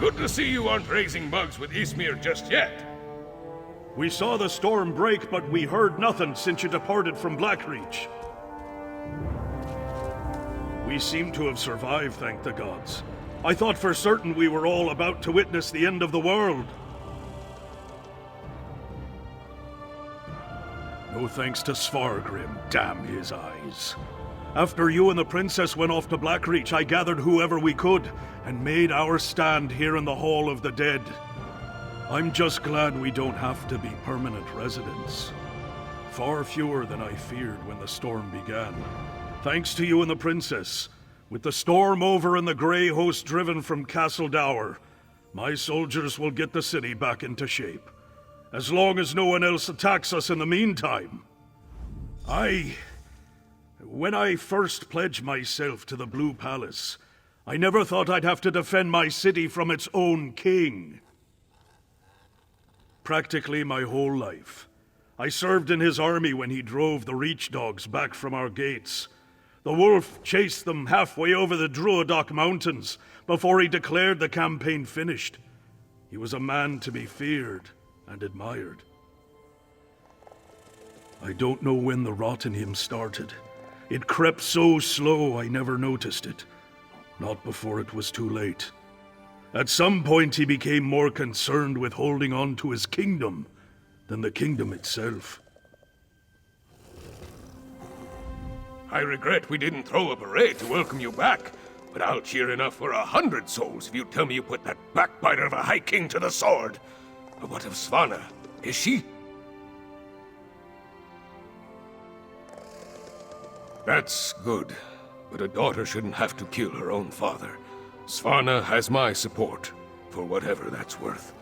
Good to see you aren't raising bugs with Ismir just yet. We saw the storm break, but we heard nothing since you departed from Blackreach. We seem to have survived, thank the gods. I thought for certain we were all about to witness the end of the world. No thanks to Svargrim, damn his eyes. After you and the princess went off to Blackreach, I gathered whoever we could, and made our stand here in the Hall of the Dead. I'm just glad we don't have to be permanent residents. Far fewer than I feared when the storm began. Thanks to you and the princess, with the storm over and the Grey Host driven from Castle Dower, my soldiers will get the city back into shape. As long as no one else attacks us in the meantime. When I first pledged myself to the Blue Palace, I never thought I'd have to defend my city from its own king. Practically my whole life. I served in his army when he drove the Reach Dogs back from our gates. The wolf chased them halfway over the Druadoc Mountains before he declared the campaign finished. He was a man to be feared and admired. I don't know when the rot in him started. It crept so slow I never noticed it. Not before it was too late. At some point he became more concerned with holding on to his kingdom than the kingdom itself. I regret we didn't throw a parade to welcome you back, but I'll cheer enough for 100 souls if you tell me you put that backbiter of a High King to the sword. But what of Svanna? Is she? That's good, but a daughter shouldn't have to kill her own father. Svanna has my support, for whatever that's worth.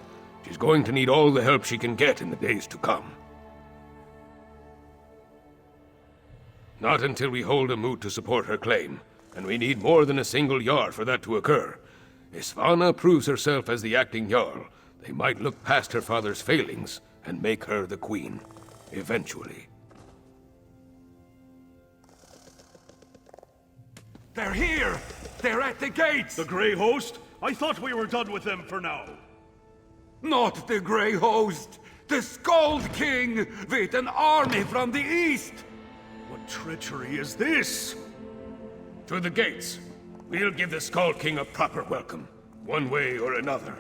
She's going to need all the help she can get in the days to come. Not until we hold a moot to support her claim, and we need more than a single Jarl for that to occur. If Svanna proves herself as the acting Jarl, they might look past her father's failings and make her the queen, eventually. They're here! They're at the gates! The Grey Host? I thought we were done with them for now. Not the Grey Host! The Skald King with an army from the east! What treachery is this? To the gates. We'll give the Skull King a proper welcome, one way or another.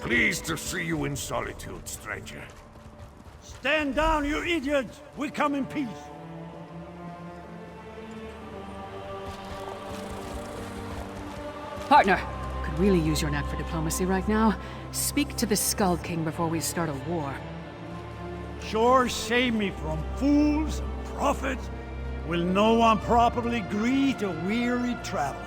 Pleased to see you in solitude, stranger. Stand down, you idiots! We come in peace. Partner, could really use your knack for diplomacy right now. Speak to the Skull King before we start a war. Sure save me from fools and prophets. Will no one properly greet a weary traveler?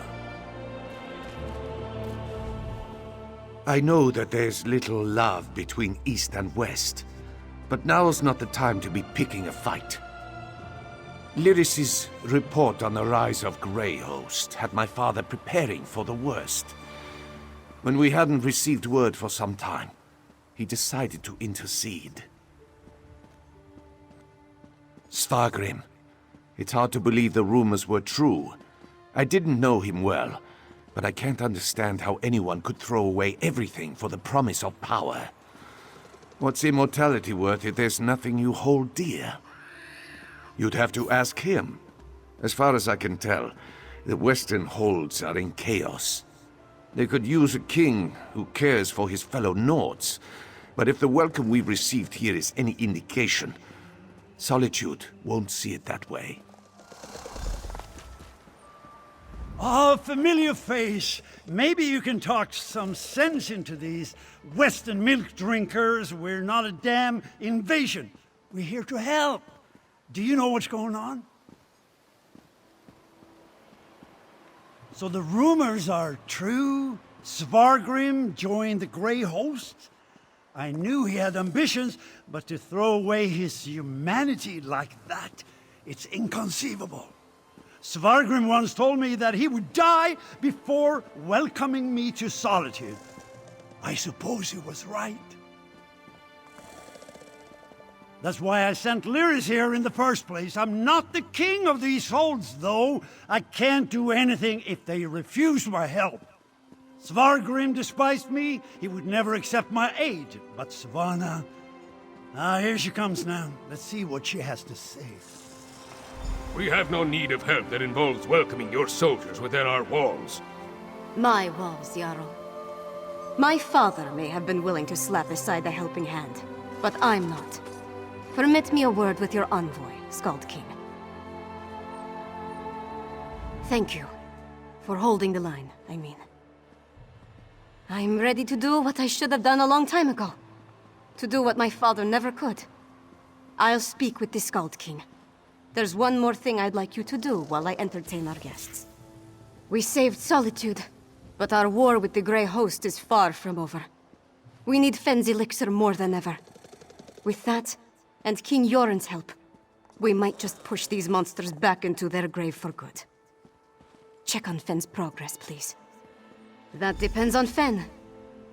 I know that there's little love between East and West, But now's not the time to be picking a fight. Lyris's report on the rise of Greyhost had my father preparing for the worst. When we hadn't received word for some time, he decided to intercede. Svargrim. It's hard to believe the rumors were true. I didn't know him well, but I can't understand how anyone could throw away everything for the promise of power. What's immortality worth if there's nothing you hold dear? You'd have to ask him. As far as I can tell, the Western holds are in chaos. They could use a king who cares for his fellow Nords, but if the welcome we've received here is any indication, Solitude won't see it that way. Oh, familiar face. Maybe you can talk some sense into these Western milk drinkers. We're not a damn invasion. We're here to help. Do you know what's going on? So the rumors are true? Svargrim joined the Grey Host? I knew he had ambitions, but to throw away his humanity like that, it's inconceivable. Svargrim once told me that he would die before welcoming me to Solitude. I suppose he was right. That's why I sent Lyris here in the first place. I'm not the king of these holds, though. I can't do anything if they refuse my help. Svargrim despised me. He would never accept my aid. But Svanna... here she comes now. Let's see what she has to say. We have no need of help that involves welcoming your soldiers within our walls. My walls, Jarl. My father may have been willing to slap aside the helping hand, but I'm not. Permit me a word with your envoy, Skald King. Thank you for holding the line, I mean. I'm ready to do what I should have done a long time ago. To do what my father never could. I'll speak with the Skald King. There's one more thing I'd like you to do while I entertain our guests. We saved Solitude, but our war with the Grey Host is far from over. We need Fenn's elixir more than ever. With that, and King Yoren's help, we might just push these monsters back into their grave for good. Check on Fenn's progress, please. That depends on Fenn.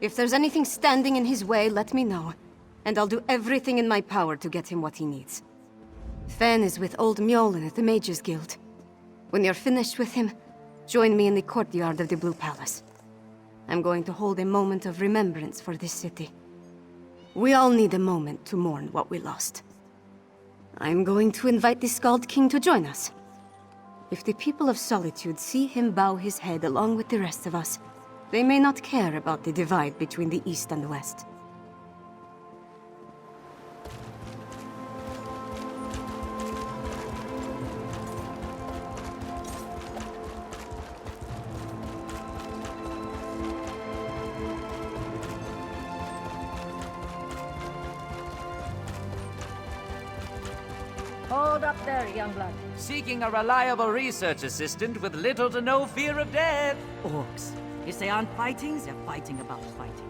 If there's anything standing in his way, let me know, and I'll do everything in my power to get him what he needs. Fenn is with old Mjolnir at the Mages Guild. When you're finished with him, join me in the courtyard of the Blue Palace. I'm going to hold a moment of remembrance for this city. We all need a moment to mourn what we lost. I'm going to invite the Skald King to join us. If the people of Solitude see him bow his head along with the rest of us, they may not care about the divide between the East and the West. Hold up there, youngblood. Seeking a reliable research assistant with little to no fear of death. Orcs. If they aren't fighting, they're fighting about fighting.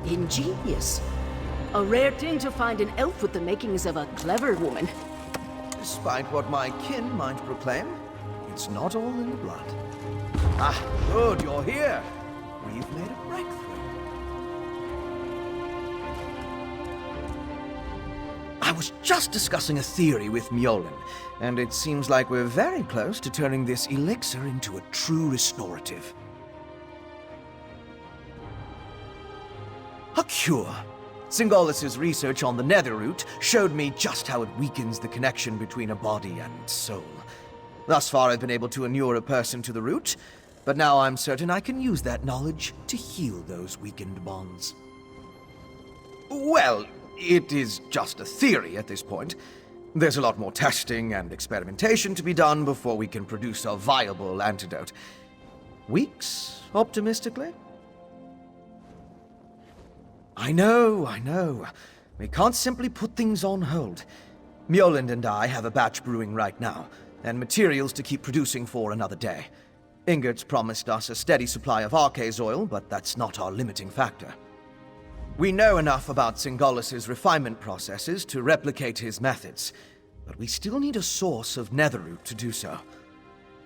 Ingenious. A rare thing to find an elf with the makings of a clever woman. Despite what my kin might proclaim, it's not all in the blood. Ah, good, you're here. We've made a breakthrough. I was just discussing a theory with Mjolnir, and it seems like we're very close to turning this elixir into a true restorative. A cure. Singolis's research on the Netherroot showed me just how it weakens the connection between a body and soul. Thus far, I've been able to inure a person to the root, but now I'm certain I can use that knowledge to heal those weakened bonds. Well, it is just a theory at this point. There's a lot more testing and experimentation to be done before we can produce a viable antidote. Weeks, optimistically? I know. We can't simply put things on hold. Mjolnir and I have a batch brewing right now, and materials to keep producing for another day. Ingert's promised us a steady supply of Arcase oil, but that's not our limiting factor. We know enough about Singolis's refinement processes to replicate his methods, but we still need a source of Netherroot to do so.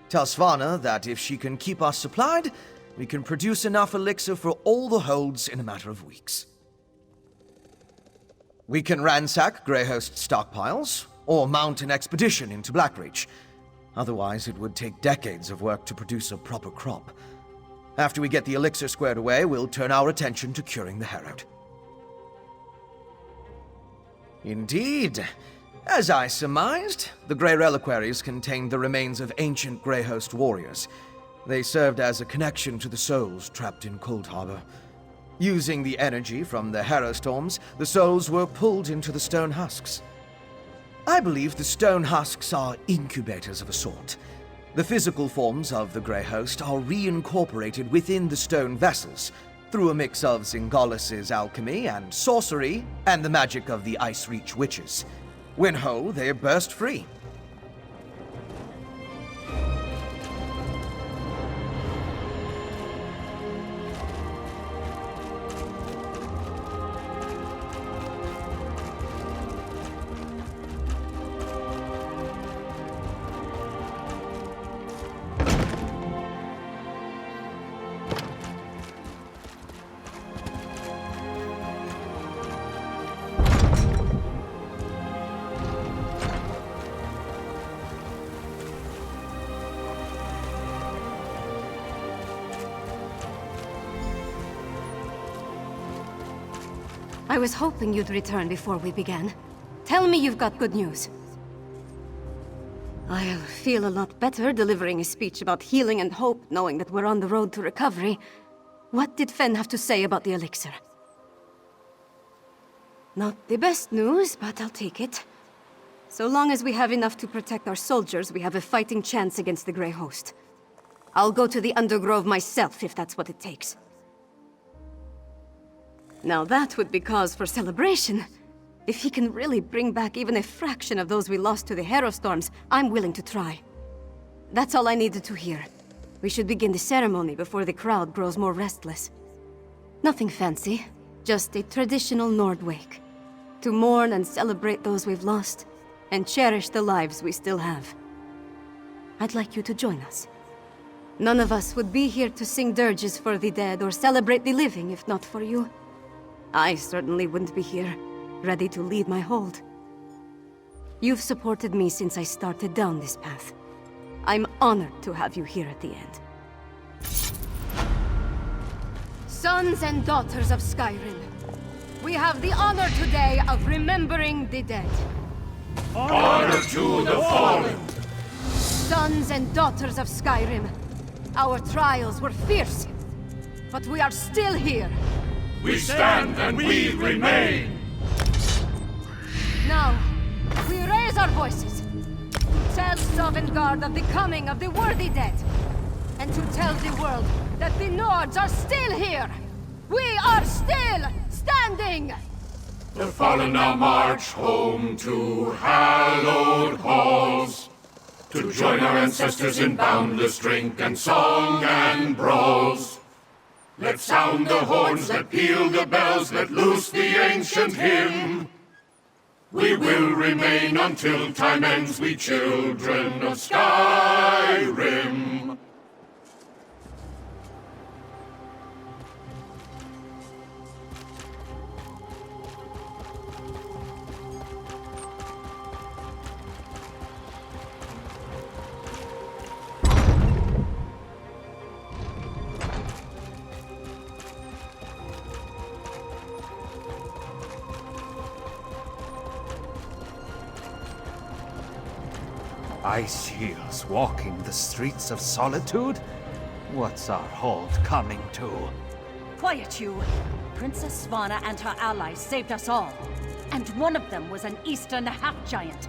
Tell Svanna that if she can keep us supplied, we can produce enough elixir for all the holds in a matter of weeks. We can ransack Greyhost stockpiles, or mount an expedition into Blackreach. Otherwise, it would take decades of work to produce a proper crop. After we get the elixir squared away, we'll turn our attention to curing the Herald. Indeed. As I surmised, the Grey Reliquaries contained the remains of ancient Greyhost warriors. They served as a connection to the souls trapped in Cold Harbor. Using the energy from the Harrowstorms, the souls were pulled into the stone husks. I believe the stone husks are incubators of a sort. The physical forms of the Grey Host are reincorporated within the stone vessels, through a mix of Singolis's alchemy and sorcery, and the magic of the Ice Reach witches. When whole, they burst free. I was hoping you'd return before we began. Tell me you've got good news. I'll feel a lot better delivering a speech about healing and hope, knowing that we're on the road to recovery. What did Fen have to say about the elixir? Not the best news, but I'll take it. So long as we have enough to protect our soldiers, we have a fighting chance against the Grey Host. I'll go to the Undergrove myself, if that's what it takes. Now that would be cause for celebration. If he can really bring back even a fraction of those we lost to the Harrowstorms, I'm willing to try. That's all I needed to hear. We should begin the ceremony before the crowd grows more restless. Nothing fancy, just a traditional Nord wake. To mourn and celebrate those we've lost, and cherish the lives we still have. I'd like you to join us. None of us would be here to sing dirges for the dead or celebrate the living if not for you. I certainly wouldn't be here, ready to lead my hold. You've supported me since I started down this path. I'm honored to have you here at the end. Sons and daughters of Skyrim, we have the honor today of remembering the dead. Honor to the fallen! Sons and daughters of Skyrim, our trials were fierce, but we are still here. We stand and we remain! Now, we raise our voices to tell Sovngarde of the coming of the worthy dead, and to tell the world that the Nords are still here! We are still standing! The fallen now march home to hallowed halls, to join our ancestors in boundless drink and song and brawls. Let sound the horns, let peal the bells, let loose the ancient hymn. We will remain until time ends, we children of Skyrim. Ice shields walking the streets of solitude? What's our hold coming to? Quiet you! Princess Svanna and her allies saved us all. And one of them was an Eastern half-giant.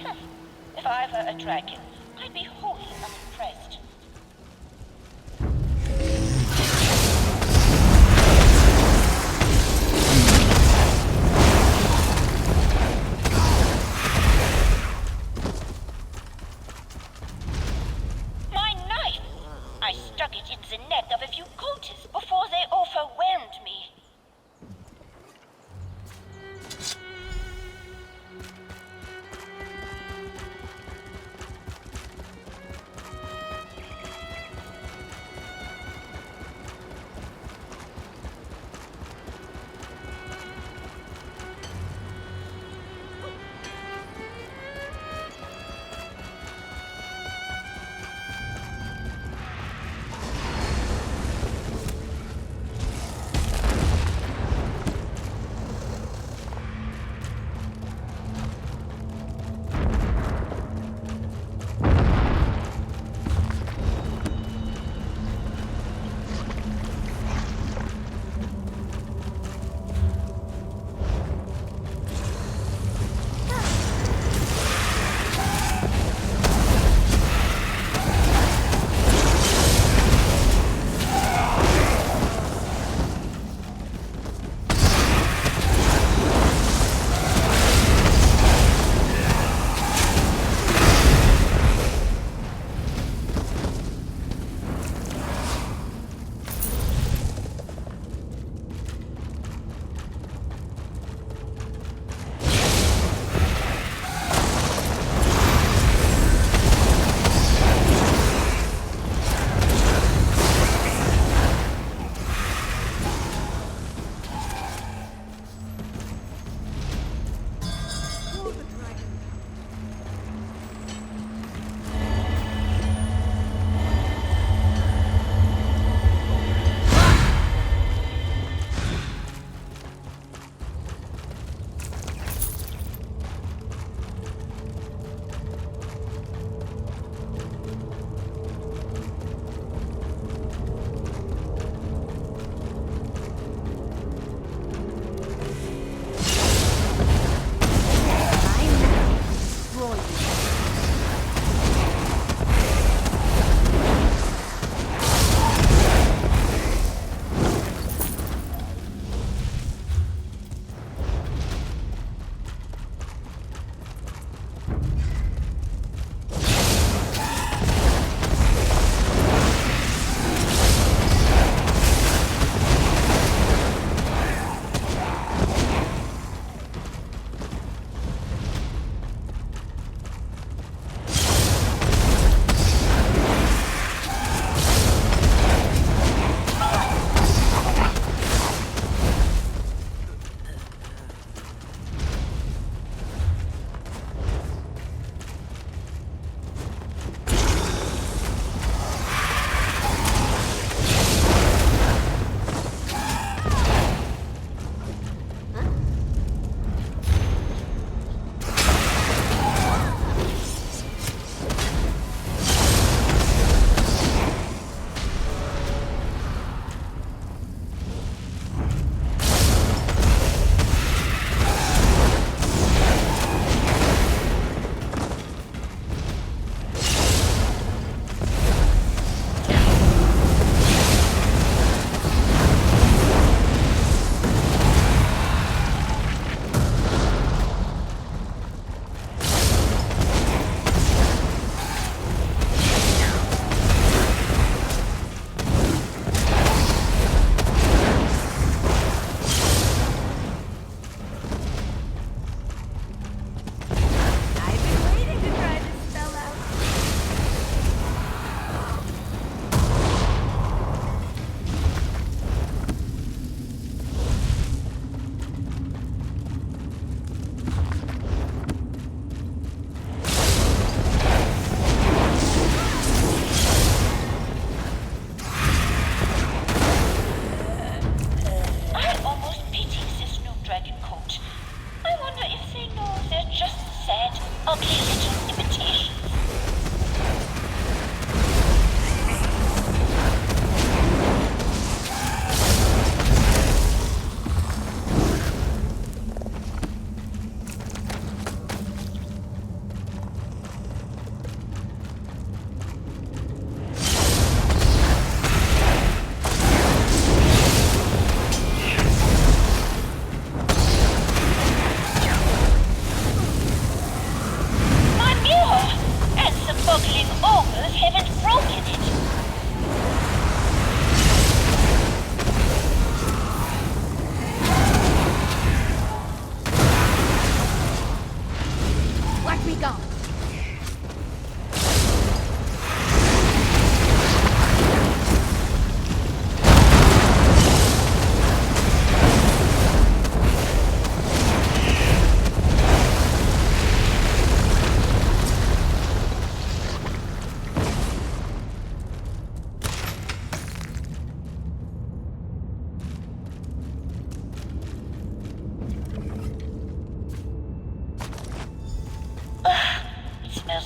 coat. If I were a dragon, I'd be wholly unimpressed. My knife! I stuck it in the neck of a few cultists before they overwhelmed me.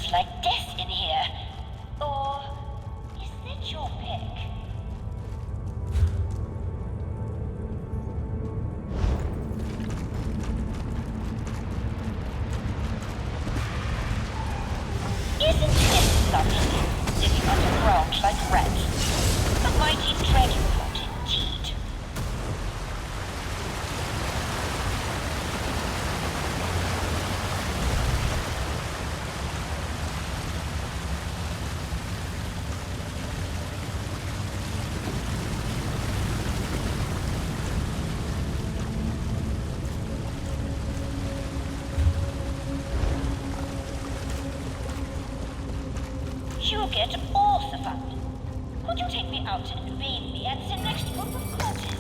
smells like death in here. Or is that your pick? Isn't this lovely? Living underground like rats. A mighty dragon coat indeed. You get all the fun. Could you take me out and bathe me at the next group of cultists?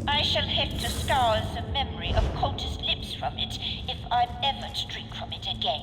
I shall have to scour the memory of cultist lips from it if I'm ever to drink from it again.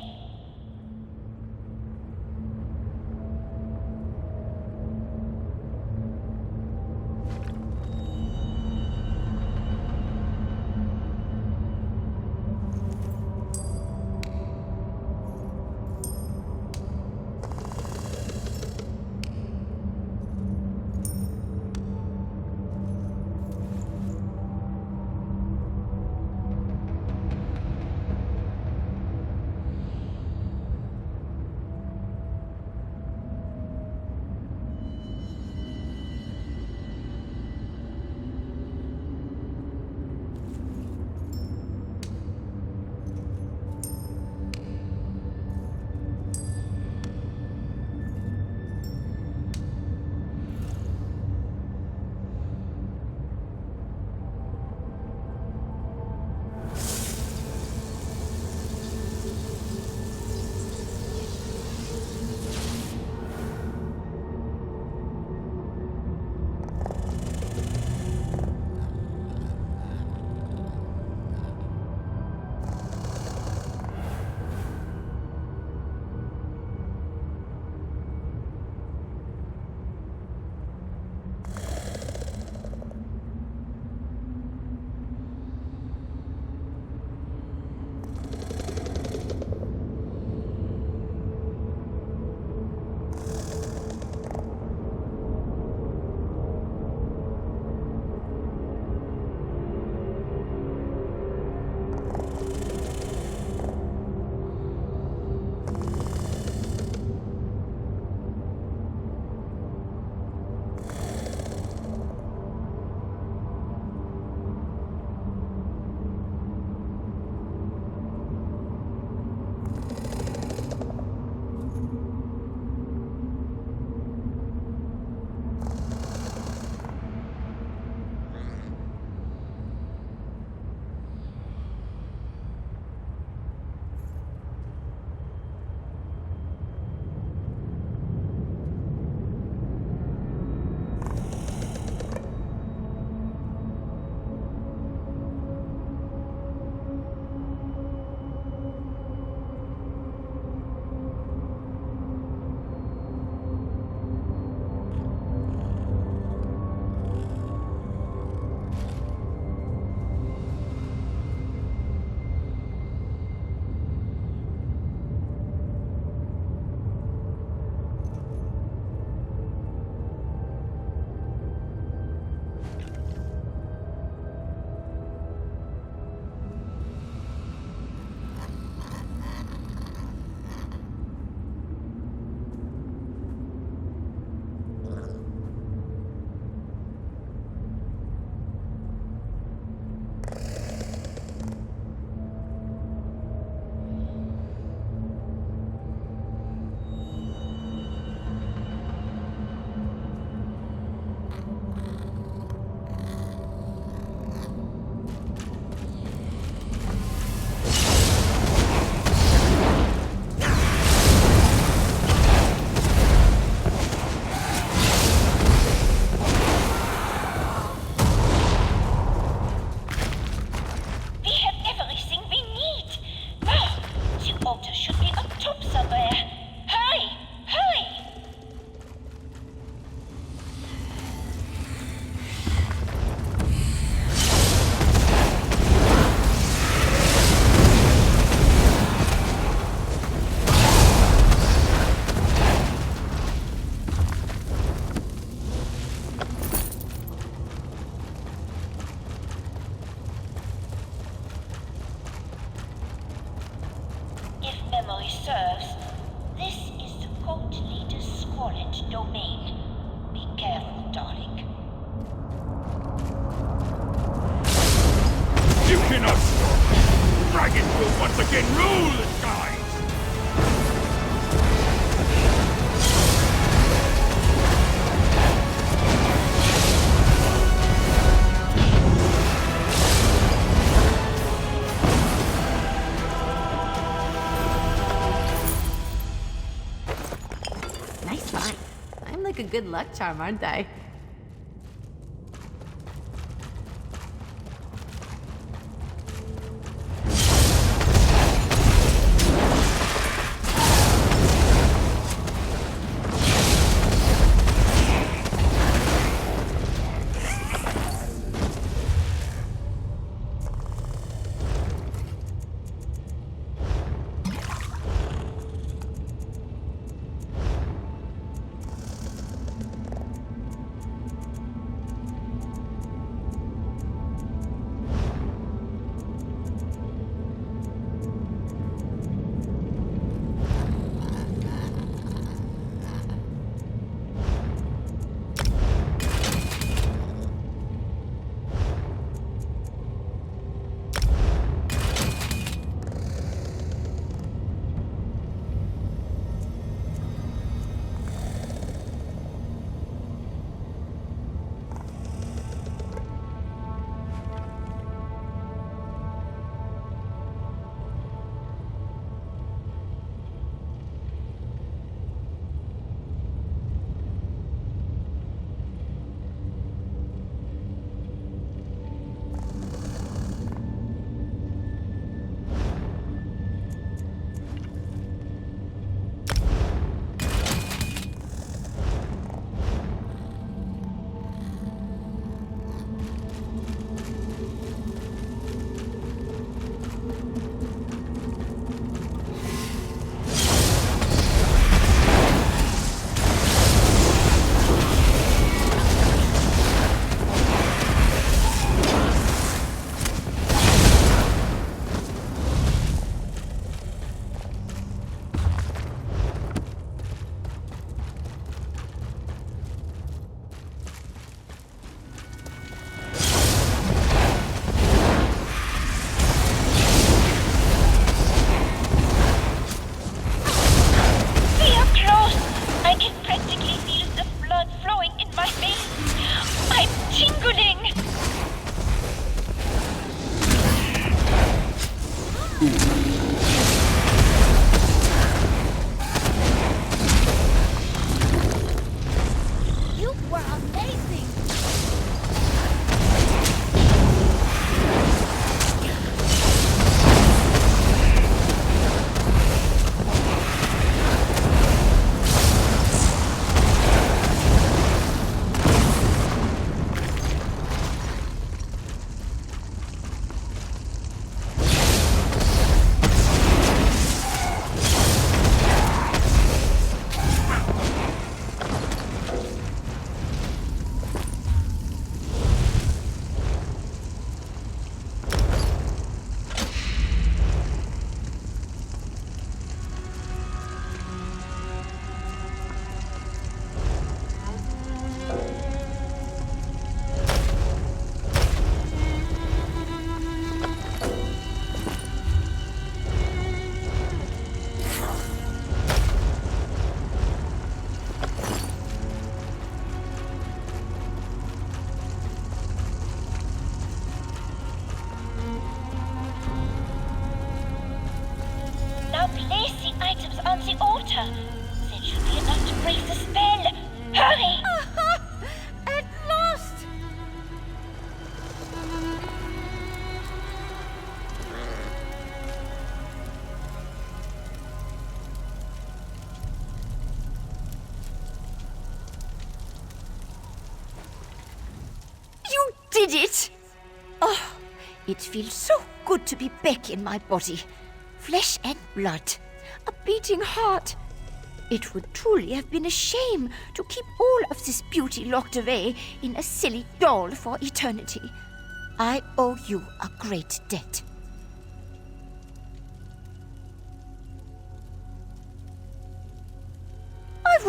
boy serves. This is the cult leader's squalid domain. Be careful, darling. You cannot stop! Dragons will once again rule the skies! Nice find. I'm like a good luck charm, aren't I? There should be enough to break the spell. Hurry! At last! You did it! Oh, it feels so good to be back in my body. Flesh and blood. A beating heart. It would truly have been a shame to keep all of this beauty locked away in a silly doll for eternity. I owe you a great debt.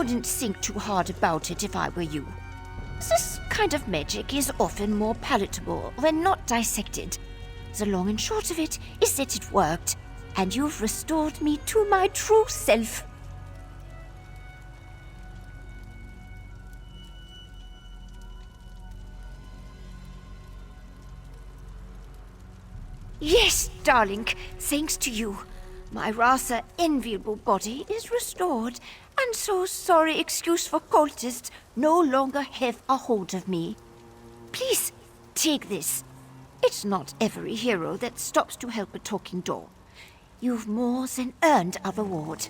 wouldn't think too hard about it if I were you. This kind of magic is often more palatable when not dissected. The long and short of it is that it worked, and you've restored me to my true self. Yes, darling, thanks to you. My rather enviable body is restored, and so sorry excuse for cultists no longer have a hold of me. Please, take this. It's not every hero that stops to help a talking door. You've more than earned a reward.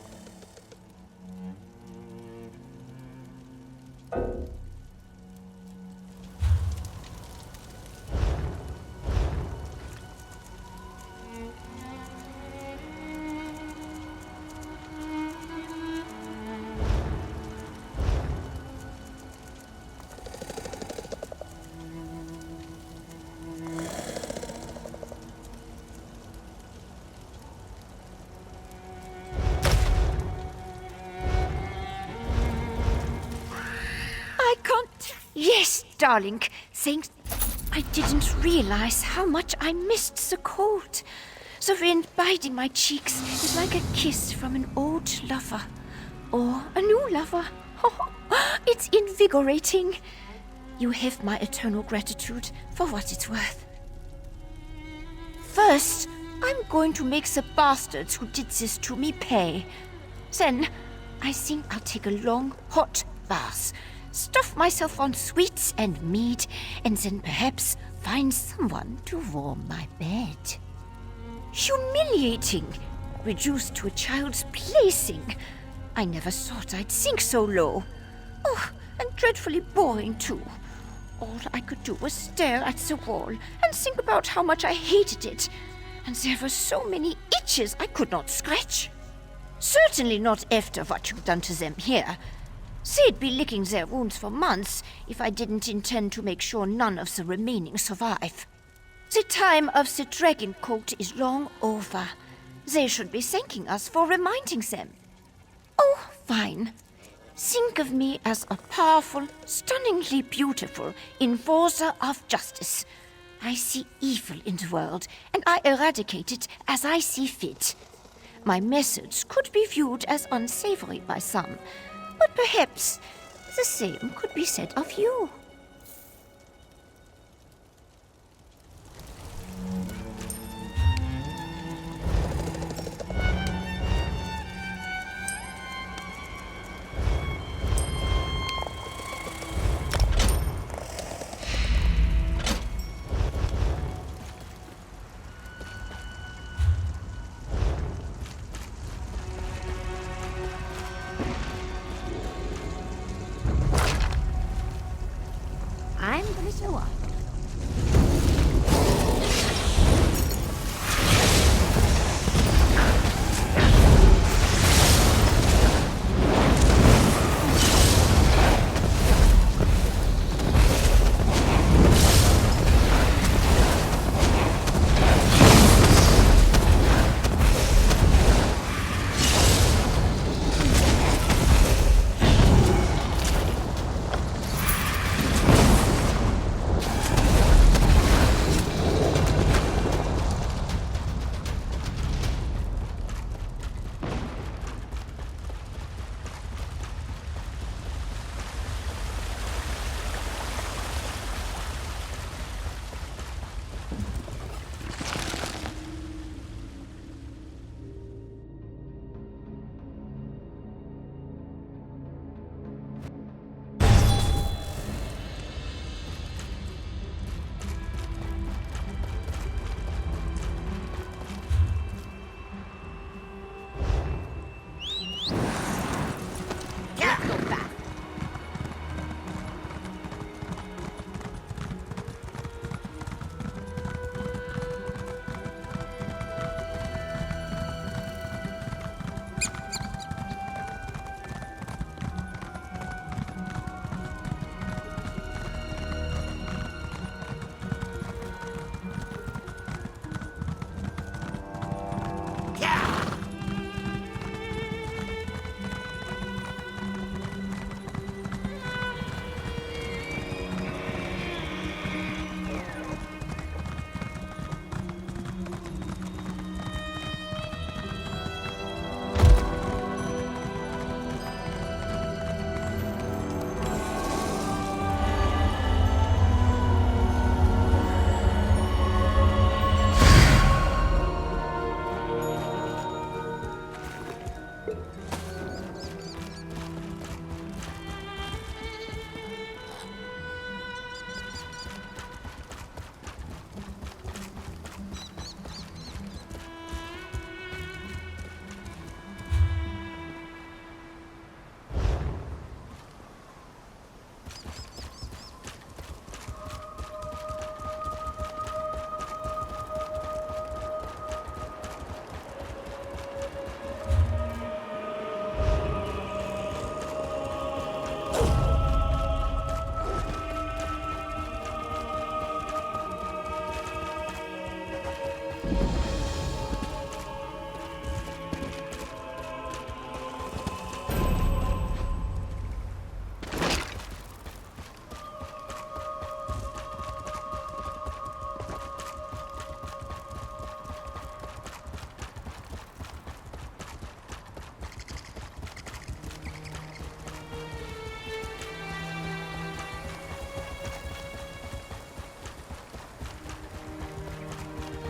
Yes, darling, thanks. I didn't realize how much I missed the cold. The wind biting my cheeks is like a kiss from an old lover. Or a new lover. It's invigorating. You have my eternal gratitude for what it's worth. First, I'm going to make the bastards who did this to me pay. Then, I think I'll take a long, hot bath, stuff myself on sweets and mead, and then perhaps find someone to warm my bed. Humiliating! Reduced to a child's plaything. I never thought I'd sink so low. Oh, and dreadfully boring, too. All I could do was stare at the wall and think about how much I hated it. And there were so many itches I could not scratch. Certainly not after what you've done to them here. They'd be licking their wounds for months if I didn't intend to make sure none of the remaining survive. The time of the dragon coat is long over. They should be thanking us for reminding them. Oh, fine. Think of me as a powerful, stunningly beautiful enforcer of justice. I see evil in the world, and I eradicate it as I see fit. My methods could be viewed as unsavory by some, but perhaps the same could be said of you. I'm gonna show up.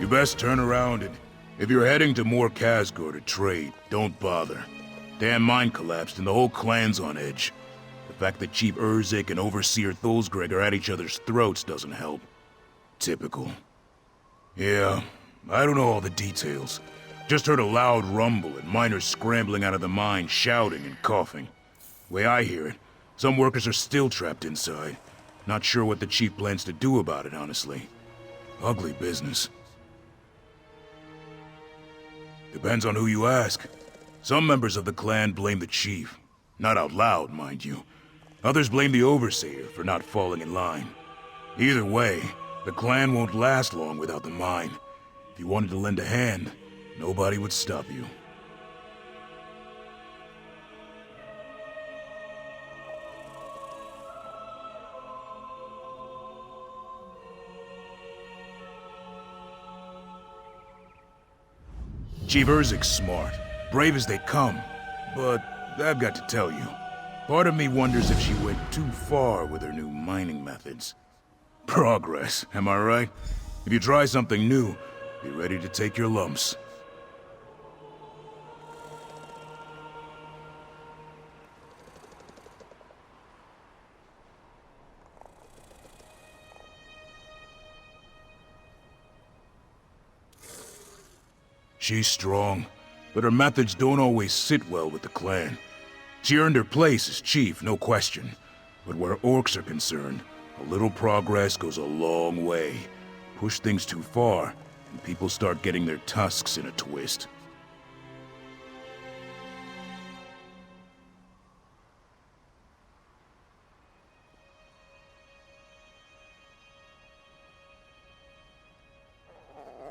You best turn around and... If you're heading to Mor Khazgor to trade, don't bother. Damn mine collapsed and the whole clan's on edge. The fact that Chief Urzik and Overseer Thulsgreg are at each other's throats doesn't help. Typical. Yeah, I don't know all the details. Just heard a loud rumble and miners scrambling out of the mine, shouting and coughing. Way I hear it, some workers are still trapped inside. Not sure what the Chief plans to do about it, honestly. Ugly business. Depends on who you ask. Some members of the clan blame the chief. Not out loud, mind you. Others blame the overseer for not falling in line. Either way, the clan won't last long without the mine. If you wanted to lend a hand, nobody would stop you. Chief Urzik's smart, brave as they come, but I've got to tell you, part of me wonders if she went too far with her new mining methods. Progress, am I right? If you try something new, be ready to take your lumps. She's strong, but her methods don't always sit well with the clan. She earned her place as chief, no question. But where orcs are concerned, a little progress goes a long way. Push things too far, and people start getting their tusks in a twist.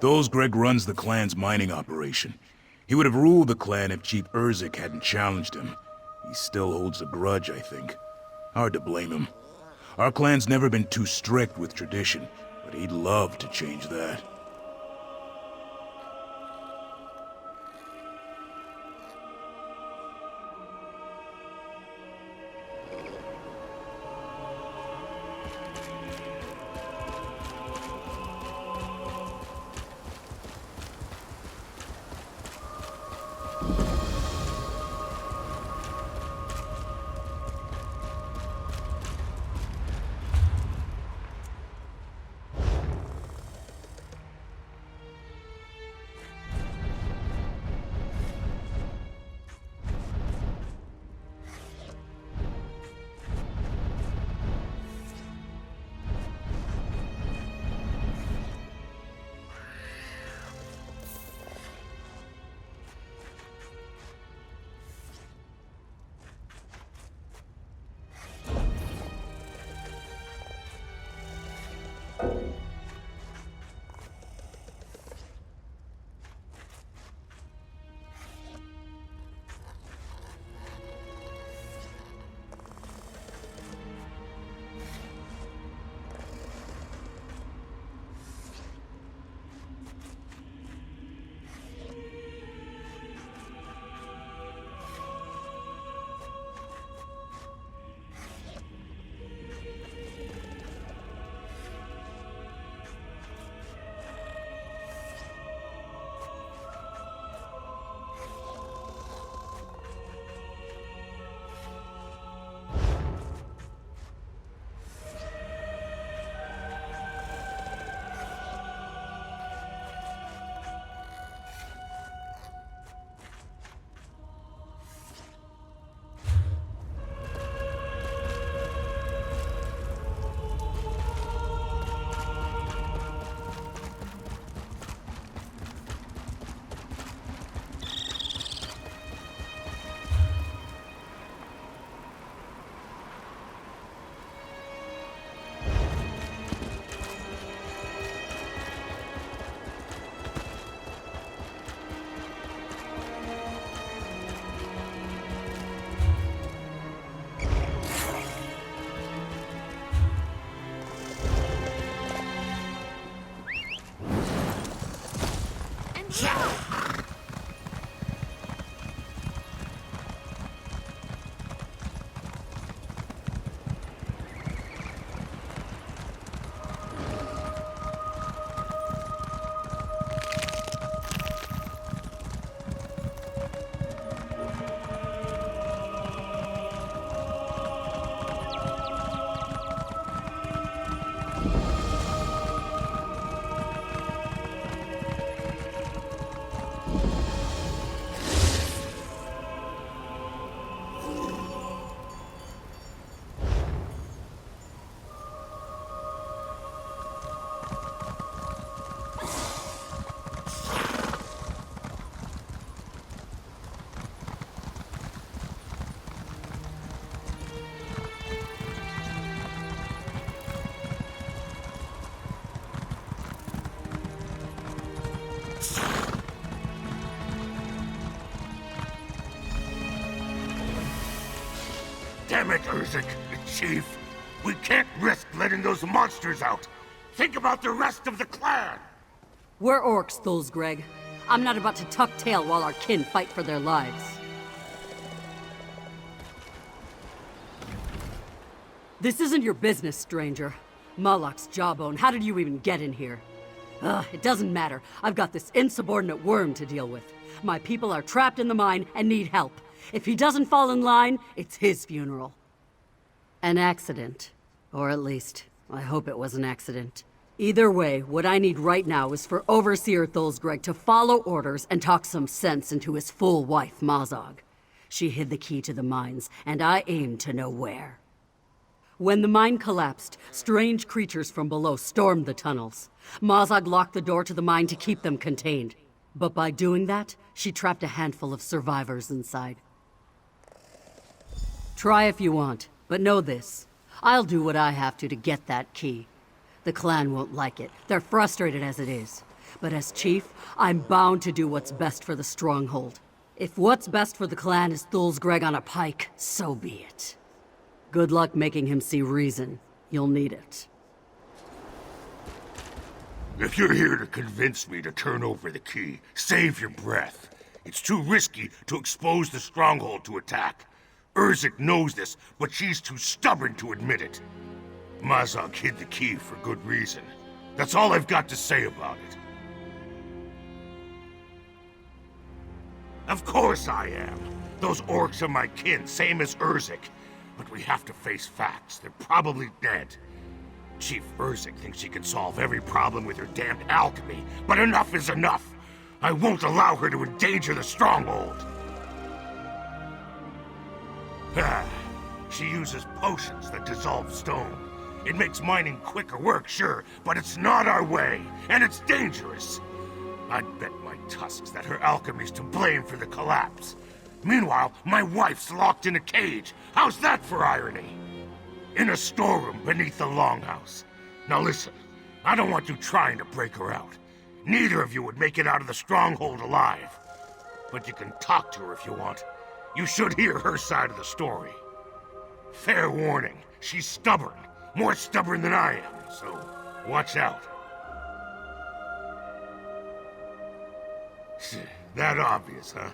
Thulsgreg runs the clan's mining operation. He would have ruled the clan if Chief Urzik hadn't challenged him. He still holds a grudge, I think. Hard to blame him. Our clan's never been too strict with tradition, but he'd love to change that. Damn it, Urzik, Chief. We can't risk letting those monsters out. Think about the rest of the clan. We're orcs, Thulsgreg. I'm not about to tuck tail while our kin fight for their lives. This isn't your business, stranger. Malak's jawbone, how did you even get in here? It doesn't matter. I've got this insubordinate worm to deal with. My people are trapped in the mine and need help. If he doesn't fall in line, it's his funeral. An accident. Or at least, I hope it was an accident. Either way, what I need right now is for Overseer Thulsgreg to follow orders and talk some sense into his fool wife, Mazog. She hid the key to the mines, and I aim to know where. When the mine collapsed, strange creatures from below stormed the tunnels. Mazog locked the door to the mine to keep them contained. But by doing that, she trapped a handful of survivors inside. Try if you want, but know this. I'll do what I have to get that key. The clan won't like it. They're frustrated as it is. But as chief, I'm bound to do what's best for the stronghold. If what's best for the clan is Thulsgreg on a pike, so be it. Good luck making him see reason. You'll need it. If you're here to convince me to turn over the key, save your breath. It's too risky to expose the stronghold to attack. Urzik knows this, but she's too stubborn to admit it. Mazog hid the key for good reason. That's all I've got to say about it. Of course I am. Those orcs are my kin, same as Urzik. But we have to face facts. They're probably dead. Chief Urzik thinks she can solve every problem with her damned alchemy, but enough is enough. I won't allow her to endanger the stronghold. She uses potions that dissolve stone. It makes mining quicker work, sure, but it's not our way, and it's dangerous. I'd bet my tusks that her alchemy's to blame for the collapse. Meanwhile, my wife's locked in a cage. How's that for irony? In a storeroom beneath the longhouse. Now listen, I don't want you trying to break her out. Neither of you would make it out of the stronghold alive. But you can talk to her if you want. You should hear her side of the story. Fair warning, she's stubborn. More stubborn than I am, so watch out. That obvious, huh?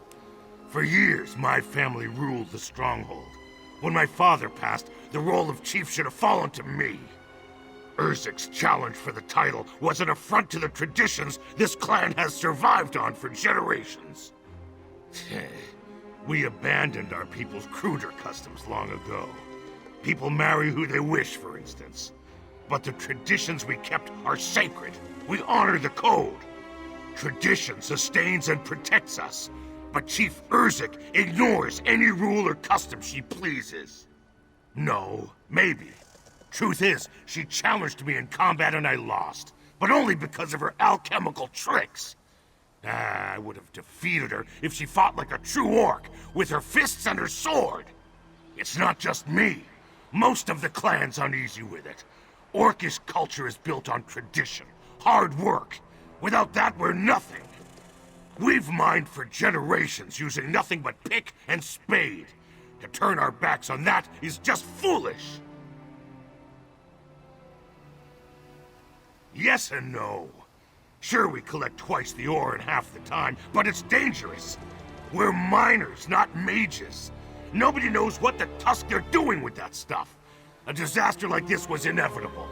For years, my family ruled the stronghold. When my father passed, the role of chief should have fallen to me. Urzik's challenge for the title was an affront to the traditions this clan has survived on for generations. We abandoned our people's cruder customs long ago. People marry who they wish, for instance. But the traditions we kept are sacred. We honor the code. Tradition sustains and protects us. But Chief Urzik ignores any rule or custom she pleases. No, maybe. Truth is, she challenged me in combat and I lost. But only because of her alchemical tricks. I would have defeated her if she fought like a true orc, with her fists and her sword. It's not just me. Most of the clan's uneasy with it. Orcish culture is built on tradition, hard work. Without that, we're nothing. We've mined for generations using nothing but pick and spade. To turn our backs on that is just foolish. Yes and no. Sure, we collect twice the ore in half the time, but it's dangerous. We're miners, not mages. Nobody knows what the tusk they're doing with that stuff. A disaster like this was inevitable.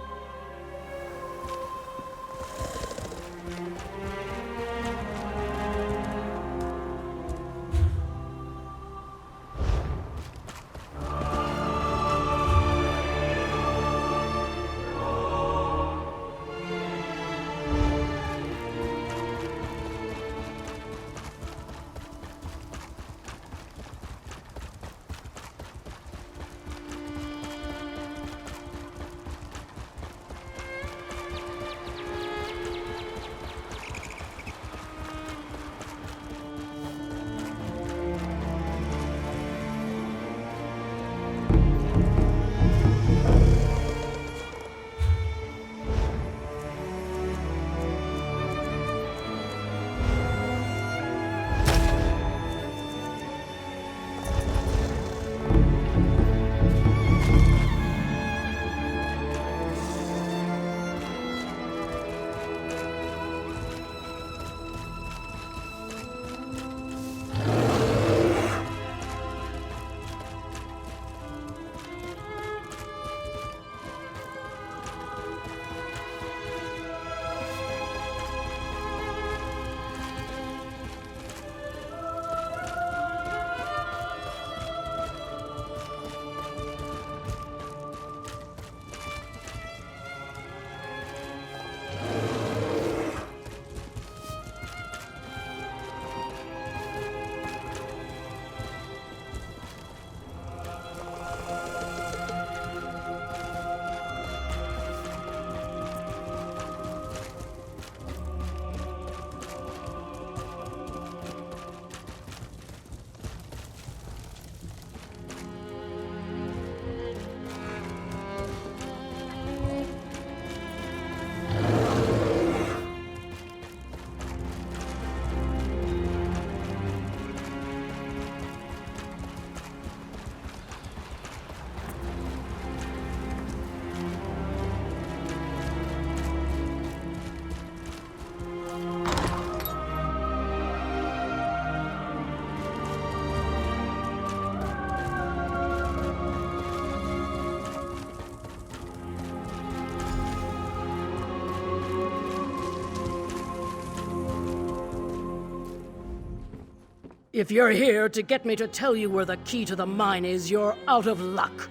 If you're here to get me to tell you where the key to the mine is, you're out of luck.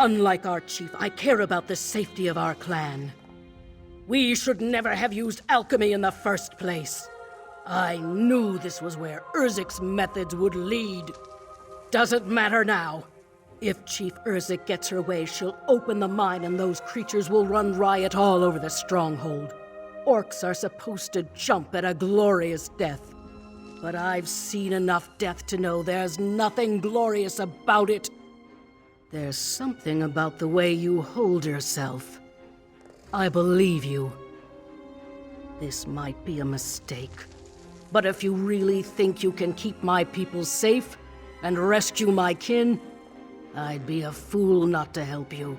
Unlike our chief, I care about the safety of our clan. We should never have used alchemy in the first place. I knew this was where Urzik's methods would lead. Doesn't matter now. If Chief Urzik gets her way, she'll open the mine and those creatures will run riot all over the stronghold. Orcs are supposed to jump at a glorious death. But I've seen enough death to know there's nothing glorious about it. There's something about the way you hold yourself. I believe you. This might be a mistake. But if you really think you can keep my people safe and rescue my kin, I'd be a fool not to help you.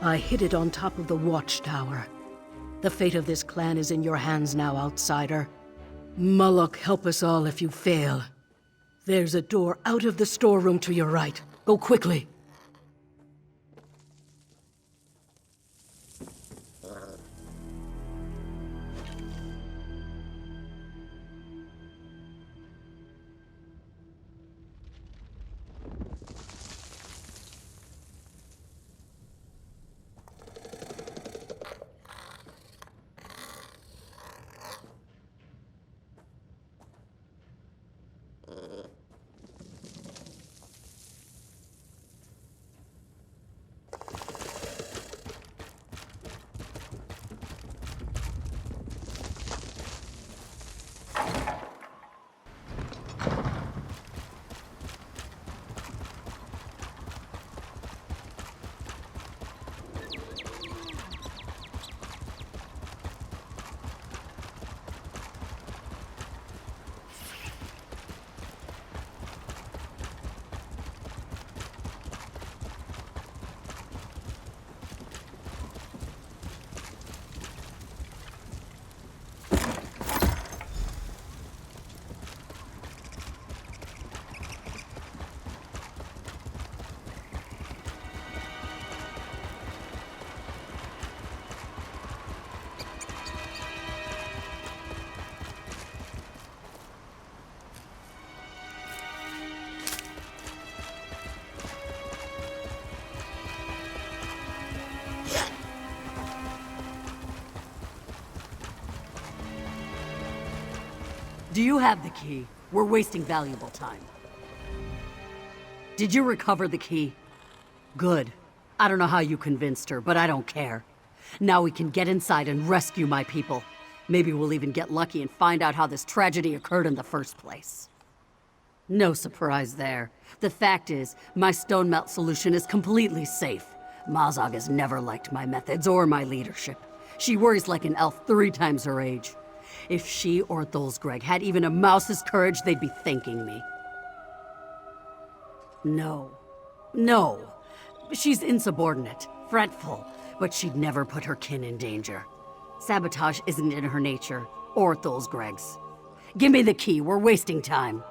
I hid it on top of the watchtower. The fate of this clan is in your hands now, outsider. Moloch, help us all if you fail. There's a door out of the storeroom to your right. Go quickly. Do you have the key? We're wasting valuable time. Did you recover the key? Good. I don't know how you convinced her, but I don't care. Now we can get inside and rescue my people. Maybe we'll even get lucky and find out how this tragedy occurred in the first place. No surprise there. The fact is, my stone melt solution is completely safe. Mazog has never liked my methods or my leadership. She worries like an elf 3 times her age. If she or Thulsgreg had even a mouse's courage, they'd be thanking me. No. She's insubordinate, fretful, but she'd never put her kin in danger. Sabotage isn't in her nature, or Thulsgreg's. Give me the key, we're wasting time.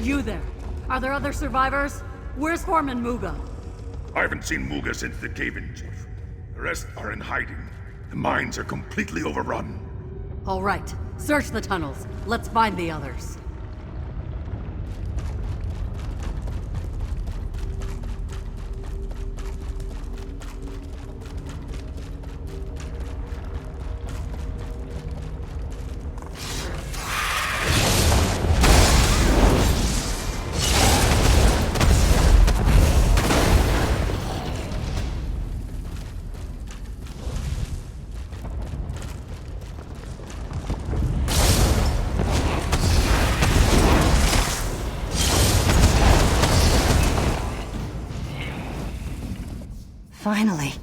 You there. Are there other survivors? Where's Foreman Muga? I haven't seen Muga since the cave-in, Chief. The rest are in hiding. The mines are completely overrun. All right. Search the tunnels. Let's find the others. Finally.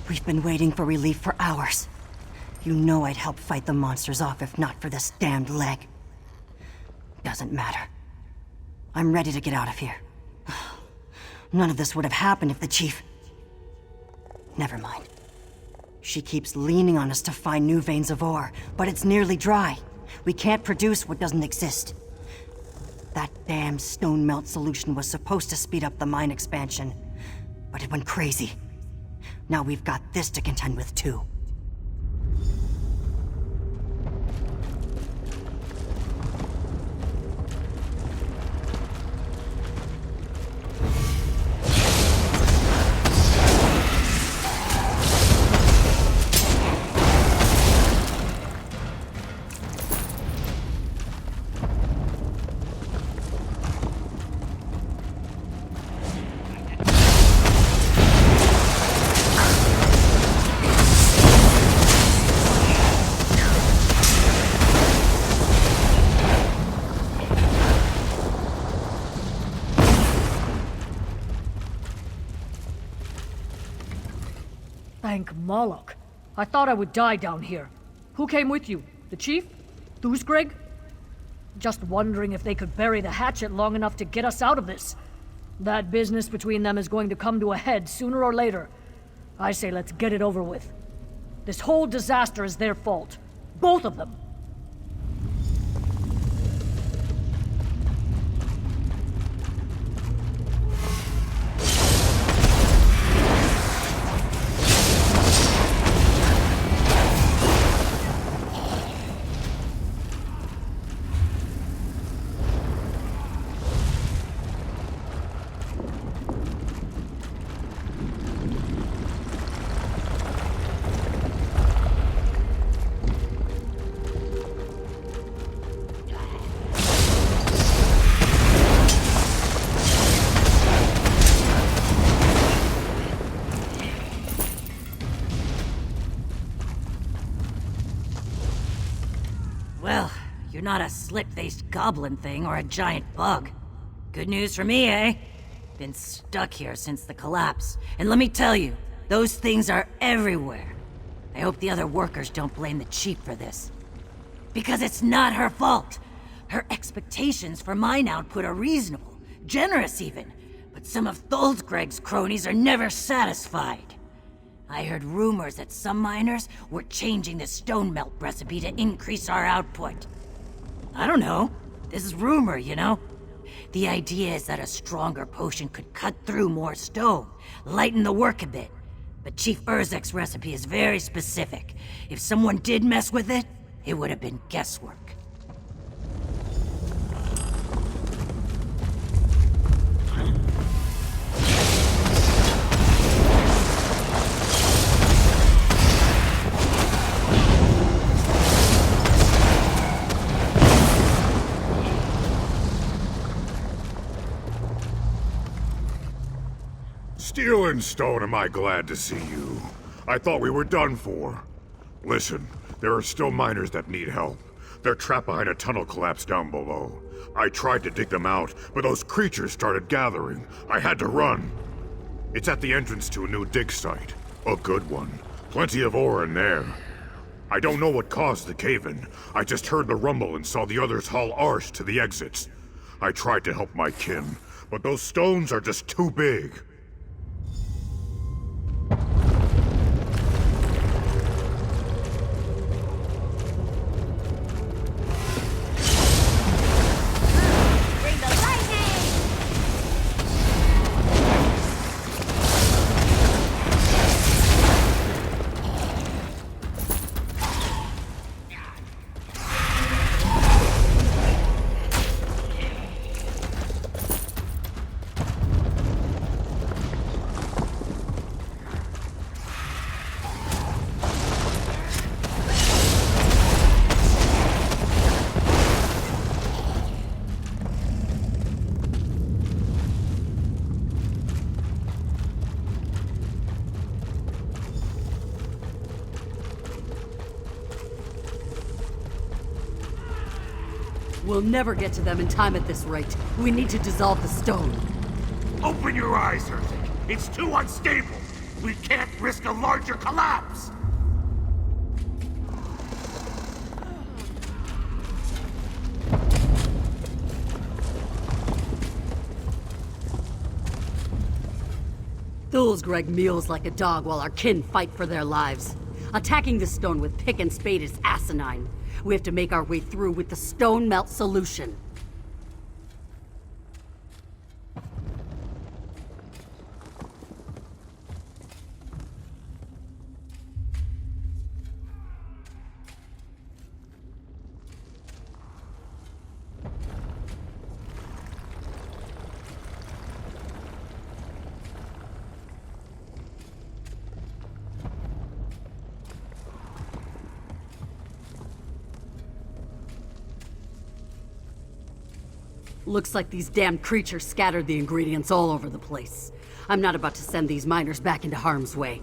We've been waiting for relief for hours. You know I'd help fight the monsters off if not for this damned leg. Doesn't matter. I'm ready to get out of here. None of this would have happened if the chief... Never mind. She keeps leaning on us to find new veins of ore, but it's nearly dry. We can't produce what doesn't exist. That damn stone melt solution was supposed to speed up the mine expansion, but it went crazy. Now we've got this to contend with too. Thank Moloch. I thought I would die down here. Who came with you? The chief? Thusgreg? Just wondering if they could bury the hatchet long enough to get us out of this. That business between them is going to come to a head sooner or later. I say let's get it over with. This whole disaster is their fault. Both of them. Well, you're not a slit-faced goblin thing or a giant bug. Good news for me, eh? Been stuck here since the collapse. And let me tell you, those things are everywhere. I hope the other workers don't blame the chief for this. Because it's not her fault. Her expectations for mine output are reasonable, generous even. But some of Thuldgreg's cronies are never satisfied. I heard rumors that some miners were changing the stone melt recipe to increase our output. I don't know. This is rumor, you know? The idea is that a stronger potion could cut through more stone, lighten the work a bit. But Chief Urzek's recipe is very specific. If someone did mess with it, it would have been guesswork. Steel and Stone, am I glad to see you. I thought we were done for. Listen, there are still miners that need help. They're trapped behind a tunnel collapse down below. I tried to dig them out, but those creatures started gathering. I had to run. It's at the entrance to a new dig site. A good one. Plenty of ore in there. I don't know what caused the cave-in. I just heard the rumble and saw the others haul Arsh to the exits. I tried to help my kin, but those stones are just too big. We'll never get to them in time at this rate. We need to dissolve the stone. Open your eyes, Urzek. It's too unstable. We can't risk a larger collapse. Thuldgreg mews like a dog while our kin fight for their lives. Attacking the stone with pick and spade is asinine. We have to make our way through with the stone melt solution. Looks like these damned creatures scattered the ingredients all over the place. I'm not about to send these miners back into harm's way.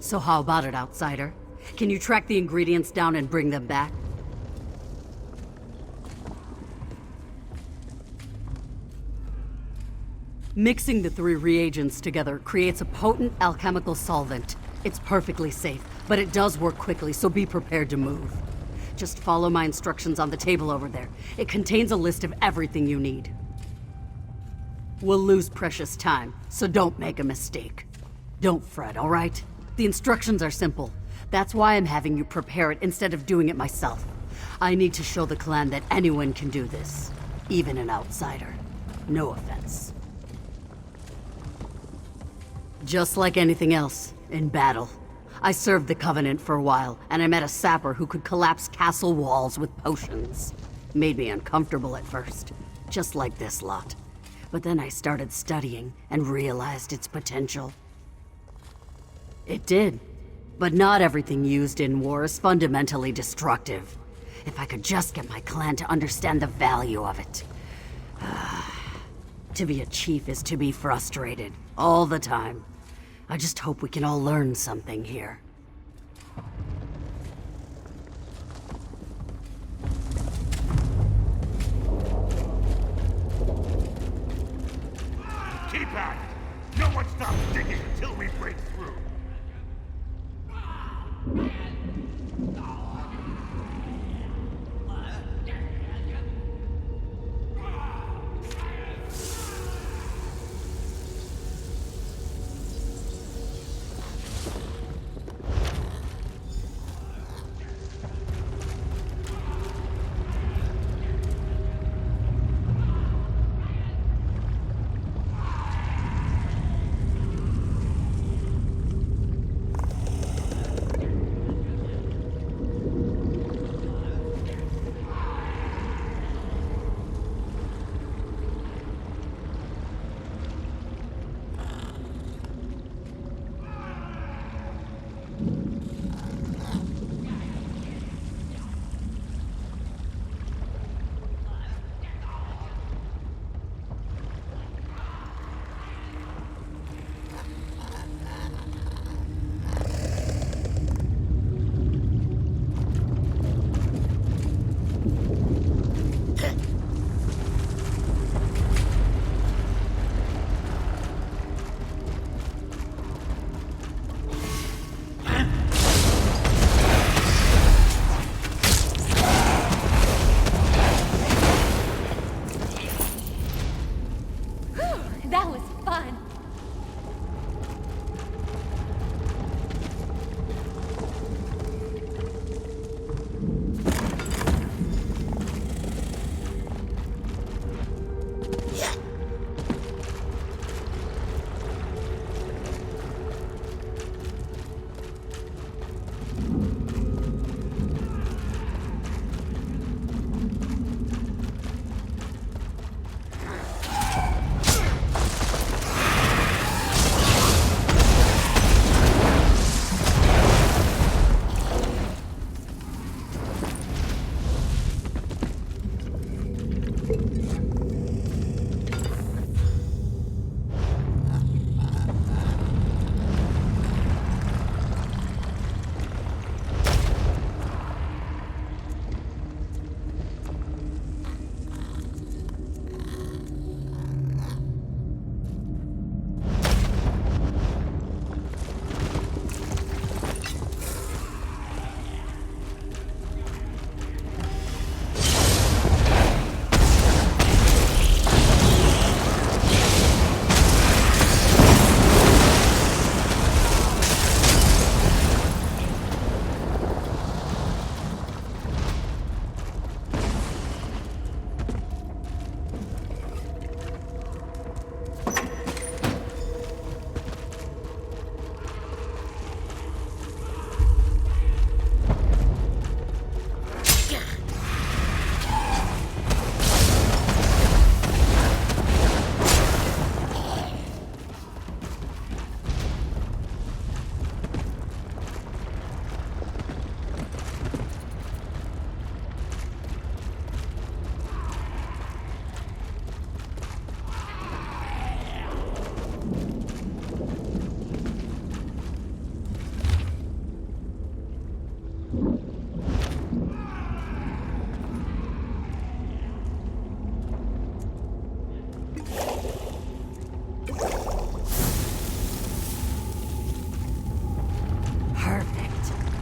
So how about it, outsider? Can you track the ingredients down and bring them back? Mixing the 3 reagents together creates a potent alchemical solvent. It's perfectly safe, but it does work quickly, so be prepared to move. Just follow my instructions on the table over there. It contains a list of everything you need. We'll lose precious time, so don't make a mistake. Don't fret, all right? The instructions are simple. That's why I'm having you prepare it instead of doing it myself. I need to show the clan that anyone can do this, even an outsider. No offense. Just like anything else, in battle. I served the Covenant for a while, and I met a sapper who could collapse castle walls with potions. Made me uncomfortable at first, just like this lot. But then I started studying and realized its potential. It did. But not everything used in war is fundamentally destructive. If I could just get my clan to understand the value of it. To be a chief is to be frustrated, all the time. I just hope we can all learn something here. Keep at it! No one stops digging until we break through!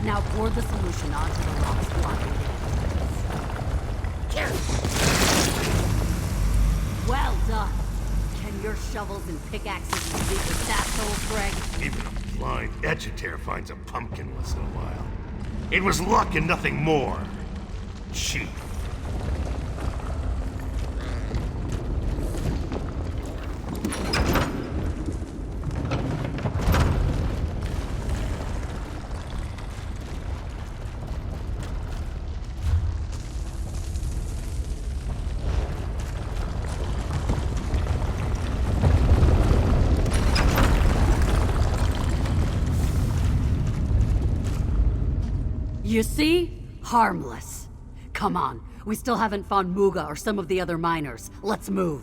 Now pour the solution onto the rocks blocking it. Well done. Can your shovels and pickaxes lead with that soul, Greg? Even a blind edgetair finds a pumpkin once in a while. It was luck and nothing more. Chief. You see? Harmless. Come on, we still haven't found Muga or some of the other miners. Let's move.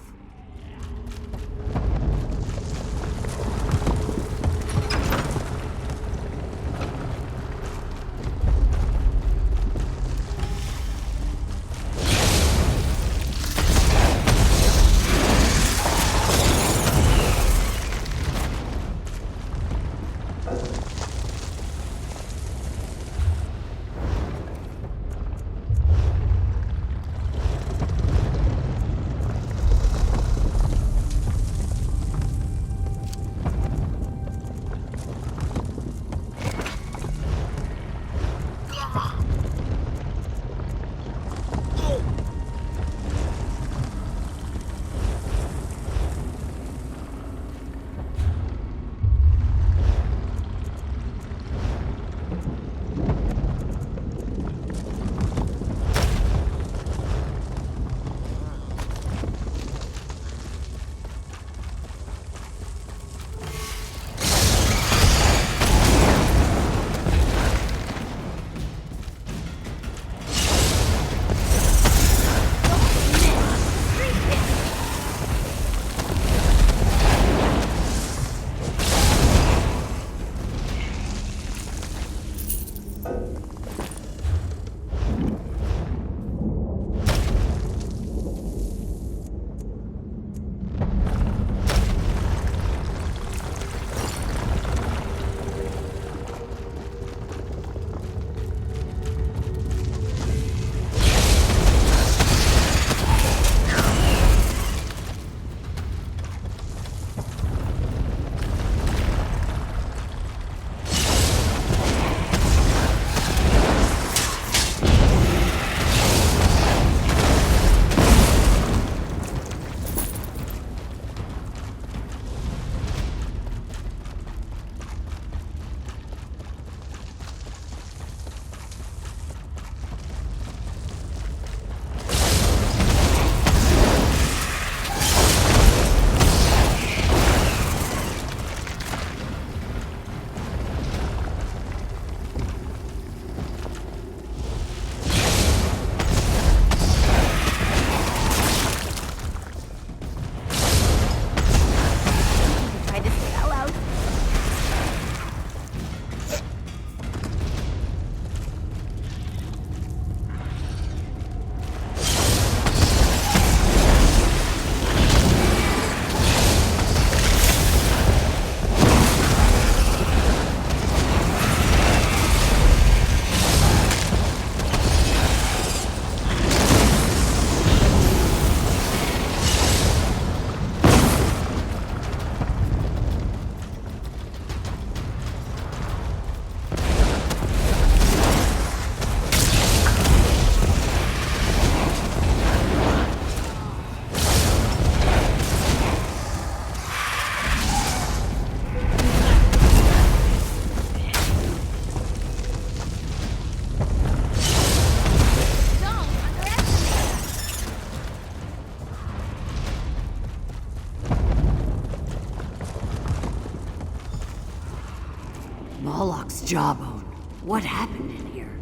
Moloch's jawbone. What happened in here?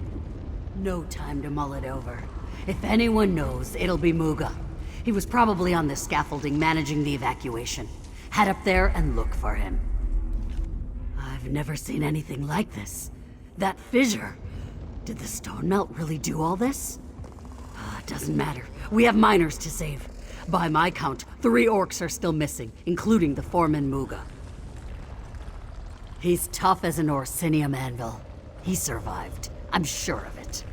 No time to mull it over. If anyone knows, it'll be Muga. He was probably on the scaffolding managing the evacuation. Head up there and look for him. I've never seen anything like this. That fissure. Did the stone melt really do all this? Doesn't matter. We have miners to save. By my count, 3 orcs are still missing, including the foreman Muga. He's tough as an Orsinium anvil. He survived. I'm sure of it.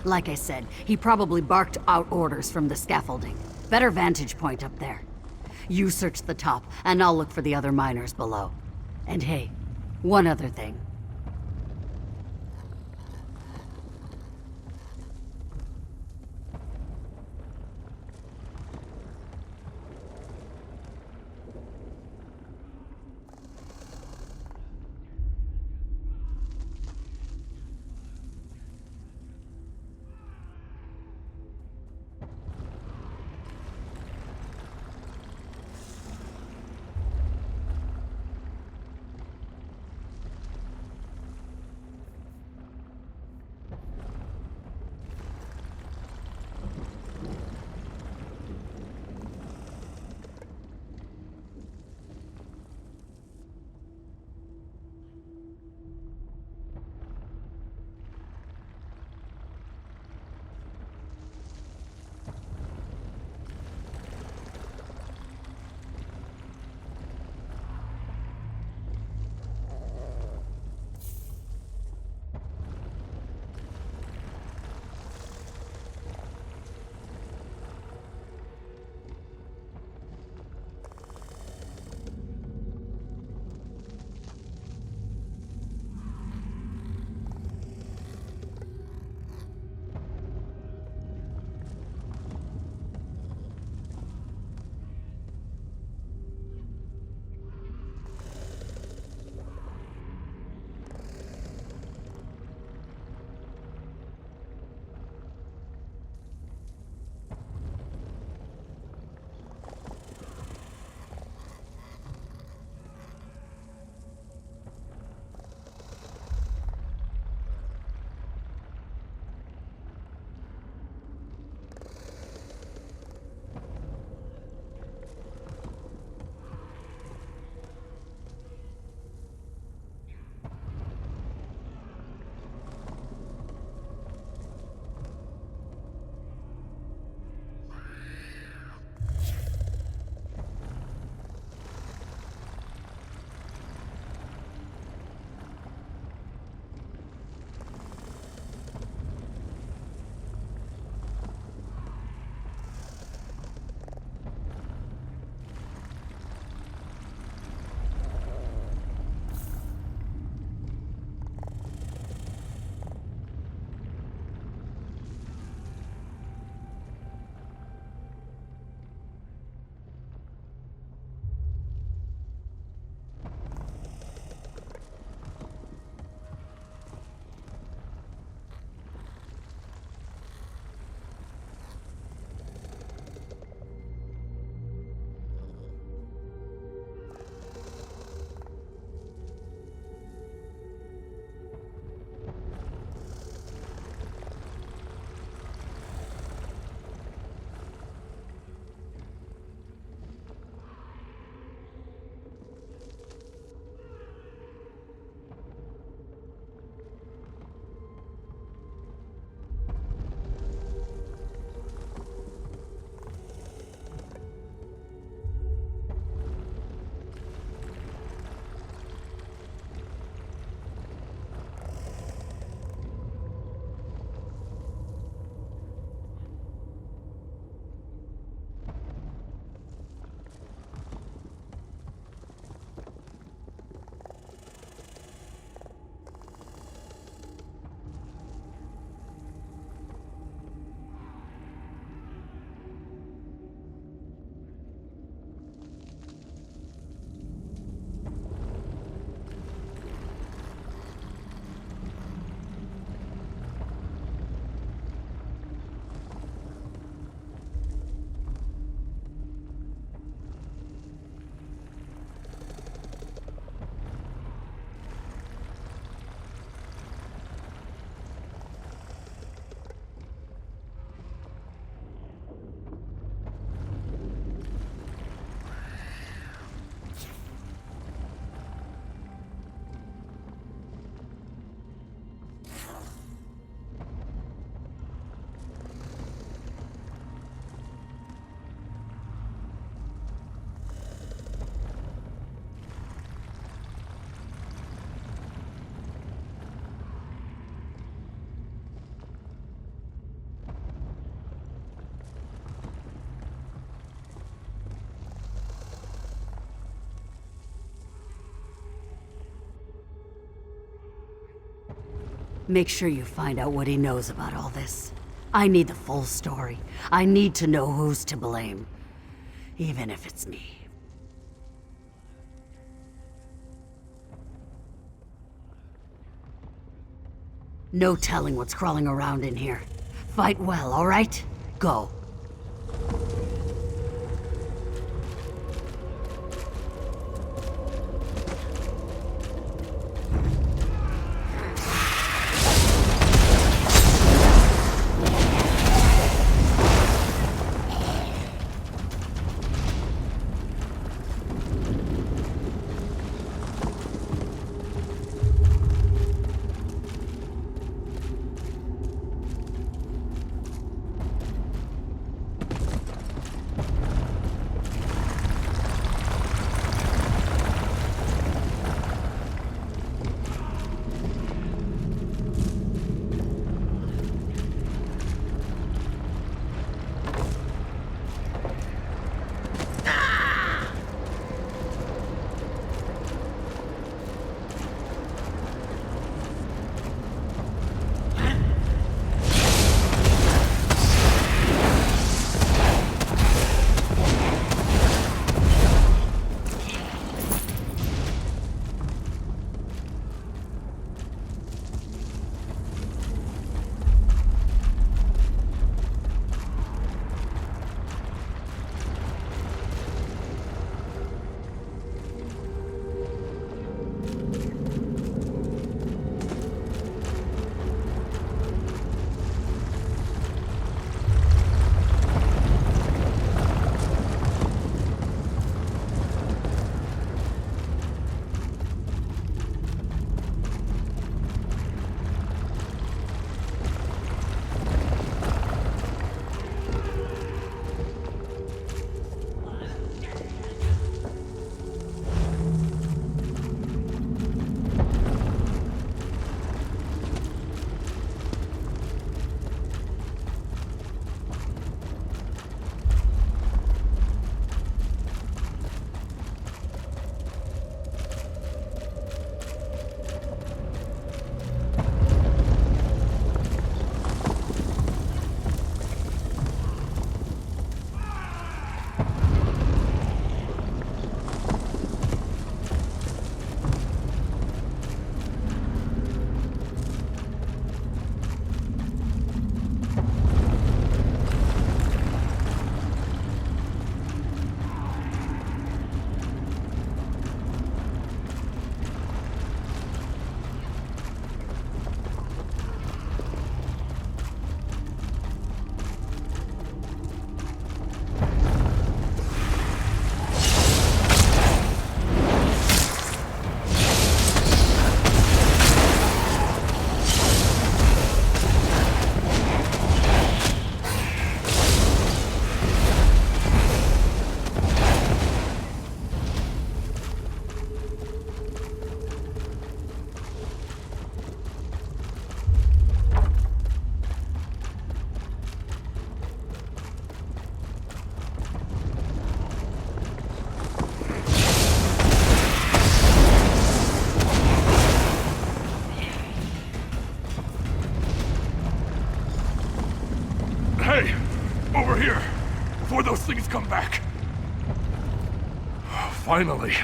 Like I said, he probably barked out orders from the scaffolding. Better vantage point up there. You search the top, and I'll look for the other miners below. And hey, one other thing. Make sure you find out what he knows about all this. I need the full story. I need to know who's to blame. Even if it's me. No telling what's crawling around in here. Fight well, all right? Go. things come back. Finally,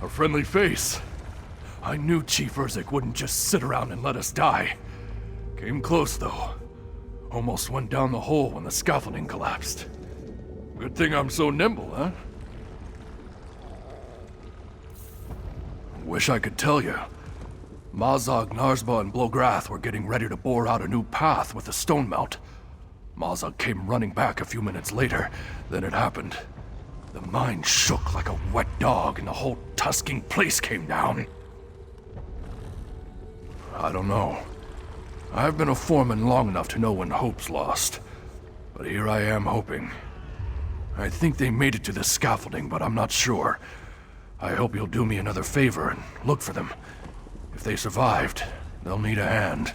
a friendly face. I knew Chief Urzik wouldn't just sit around and let us die. Came close, though. Almost went down the hole when the scaffolding collapsed. Good thing I'm so nimble, huh? Wish I could tell you. Mazog, Narsba, and Blograth were getting ready to bore out a new path with the stone mount. Mazog came running back a few minutes later. Then it happened. The mine shook like a wet dog and the whole tusking place came down. I don't know. I've been a foreman long enough to know when hope's lost. But here I am hoping. I think they made it to the scaffolding, but I'm not sure. I hope you'll do me another favor and look for them. If they survived, they'll need a hand.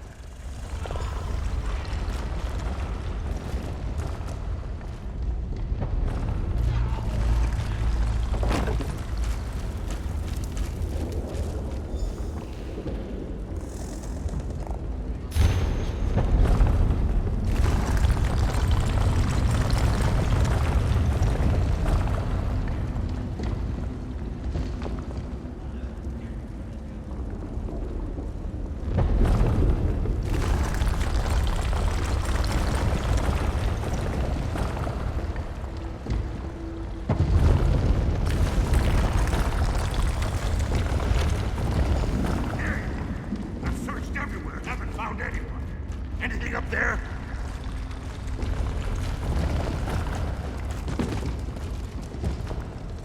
there?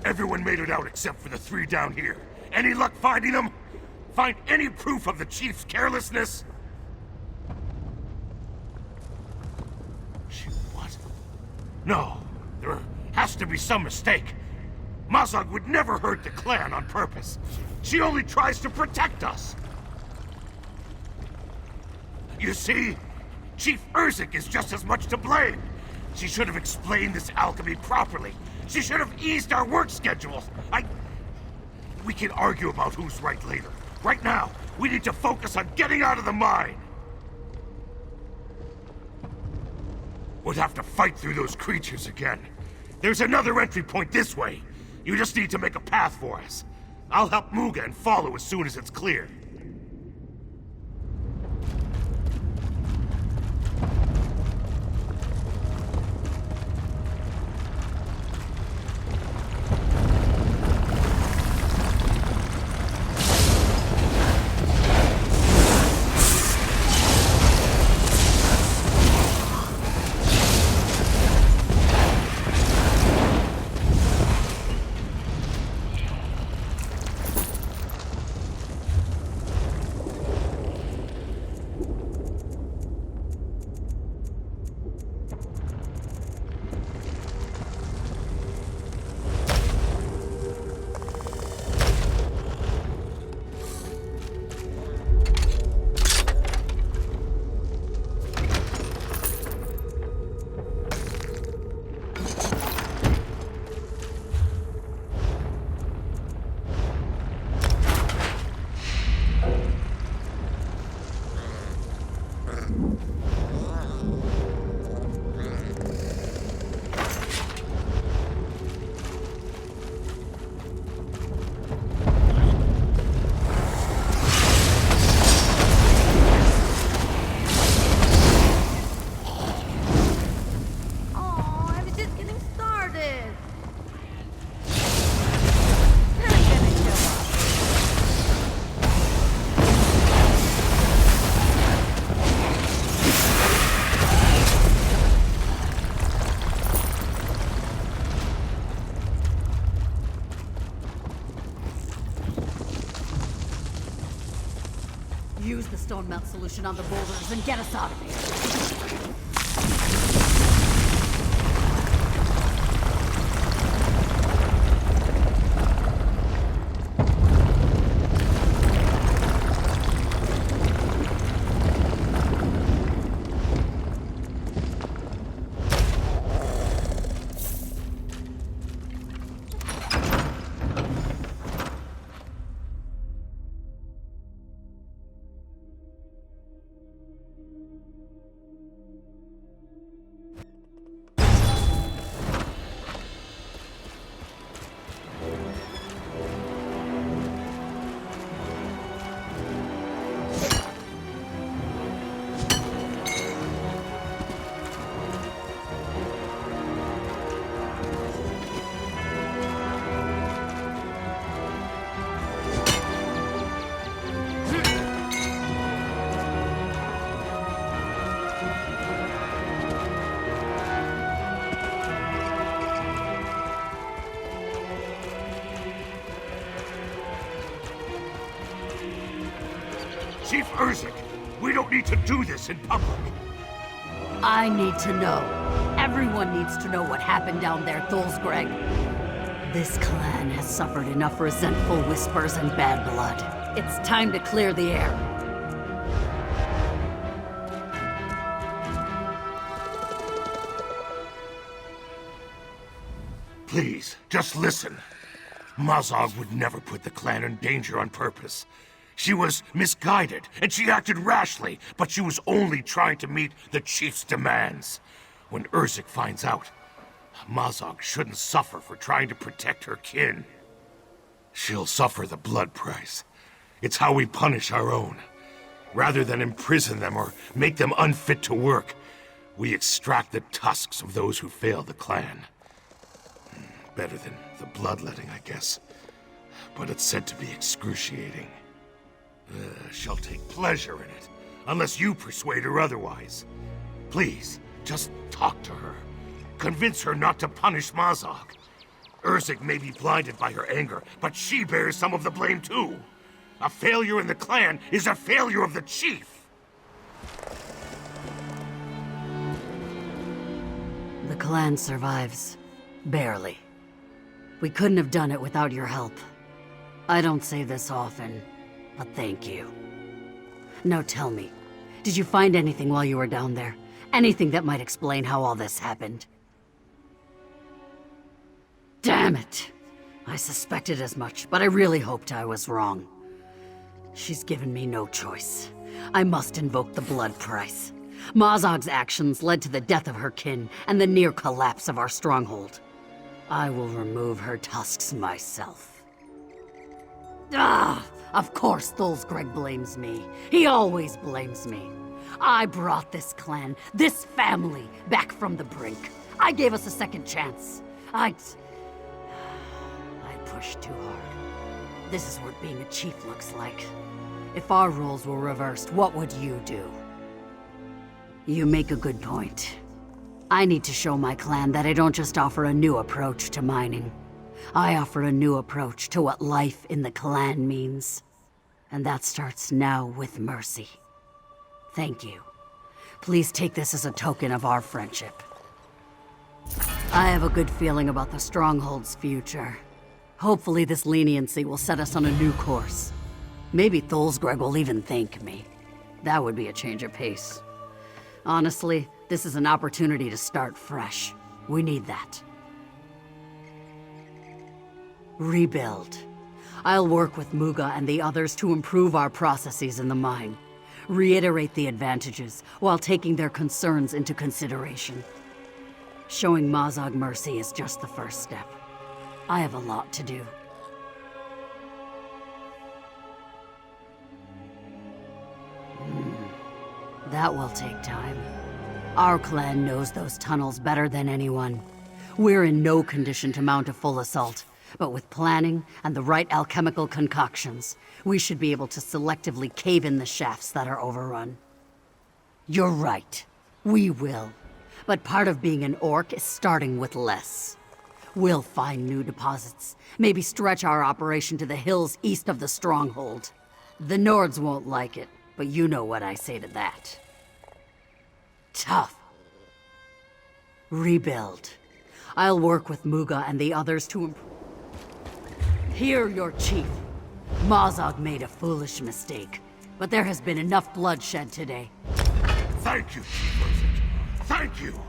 Everyone made it out except for the 3 down here. Any luck finding them? Find any proof of the chief's carelessness? What? No, there has to be some mistake. Mazog would never hurt the clan on purpose. She only tries to protect us. You see, Chief Urzik is just as much to blame. She should have explained this alchemy properly. She should have eased our work schedules. We can argue about who's right later. Right now, we need to focus on getting out of the mine. We'd have to fight through those creatures again. There's another entry point this way. You just need to make a path for us. I'll help Muga and follow as soon as it's clear. Use the stone melt solution on the boulders and get us out of here. Chief Urzik, we don't need to do this in public. I need to know. Everyone needs to know what happened down there, Thulsgreg. This clan has suffered enough resentful whispers and bad blood. It's time to clear the air. Please, just listen. Mazog would never put the clan in danger on purpose. She was misguided, and she acted rashly, but she was only trying to meet the chief's demands. When Urzik finds out, Mazog shouldn't suffer for trying to protect her kin. She'll suffer the blood price. It's how we punish our own. Rather than imprison them or make them unfit to work, we extract the tusks of those who fail the clan. Better than the bloodletting, I guess. But it's said to be excruciating. She'll take pleasure in it, unless you persuade her otherwise. Please, just talk to her. Convince her not to punish Mazog. Urzik may be blinded by her anger, but she bears some of the blame too. A failure in the clan is a failure of the chief. The clan survives. Barely. We couldn't have done it without your help. I don't say this often, but thank you. Now tell me, did you find anything while you were down there? Anything that might explain how all this happened? Damn it! I suspected as much, but I really hoped I was wrong. She's given me no choice. I must invoke the blood price. Mazog's actions led to the death of her kin and the near collapse of our stronghold. I will remove her tusks myself. Of course Thulsgreg blames me. He always blames me. I brought this clan, this family, back from the brink. I gave us a second chance. I pushed too hard. This is what being a chief looks like. If our roles were reversed, what would you do? You make a good point. I need to show my clan that I don't just offer a new approach to mining. I offer a new approach to what life in the clan means. And that starts now with mercy. Thank you. Please take this as a token of our friendship. I have a good feeling about the Stronghold's future. Hopefully this leniency will set us on a new course. Maybe Thulsgreg will even thank me. That would be a change of pace. Honestly, this is an opportunity to start fresh. We need that. Rebuild. I'll work with Muga and the others to improve our processes in the mine. Reiterate the advantages, while taking their concerns into consideration. Showing Mazog mercy is just the first step. I have a lot to do. That will take time. Our clan knows those tunnels better than anyone. We're in no condition to mount a full assault, but with planning and the right alchemical concoctions, we should be able to selectively cave in the shafts that are overrun. You're right. We will. But part of being an orc is starting with less. We'll find new deposits, maybe stretch our operation to the hills east of the stronghold. The Nords won't like it, but you know what I say to that. Tough. Rebuild. I'll work with Muga and the others to improve. Hear your chief. Mazog made a foolish mistake, but there has been enough bloodshed today. Thank you, Chief Urzik. Thank you!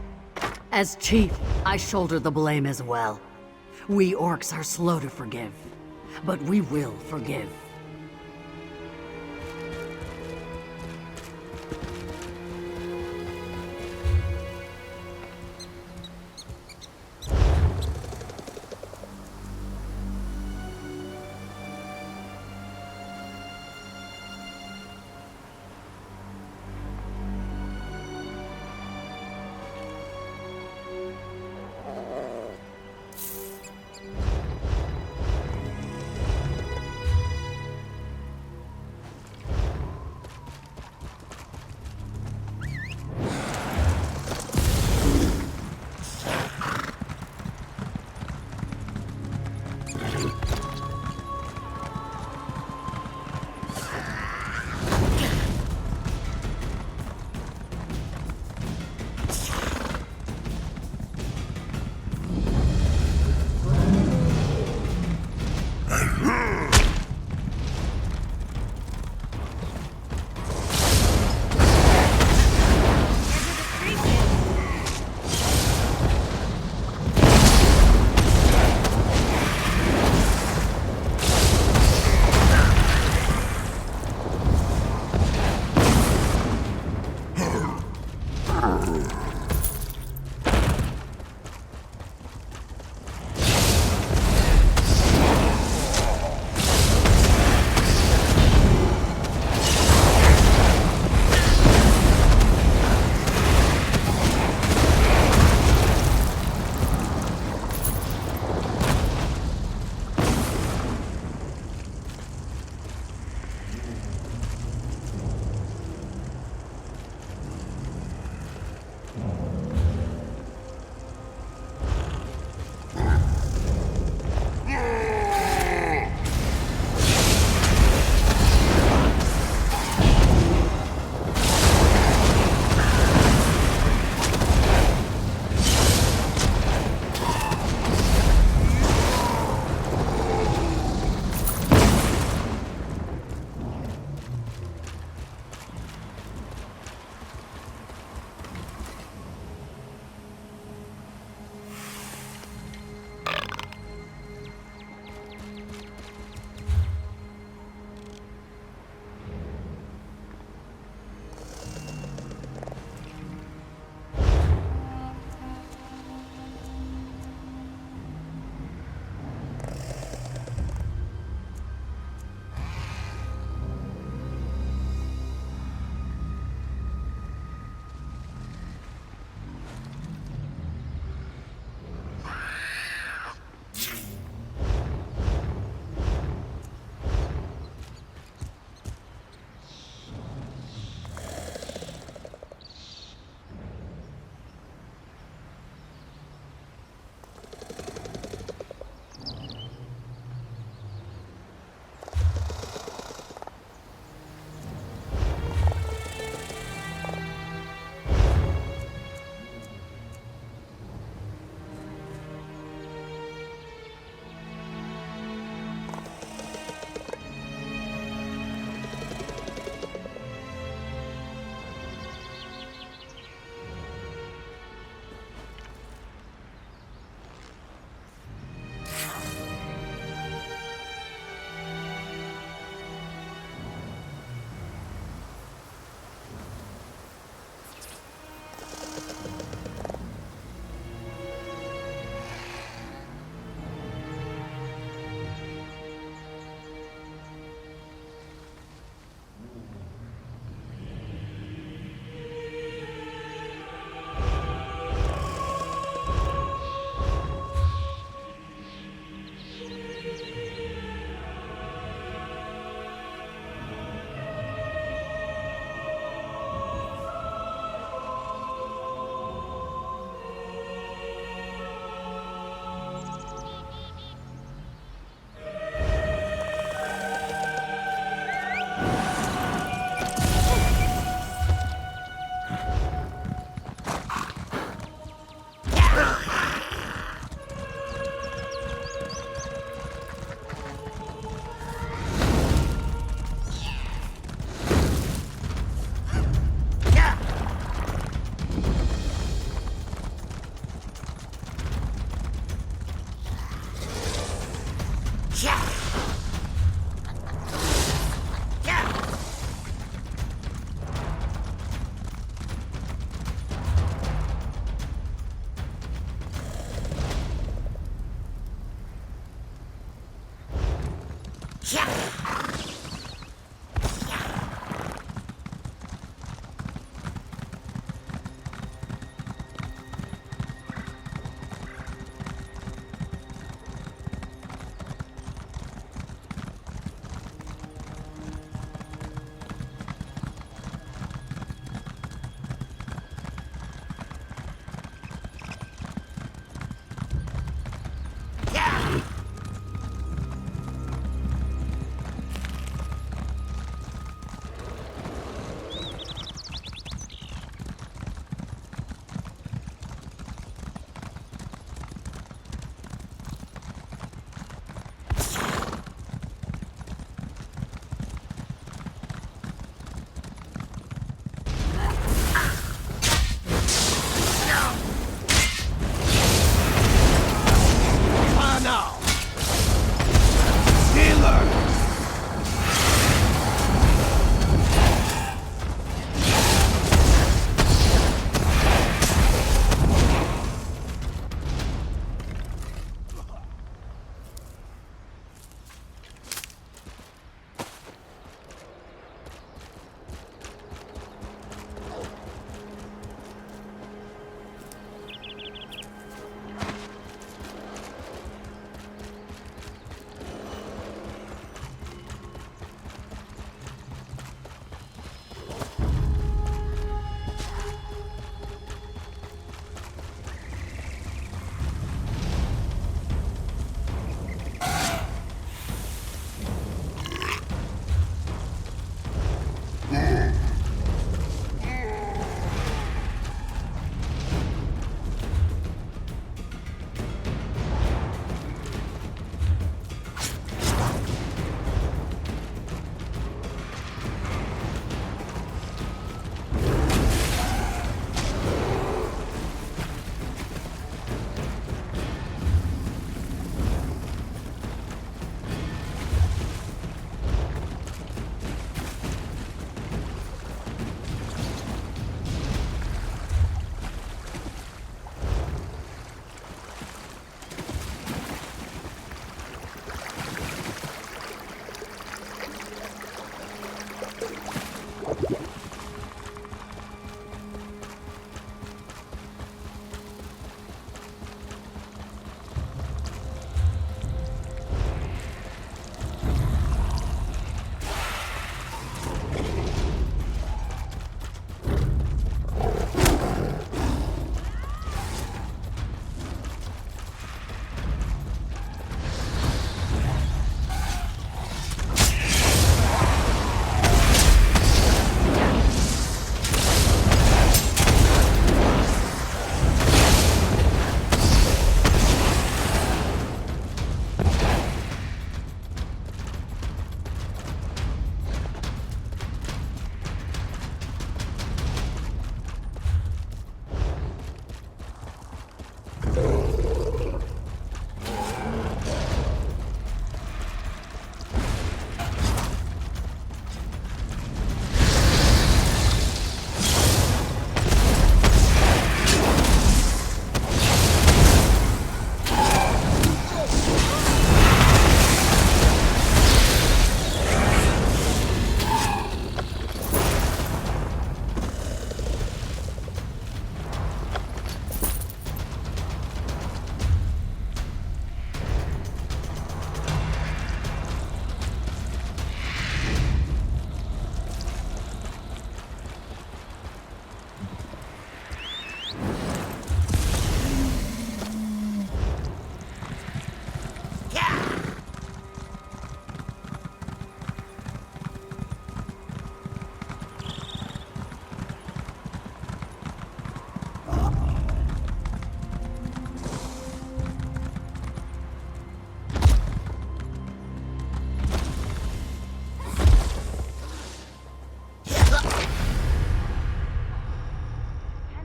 As chief, I shoulder the blame as well. We orcs are slow to forgive, but we will forgive.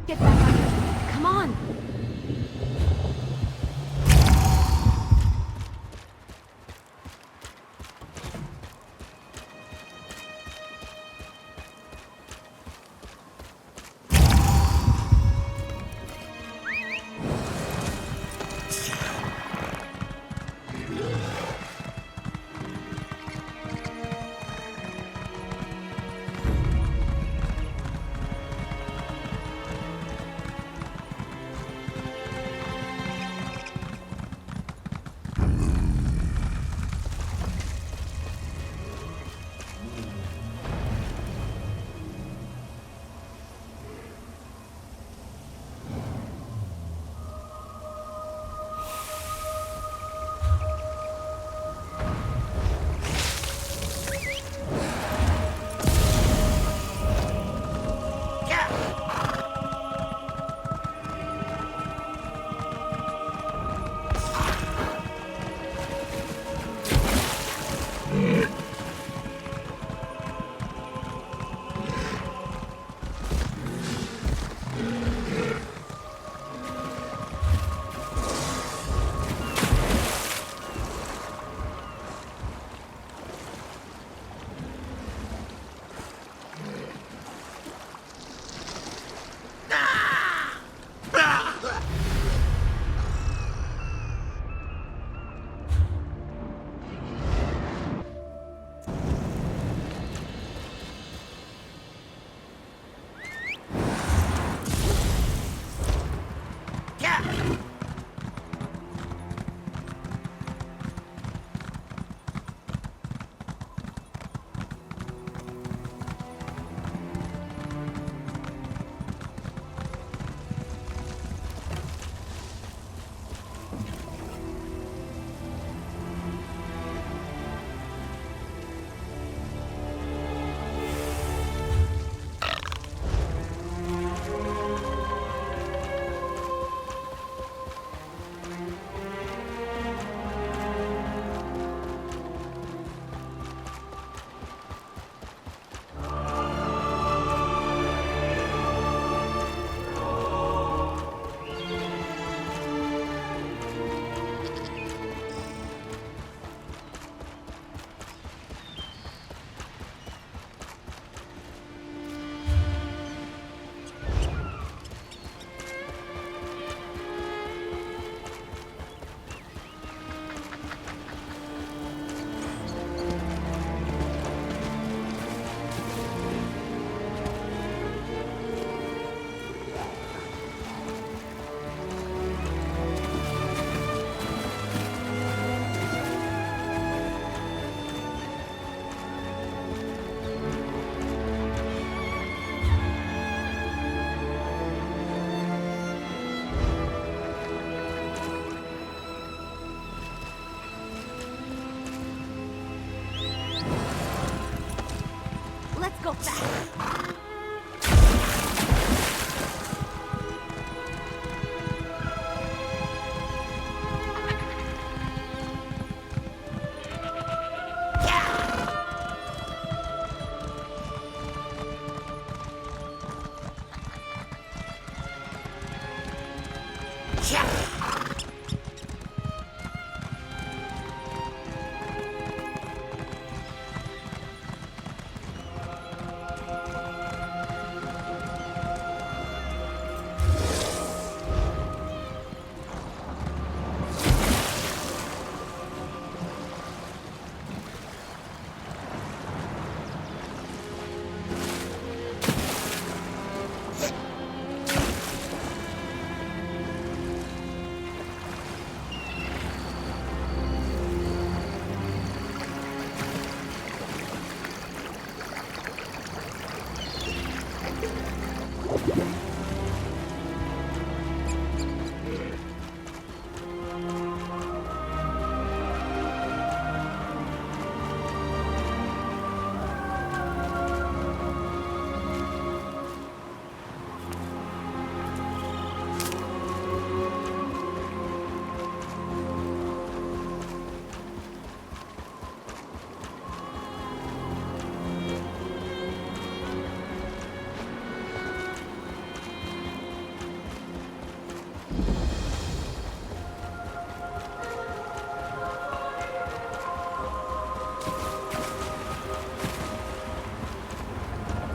Get back on your feet. Come on.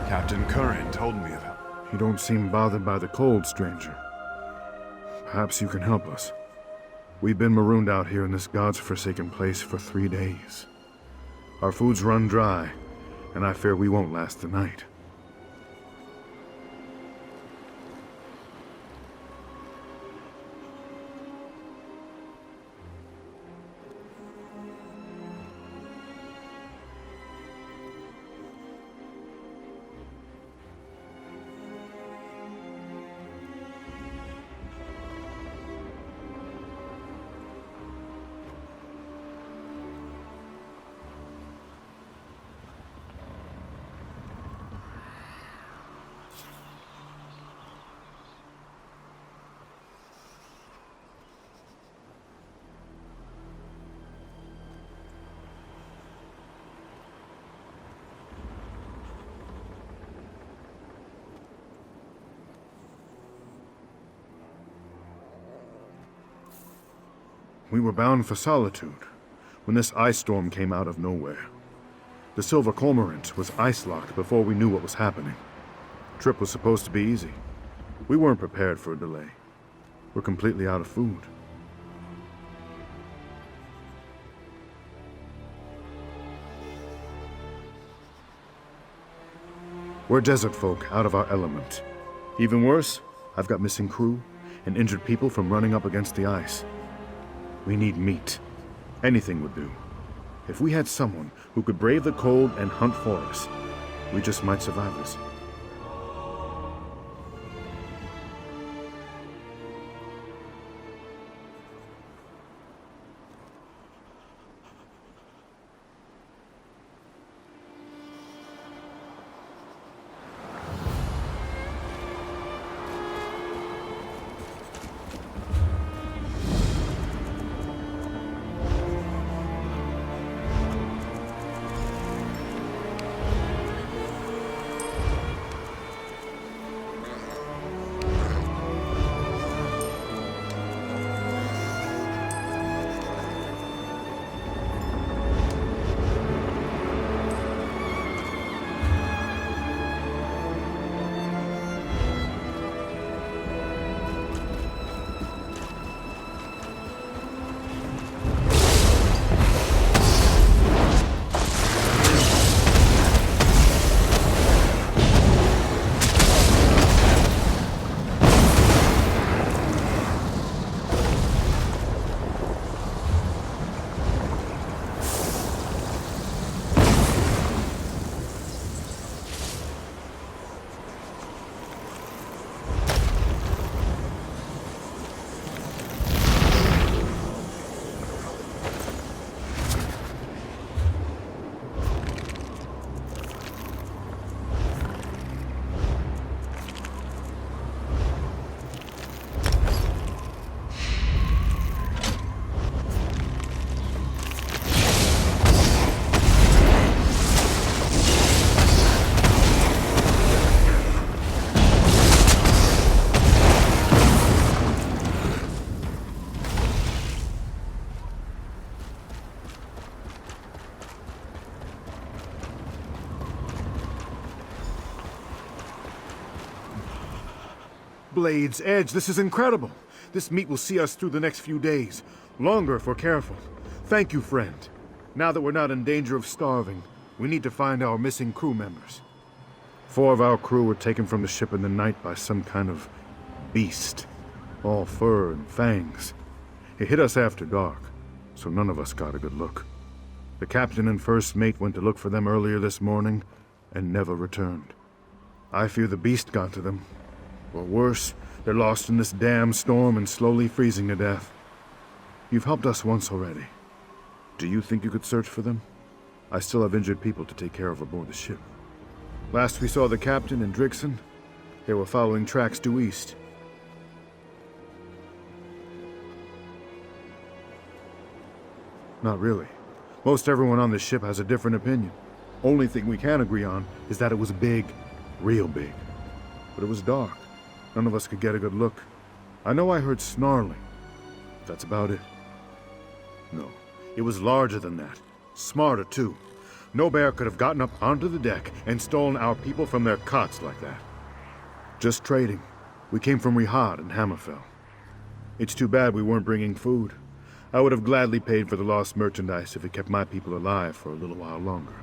Captain Curran told me of it. You don't seem bothered by the cold, stranger. Perhaps you can help us. We've been marooned out here in this god's-forsaken place for 3 days. Our food's run dry, and I fear we won't last the night. We were bound for Solitude when this ice storm came out of nowhere. The Silver Cormorant was ice-locked before we knew what was happening. The trip was supposed to be easy. We weren't prepared for a delay. We're completely out of food. We're desert folk out of our element. Even worse, I've got missing crew and injured people from running up against the ice. We need meat. Anything would do. If we had someone who could brave the cold and hunt for us, we just might survive this. Blade's Edge, this is incredible. This meat will see us through the next few days. Longer if we're careful. Thank you, friend. Now that we're not in danger of starving, we need to find our missing crew members. 4 of our crew were taken from the ship in the night by some kind of beast. All fur and fangs. It hit us after dark, so none of us got a good look. The captain and first mate went to look for them earlier this morning and never returned. I fear the beast got to them. Or worse, they're lost in this damn storm and slowly freezing to death. You've helped us once already. Do you think you could search for them? I still have injured people to take care of aboard the ship. Last we saw the captain and Drixon, they were following tracks due east. Not really. Most everyone on this ship has a different opinion. Only thing we can agree on is that it was big, real big. But it was dark. None of us could get a good look. I know I heard snarling. That's about it. No, it was larger than that. Smarter, too. No bear could have gotten up onto the deck and stolen our people from their cots like that. Just trading. We came from Rihad and Hammerfell. It's too bad we weren't bringing food. I would have gladly paid for the lost merchandise if it kept my people alive for a little while longer.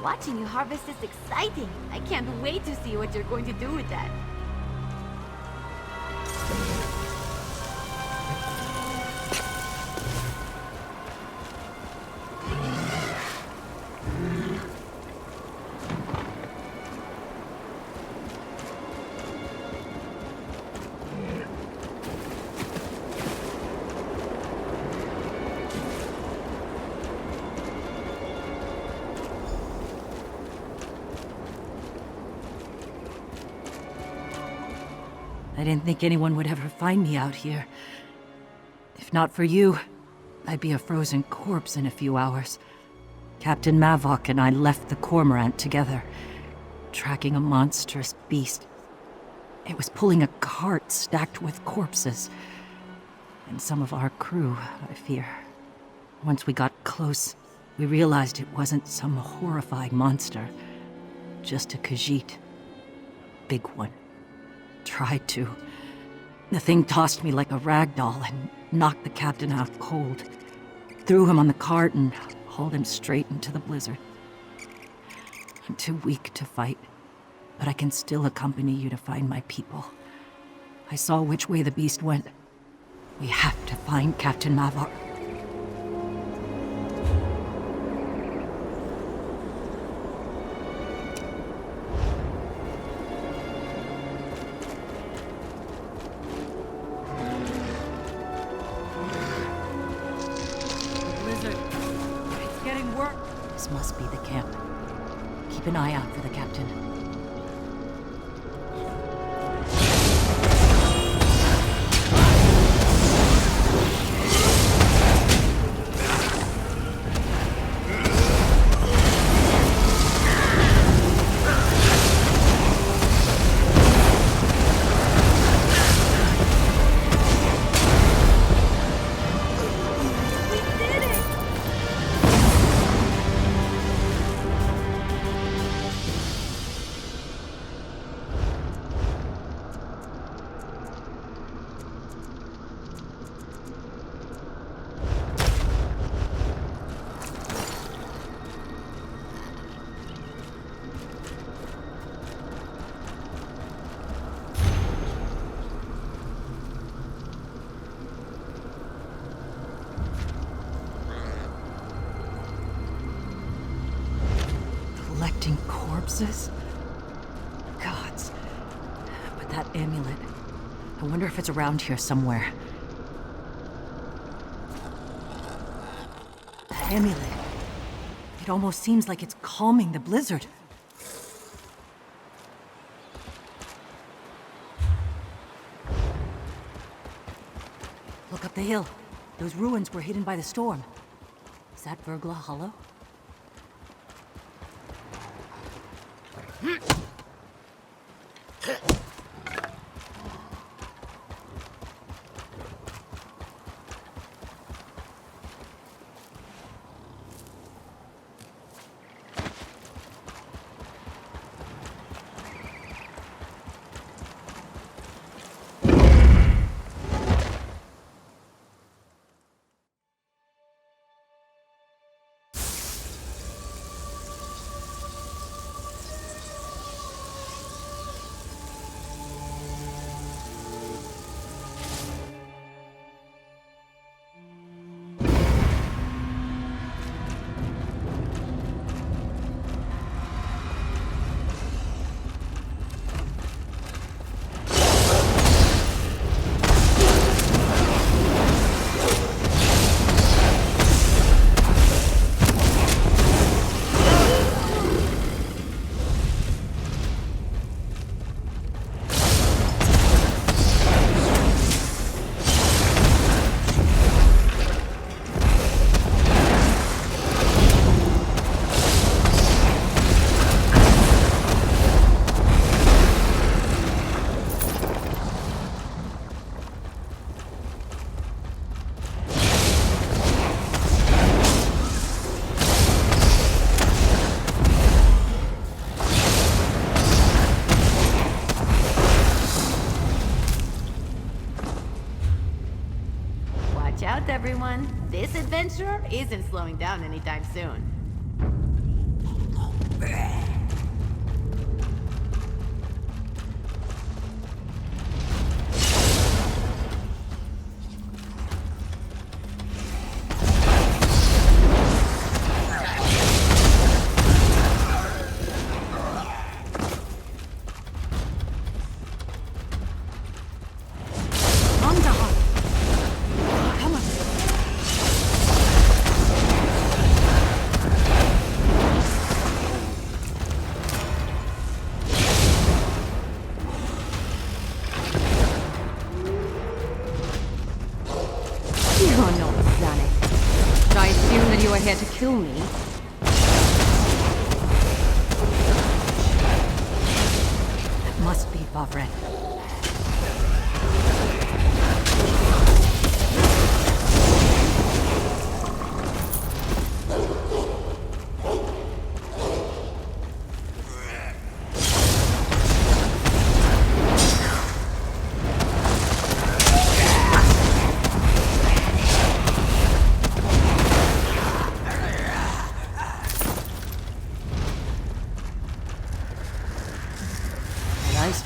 Watching you harvest is exciting. I can't wait to see what you're going to do with that. I didn't think anyone would ever find me out here. If not for you, I'd be a frozen corpse in a few hours. Captain Mavok and I left the Cormorant together, tracking a monstrous beast. It was pulling a cart stacked with corpses. And some of our crew, I fear. Once we got close, we realized it wasn't some horrifying monster. Just a Khajiit. Big one. Tried to. The thing tossed me like a rag doll and knocked the captain out cold. Threw him on the cart and hauled him straight into the blizzard. I'm too weak to fight, but I can still accompany you to find my people. I saw which way the beast went. We have to find Captain Mavok. This must be the camp. Keep an eye out for the captain. Collecting corpses? Gods. But that amulet... I wonder if it's around here somewhere. That amulet... It almost seems like it's calming the blizzard. The hill. Those ruins were hidden by the storm. Is that Vergla Hollow? Watch out, everyone. This adventurer isn't slowing down anytime soon. You're not Zanuck. I assume that you are here to kill me. That must be Bavren.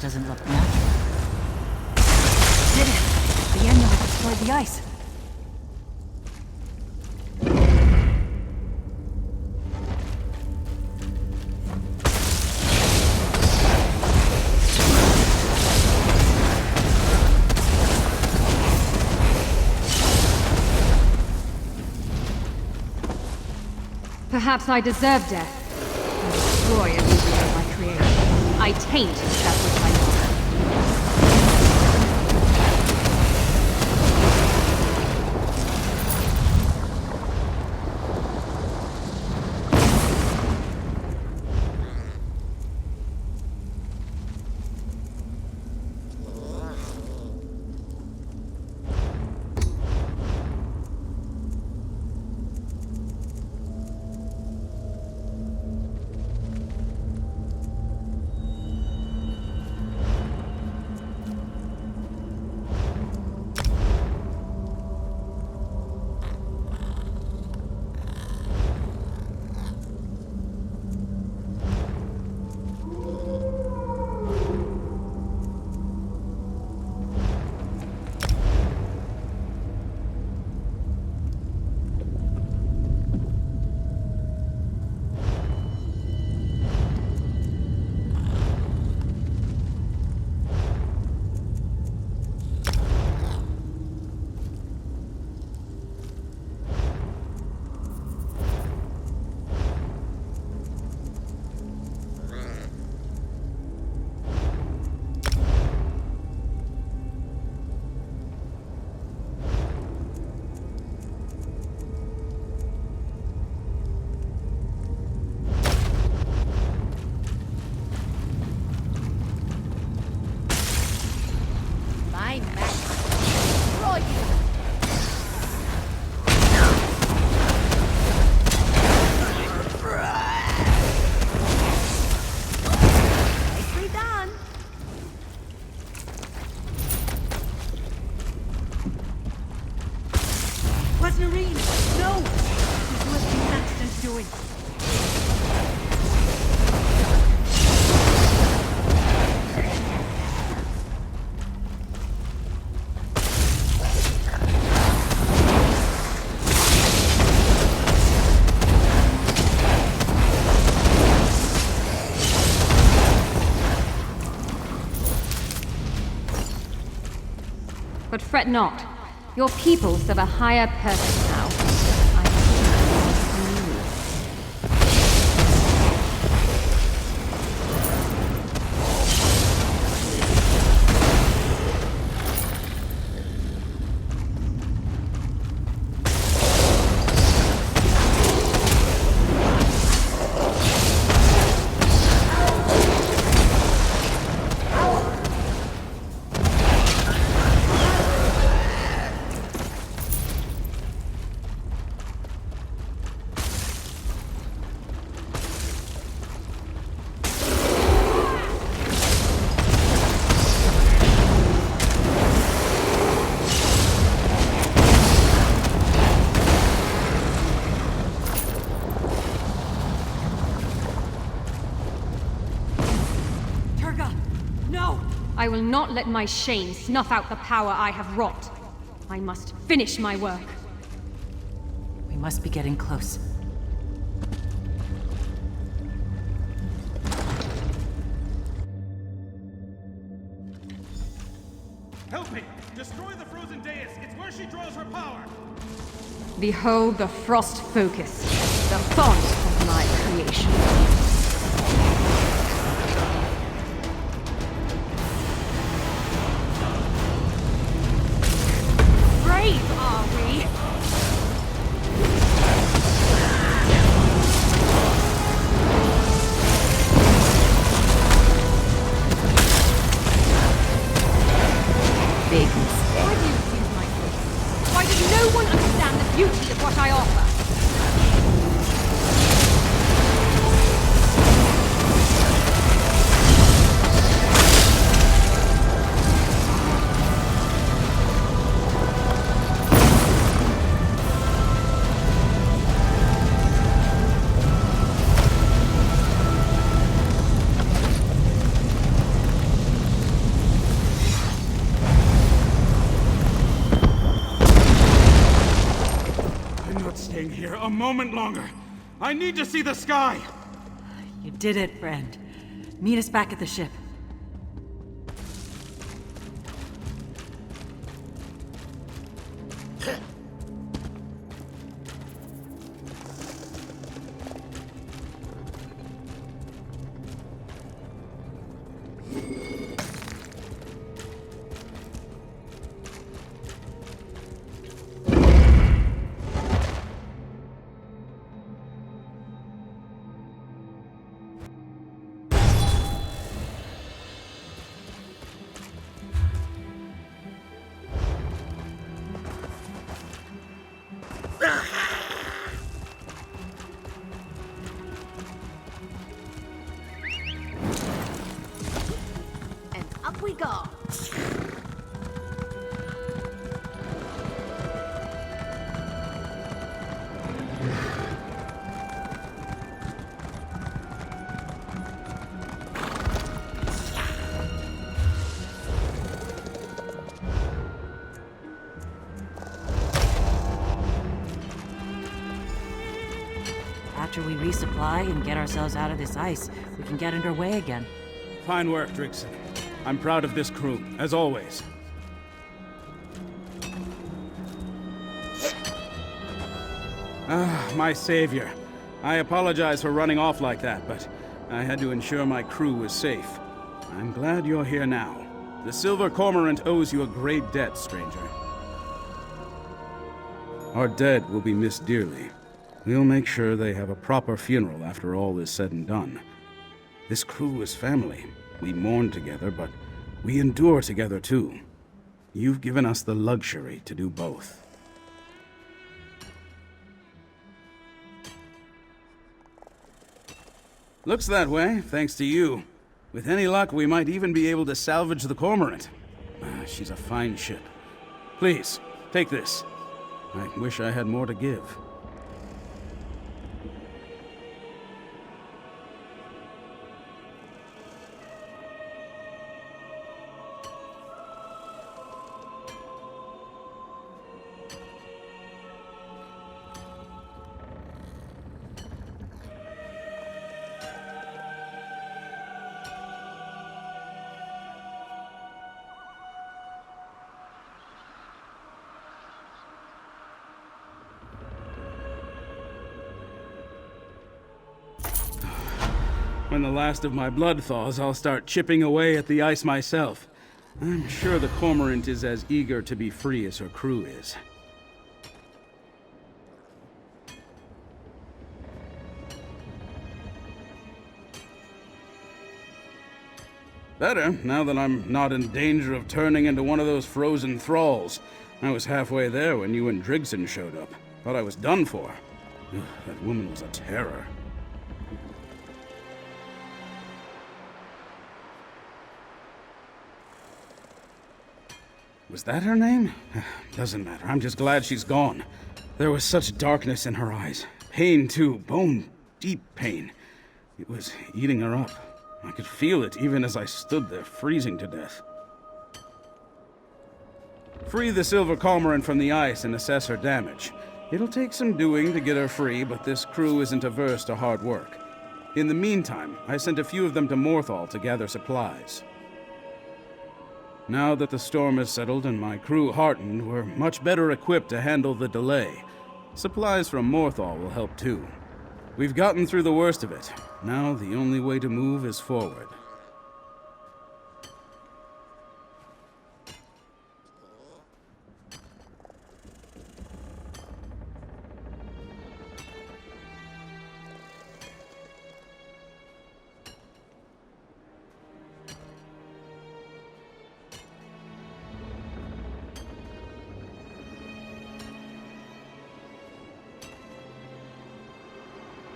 Doesn't look natural. Did it! The Annulet destroyed the ice. Perhaps I deserve death. I destroy everything that I create. I taint that which I love. But fret not. Your people serve a higher purpose now. I will not let my shame snuff out the power I have wrought. I must finish my work. We must be getting close. Help me! Destroy the frozen dais! It's where she draws her power! Behold the frost focus, the font of my creation. Brave are we? Big mistake. Why do you use my voice? Why does no one understand the beauty of what I offer? Here a moment longer. I need to see the sky. You did it, friend. Meet us back at the ship. And up we go. After we resupply and get ourselves out of this ice, we can get underway again. Fine work, Drixon. I'm proud of this crew, as always. Ah, my savior. I apologize for running off like that, but I had to ensure my crew was safe. I'm glad you're here now. The Silver Cormorant owes you a great debt, stranger. Our dead will be missed dearly. We'll make sure they have a proper funeral after all is said and done. This crew is family. We mourn together, but we endure together too. You've given us the luxury to do both. Looks that way, thanks to you. With any luck, we might even be able to salvage the Cormorant. She's a fine ship. Please, take this. I wish I had more to give. When the last of my blood thaws, I'll start chipping away at the ice myself. I'm sure the Cormorant is as eager to be free as her crew is. Better, now that I'm not in danger of turning into one of those frozen thralls. I was halfway there when you and Drigson showed up. Thought I was done for. Ugh, that woman was a terror. Was that her name? Doesn't matter. I'm just glad she's gone. There was such darkness in her eyes. Pain, too. Bone-deep pain. It was eating her up. I could feel it even as I stood there, freezing to death. Free the Silver Cormorant from the ice and assess her damage. It'll take some doing to get her free, but this crew isn't averse to hard work. In the meantime, I sent a few of them to Morthal to gather supplies. Now that the storm has settled and my crew heartened, we're much better equipped to handle the delay. Supplies from Morthal will help too. We've gotten through the worst of it. Now the only way to move is forward.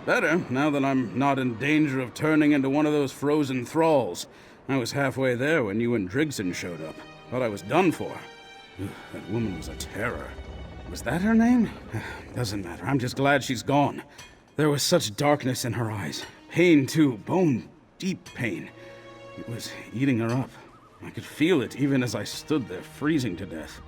Better, now that I'm not in danger of turning into one of those frozen thralls. I was halfway there when you and Drigson showed up. Thought I was done for. Ugh, that woman was a terror. Was that her name? Doesn't matter. I'm just glad she's gone. There was such darkness in her eyes. Pain, too. Bone-deep pain. It was eating her up. I could feel it even as I stood there, freezing to death.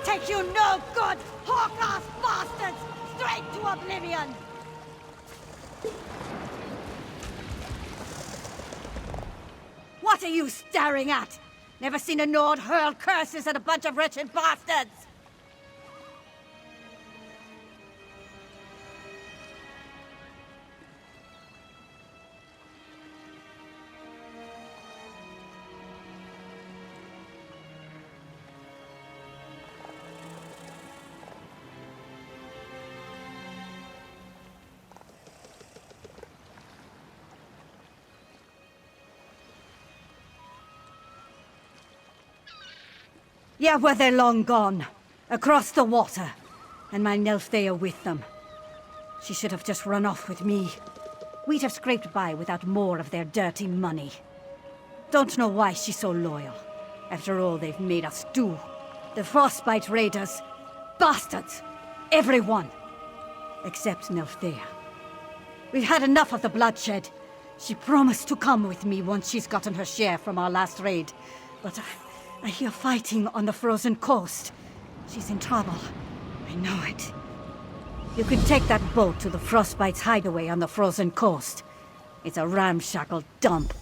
Take you no good, hawk-ass bastards! Straight to oblivion! What are you staring at? Never seen a Nord hurl curses at a bunch of wretched bastards! Yeah, well, they're long gone. Across the water. And my Nelthea with them. She should have just run off with me. We'd have scraped by without more of their dirty money. Don't know why she's so loyal. After all they've made us do. The Frostbite Raiders. Bastards! Everyone! Except Nelthea. We've had enough of the bloodshed. She promised to come with me once she's gotten her share from our last raid. But I hear fighting on the frozen coast. She's in trouble. I know it. You can take that boat to the Frostbite's hideaway on the frozen coast. It's a ramshackle dump.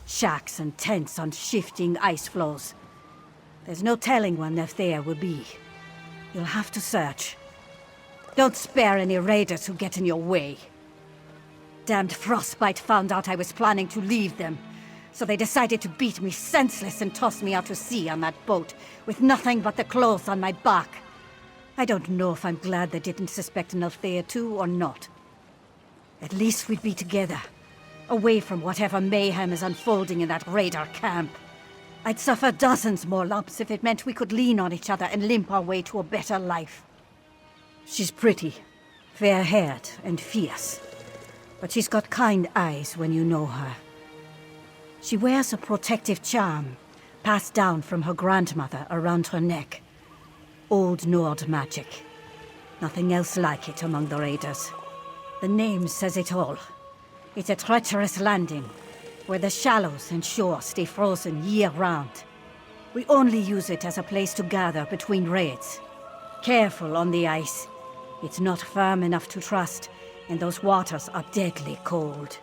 Shacks and tents on shifting ice floes. There's no telling when Nelthea will be. You'll have to search. Don't spare any raiders who get in your way. Damned Frostbite found out I was planning to leave them. So they decided to beat me senseless and toss me out to sea on that boat, with nothing but the clothes on my back. I don't know if I'm glad they didn't suspect Nelthea too, or not. At least we'd be together, away from whatever mayhem is unfolding in that raider camp. I'd suffer dozens more lumps if it meant we could lean on each other and limp our way to a better life. She's pretty, fair-haired, and fierce. But she's got kind eyes when you know her. She wears a protective charm, passed down from her grandmother around her neck. Old Nord magic. Nothing else like it among the raiders. The name says it all. It's a treacherous landing, where the shallows and shore stay frozen year-round. We only use it as a place to gather between raids. Careful on the ice. It's not firm enough to trust, and those waters are deadly cold.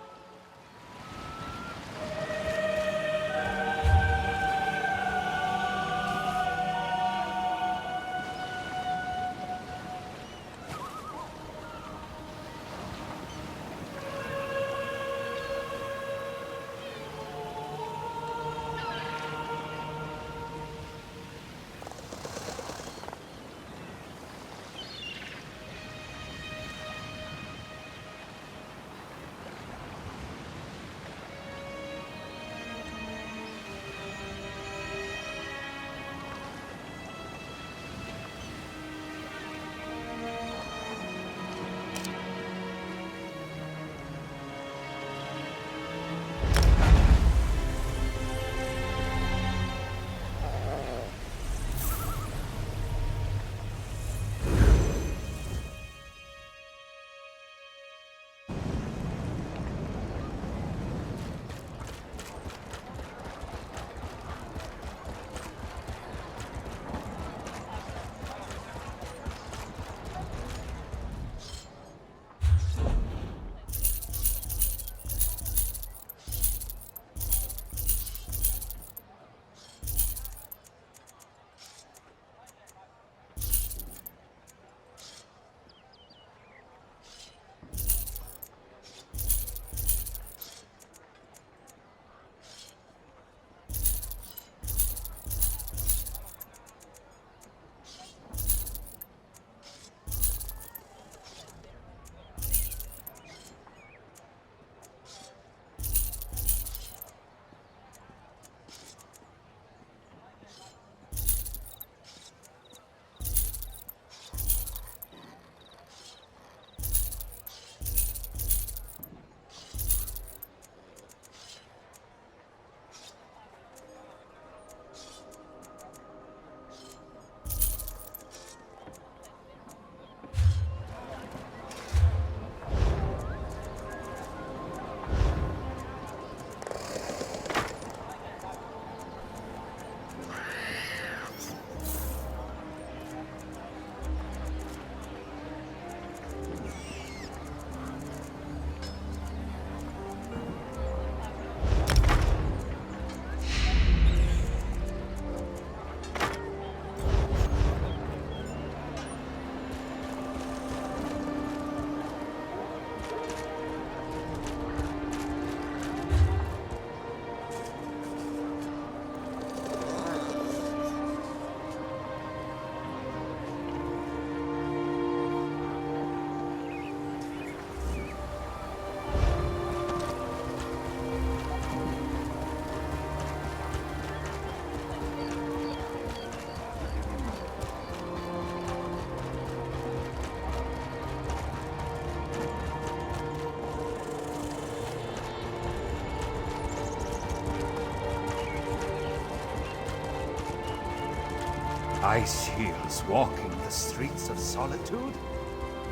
Ice heels walking the streets of solitude?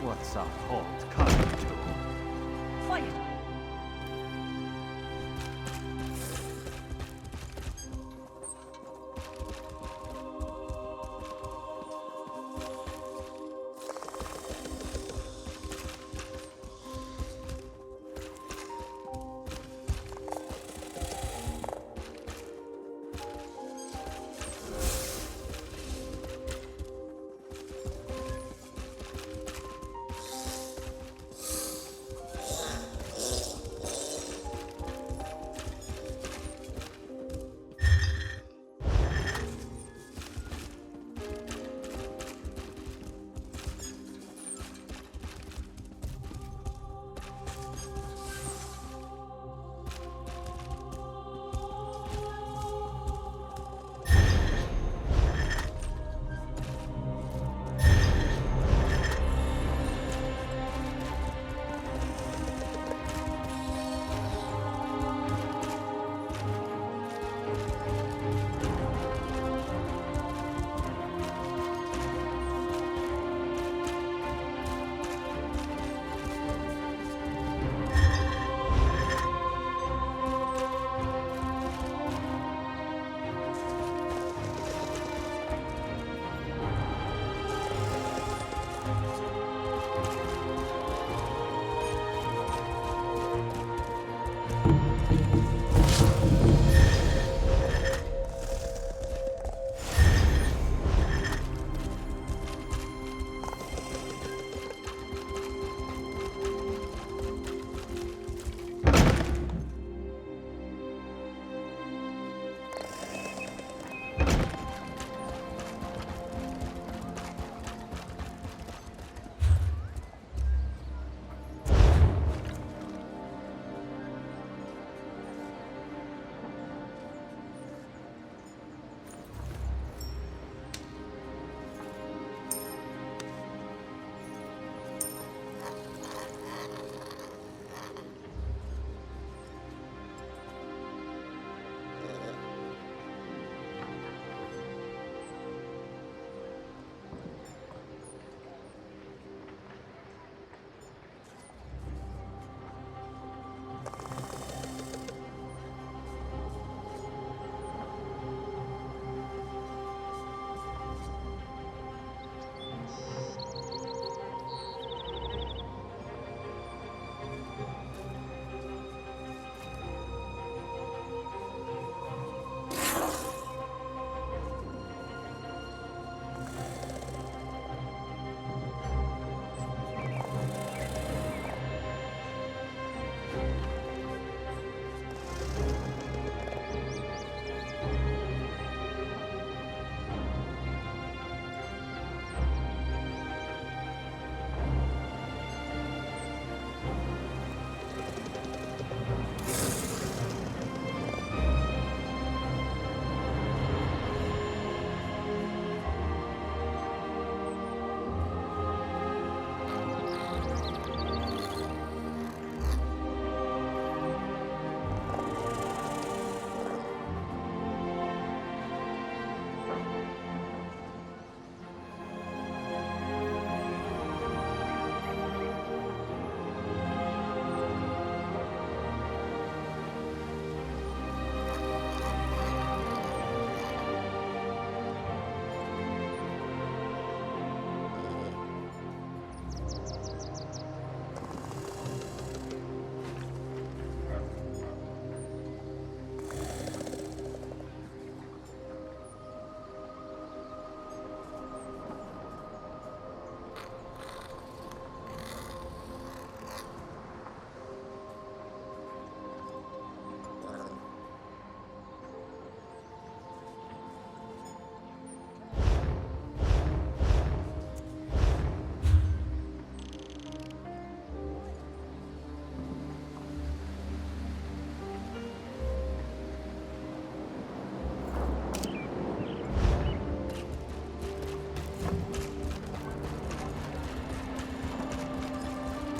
What's our halt coming to? Quiet!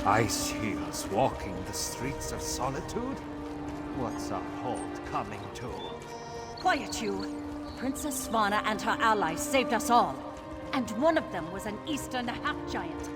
Ice heels walking the streets of Solitude? What's our hold coming to? Quiet you! Princess Svanna and her allies saved us all. And one of them was an Eastern half-giant.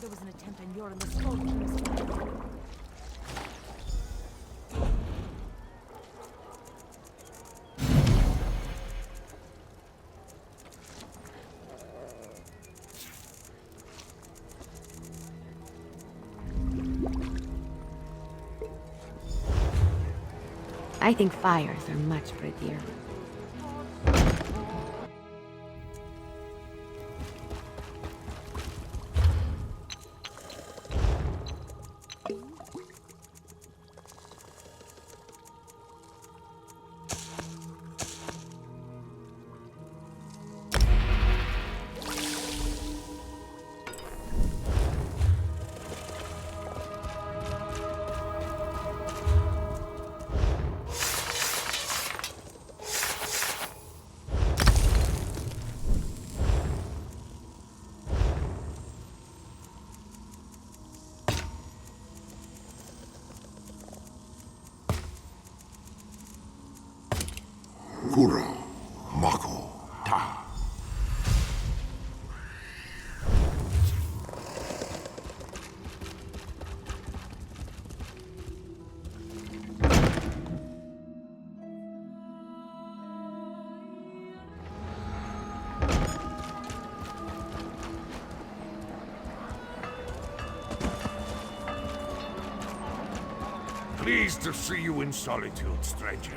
There was an attempt on your and the Skull King's part. I think fires are much prettier. Kura, Mako, Ta. Pleased to see you in Solitude, stranger.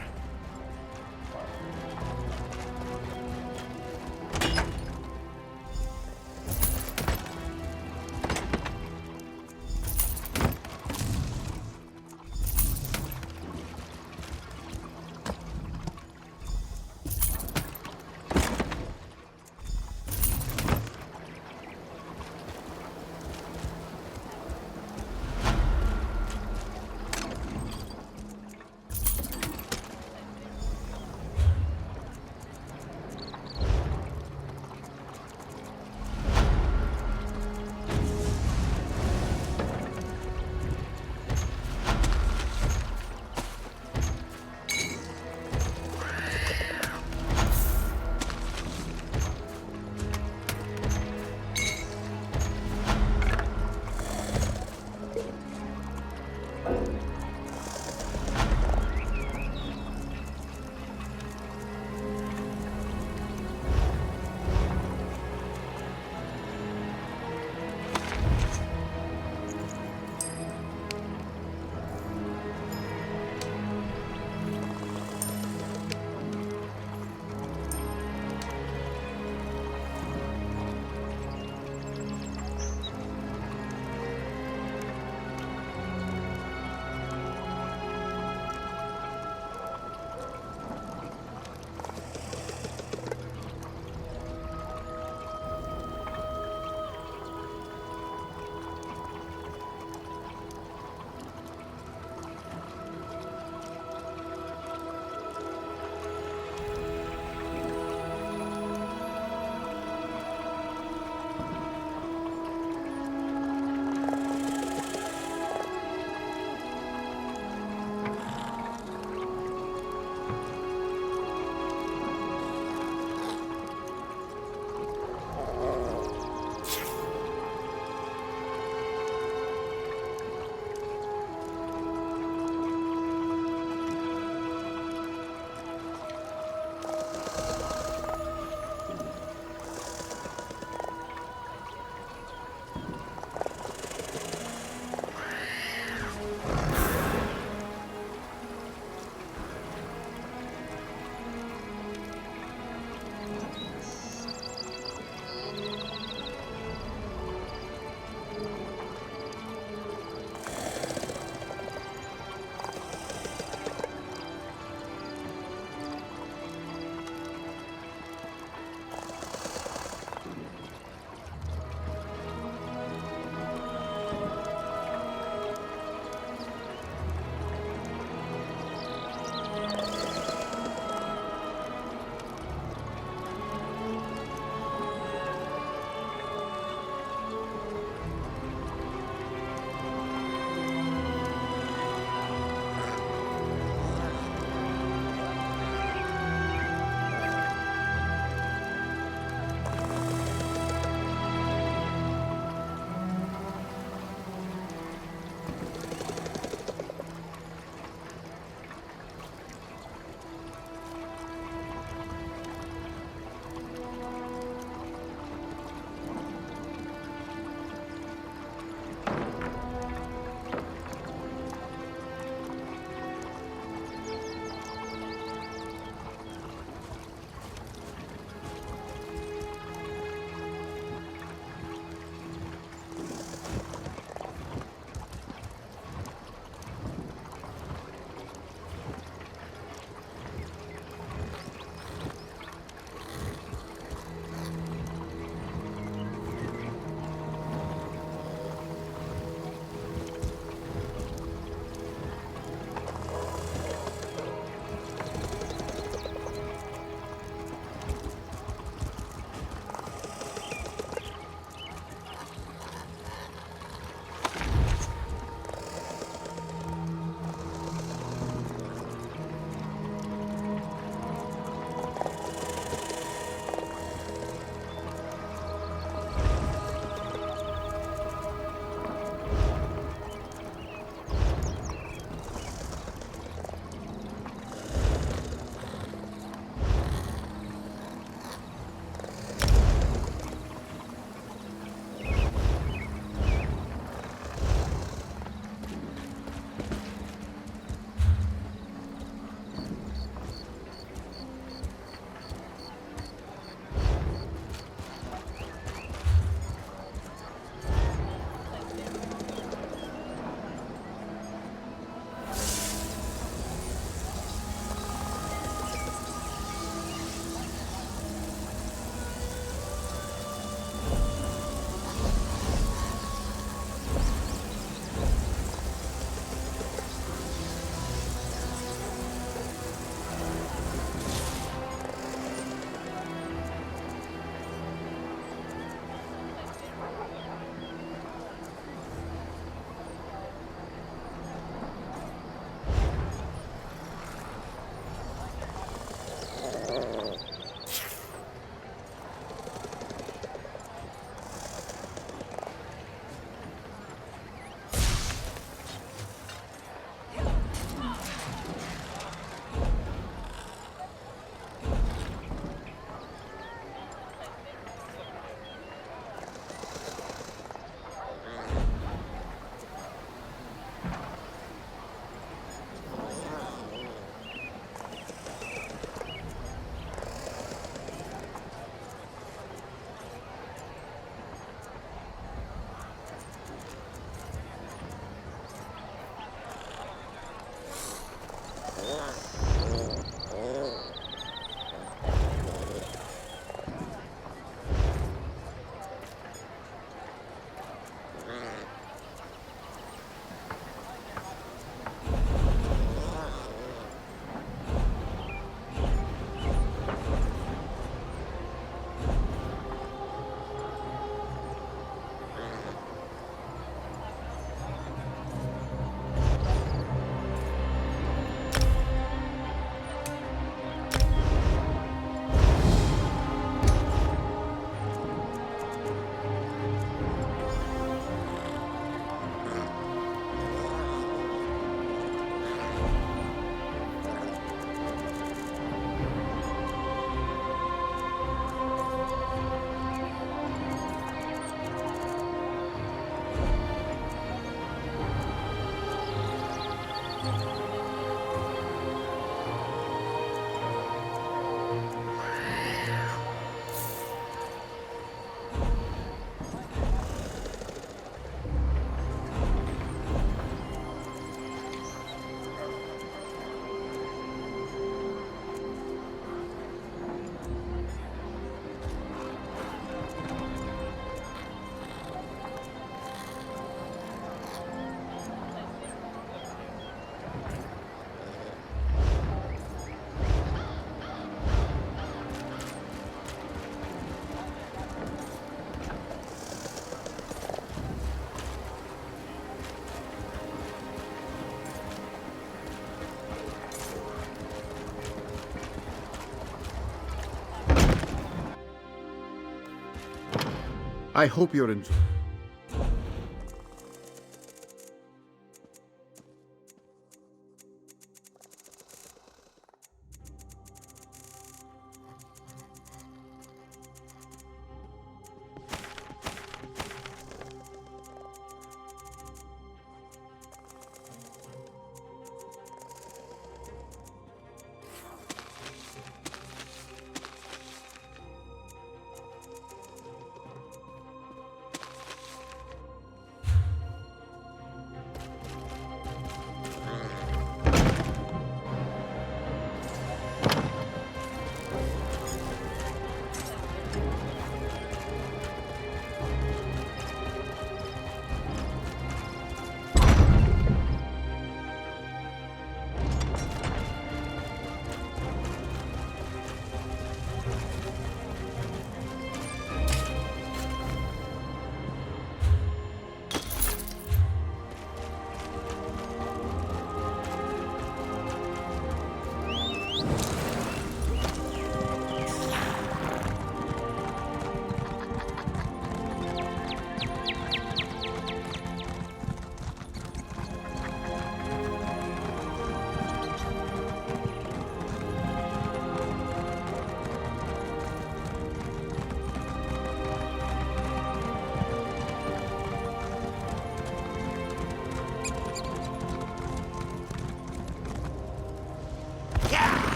I hope you're enjoying.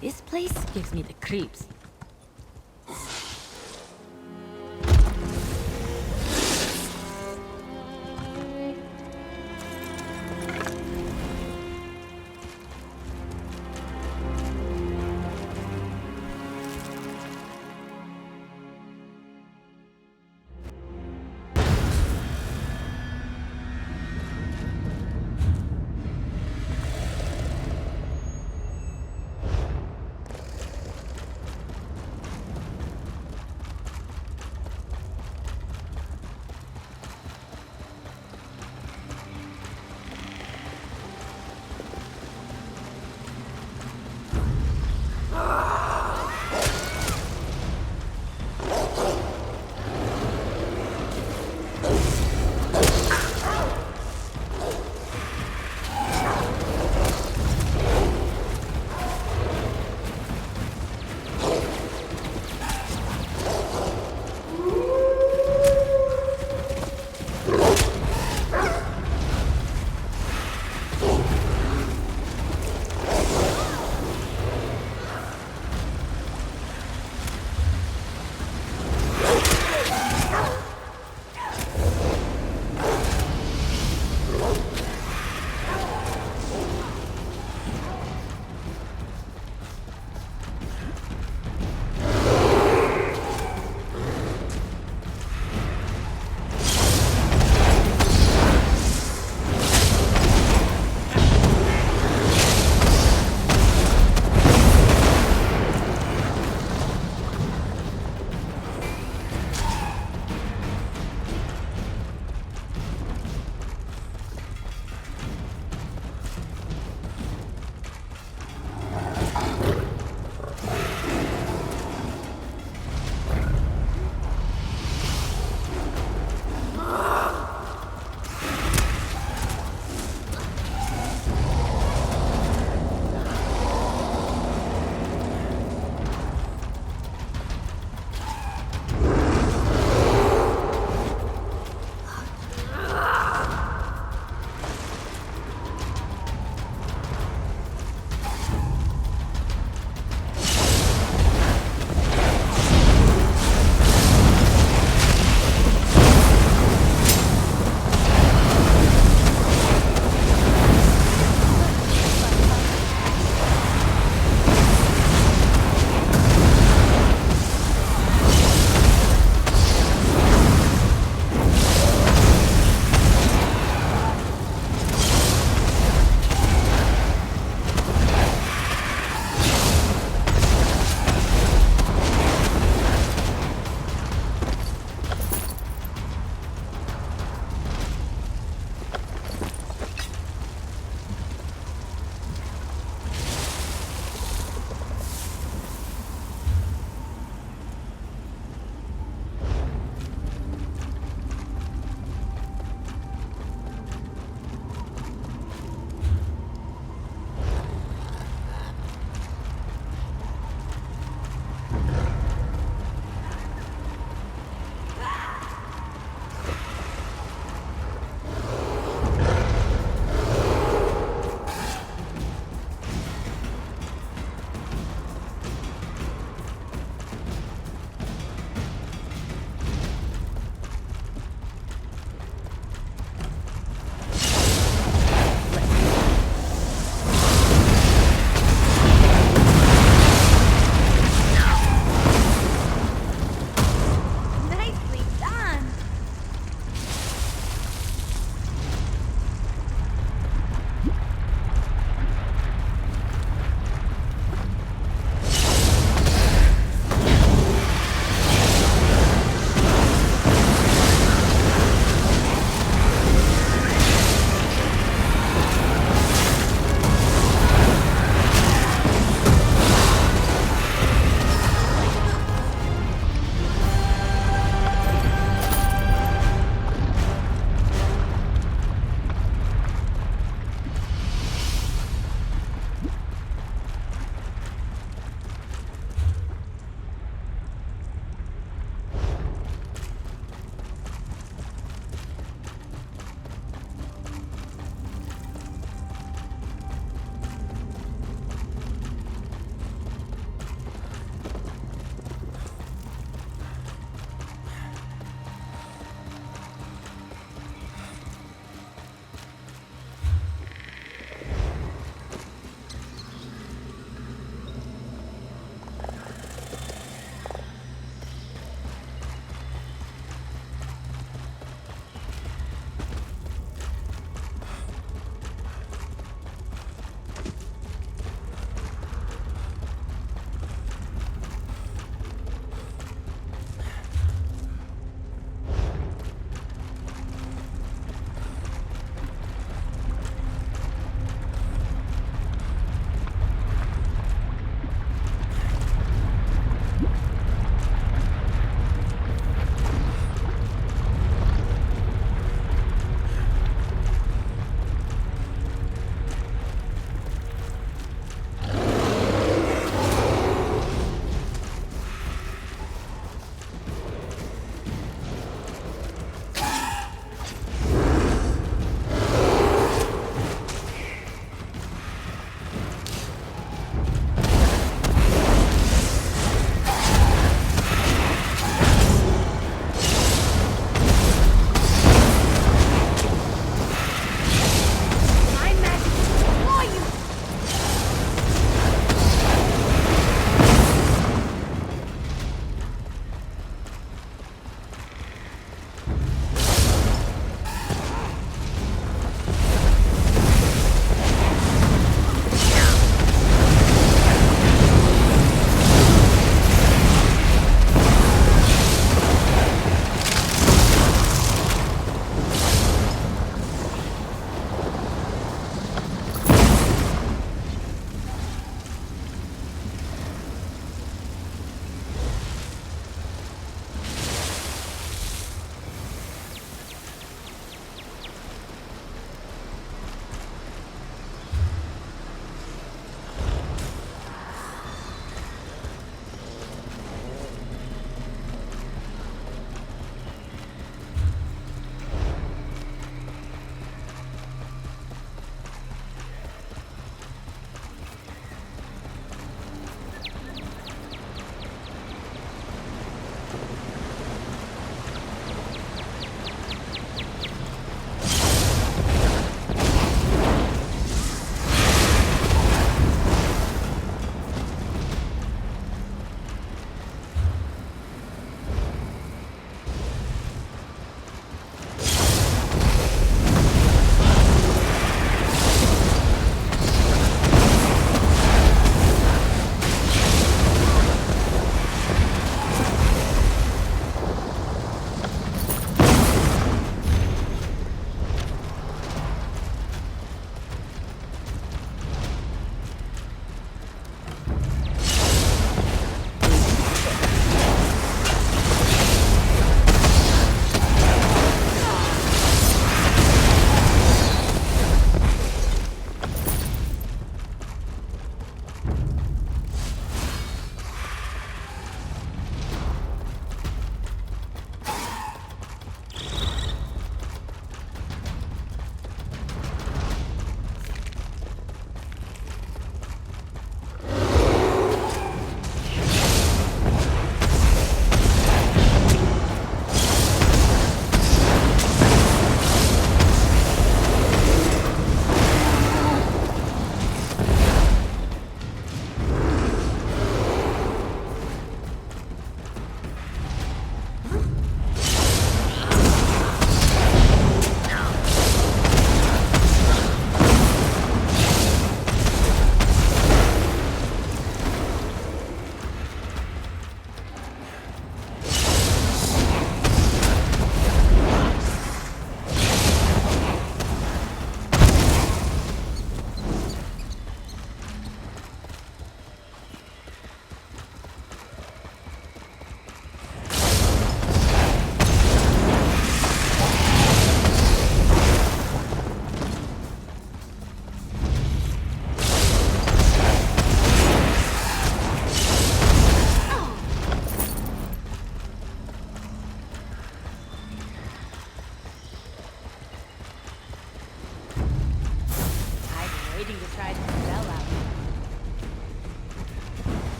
This place gives me the creeps.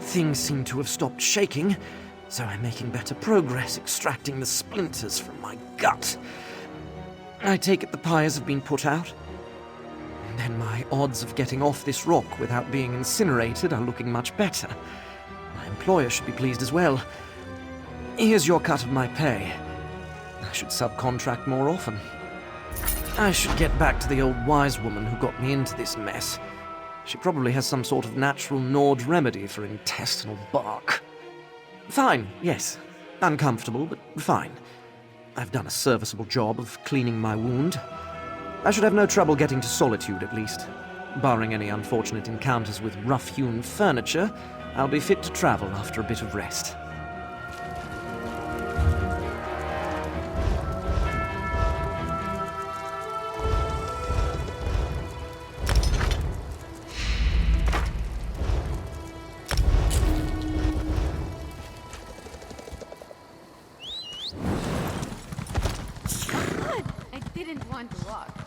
Things seem to have stopped shaking, so I'm making better progress extracting the splinters from my gut. I take it the pyres have been put out? Then my odds of getting off this rock without being incinerated are looking much better. My employer should be pleased as well. Here's your cut of my pay. I should subcontract more often. I should get back to the old wise woman who got me into this mess. She probably has some sort of natural Nord remedy for intestinal bark. Fine, yes. Uncomfortable, but fine. I've done a serviceable job of cleaning my wound. I should have no trouble getting to Solitude, at least. Barring any unfortunate encounters with rough-hewn furniture, I'll be fit to travel after a bit of rest. I didn't want to walk.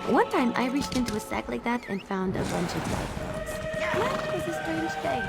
One time I reached into a sack like that and found a bunch of life rods. That was a strange day.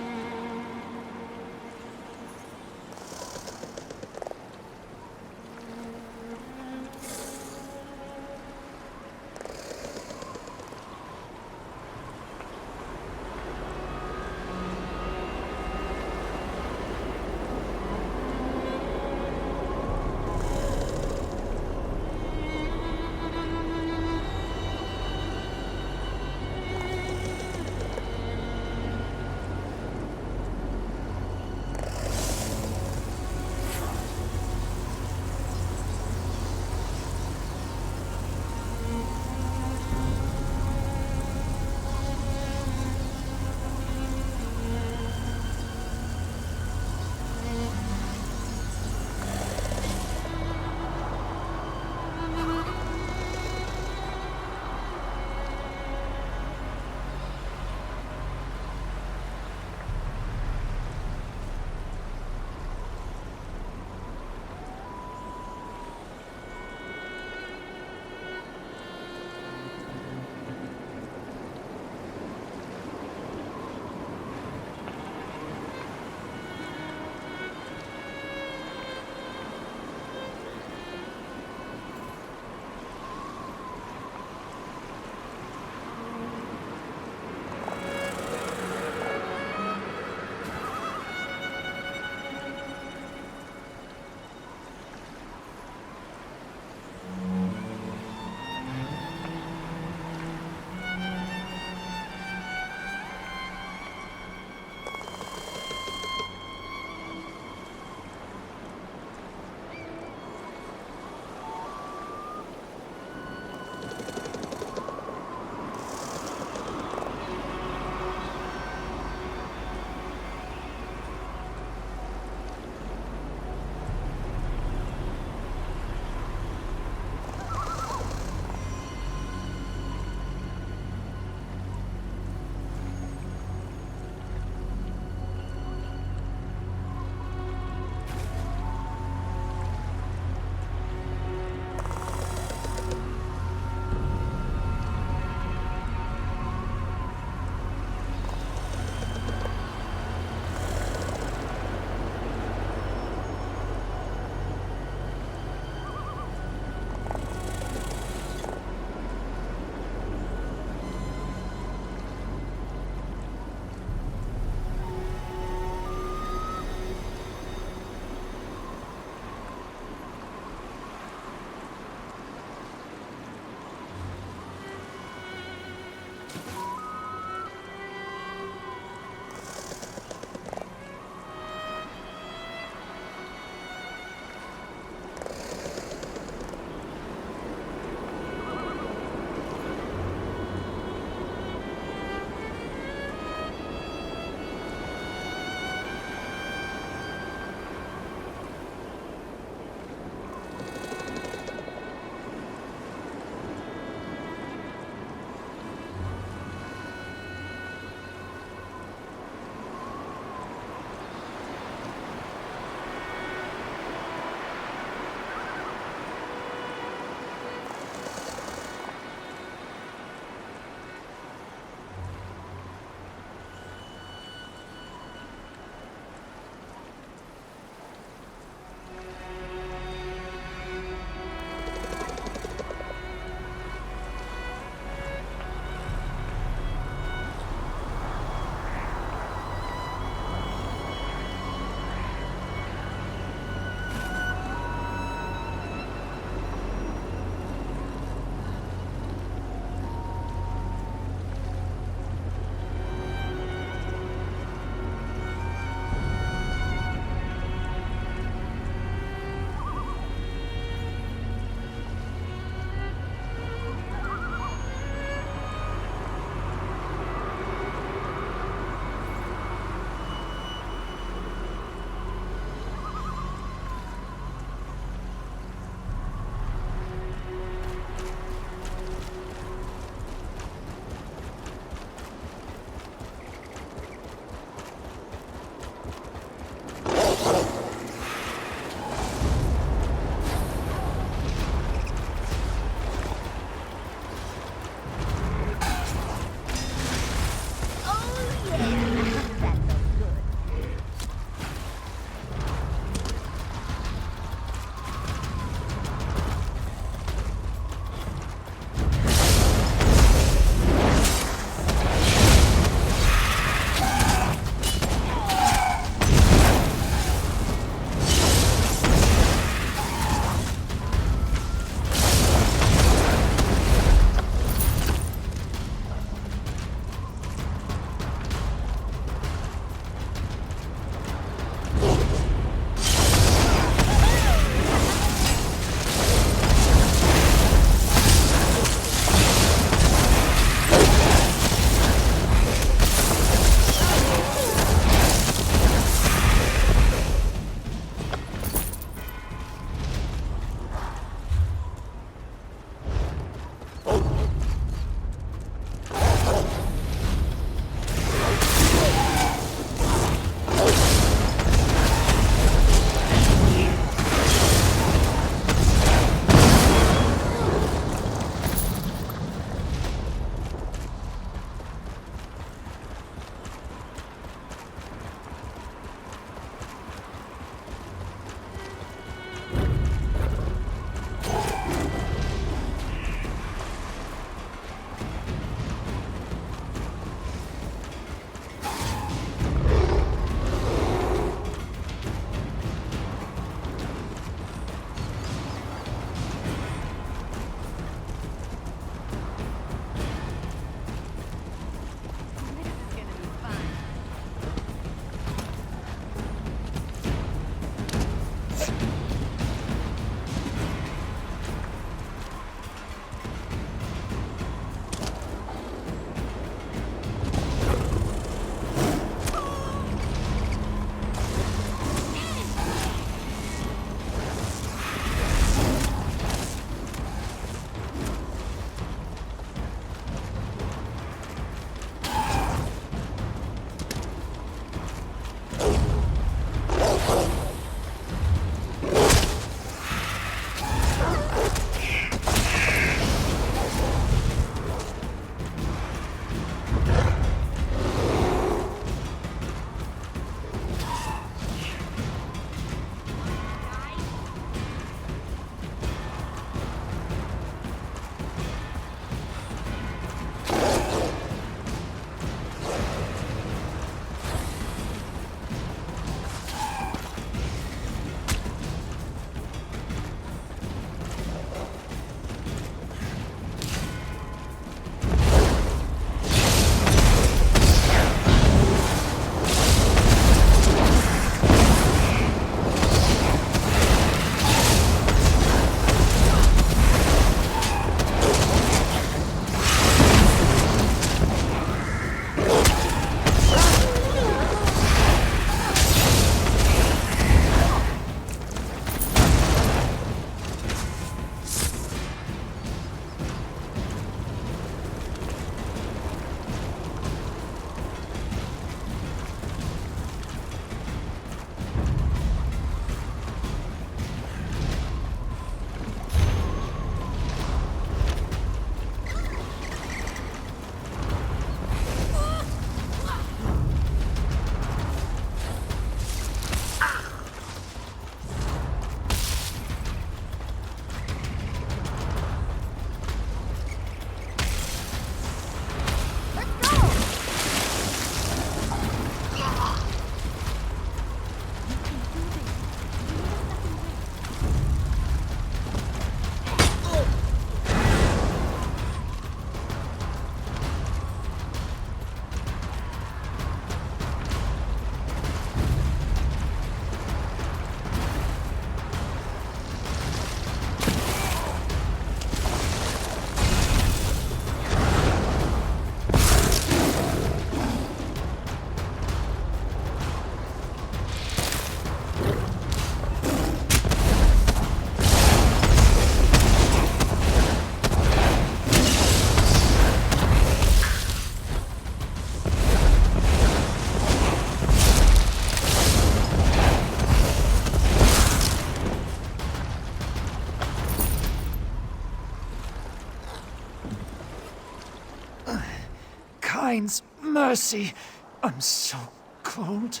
Divine's mercy. I'm so cold.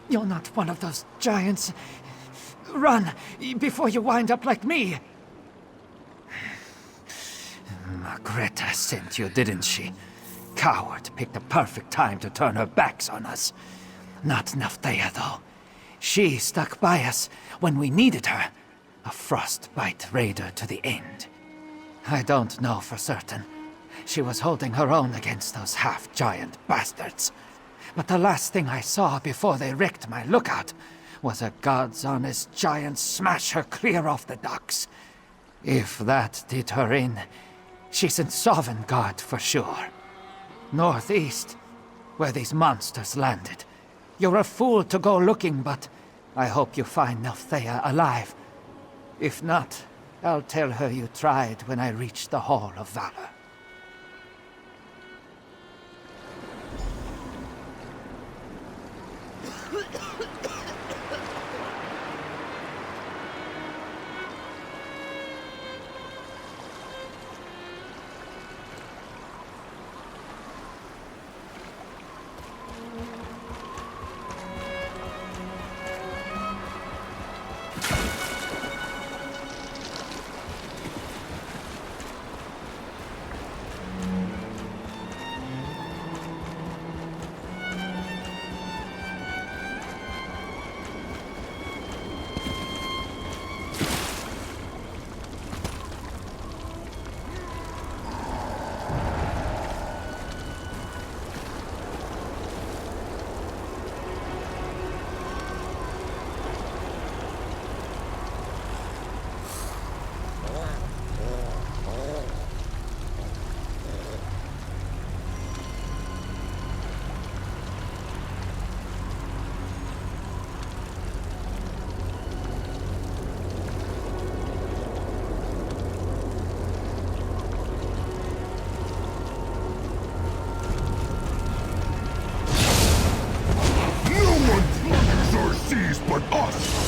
You're not one of those giants. Run, before you wind up like me. Margreta sent you, didn't she? Coward picked the perfect time to turn her backs on us. Not Naftea, though. She stuck by us when we needed her. A frostbite raider to the end. I don't know for certain. She was holding her own against those half-giant bastards. But the last thing I saw before they wrecked my lookout was a God's honest giant smash her clear off the docks. If that did her in, she's in Sovngarde for sure. Northeast, where these monsters landed. You're a fool to go looking, but I hope you find Naftea alive. If not, I'll tell her you tried when I reach the Hall of Valor. but us!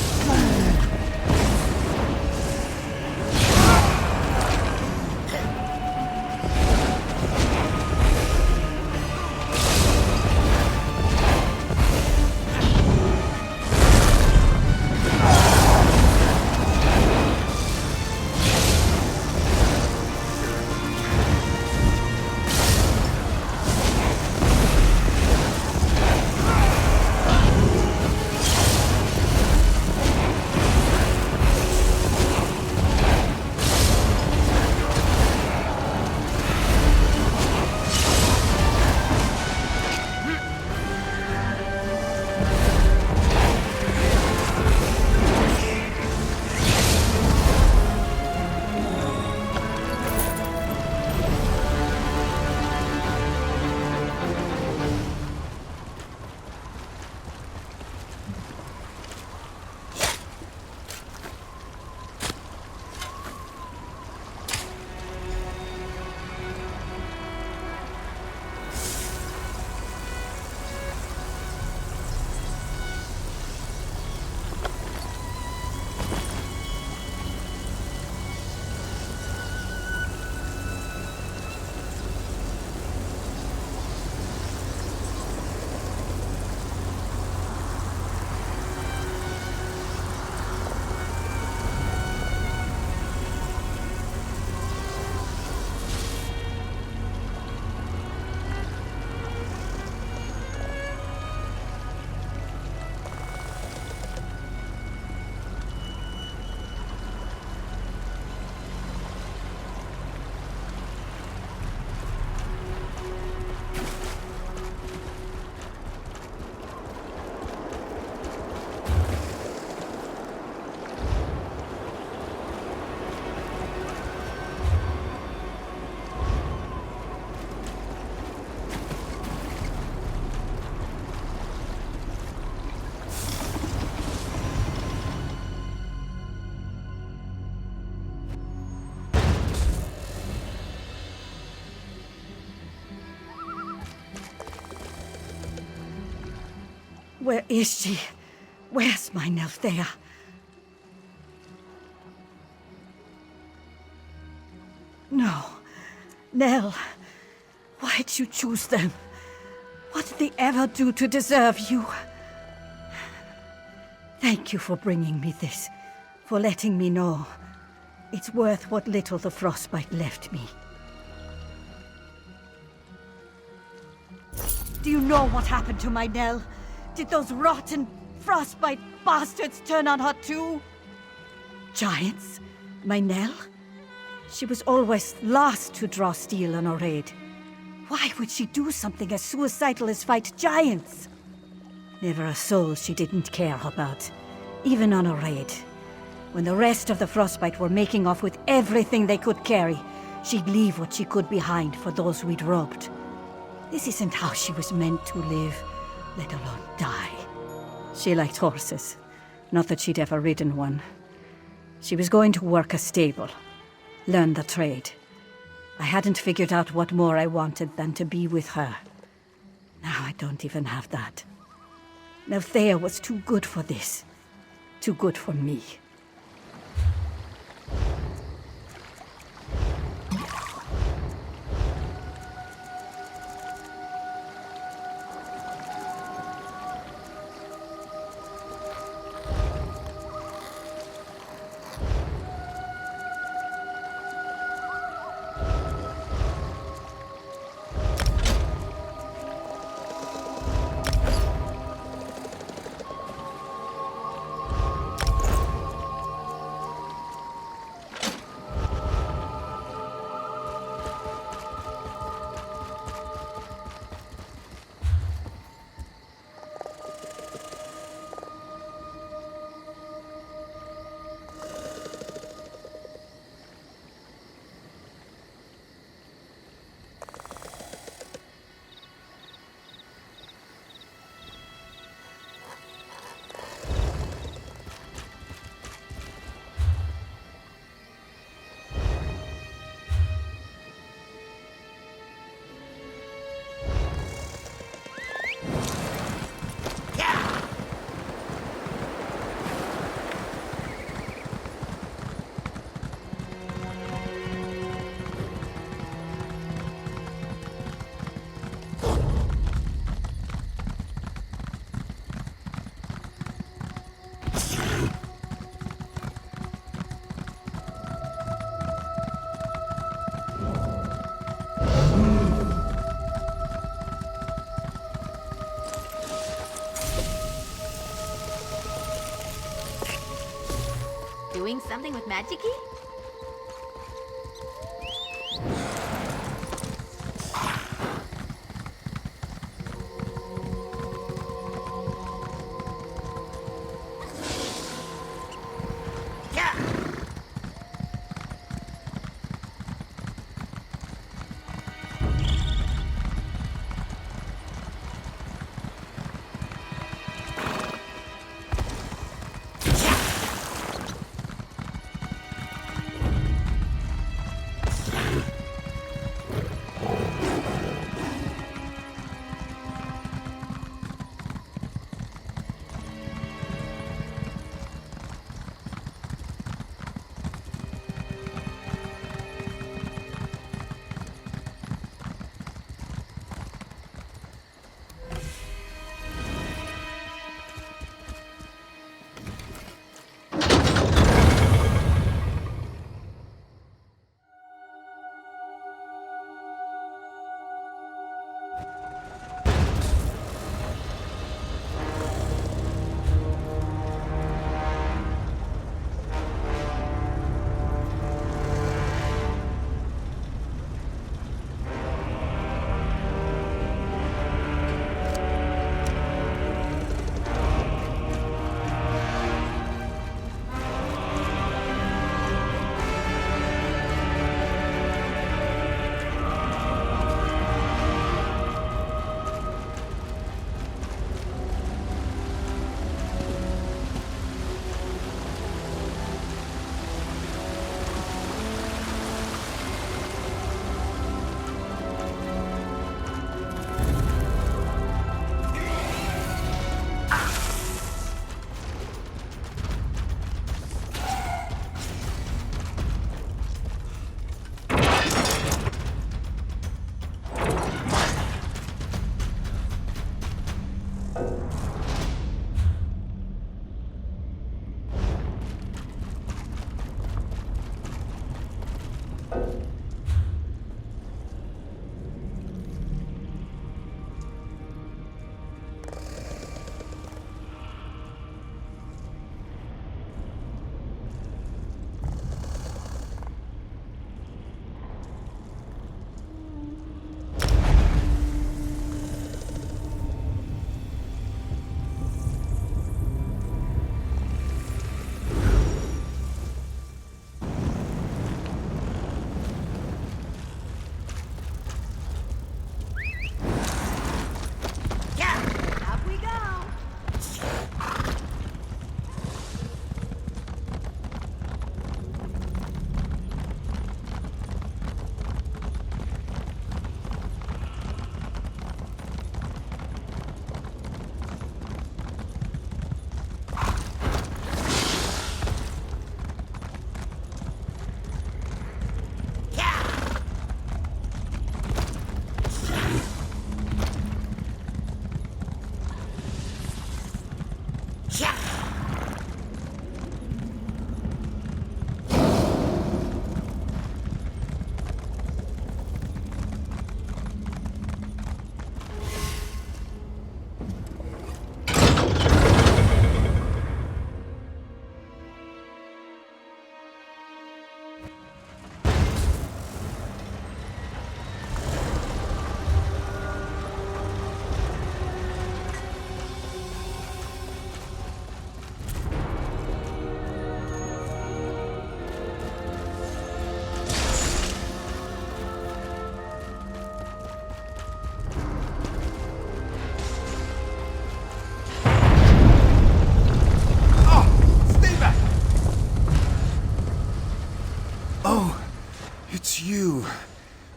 Where is she? Where's my Nelthea? No. Nell. Why'd you choose them? What did they ever do to deserve you? Thank you for bringing me this, for letting me know. It's worth what little the frostbite left me. Do you know what happened to my Nell? Did those rotten frostbite bastards turn on her too? Giants? My Nell? She was always last to draw steel on a raid. Why would she do something as suicidal as fight giants? Never a soul she didn't care about, even on a raid. When the rest of the frostbite were making off with everything they could carry, she'd leave what she could behind for those we'd robbed. This isn't how she was meant to live, let alone die. She liked horses. Not that she'd ever ridden one. She was going to work a stable, learn the trade. I hadn't figured out what more I wanted than to be with her. Now I don't even have that. Nelthea was too good for this. Too good for me. Doing something with magic-y?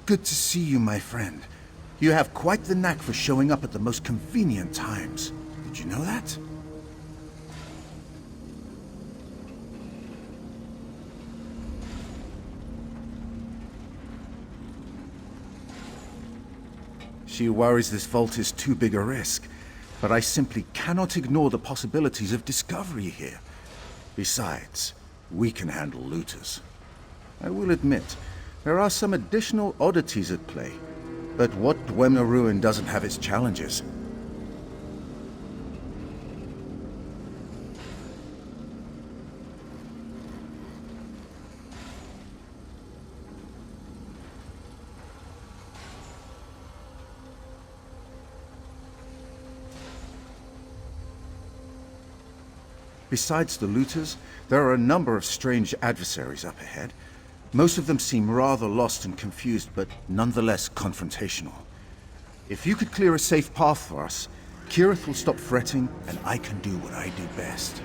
Good to see you, my friend. You have quite the knack for showing up at the most convenient times. Did you know that? She worries this vault is too big a risk, but I simply cannot ignore the possibilities of discovery here. Besides, we can handle looters. I will admit, there are some additional oddities at play, but what Dwemer Ruin doesn't have its challenges. Besides the looters, there are a number of strange adversaries up ahead. Most of them seem rather lost and confused, but nonetheless confrontational. If you could clear a safe path for us, Kirith will stop fretting, and I can do what I do best.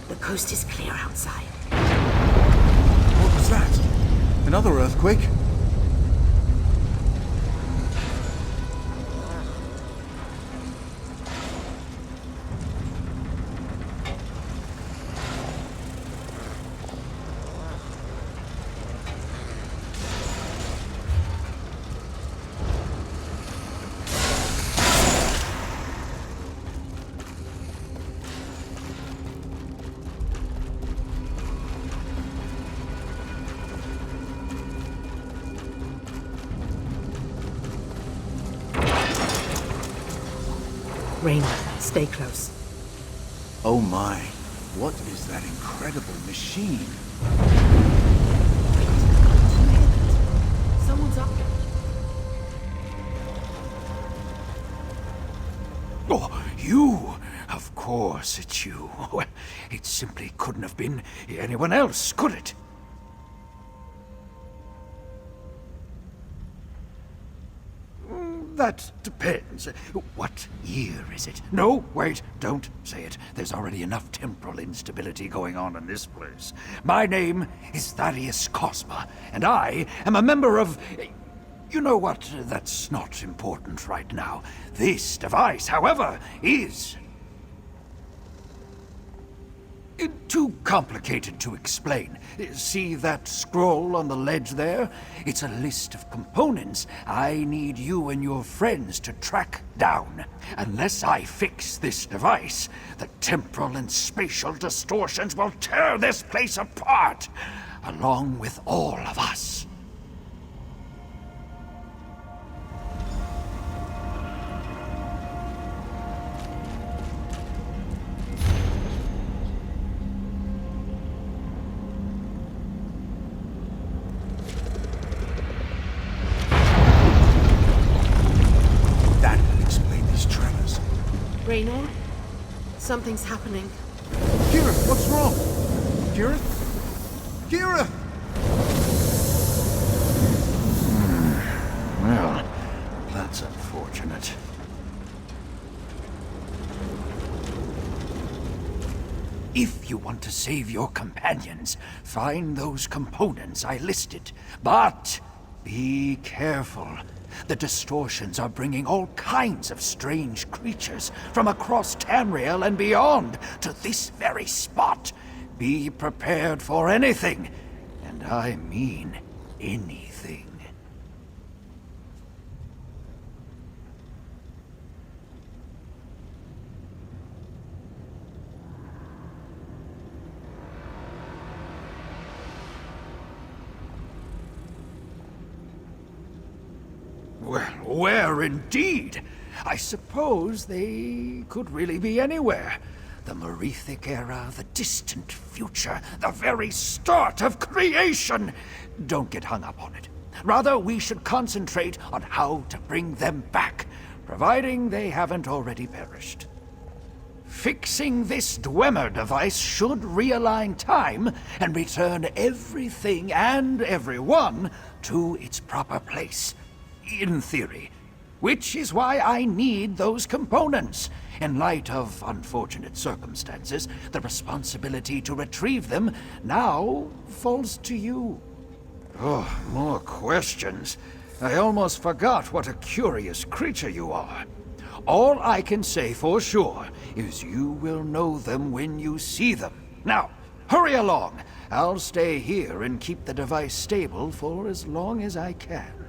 The coast is clear outside. What was that? Another earthquake? Raynor, stay close. Oh my, what is that incredible machine? Someone's up there. Oh, you! Of course it's you. Well, it simply couldn't have been anyone else, could it? That depends. What year is it? No, wait, don't say it. There's already enough temporal instability going on in this place. My name is Thaddeus Cosma, and I am a member of... You know what? That's not important right now. This device, however, is... too complicated to explain. See that scroll on the ledge there? It's a list of components I need you and your friends to track down. Unless I fix this device, the temporal and spatial distortions will tear this place apart, along with all of us. Raynor, something's happening. Kirith, what's wrong? Kirith? Kirith! Well, that's unfortunate. If you want to save your companions, find those components I listed. But be careful. The distortions are bringing all kinds of strange creatures from across Tamriel and beyond to this very spot. Be prepared for anything, and I mean anything. Well, where indeed? I suppose they could really be anywhere. The Merethic era, the distant future, the very start of creation. Don't get hung up on it. Rather, we should concentrate on how to bring them back, providing they haven't already perished. Fixing this Dwemer device should realign time and return everything and everyone to its proper place. In theory. Which is why I need those components. In light of unfortunate circumstances, the responsibility to retrieve them now falls to you. Oh, more questions. I almost forgot what a curious creature you are. All I can say for sure is you will know them when you see them. Now, hurry along. I'll stay here and keep the device stable for as long as I can.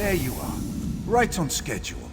There you are. Right on schedule.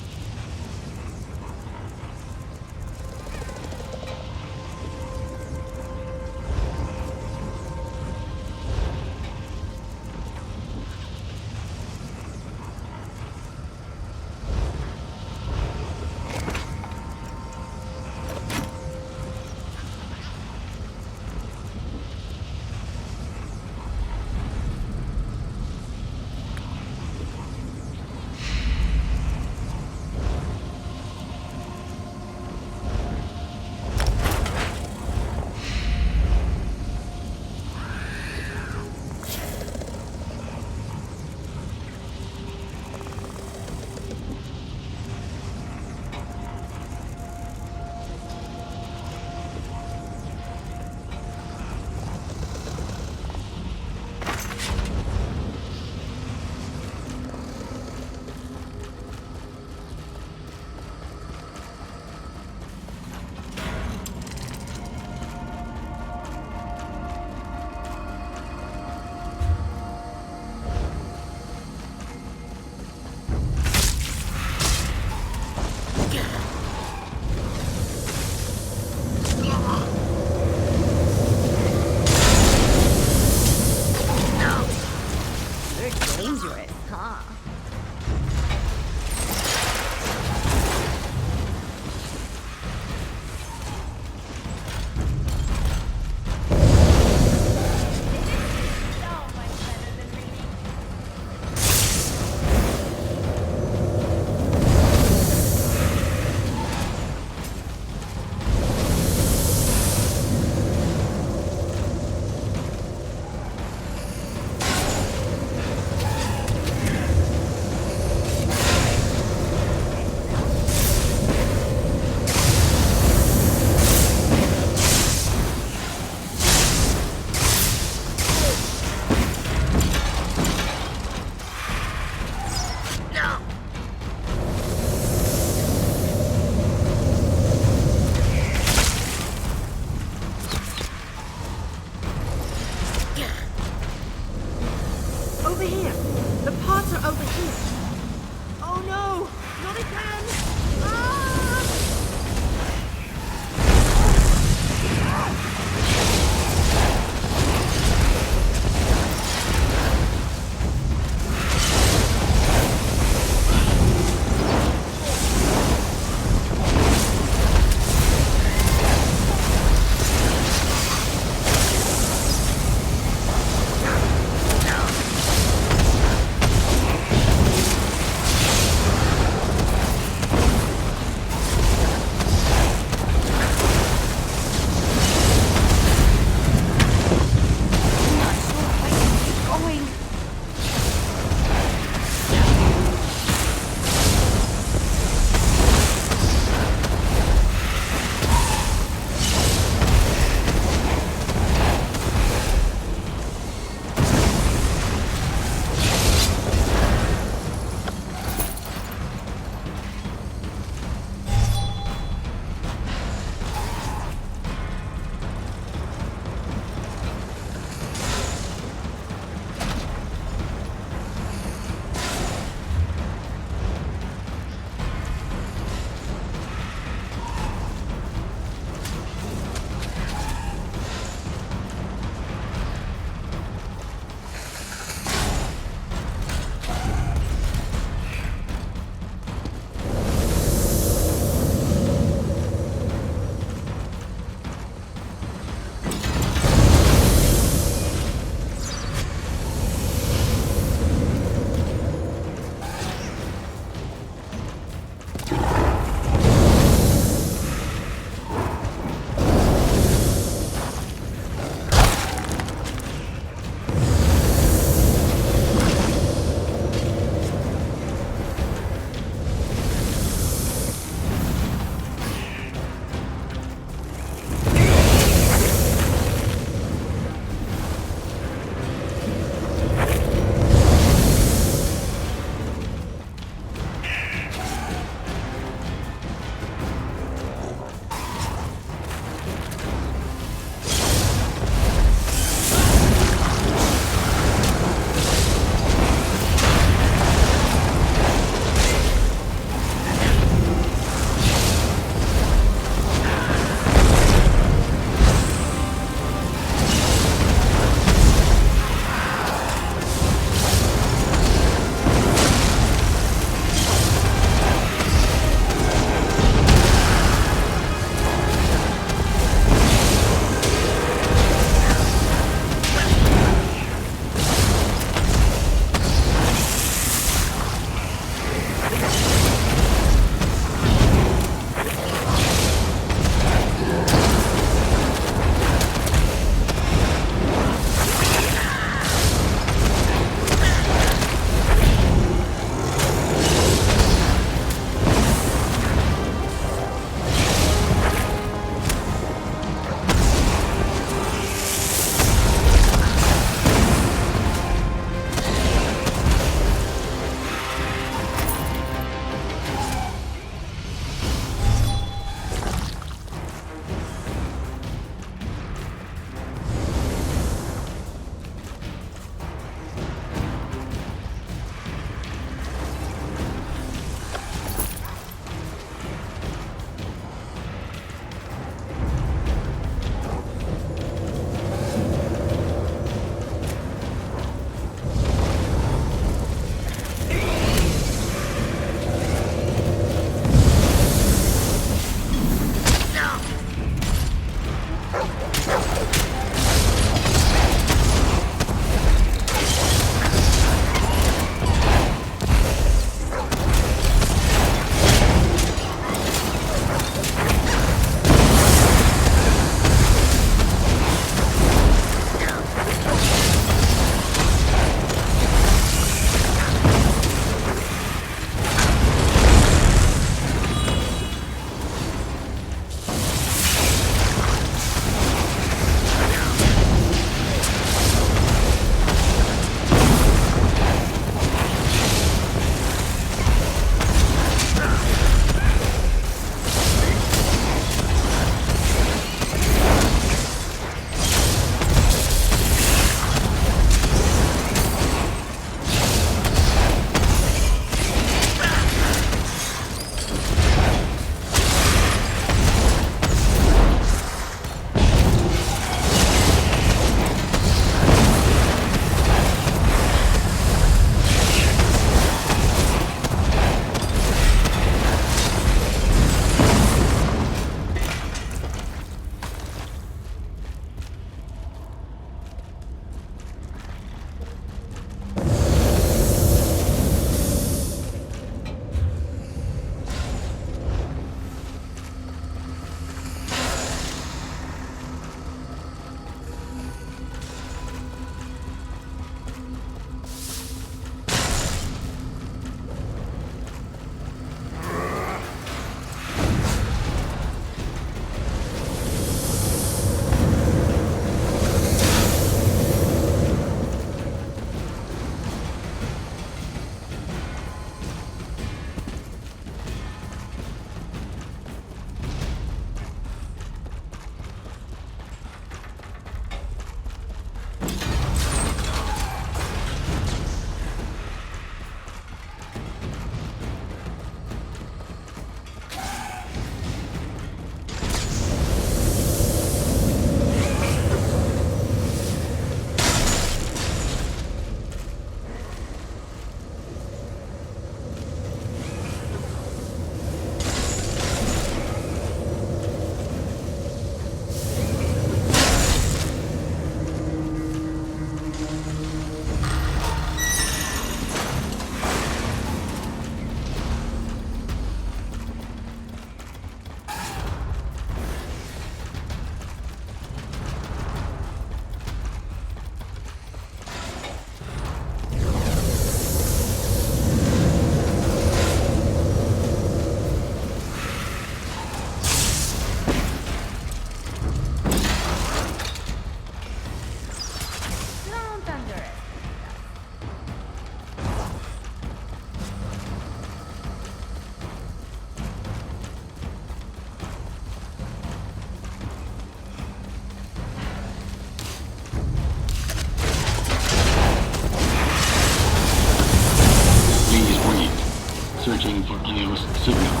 signal.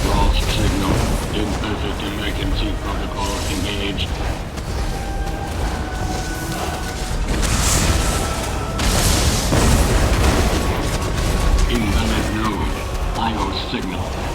Lost signal. Imperfect emergency protocol engaged. Invalid node. IO signal.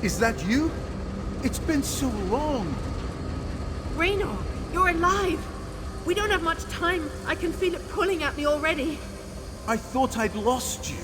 Is that you? It's been so long. Raynor, you're alive! We don't have much time. I can feel it pulling at me already. I thought I'd lost you.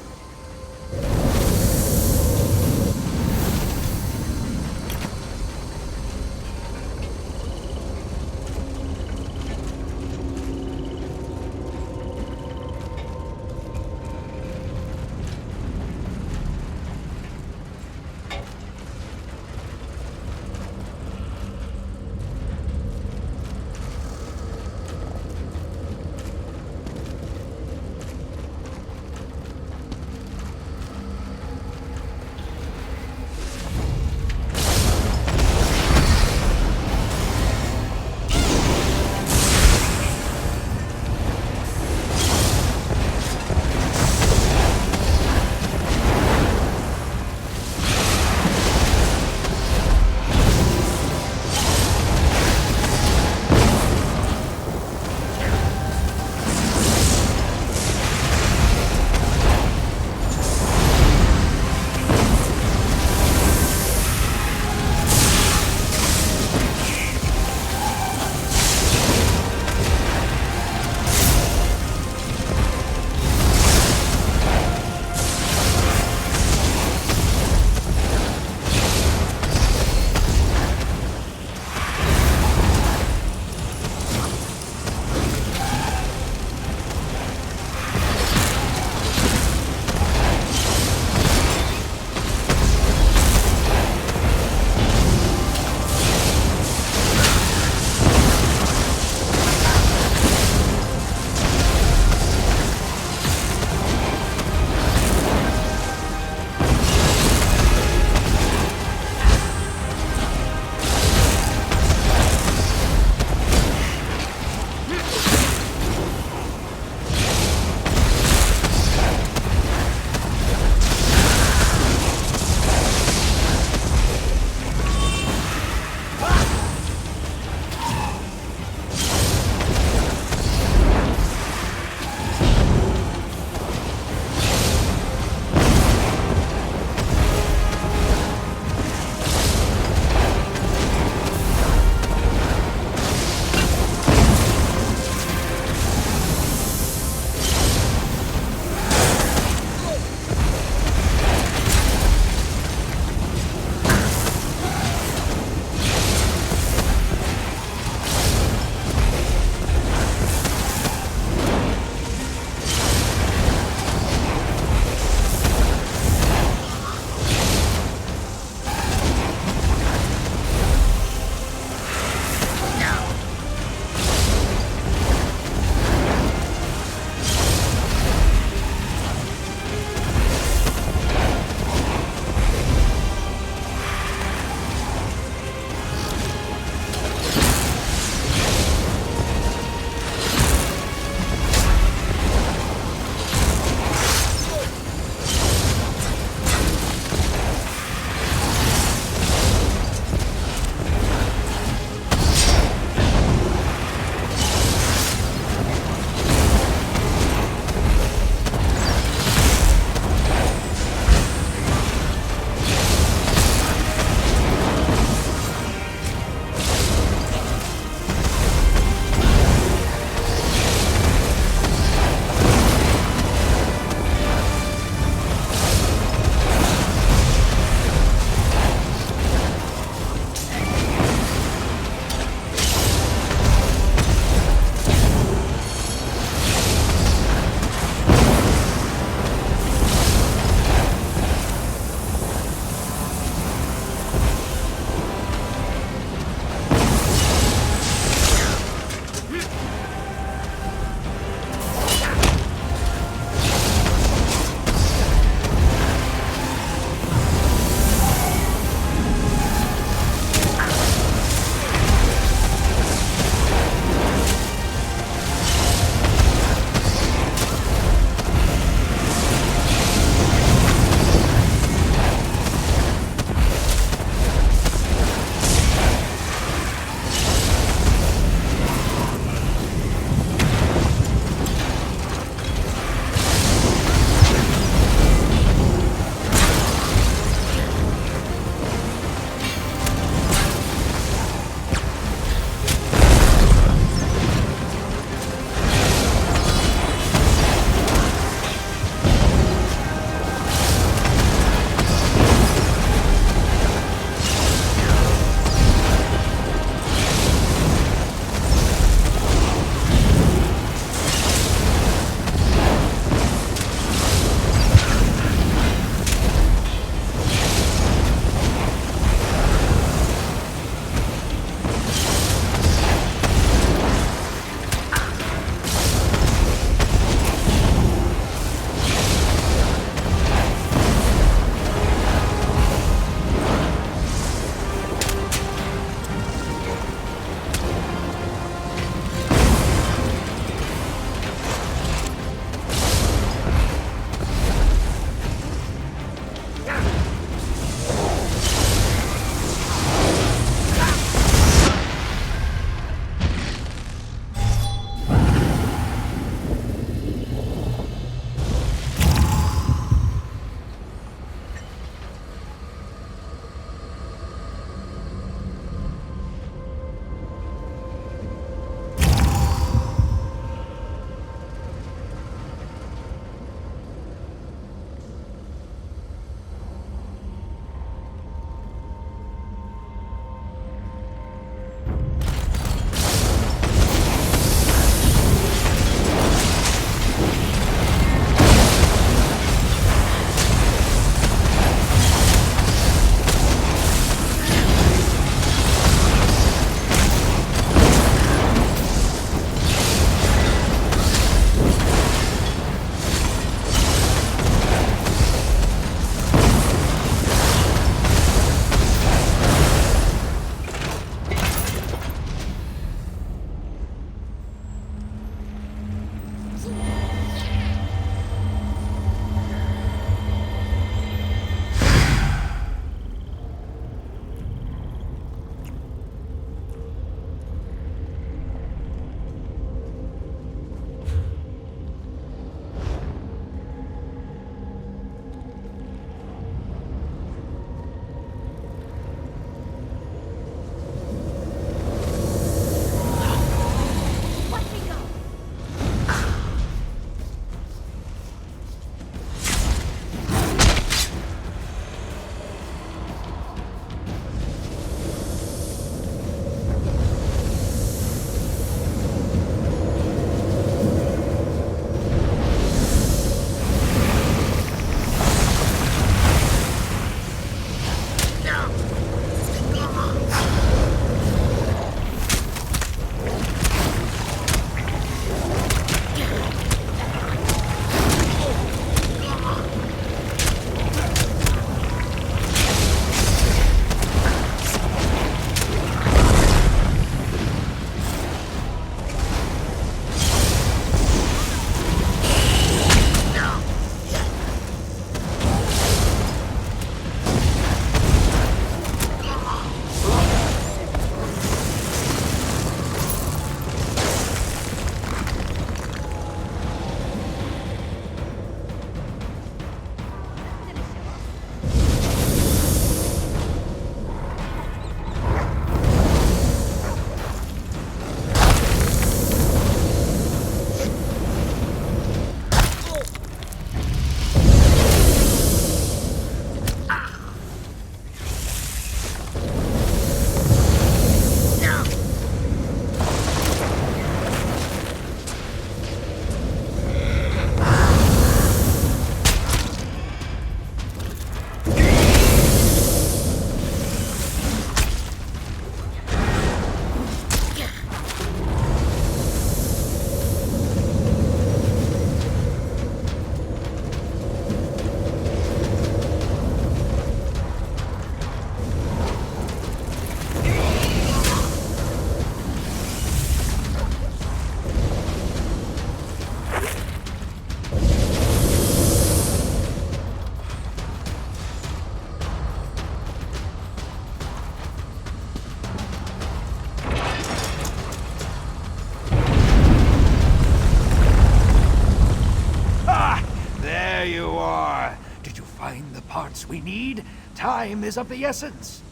Time is of the essence.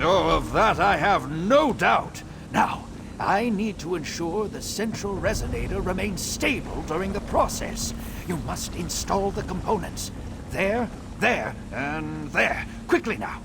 Oh, of that I have no doubt. Now, I need to ensure the central resonator remains stable during the process. You must install the components. There, and there. Quickly now.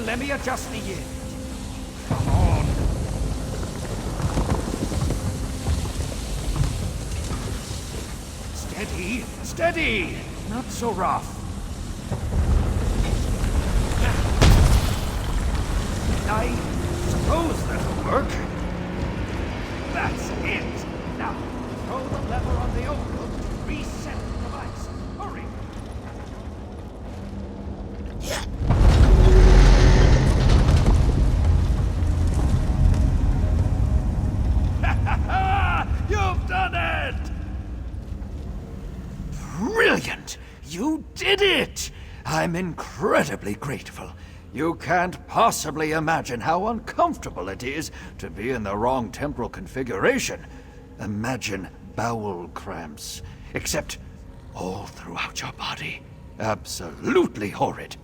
Let me adjust the yield. Come on. Steady, steady. Not so rough. I suppose that'll work. That's it. Now, throw the lever on the overlook to reset the device. Hurry. You've done it! Brilliant! You did it! I'm incredibly grateful. You can't possibly imagine how uncomfortable it is to be in the wrong temporal configuration. Imagine bowel cramps, except all throughout your body. Absolutely horrid.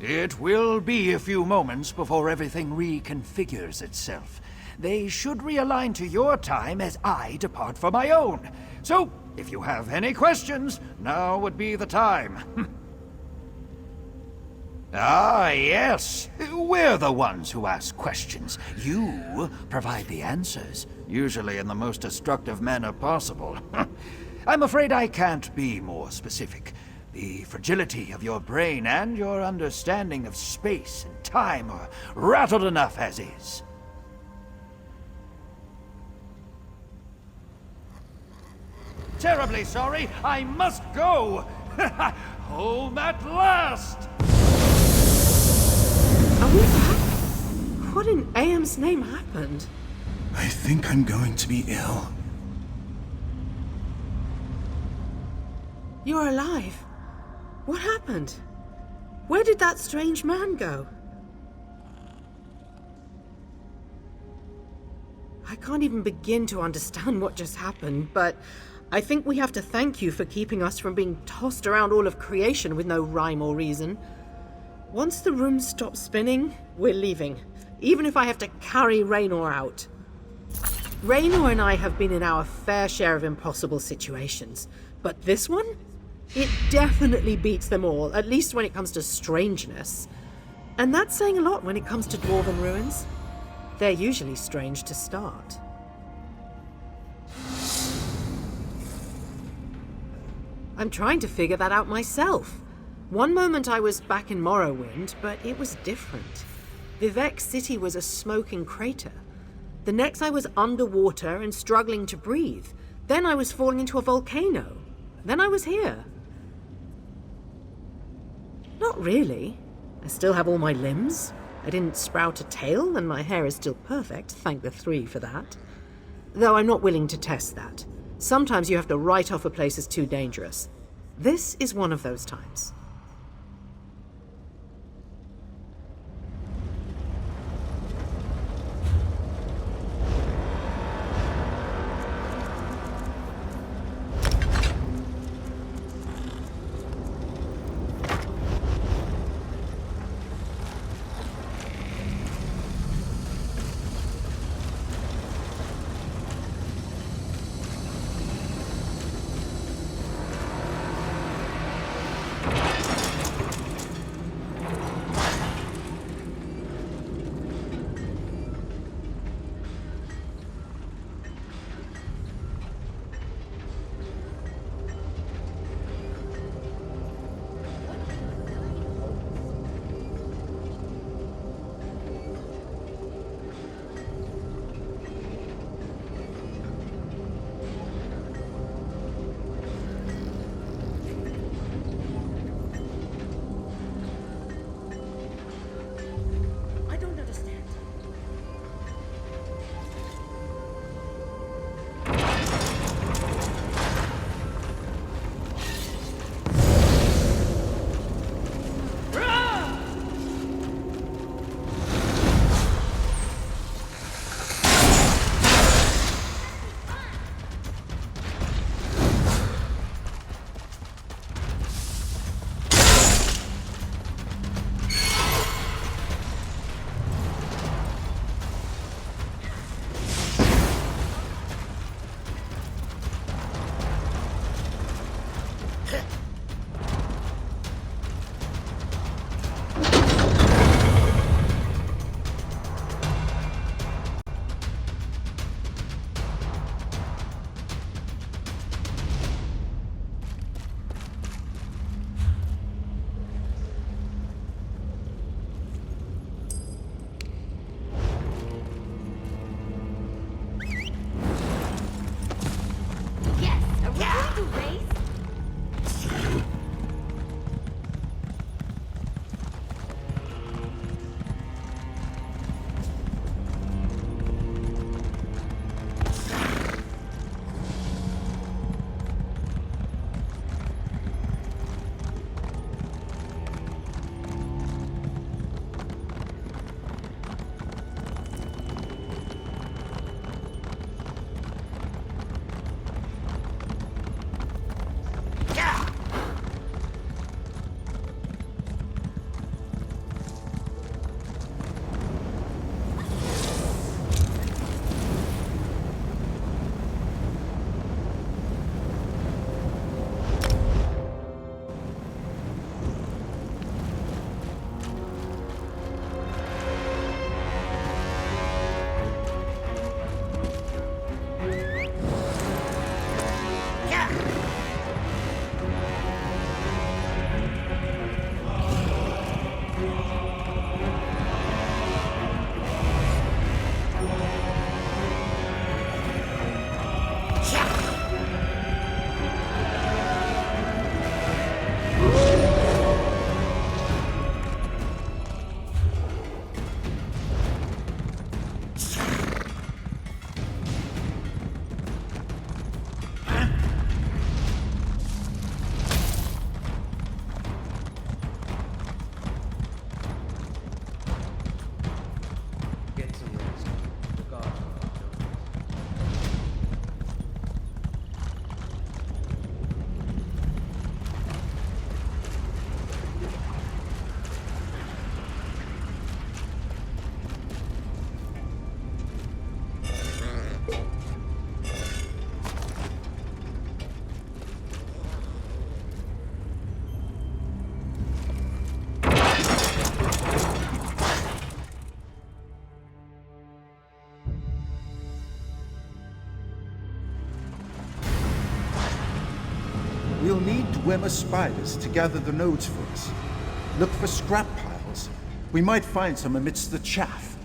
It will be a few moments before everything reconfigures itself. They should realign to your time as I depart for my own. So, if you have any questions, now would be the time. Ah, yes. We're the ones who ask questions. You provide the answers, usually in the most destructive manner possible. I'm afraid I can't be more specific. The fragility of your brain and your understanding of space and time are rattled enough as is. Terribly sorry, I must go! Home at last! Are we back? What in AM's name happened? I think I'm going to be ill. You're alive. What happened? Where did that strange man go? I can't even begin to understand what just happened, but I think we have to thank you for keeping us from being tossed around all of creation with no rhyme or reason. Once the room stops spinning, we're leaving, even if I have to carry Raynor out. Raynor and I have been in our fair share of impossible situations, but this one? It definitely beats them all, at least when it comes to strangeness. And that's saying a lot when it comes to dwarven ruins. They're usually strange to start. I'm trying to figure that out myself. One moment I was back in Morrowind, but it was different. Vivec City was a smoking crater. The next I was underwater and struggling to breathe. Then I was falling into a volcano. Then I was here. Not really. I still have all my limbs. I didn't sprout a tail, and my hair is still perfect, thank the 3 for that. Though I'm not willing to test that. Sometimes you have to write off a place as too dangerous. This is one of those times. Wemmer spiders to gather the nodes for us. Look for scrap piles. We might find some amidst the chaff.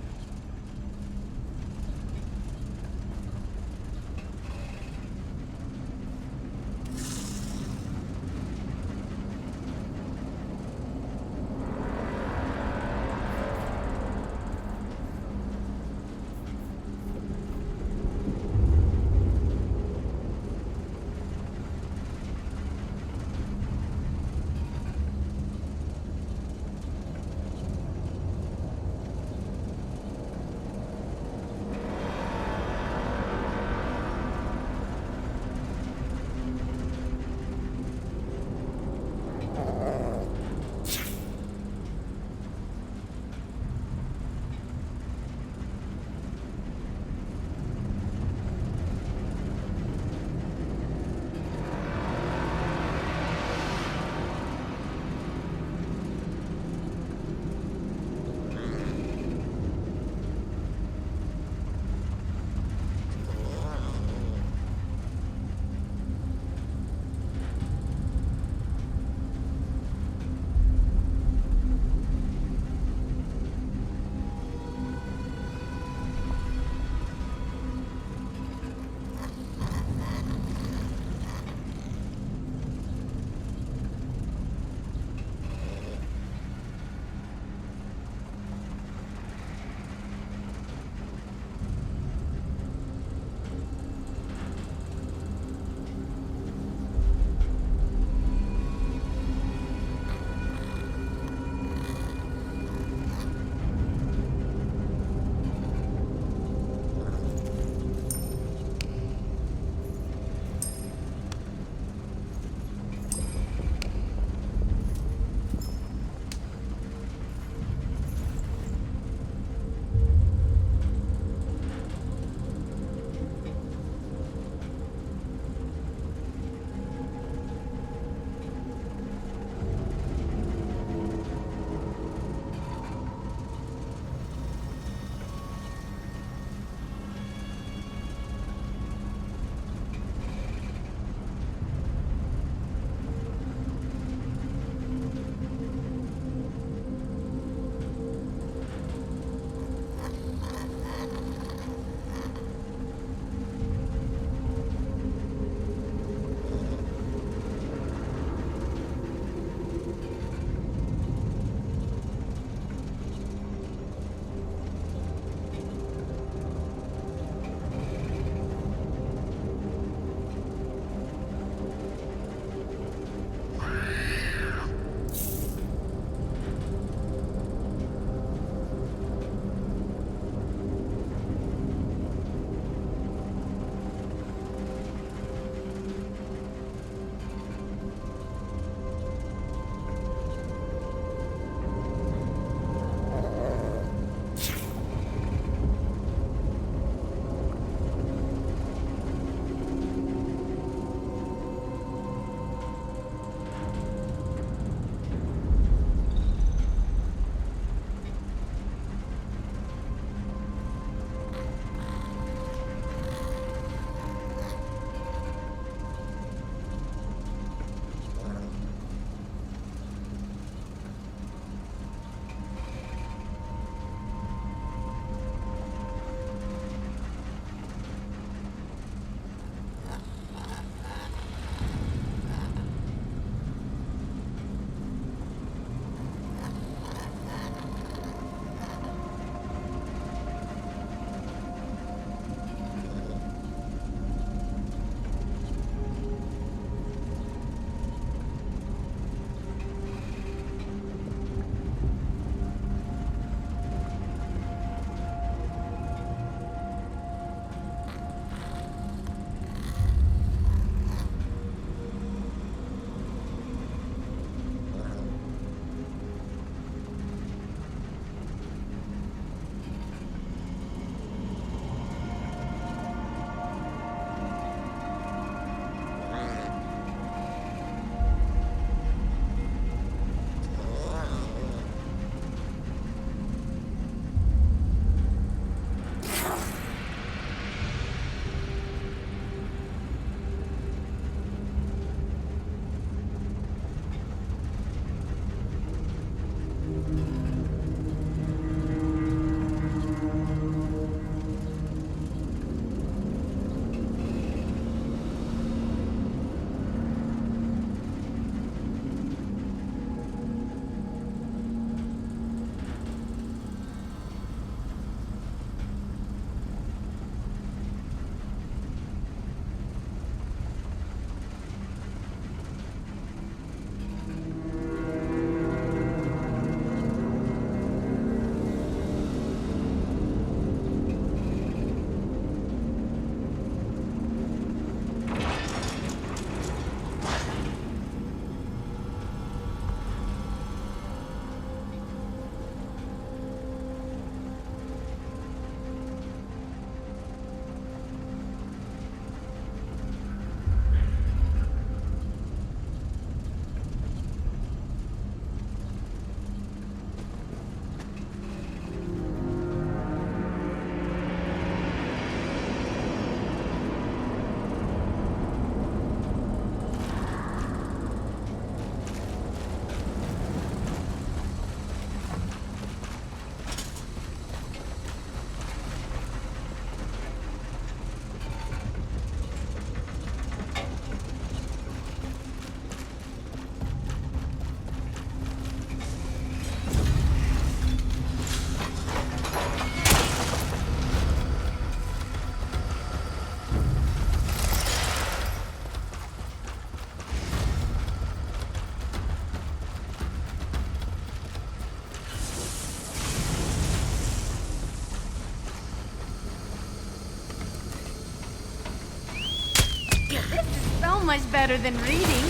much better than reading.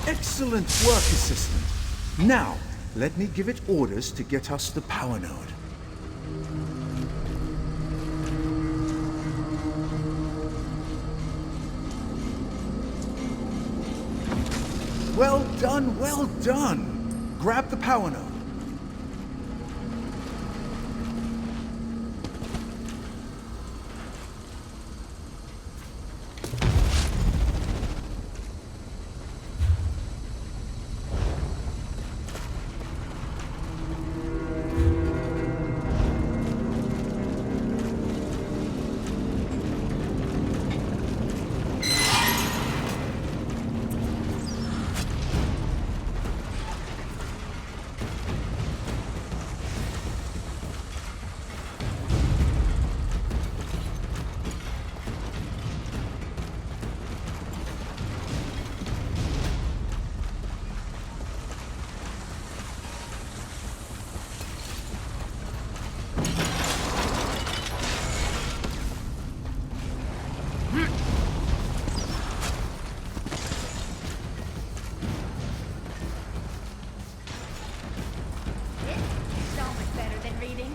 Excellent work, Assistant. Now, let me give it orders to get us the power node. Well done, well done. Grab the power node. So much better than reading.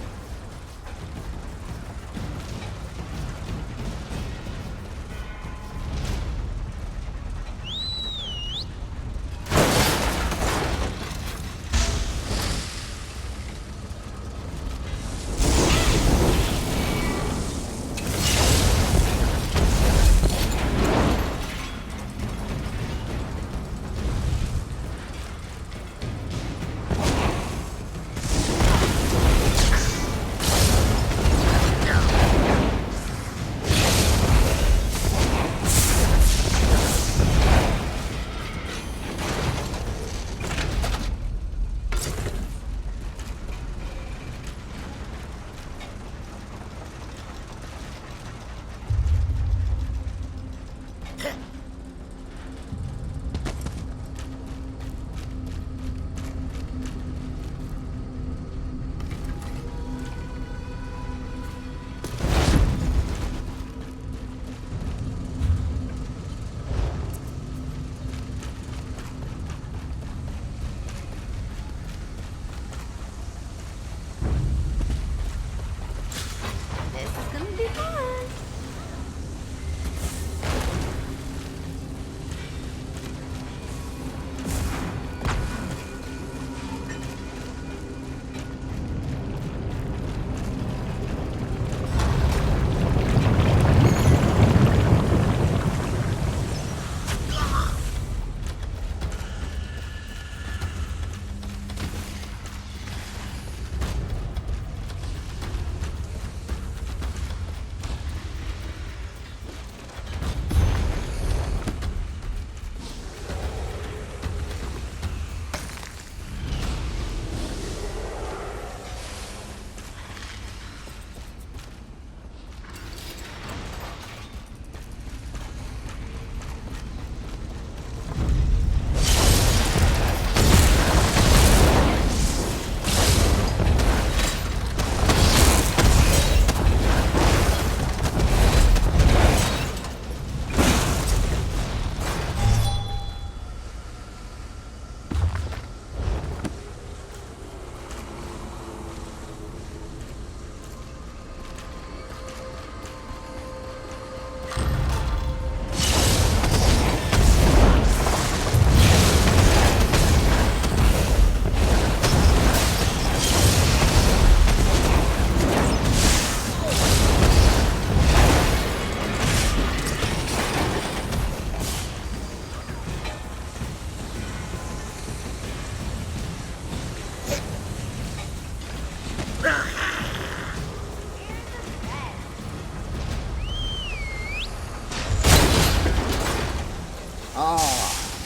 This is gonna be fun.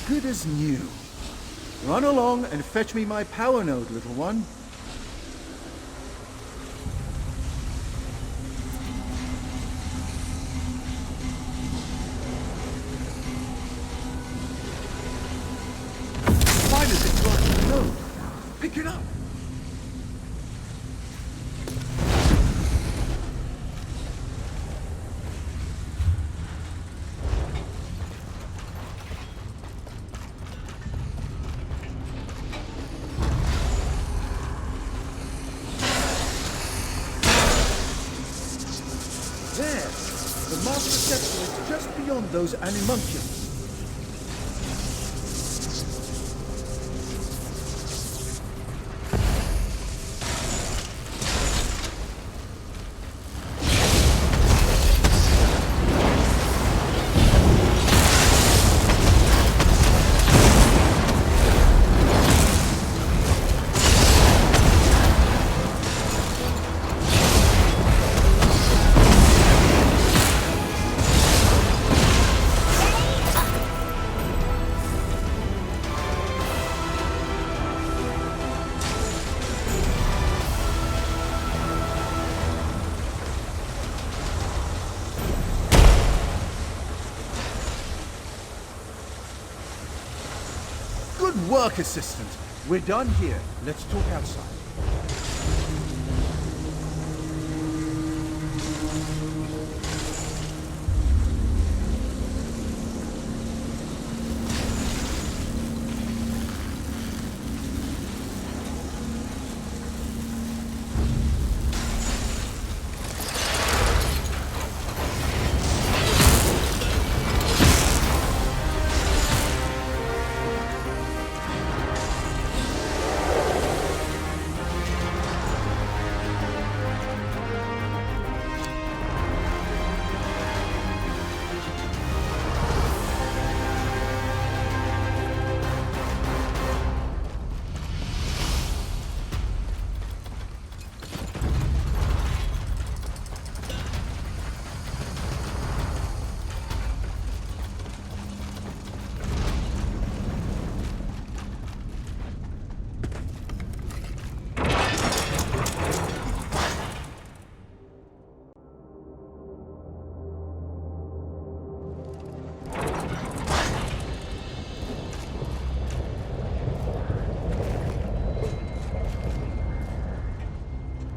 Good as new. Run along and fetch me my power node, little one. The master sector is just beyond those animunculums. Good work, Assistant. We're done here. Let's talk outside.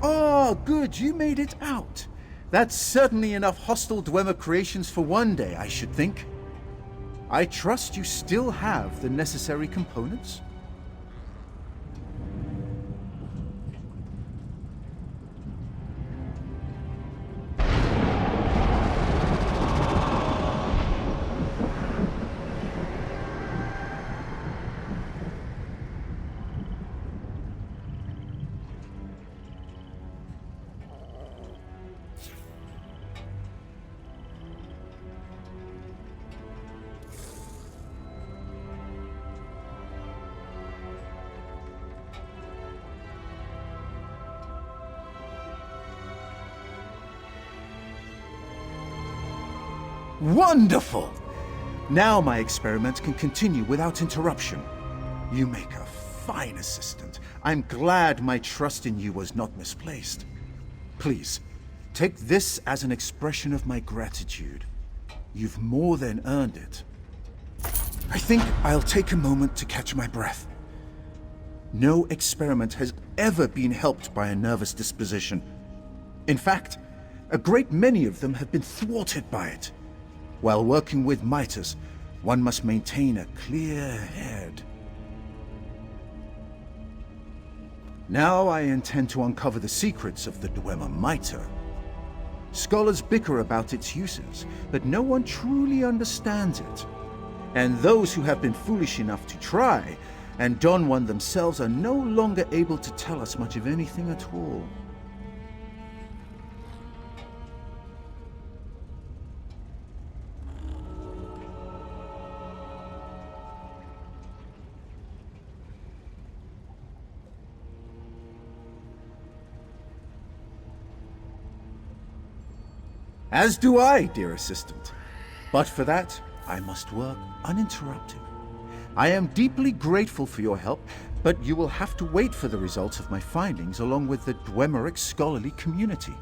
Oh, good, you made it out. That's certainly enough hostile Dwemer creations for one day, I should think. I trust you still have the necessary components? Wonderful! Now my experiment can continue without interruption. You make a fine assistant. I'm glad my trust in you was not misplaced. Please, take this as an expression of my gratitude. You've more than earned it. I think I'll take a moment to catch my breath. No experiment has ever been helped by a nervous disposition. In fact, a great many of them have been thwarted by it. While working with Midas, one must maintain a clear head. Now I intend to uncover the secrets of the Dwemer Mitre. Scholars bicker about its uses, but no one truly understands it. And those who have been foolish enough to try and don one themselves are no longer able to tell us much of anything at all. As do I, dear assistant. But for that, I must work uninterrupted. I am deeply grateful for your help, but you will have to wait for the results of my findings along with the Dwemeric scholarly community.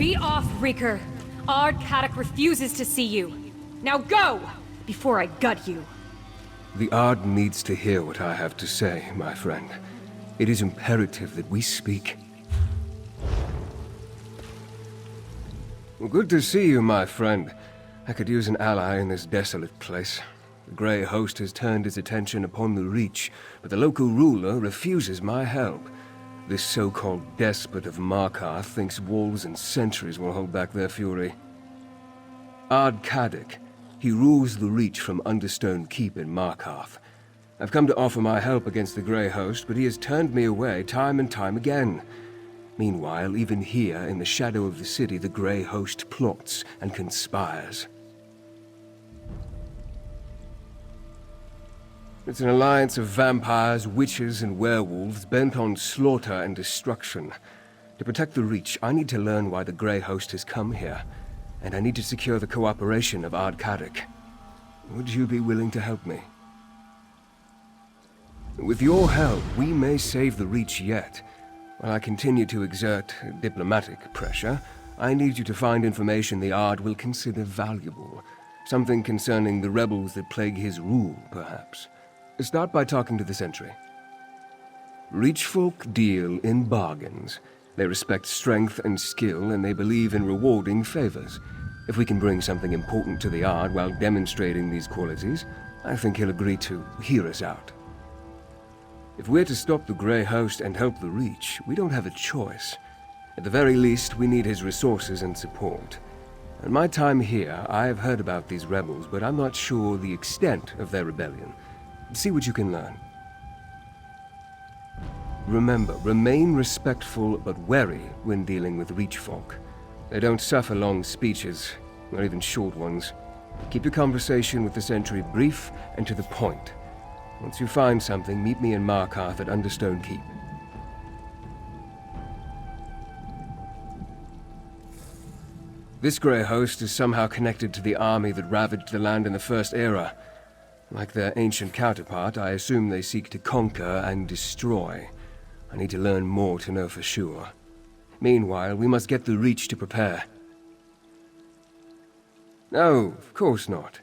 Be off, Reeker. Ard Kadok refuses to see you. Now go, before I gut you. The Ard needs to hear what I have to say, my friend. It is imperative that we speak. Well, good to see you, my friend. I could use an ally in this desolate place. The Grey Host has turned his attention upon the Reach, but the local ruler refuses my help. This so-called despot of Markarth thinks walls and sentries will hold back their fury. Ard Kadok. He rules the Reach from Understone Keep in Markarth. I've come to offer my help against the Grey Host, but he has turned me away time and time again. Meanwhile, even here, in the shadow of the city, the Grey Host plots and conspires. It's an alliance of vampires, witches, and werewolves bent on slaughter and destruction. To protect the Reach, I need to learn why the Grey Host has come here, and I need to secure the cooperation of Ard Kadok. Would you be willing to help me? With your help, we may save the Reach yet. While I continue to exert diplomatic pressure, I need you to find information the Ard will consider valuable. Something concerning the rebels that plague his rule, perhaps. Start by talking to the Sentry. Reach folk deal in bargains. They respect strength and skill, and they believe in rewarding favors. If we can bring something important to the Ard while demonstrating these qualities, I think he'll agree to hear us out. If we're to stop the Grey Host and help the Reach, we don't have a choice. At the very least, we need his resources and support. In my time here, I have heard about these rebels, but I'm not sure the extent of their rebellion. See what you can learn. Remember, remain respectful but wary when dealing with Reach folk. They don't suffer long speeches, not even short ones. Keep your conversation with the Sentry brief and to the point. Once you find something, meet me in Markarth at Understone Keep. This Grey Host is somehow connected to the army that ravaged the land in the First Era. Like their ancient counterpart, I assume they seek to conquer and destroy. I need to learn more to know for sure. Meanwhile, we must get the Reach to prepare. No, of course not.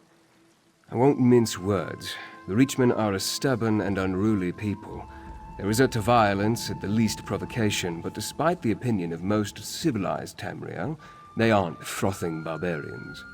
I won't mince words. The Reachmen are a stubborn and unruly people. They resort to violence at the least provocation, but despite the opinion of most civilized Tamriel, they aren't frothing barbarians.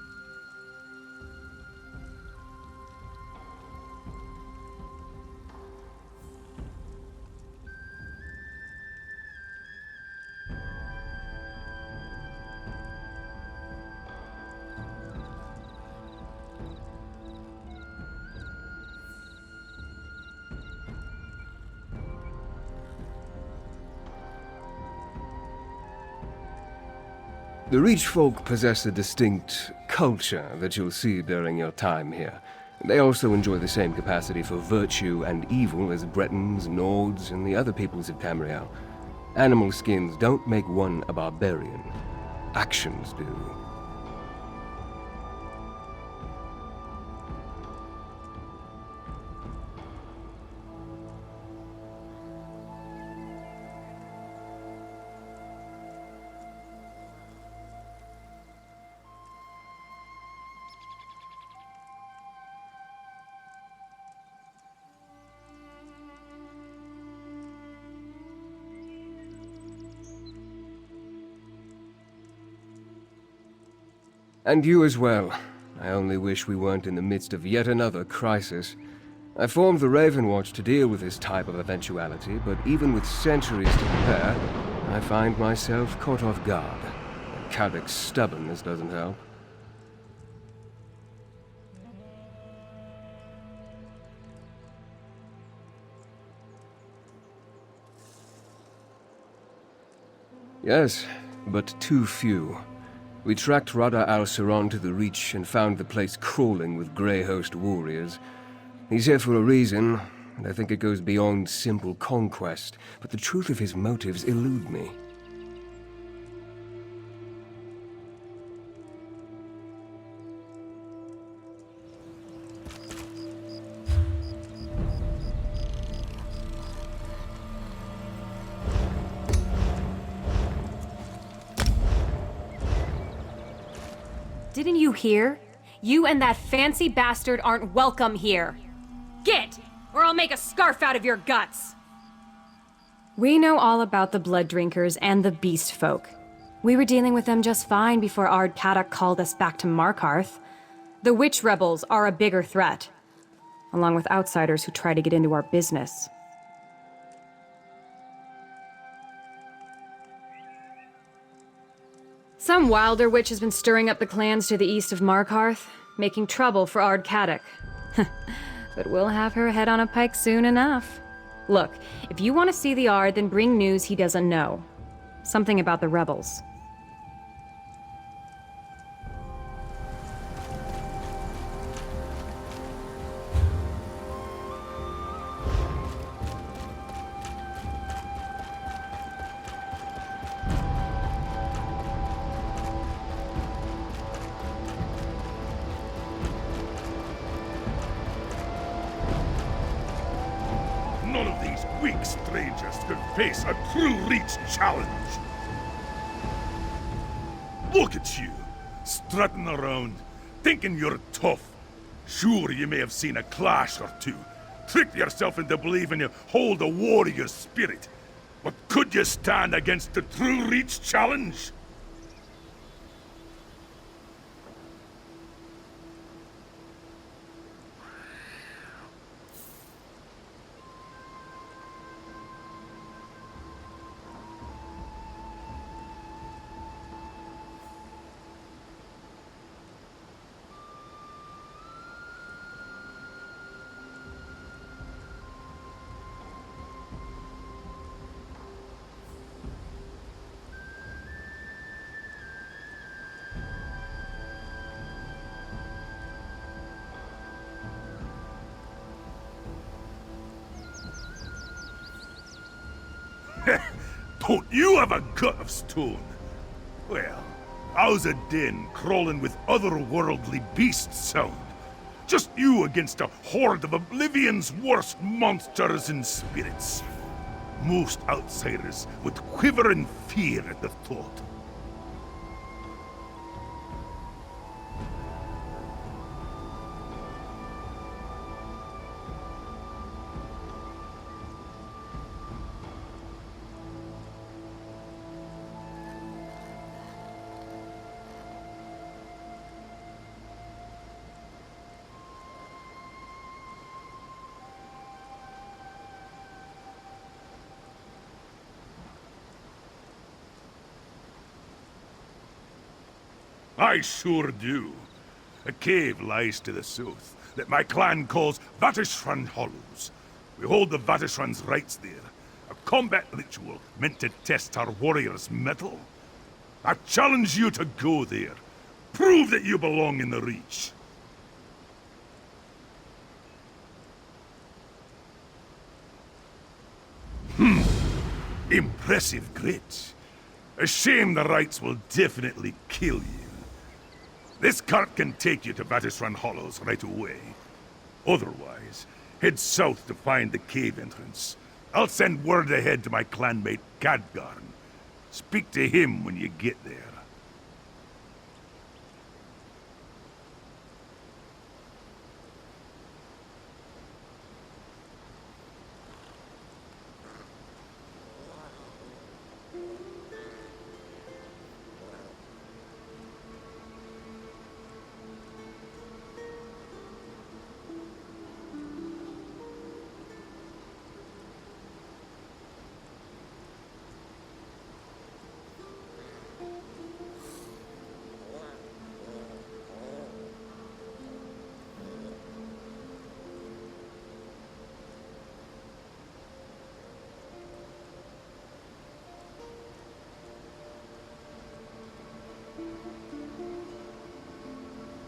The Reach folk possess a distinct culture that you'll see during your time here. They also enjoy the same capacity for virtue and evil as Bretons, Nords, and the other peoples of Tamriel. Animal skins don't make one a barbarian. Actions do. And you as well. I only wish we weren't in the midst of yet another crisis. I formed the Raven Watch to deal with this type of eventuality, but even with centuries to prepare, I find myself caught off guard. And Kadok's stubbornness doesn't help. Yes, but too few. We tracked Rada al-Saron to the Reach and found the place crawling with Grey Host warriors. He's here for a reason, and I think it goes beyond simple conquest, but the truth of his motives elude me. Didn't you hear? You and that fancy bastard aren't welcome here. Get, or I'll make a scarf out of your guts! We know all about the Blood Drinkers and the Beast Folk. We were dealing with them just fine before Ard Kadok called us back to Markarth. The Witch Rebels are a bigger threat, along with outsiders who try to get into our business. Some wilder witch has been stirring up the clans to the east of Markarth, making trouble for Ard Kadok. But we'll have her head on a pike soon enough. Look, if you want to see the Ard, then bring news he doesn't know. Something about the rebels. None of these weak strangers could face a true Reach challenge. Look at you, strutting around, thinking you're tough. Sure, you may have seen a clash or two, tricked yourself into believing you hold a warrior spirit. But could you stand against the true Reach challenge? Don't you have a gut of stone? Well, how's a den crawling with otherworldly beasts sound? Just you against a horde of Oblivion's worst monsters and spirits. Most outsiders would quiver in fear at the thought. I sure do. A cave lies to the south that my clan calls Vatishran Hollows. We hold the Vatishran's rights there. A combat ritual meant to test our warriors' mettle. I challenge you to go there. Prove that you belong in the Reach. Impressive grit. A shame the rights will definitely kill you. This cart can take you to Vatishran Hollows right away. Otherwise, head south to find the cave entrance. I'll send word ahead to my clanmate Khadgarn. Speak to him when you get there.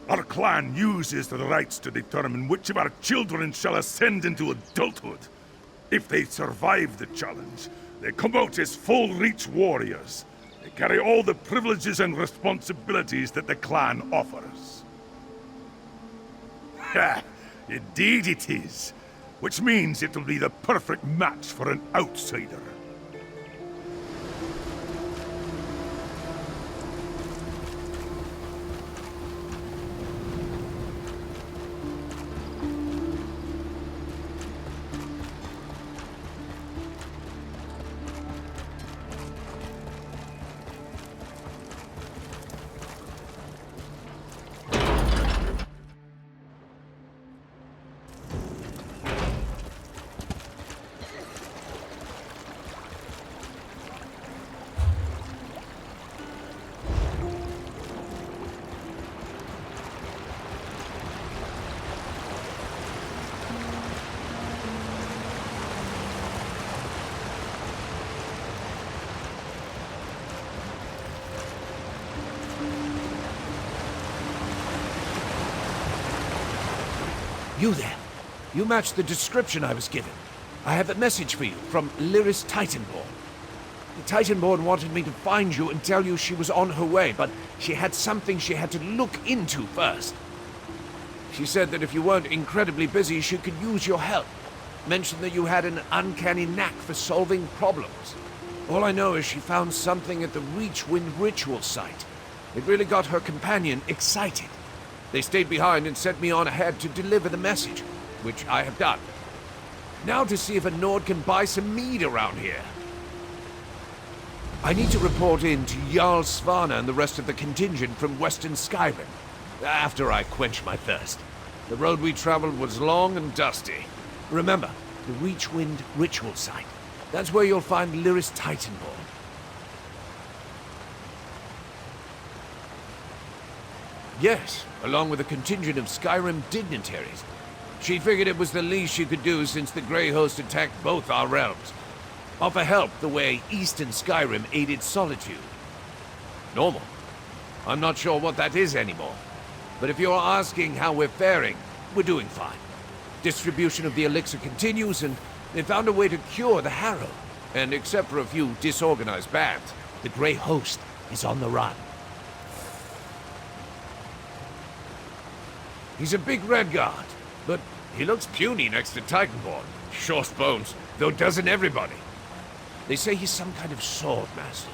Our clan uses the rights to determine which of our children shall ascend into adulthood. If they survive the challenge, they come out as full Reach warriors. They carry all the privileges and responsibilities that the clan offers. Ha! Indeed it is. Which means it will be the perfect match for an outsider. You there. You match the description I was given. I have a message for you from Lyris Titanborn. The Titanborn wanted me to find you and tell you she was on her way, but she had something she had to look into first. She said that if you weren't incredibly busy, she could use your help. Mentioned that you had an uncanny knack for solving problems. All I know is she found something at the Reachwind ritual site. It really got her companion excited. They stayed behind and sent me on ahead to deliver the message, which I have done. Now to see if a Nord can buy some mead around here. I need to report in to Jarl Svanna and the rest of the contingent from Western Skyrim, after I quench my thirst. The road we traveled was long and dusty. Remember, the Reachwind ritual site. That's where you'll find Lyris Titanborn. Yes, along with a contingent of Skyrim dignitaries. She figured it was the least she could do since the Grey Host attacked both our realms. Offer help the way Eastern Skyrim aided Solitude. Normal. I'm not sure what that is anymore. But if you're asking how we're faring, we're doing fine. Distribution of the elixir continues, and they found a way to cure the Harrow. And except for a few disorganized bands, the Grey Host is on the run. He's a big red guard, but he looks puny next to Titanborn. Short bones, though doesn't everybody. They say he's some kind of sword master.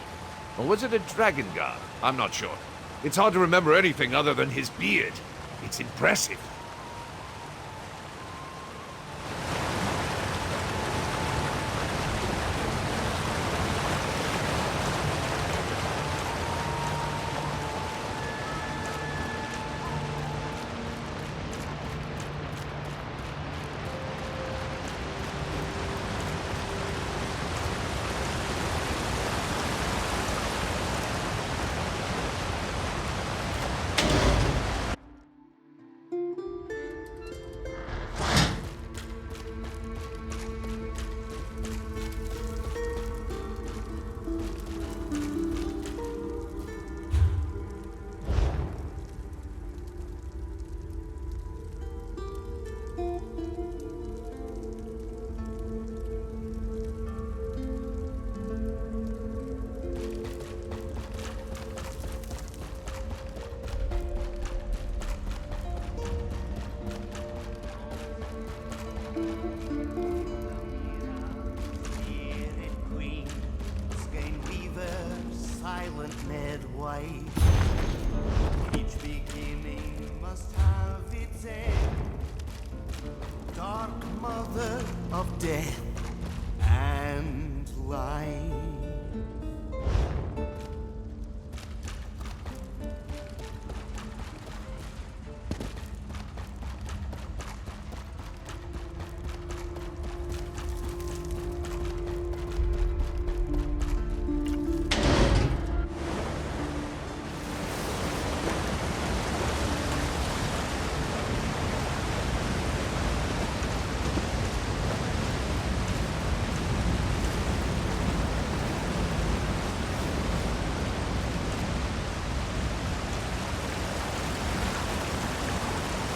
Or was it a dragon guard? I'm not sure. It's hard to remember anything other than his beard. It's impressive. Each beginning must have its end. Dark mother of death and life.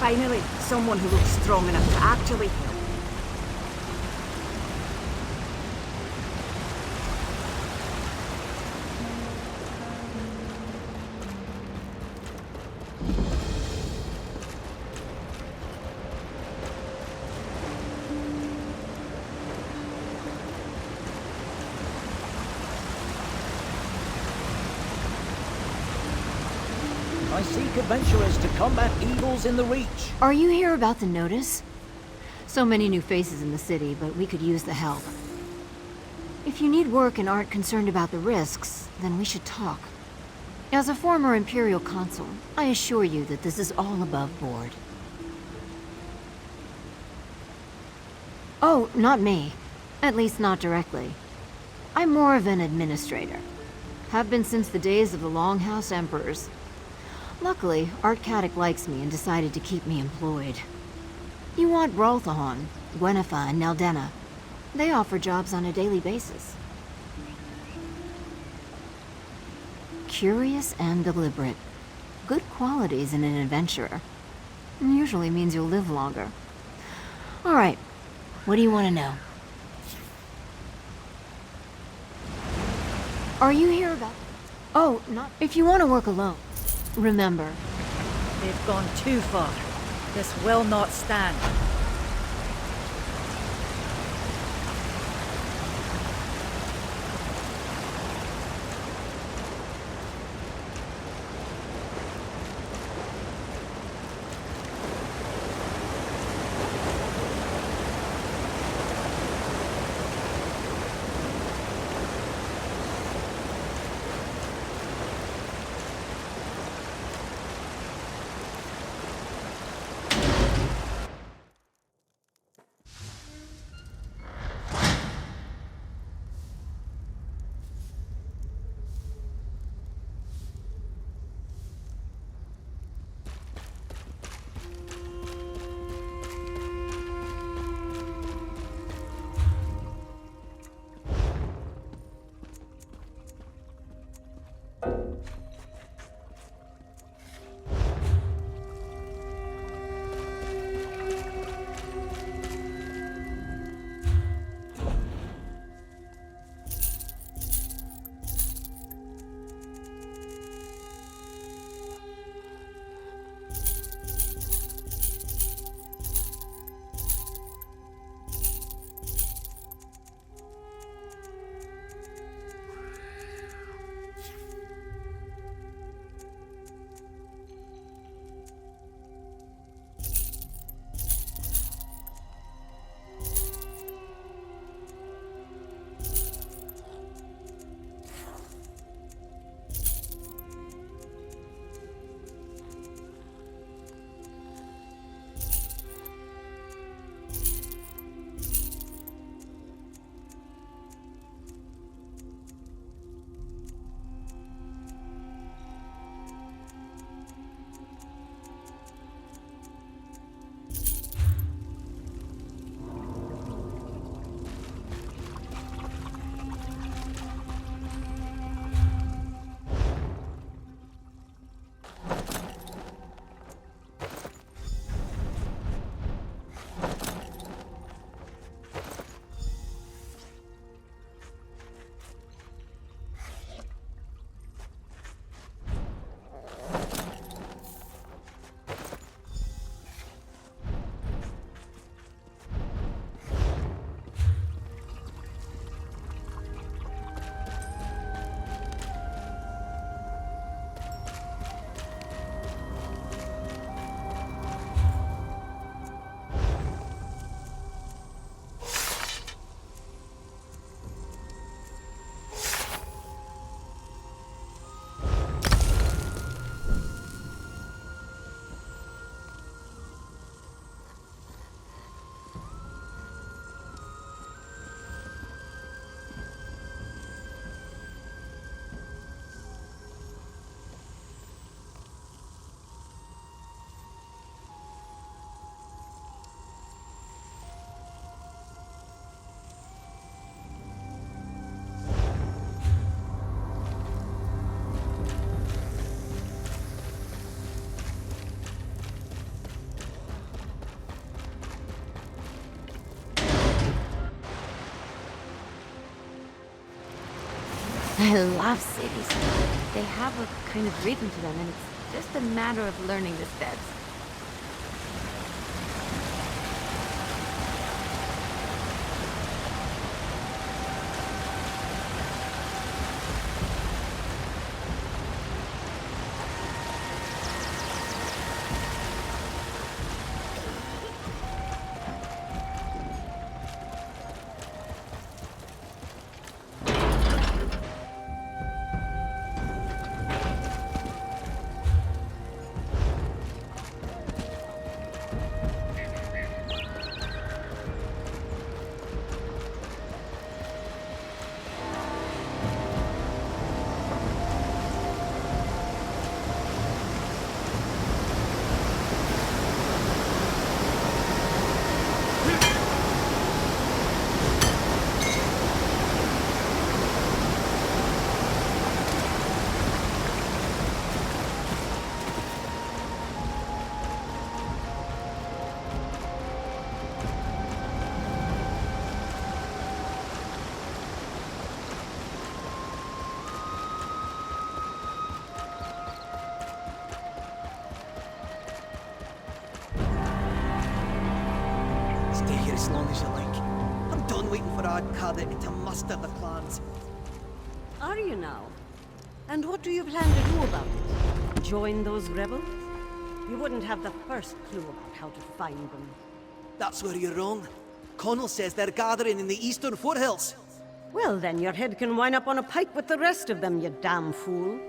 Finally, someone who looks strong enough to actually help. I seek adventurers to combat evils in the Reach. Are you here about the notice? So many new faces in the city, but we could use the help. If you need work and aren't concerned about the risks, then we should talk. As a former Imperial consul, I assure you that this is all above board. Oh, not me. At least not directly. I'm more of an administrator. Have been since the days of the Longhouse Emperors. Luckily, Art Caddick likes me and decided to keep me employed. You want Rolthahon, Gwennifa, and Neldenna. They offer jobs on a daily basis. Curious and deliberate. Good qualities in an adventurer. Usually means you'll live longer. All right. What do you want to know? Are you here about... Oh, not... If you want to work alone, remember... They've gone too far. This will not stand. I love cities. They have a kind of rhythm to them, and it's just a matter of learning the steps. as long as you like. I'm done waiting for Ardcarda to muster the clans. Are you now? And what do you plan to do about it? Join those rebels? You wouldn't have the first clue about how to find them. That's where you're wrong. Connell says they're gathering in the eastern foothills. Well, then your head can wind up on a pike with the rest of them, you damn fool.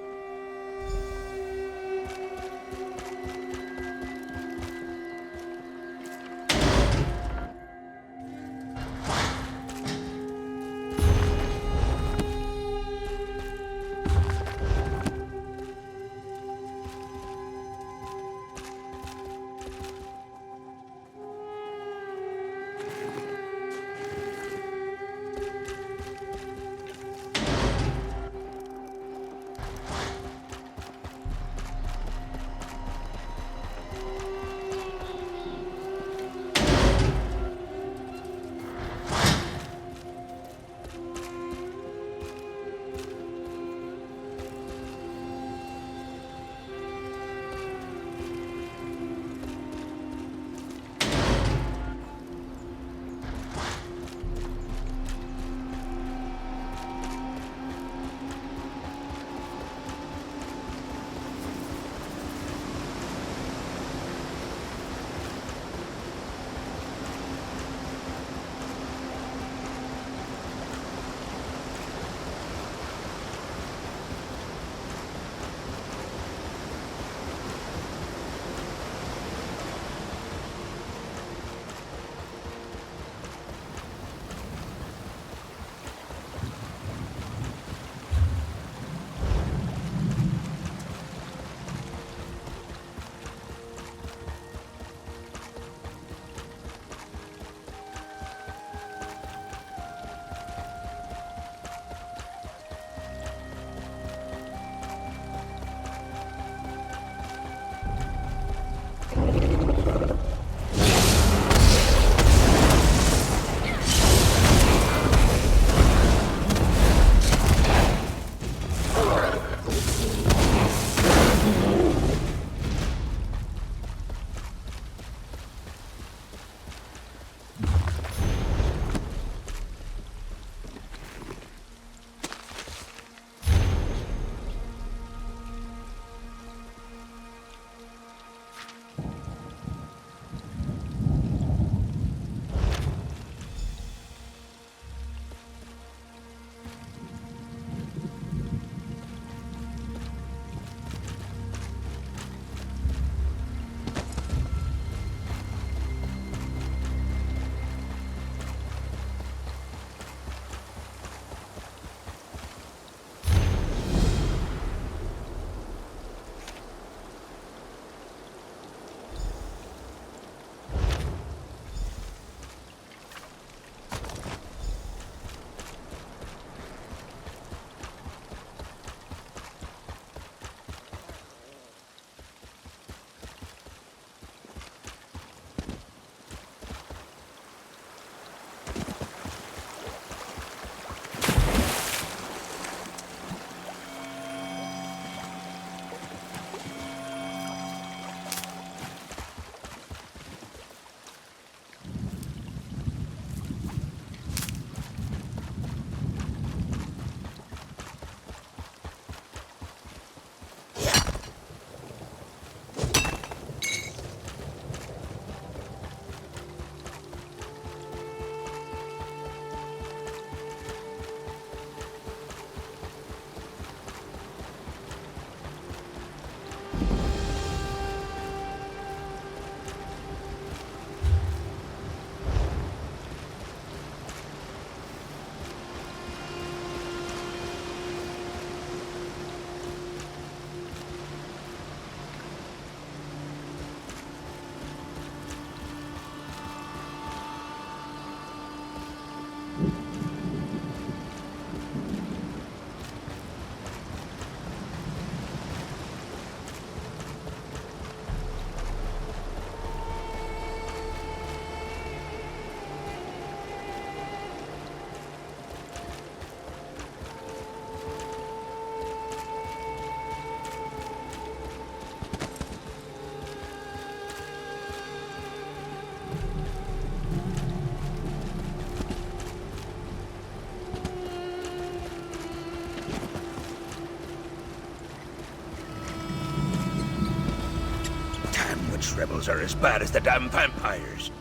Witch rebels are as bad as the damn vampires.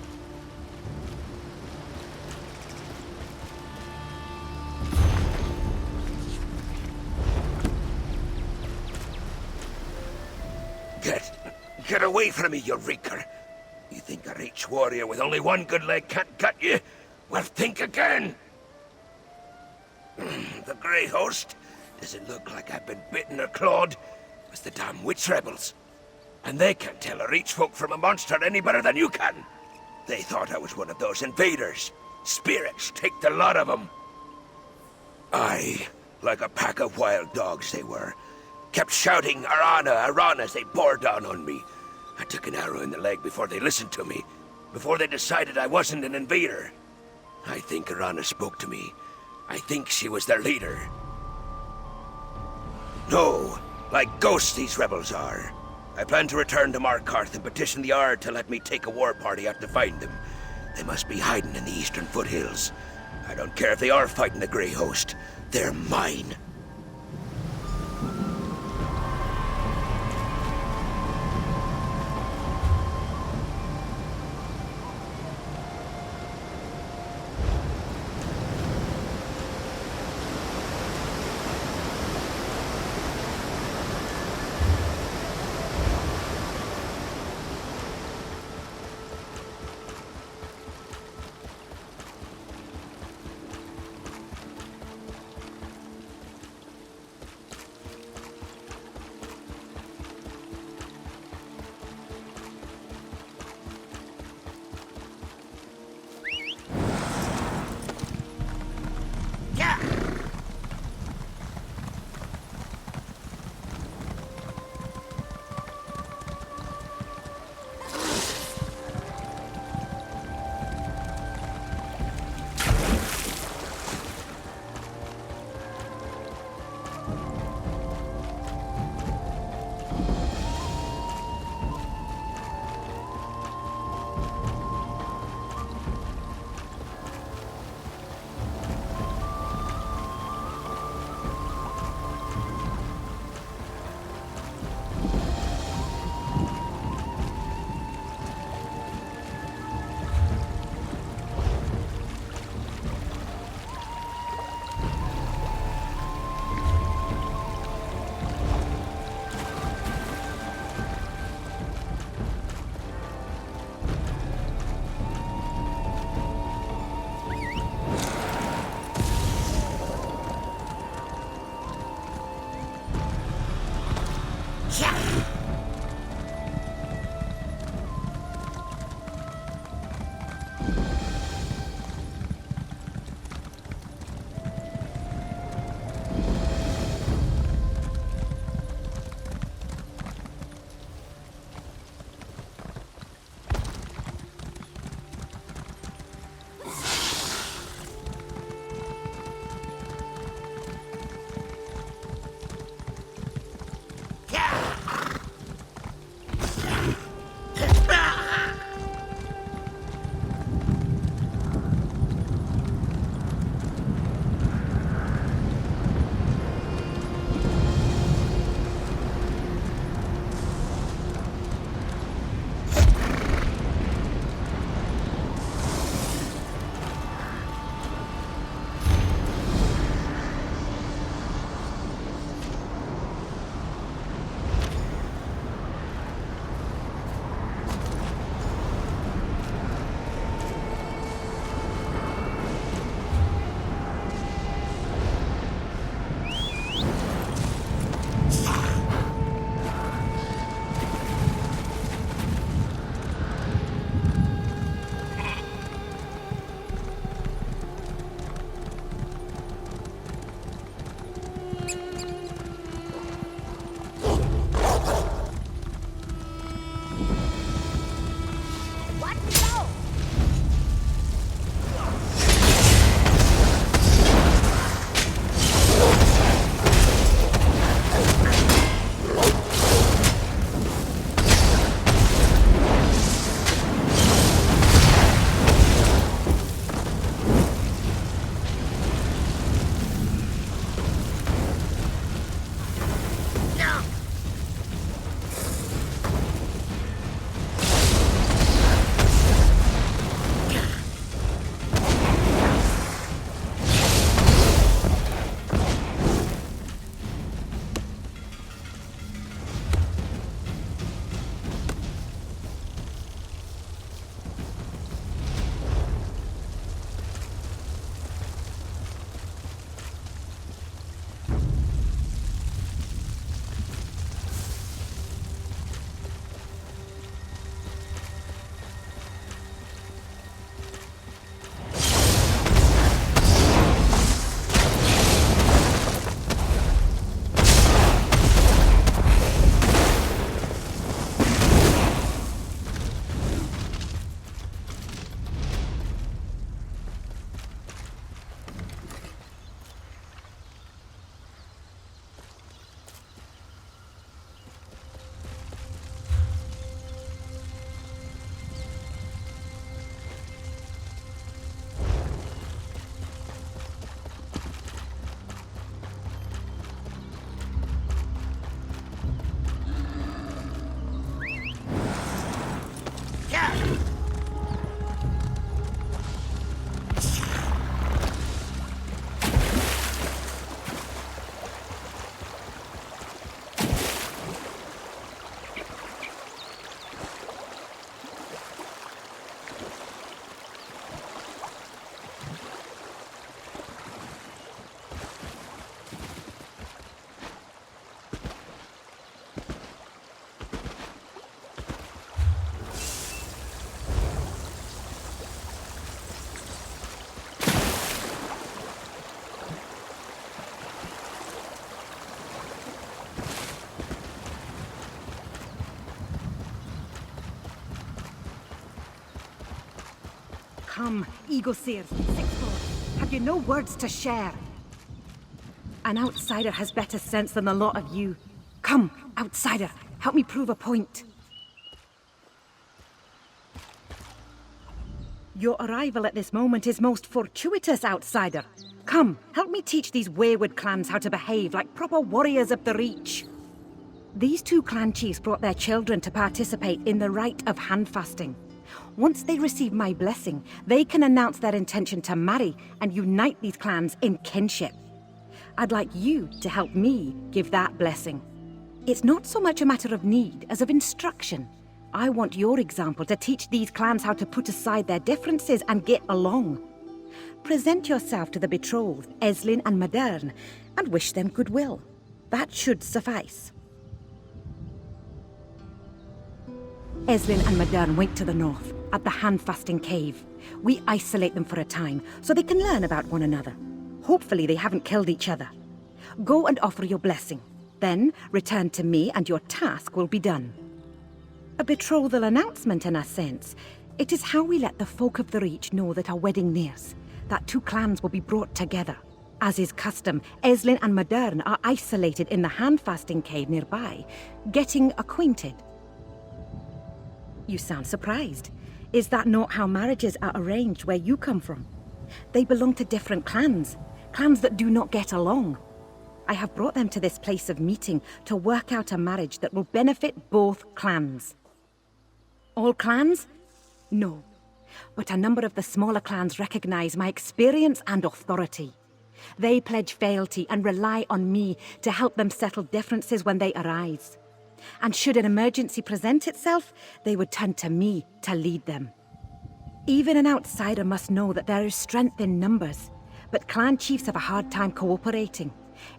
Get away from me, you reeker! You think a Reach warrior with only one good leg can't gut you? Well, think again! The Grey Host? Does it look like I've been bitten or clawed? It was the damn Witch rebels. And they can't tell a Reach folk from a monster any better than you can. They thought I was one of those invaders. Spirits, take the lot of them. Aye, like a pack of wild dogs they were. Kept shouting, Arana, Arana, as they bore down on me. I took an arrow in the leg before they listened to me. Before they decided I wasn't an invader. I think Arana spoke to me. I think she was their leader. No, like ghosts these rebels are. I plan to return to Markarth and petition the Ard to let me take a war party out to find them. They must be hiding in the eastern foothills. I don't care if they are fighting the Grey Host. They're mine. come, Eagle Seers, Sixfold. Have you no words to share? An outsider has better sense than the lot of you. Come, outsider, help me prove a point. Your arrival at this moment is most fortuitous, outsider. Come, help me teach these wayward clans how to behave like proper warriors of the Reach. These two clan chiefs brought their children to participate in the rite of handfasting. Once they receive my blessing, they can announce their intention to marry and unite these clans in kinship. I'd like you to help me give that blessing. It's not so much a matter of need as of instruction. I want your example to teach these clans how to put aside their differences and get along. Present yourself to the betrothed, Eslin and Modern, and wish them goodwill. That should suffice. Eslin and Modern wait to the north, at the handfasting cave. We isolate them for a time, so they can learn about one another. Hopefully they haven't killed each other. Go and offer your blessing. Then return to me and your task will be done. A betrothal announcement in a sense. It is how we let the folk of the Reach know that our wedding nears, that two clans will be brought together. As is custom, Eslin and Modern are isolated in the handfasting cave nearby, getting acquainted. You sound surprised. Is that not how marriages are arranged where you come from? They belong to different clans, clans that do not get along. I have brought them to this place of meeting to work out a marriage that will benefit both clans. All clans? No. But a number of the smaller clans recognize my experience and authority. They pledge fealty and rely on me to help them settle differences when they arise. And should an emergency present itself, they would turn to me to lead them. Even an outsider must know that there is strength in numbers, but clan chiefs have a hard time cooperating.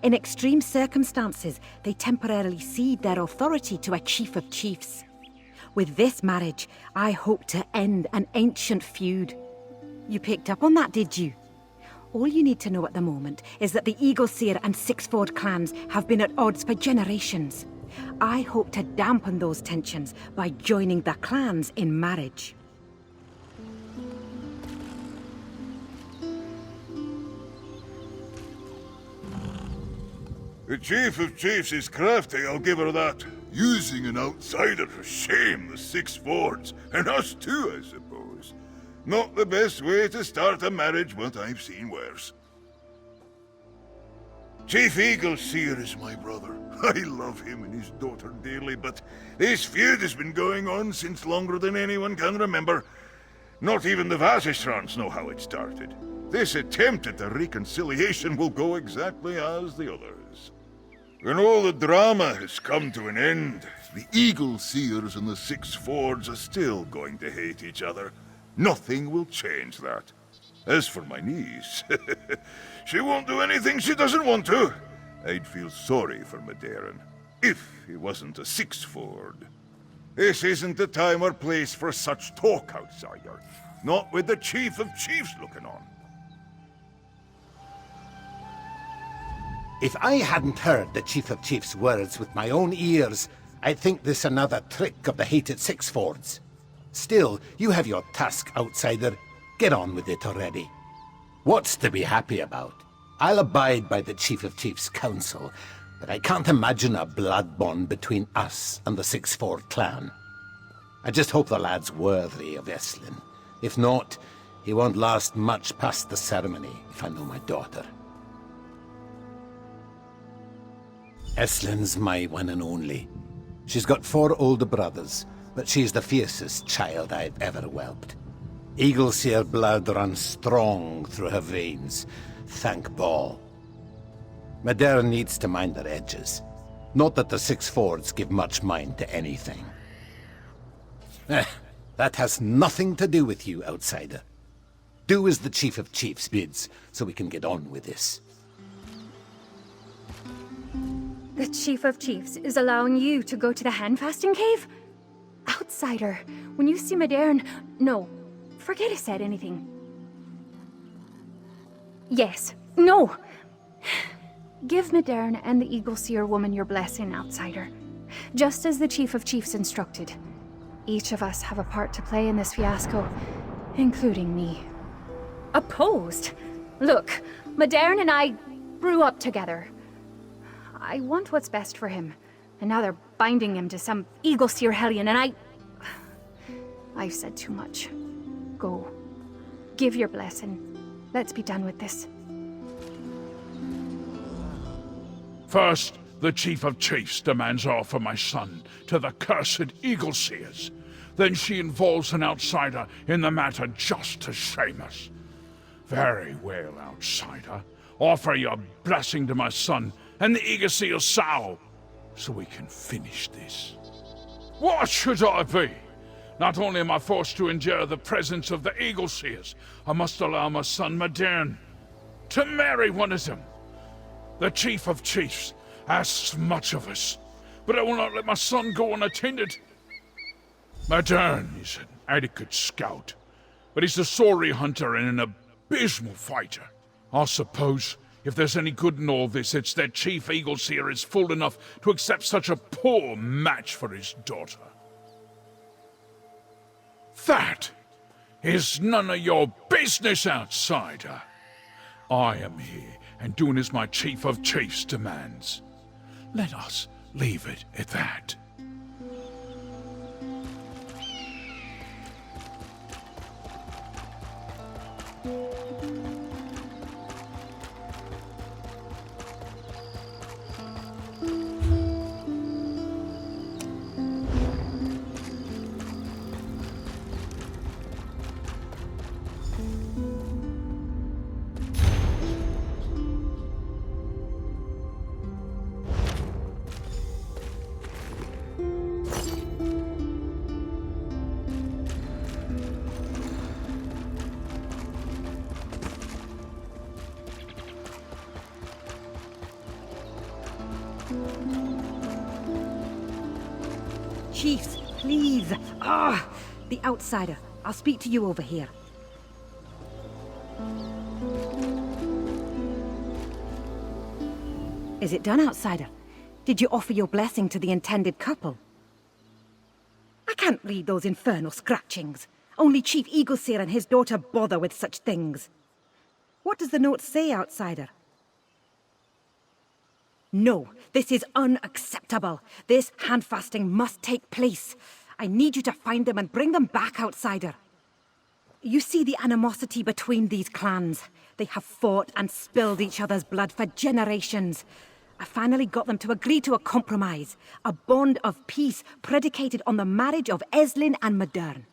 In extreme circumstances, they temporarily cede their authority to a chief of chiefs. With this marriage, I hope to end an ancient feud. You picked up on that, did you? All you need to know at the moment is that the Eagle Seer and Sixfold clans have been at odds for generations. I hope to dampen those tensions by joining the clans in marriage. The Chief of Chiefs is crafty, I'll give her that. Using an outsider for shame, the Sixfolds, and us too, I suppose. Not the best way to start a marriage, but I've seen worse. Chief Eagle Seer is my brother. I love him and his daughter dearly, but this feud has been going on since longer than anyone can remember. Not even the Vasistrans know how it started. This attempt at a reconciliation will go exactly as the others. When all the drama has come to an end, the Eagle Seers and the Sixfolds are still going to hate each other. Nothing will change that. As for my niece, she won't do anything she doesn't want to. I'd feel sorry for Modern, if he wasn't a Sixfold. This isn't the time or place for such talk, outsider. Not with the Chief of Chiefs looking on. If I hadn't heard the Chief of Chiefs' words with my own ears, I'd think this another trick of the hated Sixfolds. Still, you have your task, outsider. Get on with it already. What's to be happy about? I'll abide by the Chief of Chiefs' counsel, but I can't imagine a blood bond between us and the Sixfold clan. I just hope the lad's worthy of Eslin. If not, he won't last much past the ceremony, if I know my daughter. Eslin's my one and only. She's got 4 older brothers, but she's the fiercest child I've ever whelped. Eagle Seer blood runs strong through her veins, thank Baal. Modern needs to mind their edges. Not that the Sixfolds give much mind to anything. That has nothing to do with you, outsider. Do as the Chief of Chiefs bids, so we can get on with this. The Chief of Chiefs is allowing you to go to the handfasting cave? Outsider, when you see Modern... No, forget I said anything. Yes, no! Give Modern and the Eagle Seer woman your blessing, outsider. Just as the Chief of Chiefs instructed. Each of us have a part to play in this fiasco, including me. Opposed? Look, Modern and I grew up together. I want what's best for him. And now they're binding him to some Eagle-Seer Hellion, and I've said too much. Go. Give your blessing. Let's be done with this. First, the Chief of Chiefs demands offer my son to the cursed Eagle-Seers. Then she involves an outsider in the matter just to shame us. Very well, outsider. Offer your blessing to my son and the Eagle-Seer sow, so we can finish this. What should I be? Not only am I forced to endure the presence of the Eagle-Seers, I must allow my son Modern to marry one of them. The Chief of Chiefs asks much of us, but I will not let my son go unattended. Modern is an adequate scout, but he's a sorry hunter and an abysmal fighter. I suppose if there's any good in all this, it's that Chief Eagle-Seer is fool enough to accept such a poor match for his daughter. That is none of your business, outsider. I am here and doing as my Chief of Chiefs demands. Let us leave it at that. Chiefs, please. The outsider. I'll speak to you over here. Is it done, outsider? Did you offer your blessing to the intended couple? I can't read those infernal scratchings. Only Chief Eagle-Seer and his daughter bother with such things. What does the note say, outsider? No, this is unacceptable. This hand-fasting must take place. I need you to find them and bring them back, outsider. You see the animosity between these clans. They have fought and spilled each other's blood for generations. I finally got them to agree to a compromise. A bond of peace predicated on the marriage of Eslin and Modern.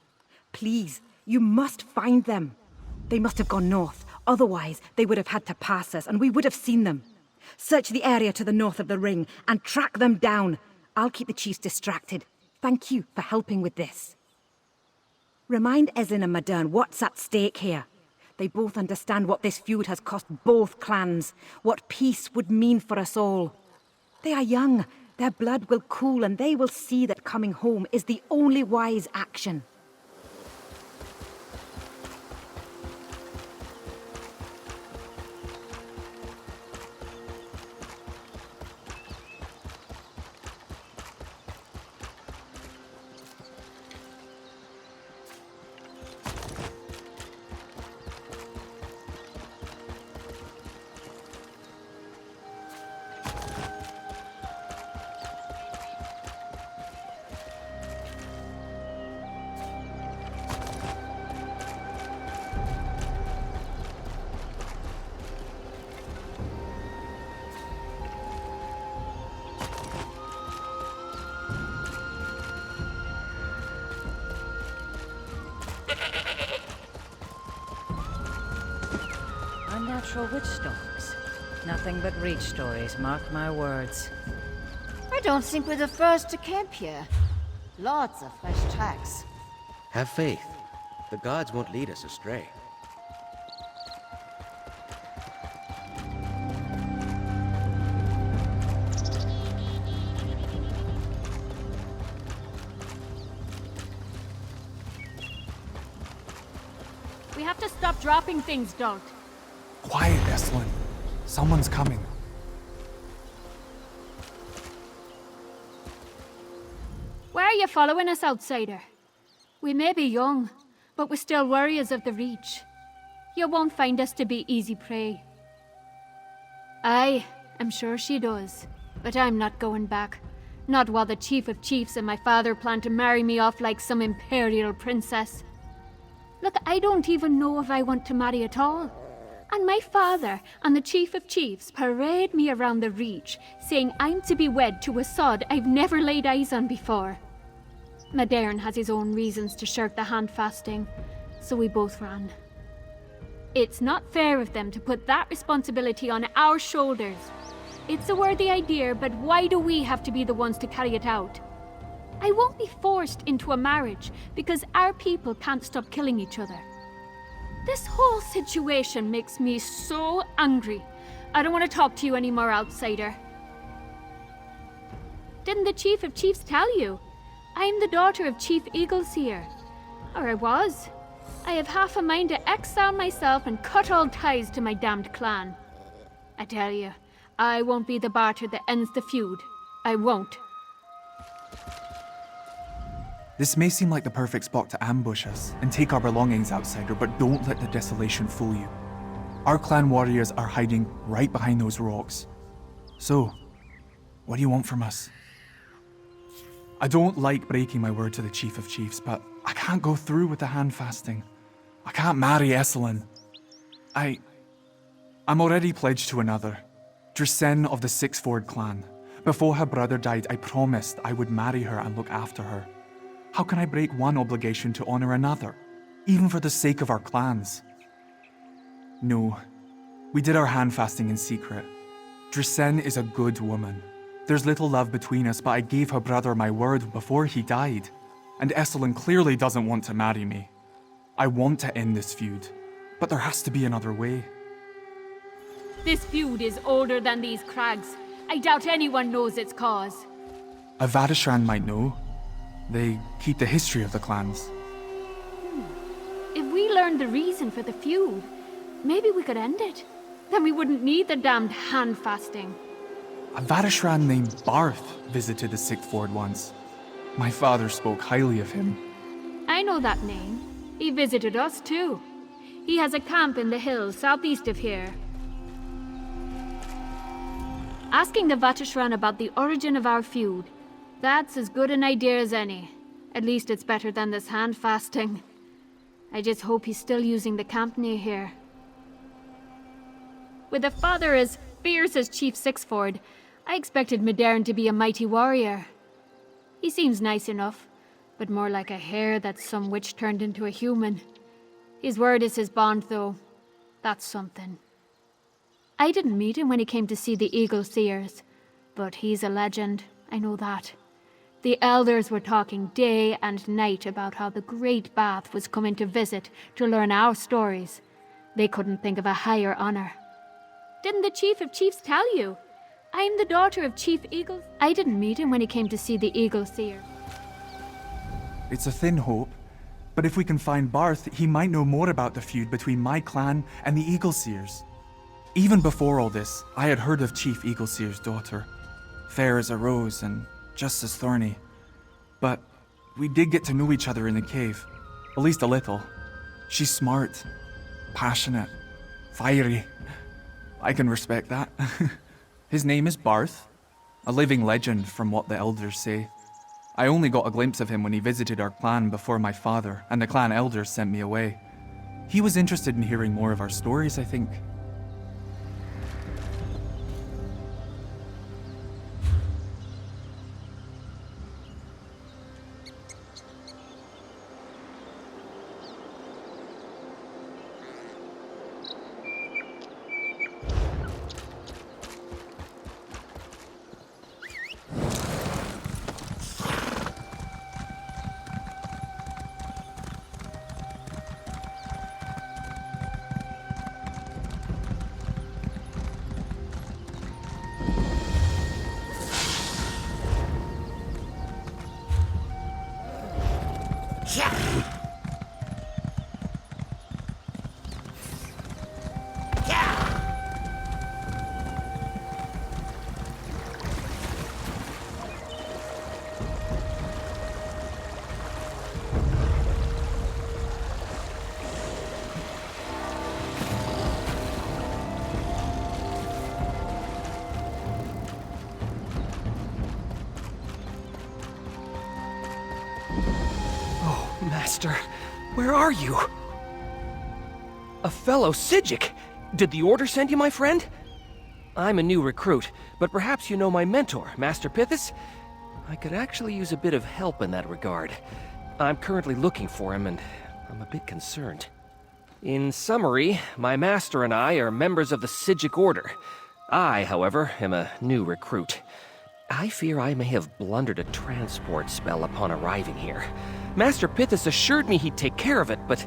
Please, you must find them. They must have gone north. Otherwise, they would have had to pass us and we would have seen them. Search the area to the north of the ring and track them down. I'll keep the chiefs distracted. Thank you for helping with this. Remind Eslin and Modern what's at stake here. They both understand what this feud has cost both clans, what peace would mean for us all. They are young, their blood will cool, and they will see that coming home is the only wise action. Unnatural witch stories. Nothing but reach stories, mark my words. I don't think we're the first to camp here. Lots of fresh tracks. Have faith. The gods won't lead us astray. We have to stop dropping things, don't. Quiet, Eslin. Someone's coming. Why are you following us, outsider? We may be young, but we're still warriors of the Reach. You won't find us to be easy prey. Aye, I'm sure she does. But I'm not going back. Not while the Chief of Chiefs and my father plan to marry me off like some imperial princess. Look, I don't even know if I want to marry at all. And my father and the Chief of Chiefs parade me around the Reach, saying I'm to be wed to a sod I've never laid eyes on before. Madaern has his own reasons to shirk the hand fasting, so we both ran. It's not fair of them to put that responsibility on our shoulders. It's a worthy idea, but why do we have to be the ones to carry it out? I won't be forced into a marriage because our people can't stop killing each other. This whole situation makes me so angry. I don't want to talk to you anymore, outsider. Didn't the Chief of Chiefs tell you? I'm the daughter of Chief Eagleseer. Or I was. I have half a mind to exile myself and cut all ties to my damned clan. I tell you, I won't be the barter that ends the feud. I won't. This may seem like the perfect spot to ambush us and take our belongings, outsider, but don't let the desolation fool you. Our clan warriors are hiding right behind those rocks. So, what do you want from us? I don't like breaking my word to the Chief of Chiefs, but I can't go through with the hand fasting. I can't marry Esselin. I'm already pledged to another. Drisen of the Sixford clan. Before her brother died, I promised I would marry her and look after her. How can I break one obligation to honor another, even for the sake of our clans? No, we did our hand fasting in secret. Drisen is a good woman. There's little love between us, but I gave her brother my word before he died. And Esselin clearly doesn't want to marry me. I want to end this feud, but there has to be another way. This feud is older than these crags. I doubt anyone knows its cause. A Vadishran might know. They keep the history of the clans. If we learned the reason for the feud, maybe we could end it. Then we wouldn't need the damned hand fasting. A Vadishran named Barth visited the Sixford once. My father spoke highly of him. I know that name. He visited us too. He has a camp in the hills southeast of here. Asking the Vatishran about the origin of our feud, that's as good an idea as any. At least it's better than this hand fasting. I just hope he's still using the camp near here. With a father as fierce as Chief Sixford, I expected Madaern to be a mighty warrior. He seems nice enough, but more like a hare that some witch turned into a human. His word is his bond, though. That's something. I didn't meet him when he came to see the Eagle Seers, but he's a legend, I know that. The elders were talking day and night about how the Great Bath was coming to visit to learn our stories. They couldn't think of a higher honor. Didn't the Chief of Chiefs tell you? I'm the daughter of Chief Eagle. I didn't meet him when he came to see the Eagle Seer. It's a thin hope, but if we can find Barth, he might know more about the feud between my clan and the Eagle Seers. Even before all this, I had heard of Chief Eagleseer's daughter. Fair as a rose and just as thorny. But we did get to know each other in the cave. At least a little. She's smart, passionate, fiery. I can respect that. His name is Barth, a living legend from what the elders say. I only got a glimpse of him when he visited our clan before my father and the clan elders sent me away. He was interested in hearing more of our stories, I think. Master, where are you? A fellow Psijic? Did the Order send you, my friend? I'm a new recruit, but perhaps you know my mentor, Master Pithis? I could actually use a bit of help in that regard. I'm currently looking for him, and I'm a bit concerned. In summary, my master and I are members of the Psijic Order. I, however, am a new recruit. I fear I may have blundered a transport spell upon arriving here. Master Pithis assured me he'd take care of it, but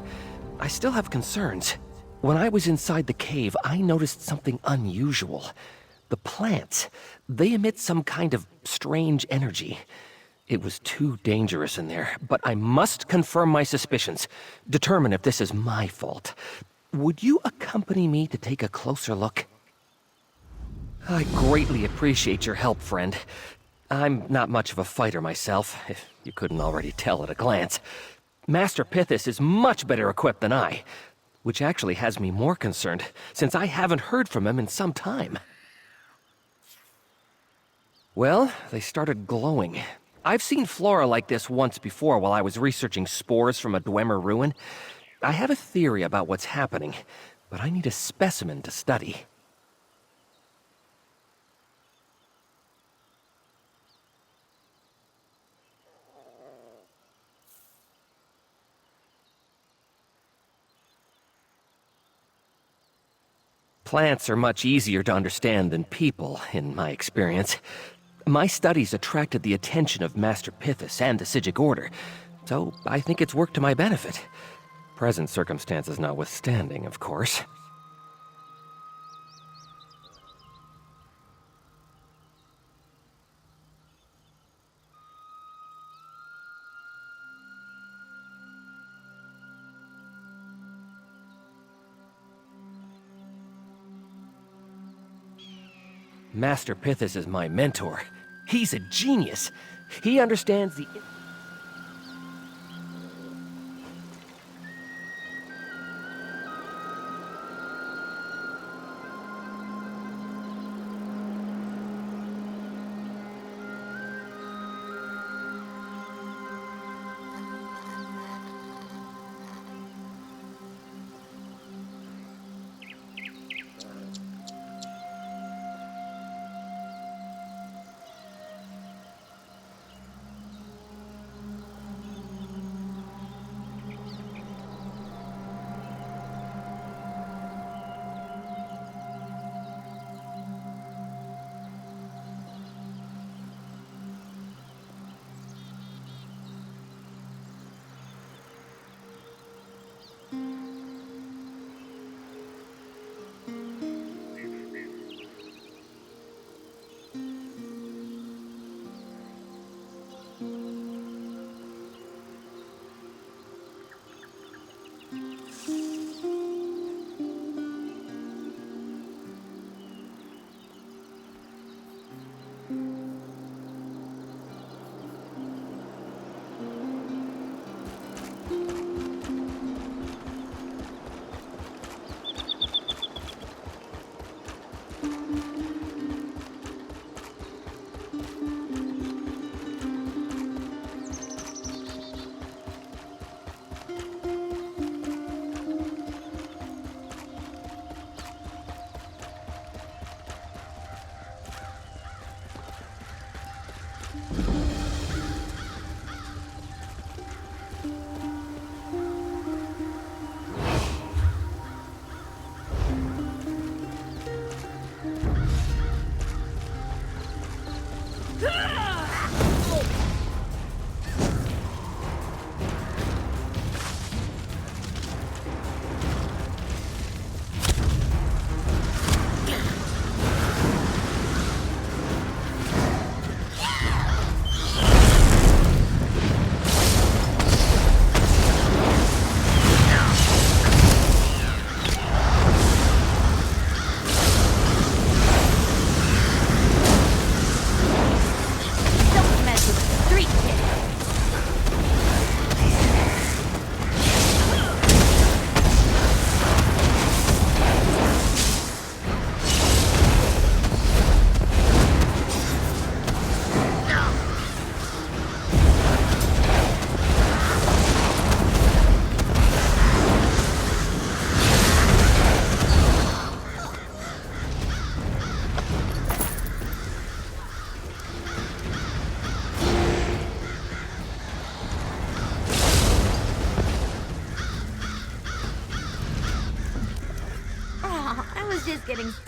I still have concerns. When I was inside the cave, I noticed something unusual. The plants, they emit some kind of strange energy. It was too dangerous in there, but I must confirm my suspicions, determine if this is my fault. Would you accompany me to take a closer look? I greatly appreciate your help, friend. I'm not much of a fighter myself, if you couldn't already tell at a glance. Master Pithis is much better equipped than I, which actually has me more concerned, since I haven't heard from him in some time. Well, they started glowing. I've seen flora like this once before while I was researching spores from a Dwemer ruin. I have a theory about what's happening, but I need a specimen to study. Plants are much easier to understand than people, in my experience. My studies attracted the attention of Master Pithis and the Psijic Order, so I think it's worked to my benefit. Present circumstances notwithstanding, of course. Master Pithis is my mentor. He's a genius. He understands the...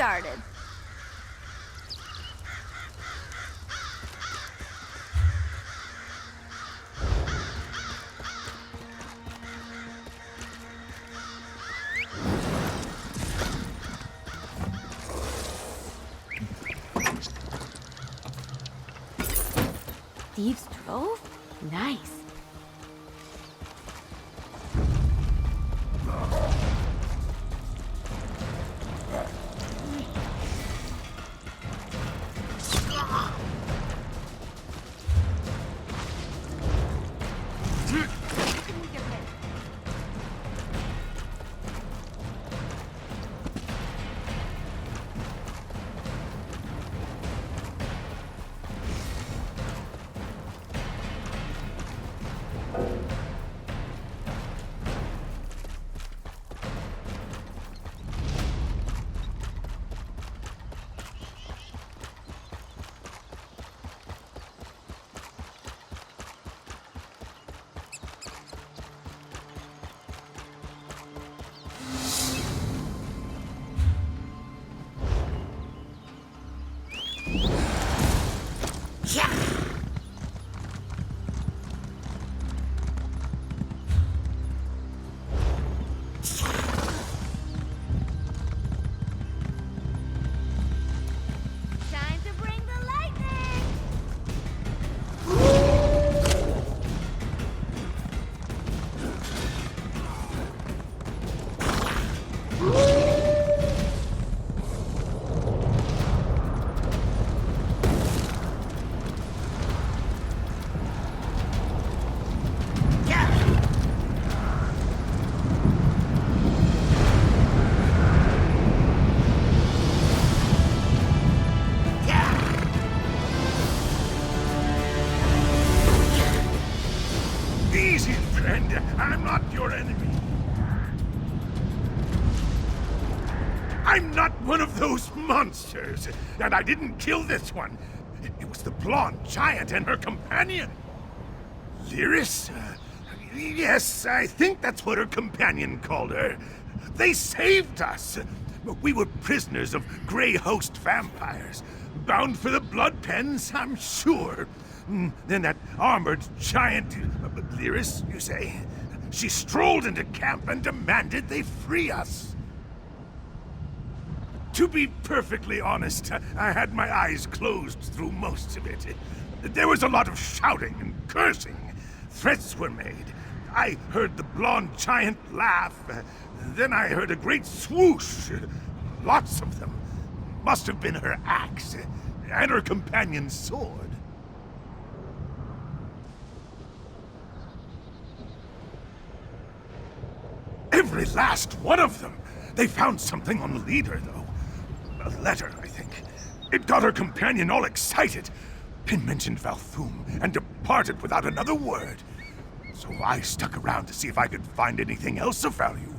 started. Thieves' Trove? Nice. Time to bring the lightning! Easy, friend. I'm not your enemy. I'm not one of those monsters. And I didn't kill this one. It was the blonde giant and her companion. Lyris? Yes, I think that's what her companion called her. They saved us. We were prisoners of Grey Host vampires. Bound for the blood pens, I'm sure. Then that armored giant, Lyris, you say? She strolled into camp and demanded they free us. To be perfectly honest, I had my eyes closed through most of it. There was a lot of shouting and cursing. Threats were made. I heard the blonde giant laugh. Then I heard a great swoosh. Lots of them. Must have been her axe and her companion's sword. Every last one of them! They found something on the leader, though. A letter, I think. It got her companion all excited. Pin mentioned Valthum and departed without another word. So I stuck around to see if I could find anything else of value.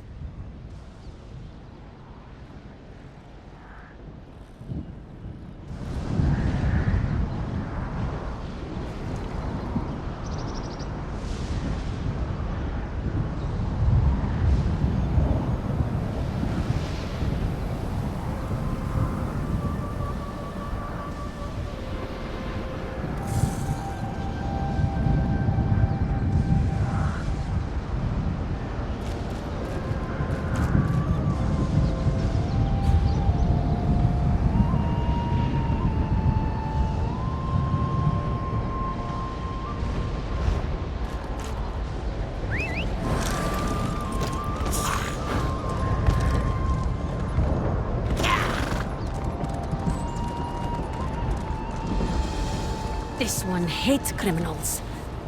This one hates criminals,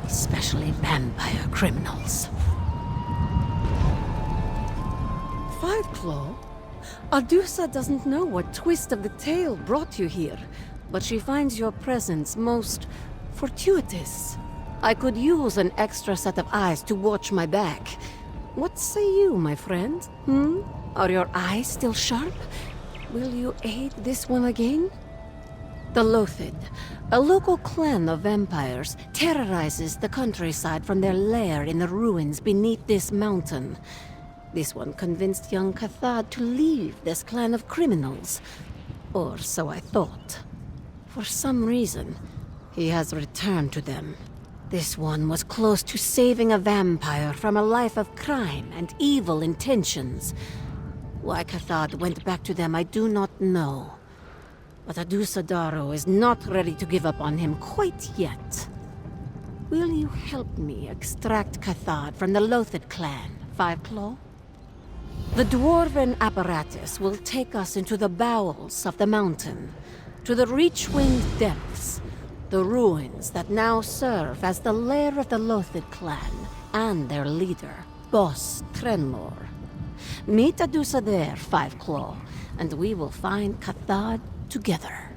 especially vampire criminals. Five Claw? Adusa doesn't know what twist of the tale brought you here, but she finds your presence most fortuitous. I could use an extra set of eyes to watch my back. What say you, my friend? Are your eyes still sharp? Will you aid this one again? The Lothid, a local clan of vampires, terrorizes the countryside from their lair in the ruins beneath this mountain. This one convinced young Cathad to leave this clan of criminals, Or so I thought. For some reason, he has returned to them. This one was close to saving a vampire from a life of crime and evil intentions. Why Cathad went back to them, I do not know. But Adusadaro is not ready to give up on him quite yet. Will you help me extract Cathad from the Lothid clan, Fireclaw? The dwarven apparatus will take us into the bowels of the mountain, to the Reachwind depths, the ruins that now serve as the lair of the Lothid clan and their leader, Boss Trenlor. Meet Adusa there, Fiveclaw, and we will find Cathad together.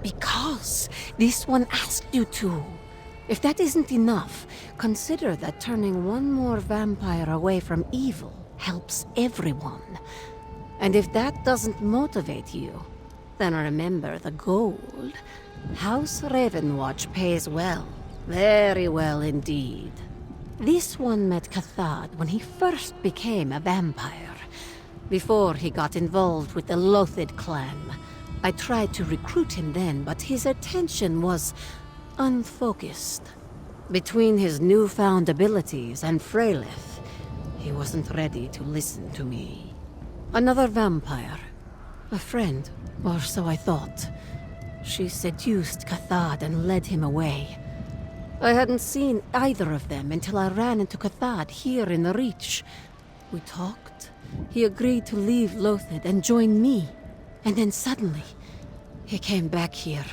Because this one asked you to. If that isn't enough, consider that turning one more vampire away from evil helps everyone. And if that doesn't motivate you, then remember the gold. House Ravenwatch pays well. Very well indeed. This one met Cathad when he first became a vampire. Before he got involved with the Lothid clan. I tried to recruit him then, but his attention was unfocused. Between his newfound abilities and Freylith, he wasn't ready to listen to me. Another vampire. A friend, or so I thought. She seduced Cathad and led him away. I hadn't seen either of them until I ran into Cathad here in the Reach. We talked. He agreed to leave Lothid and join me. And then suddenly, he came back here.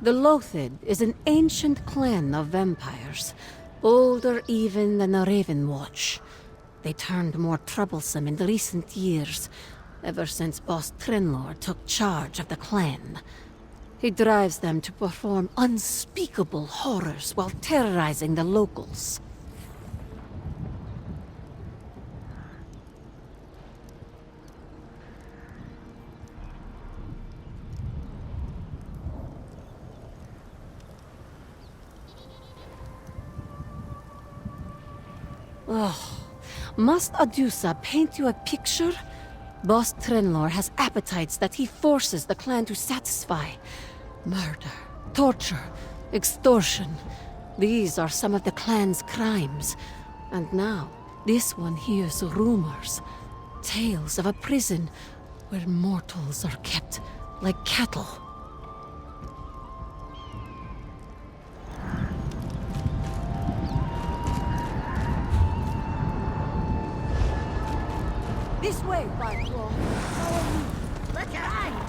The Lothid is an ancient clan of vampires, older even than the Ravenwatch. They turned more troublesome in recent years, ever since Boss Trenlor took charge of the clan. He drives them to perform unspeakable horrors while terrorizing the locals. Oh, must Adusa paint you a picture? Boss Trenlor has appetites that he forces the clan to satisfy. Murder, torture, extortion. These are some of the clan's crimes. And now, this one hears rumors. Tales of a prison where mortals are kept like cattle. This way, Fireclaw. Follow me. Let's ride!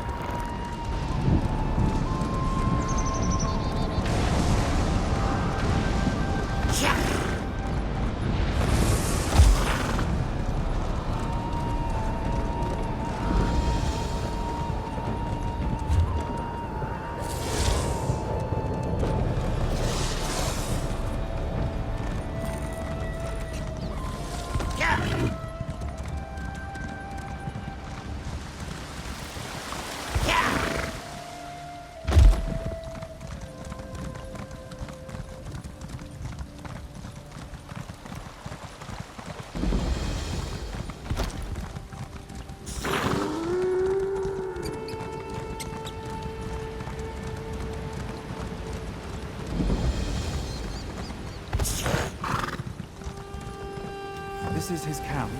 This is his camp.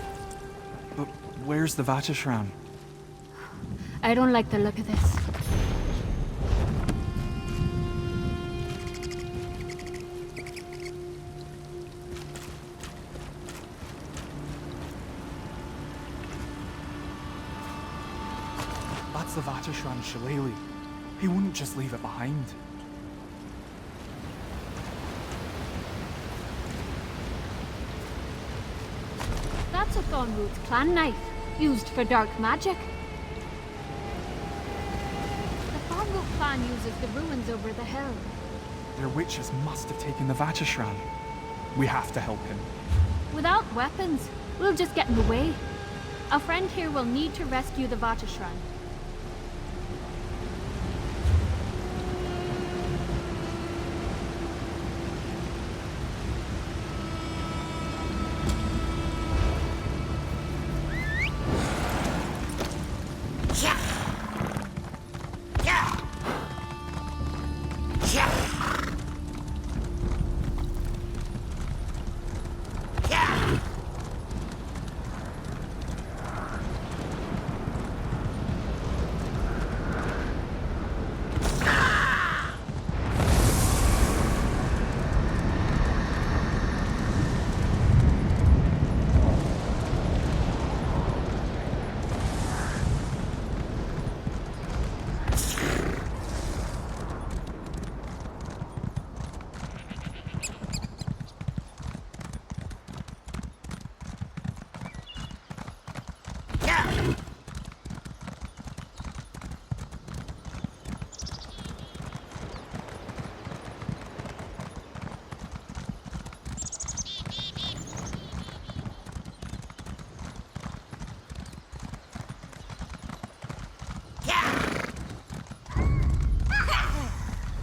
But where's the Vatashran? I don't like the look of this. the Vateshran's shillelagh. He wouldn't just leave it behind. That's a Thornroot's clan knife, used for dark magic. The Thornroot clan uses the ruins over the hill. Their witches must have taken the Vateshran. We have to help him. Without weapons, we'll just get in the way. A friend here will need to rescue the Vateshran.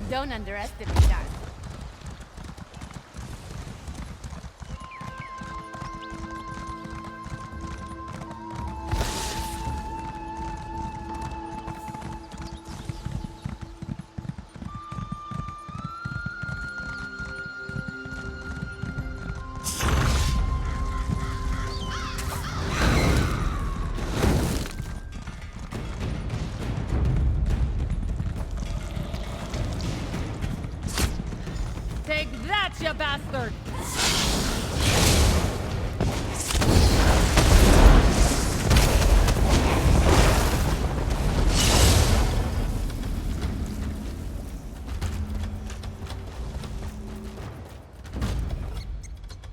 Don't underestimate us. Take that, you bastard!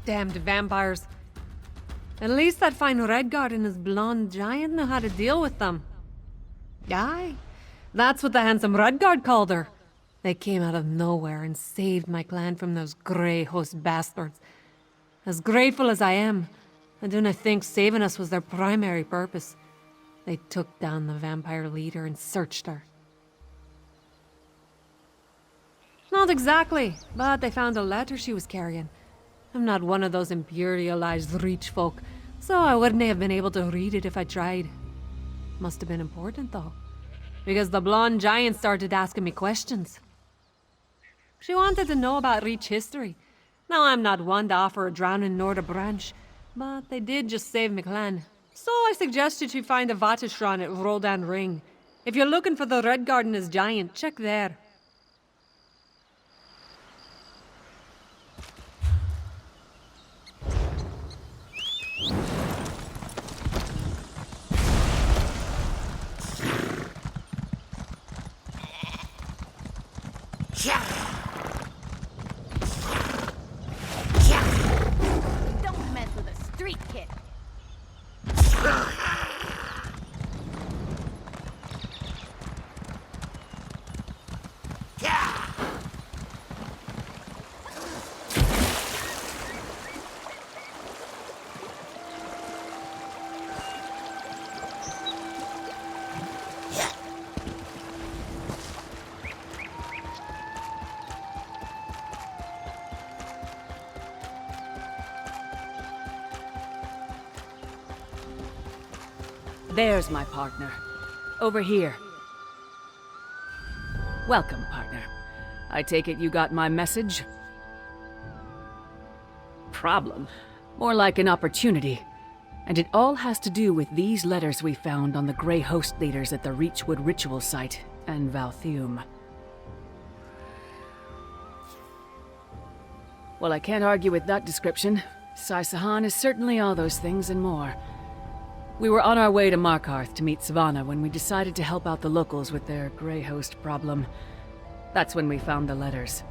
Damned vampires. At least that fine Redguard and his blonde giant know how to deal with them. Aye, that's what the handsome Redguard called her. They came out of nowhere and saved my clan from those grey host bastards. As grateful as I am, I do not think saving us was their primary purpose. They took down the vampire leader and searched her. Not exactly, but they found a letter she was carrying. I'm not one of those imperialized reach folk, so I wouldn't have been able to read it if I tried. Must have been important, though, because the blonde giant started asking me questions. She wanted to know about Reach history. Now, I'm not one to offer a drowning nor to branch, but they did just save my clan. So I suggested she find a Vateshran at Rodan Ring. If you're looking for the Redguard and his giant, check there. Don't mess with a street kid. There's my partner. Over here. Welcome, partner. I take it you got my message? Problem? More like an opportunity. And it all has to do with these letters we found on the Grey Host leaders at the Reachwood ritual site and Valthume. Well, I can't argue with that description. Sai Sahan is certainly all those things and more. We were on our way to Markarth to meet Savannah when we decided to help out the locals with their Grey Host problem. That's when we found the letters.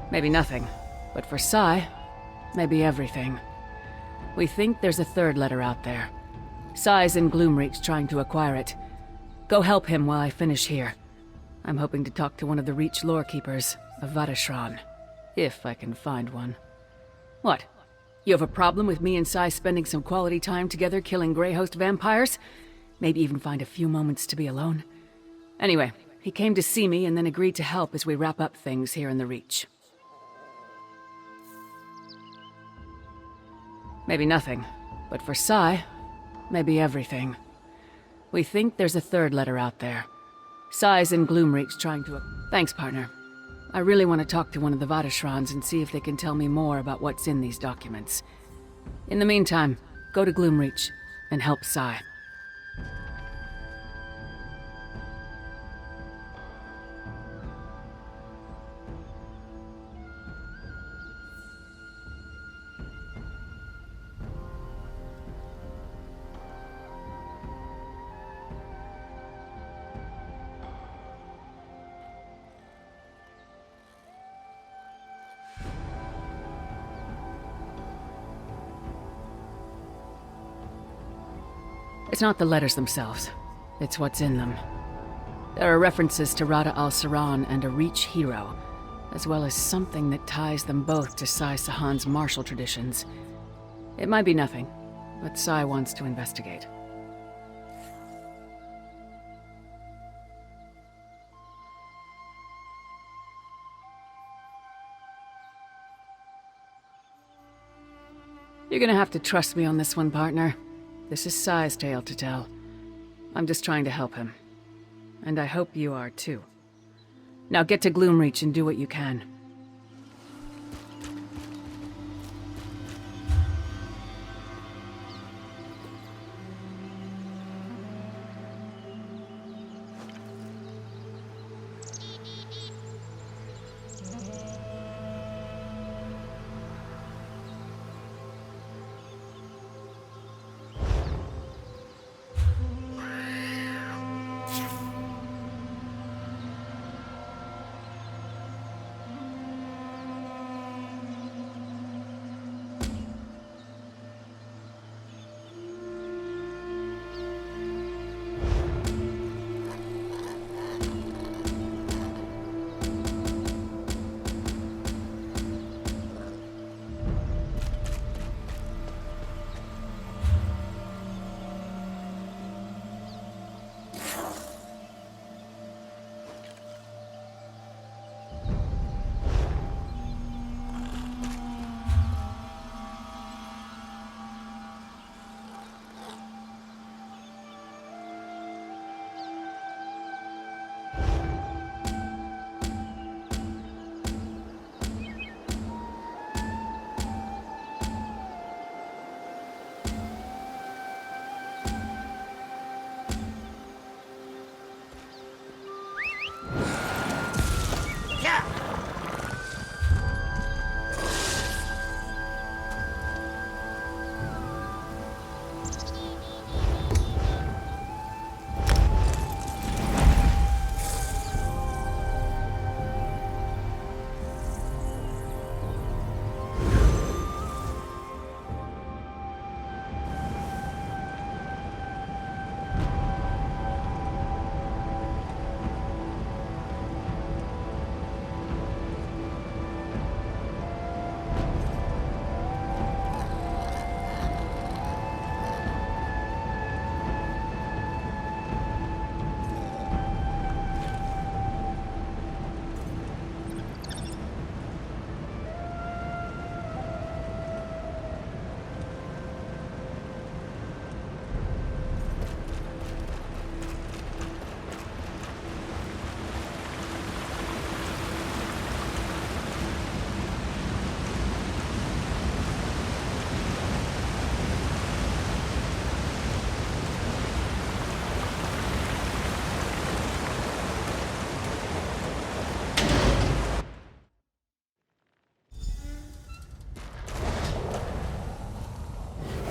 Maybe nothing, but for Sai, maybe everything. We think there's a third letter out there. Sai's in Gloomreach trying to acquire it. Go help him while I finish here. I'm hoping to talk to one of the Reach lore keepers, a Vadashran, if I can find one. What? You have a problem with me and Sai spending some quality time together killing Grey Host vampires? Maybe even find a few moments to be alone? Anyway, he came to see me and then agreed to help as we wrap up things here in the Reach. Maybe nothing, but for Sai, maybe everything. We think there's a third letter out there. Sai's in Gloomreach trying to... Thanks, partner. I really want to talk to one of the Vadashrans and see if they can tell me more about what's in these documents. In the meantime, go to Gloomreach and help Sai. It's not the letters themselves. It's what's in them. There are references to Rada al-Saran and a Reach hero, as well as something that ties them both to Sai Sahan's martial traditions. It might be nothing, but Sai wants to investigate. You're gonna have to trust me on this one, partner. This is Sai's tale to tell. I'm just trying to help him. And I hope you are too. Now get to Gloomreach and do what you can.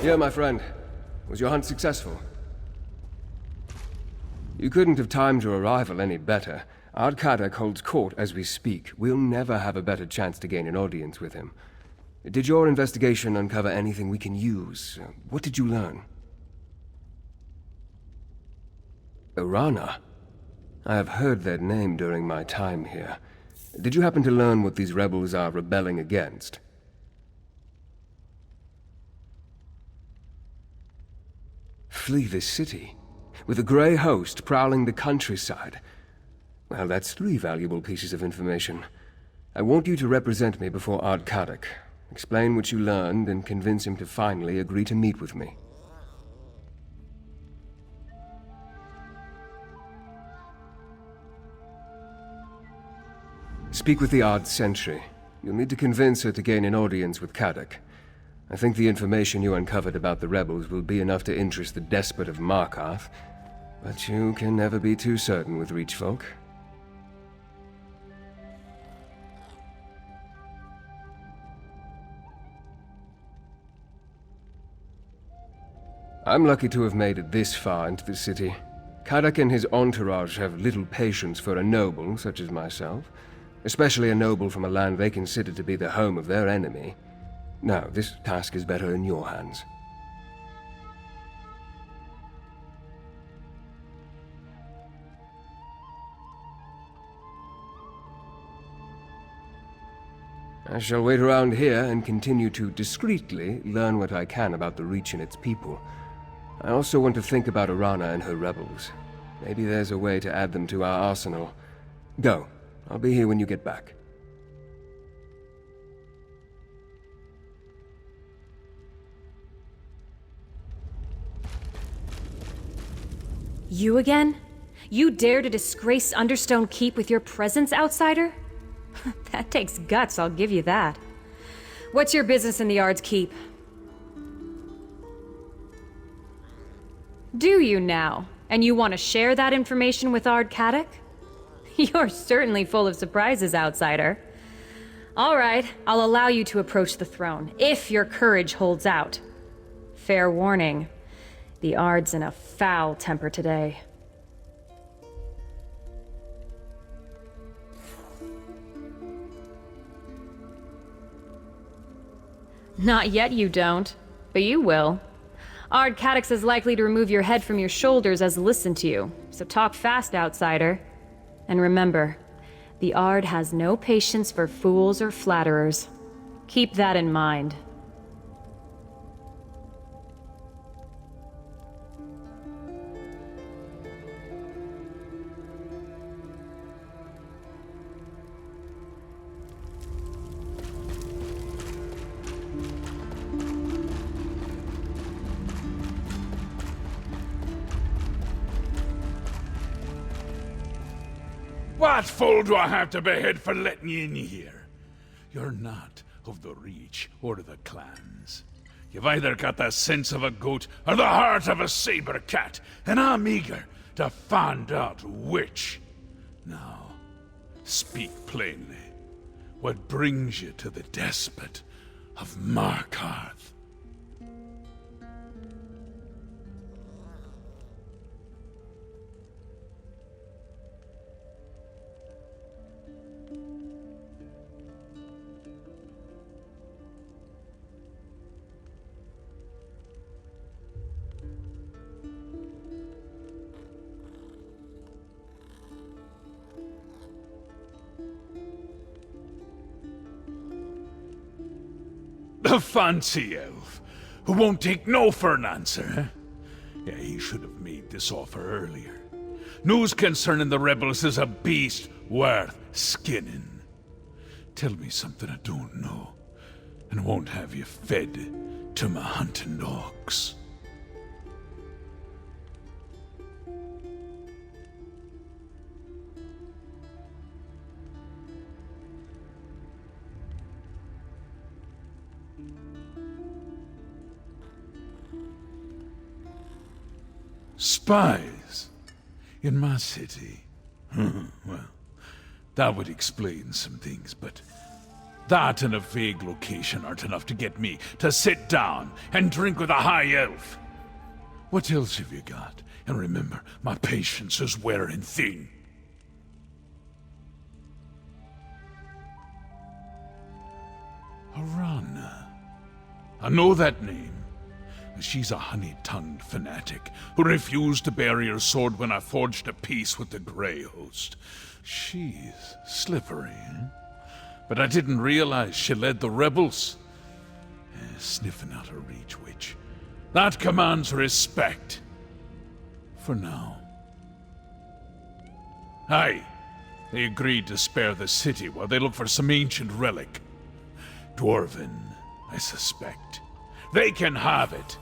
Yeah, my friend. Was your hunt successful? You couldn't have timed your arrival any better. Ard-Kadak holds court as we speak. We'll never have a better chance to gain an audience with him. Did your investigation uncover anything we can use? What did you learn? Orana? I have heard that name during my time here. Did you happen to learn what these rebels are rebelling against? Flee this city, with a grey host prowling the countryside. Well, that's 3 valuable pieces of information. I want you to represent me before Ard-Kadak. Explain what you learned and convince him to finally agree to meet with me. Speak with the Ard Sentry. You'll need to convince her to gain an audience with Kadak. I think the information you uncovered about the rebels will be enough to interest the despot of Markarth, but you can never be too certain with Reach folk. I'm lucky to have made it this far into the city. Kadak and his entourage have little patience for a noble such as myself, especially a noble from a land they consider to be the home of their enemy. Now, this task is better in your hands. I shall wait around here and continue to discreetly learn what I can about the Reach and its people. I also want to think about Orana and her rebels. Maybe there's a way to add them to our arsenal. Go. I'll be here when you get back. You again? You dare to disgrace Understone Keep with your presence, outsider? That takes guts, I'll give you that. What's your business in the Ard's Keep? Do you now? And you want to share that information with Ard-Kadak? You're certainly full of surprises, outsider. All right, I'll allow you to approach the throne, if your courage holds out. Fair warning, the Ard's in a foul temper today. Not yet you don't, but you will. Ard-Kadak's is likely to remove your head from your shoulders as listen to you, so talk fast, outsider. And remember, the Ard has no patience for fools or flatterers. Keep that in mind. What fool do I have to behead for letting you in here? You're not of the Reach or the clans. You've either got the sense of a goat or the heart of a saber cat, and I'm eager to find out which. Now, speak plainly. What brings you to the despot of Markarth? The fancy elf, who won't take no for an answer, eh? Yeah, he should have made this offer earlier. News concerning the rebels is a beast worth skinning. Tell me something I don't know, and won't have you fed to my hunting dogs. Spies? In my city? Well, that would explain some things, but that and a vague location aren't enough to get me to sit down and drink with a high elf. What else have you got? And remember, my patience is wearing thin. Arana. I know that name. She's a honey-tongued fanatic who refused to bury her sword when I forged a peace with the Grey Host. She's slippery, eh? But I didn't realize she led the rebels. Sniffing out a Reach Witch. That commands respect. For now. Aye, they agreed to spare the city while they look for some ancient relic. Dwarven, I suspect. They can have it.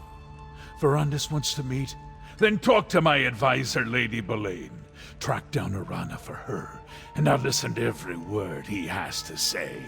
Verandis wants to meet? Then talk to my advisor, Lady Boleyn. Track down Arana for her, and I'll listen to every word he has to say.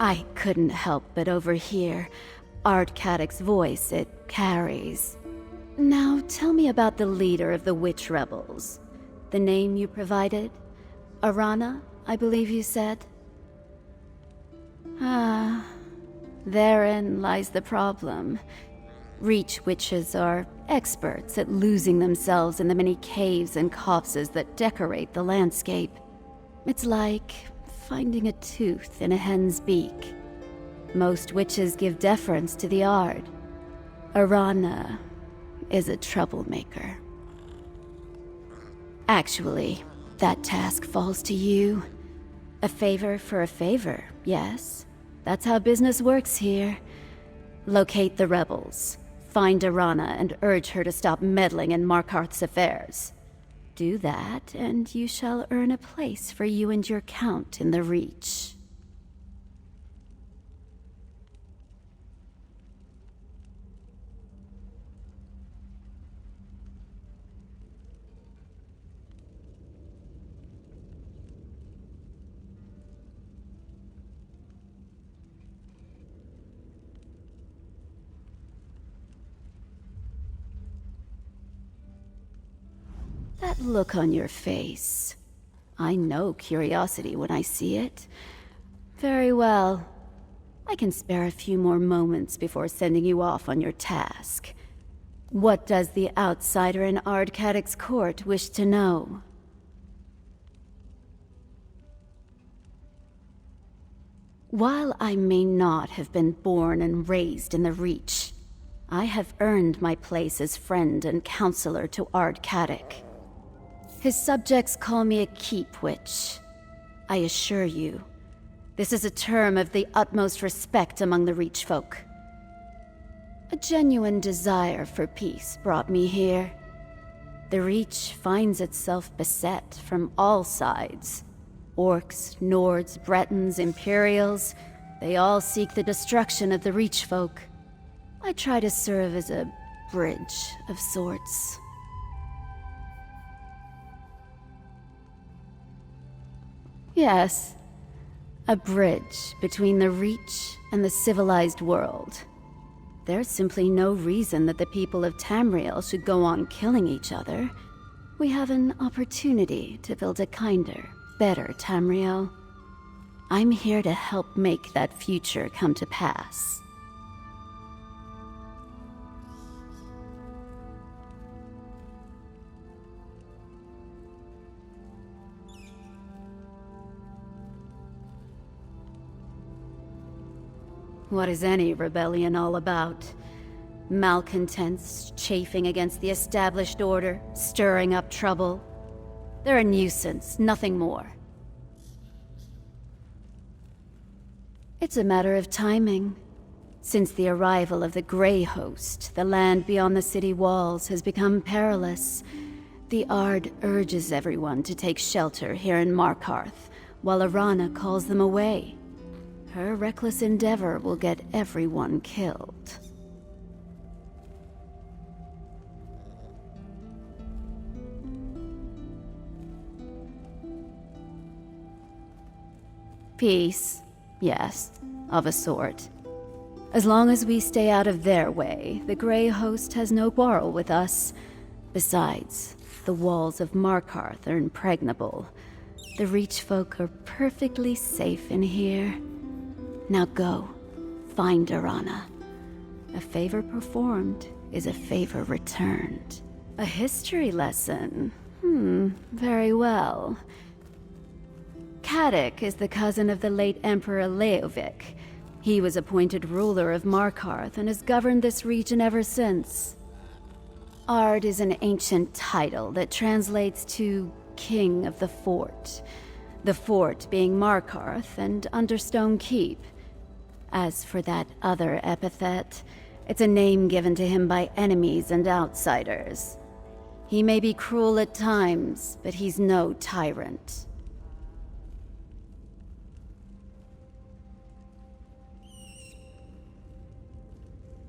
I couldn't help but overhear Ardcadic's voice it carries. Now tell me about the leader of the witch rebels. The name you provided? Arana, I believe you said? Ah, therein lies the problem. Reach witches are experts at losing themselves in the many caves and copses that decorate the landscape. It's like finding a tooth in a hen's beak. Most witches give deference to the Ard. Arana is a troublemaker. Actually, that task falls to you. A favor for a favor, yes. That's how business works here. Locate the rebels, find Arana, and urge her to stop meddling in Markarth's affairs. Do that, and you shall earn a place for you and your count in the Reach. That look on your face. I know curiosity when I see it. Very well. I can spare a few more moments before sending you off on your task. What does the outsider in Ardcadic's court wish to know? While I may not have been born and raised in the Reach, I have earned my place as friend and counselor to Ardcadic. His subjects call me a keep witch. I assure you, this is a term of the utmost respect among the Reach folk. A genuine desire for peace brought me here. The Reach finds itself beset from all sides. Orcs, Nords, Bretons, Imperials, they all seek the destruction of the Reach folk. I try to serve as a bridge of sorts. Yes, a bridge between the Reach and the civilized world. There's simply no reason that the people of Tamriel should go on killing each other. We have an opportunity to build a kinder, better Tamriel. I'm here to help make that future come to pass. What is any rebellion all about? Malcontents chafing against the established order, stirring up trouble. They're a nuisance, nothing more. It's a matter of timing. Since the arrival of the Grey Host, the land beyond the city walls has become perilous. The Ard urges everyone to take shelter here in Markarth, while Arana calls them away. Her reckless endeavor will get everyone killed. Peace, yes, of a sort. As long as we stay out of their way, the Grey Host has no quarrel with us. Besides, the walls of Markarth are impregnable. The Reach folk are perfectly safe in here. Now go, find Arana. A favor performed is a favor returned. A history lesson? Very well. Kadok is the cousin of the late Emperor Leovic. He was appointed ruler of Markarth and has governed this region ever since. Ard is an ancient title that translates to King of the Fort. The fort being Markarth and Understone Keep. As for that other epithet, it's a name given to him by enemies and outsiders. He may be cruel at times, but he's no tyrant.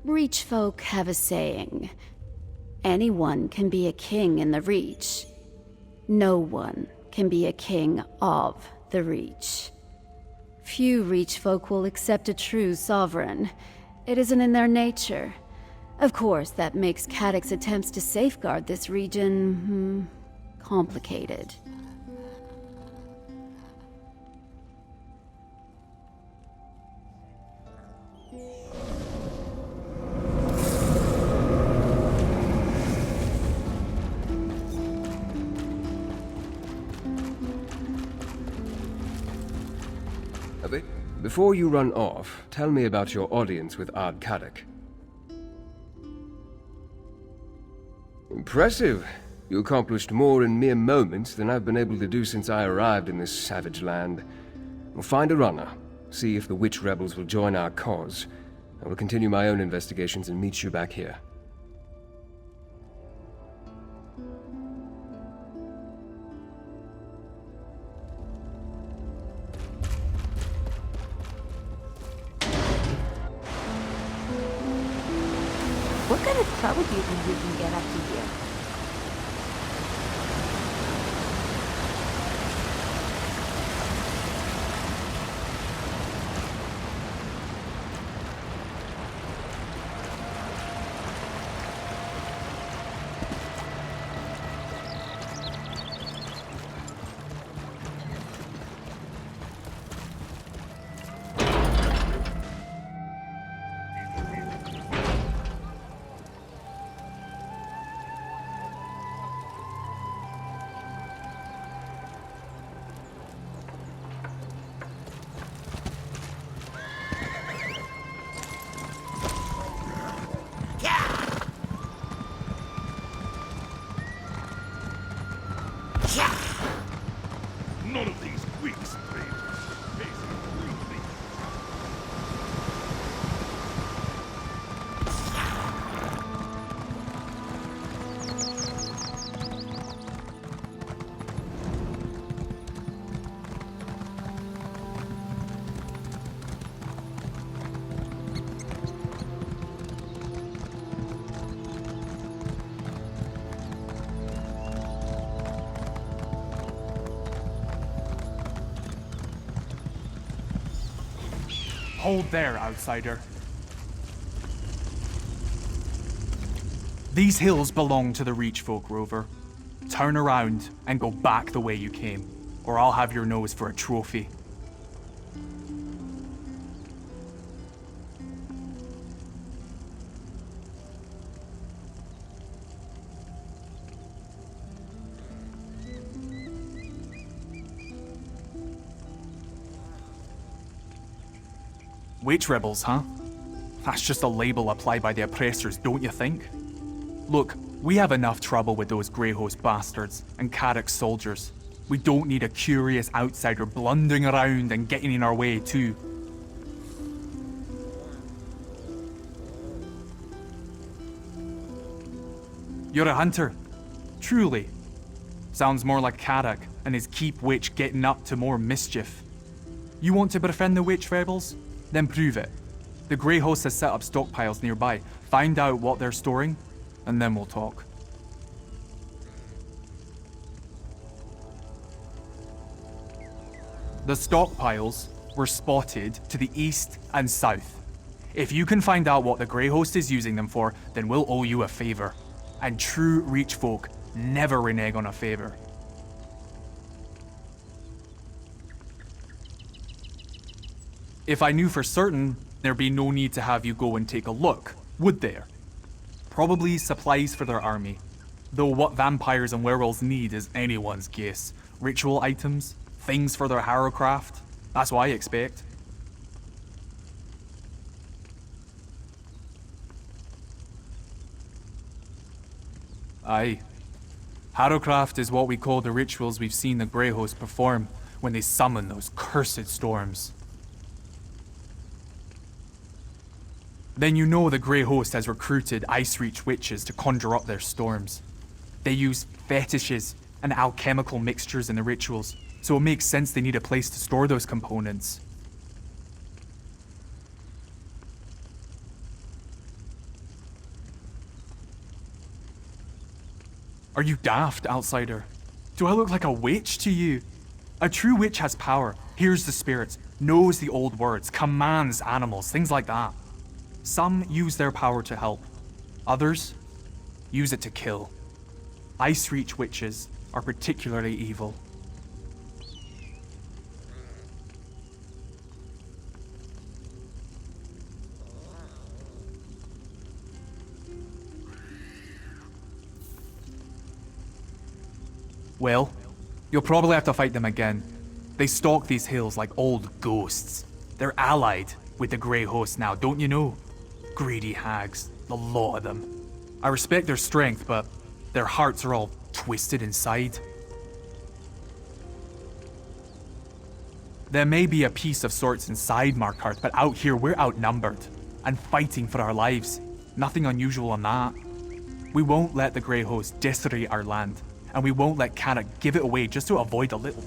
Reach folk have a saying. Anyone can be a king in the Reach. No one can be a king of the Reach. Few Reach folk will accept a true sovereign. It isn't in their nature. Of course, that makes Kadok's attempts to safeguard this region, complicated. Before you run off, tell me about your audience with Ard Kadok. Impressive. You accomplished more in mere moments than I've been able to do since I arrived in this savage land. We'll find Arana, see if the witch rebels will join our cause. I will continue my own investigations and meet you back here. What kind of trouble do you think we can get up to here? None of these weak strangers facing me. Hold there, outsider. These hills belong to the Reach folk, Rover. Turn around and go back the way you came, or I'll have your nose for a trophy. Witch rebels, huh? That's just a label applied by the oppressors, don't you think? Look, we have enough trouble with those Grey Host bastards and Kadok's soldiers. We don't need a curious outsider blundering around and getting in our way, too. You're a hunter. Truly. Sounds more like Karak and his keep witch getting up to more mischief. You want to befriend the witch rebels? Then prove it. The Grey Host has set up stockpiles nearby. Find out what they're storing, and then we'll talk. The stockpiles were spotted to the east and south. If you can find out what the Grey Host is using them for, then we'll owe you a favor. And true Reach folk never renege on a favor. If I knew for certain, there'd be no need to have you go and take a look, would there? Probably supplies for their army. Though what vampires and werewolves need is anyone's guess. Ritual items, things for their harrowcraft. That's what I expect. Aye. Harrowcraft is what we call the rituals we've seen the Grey Host perform when they summon those cursed storms. Then you know the Grey Host has recruited Ice Reach witches to conjure up their storms. They use fetishes and alchemical mixtures in the rituals, so it makes sense they need a place to store those components. Are you daft, outsider? Do I look like a witch to you? A true witch has power, hears the spirits, knows the old words, commands animals, things like that. Some use their power to help. Others use it to kill. Ice Reach witches are particularly evil. Well, you'll probably have to fight them again. They stalk these hills like old ghosts. They're allied with the Grey Host now, don't you know? Greedy hags, the lot of them. I respect their strength, but their hearts are all twisted inside. There may be a peace of sorts inside Markarth, but out here we're outnumbered and fighting for our lives. Nothing unusual on that. We won't let the Grey Host disarray our land, and we won't let Karak give it away just to avoid a little.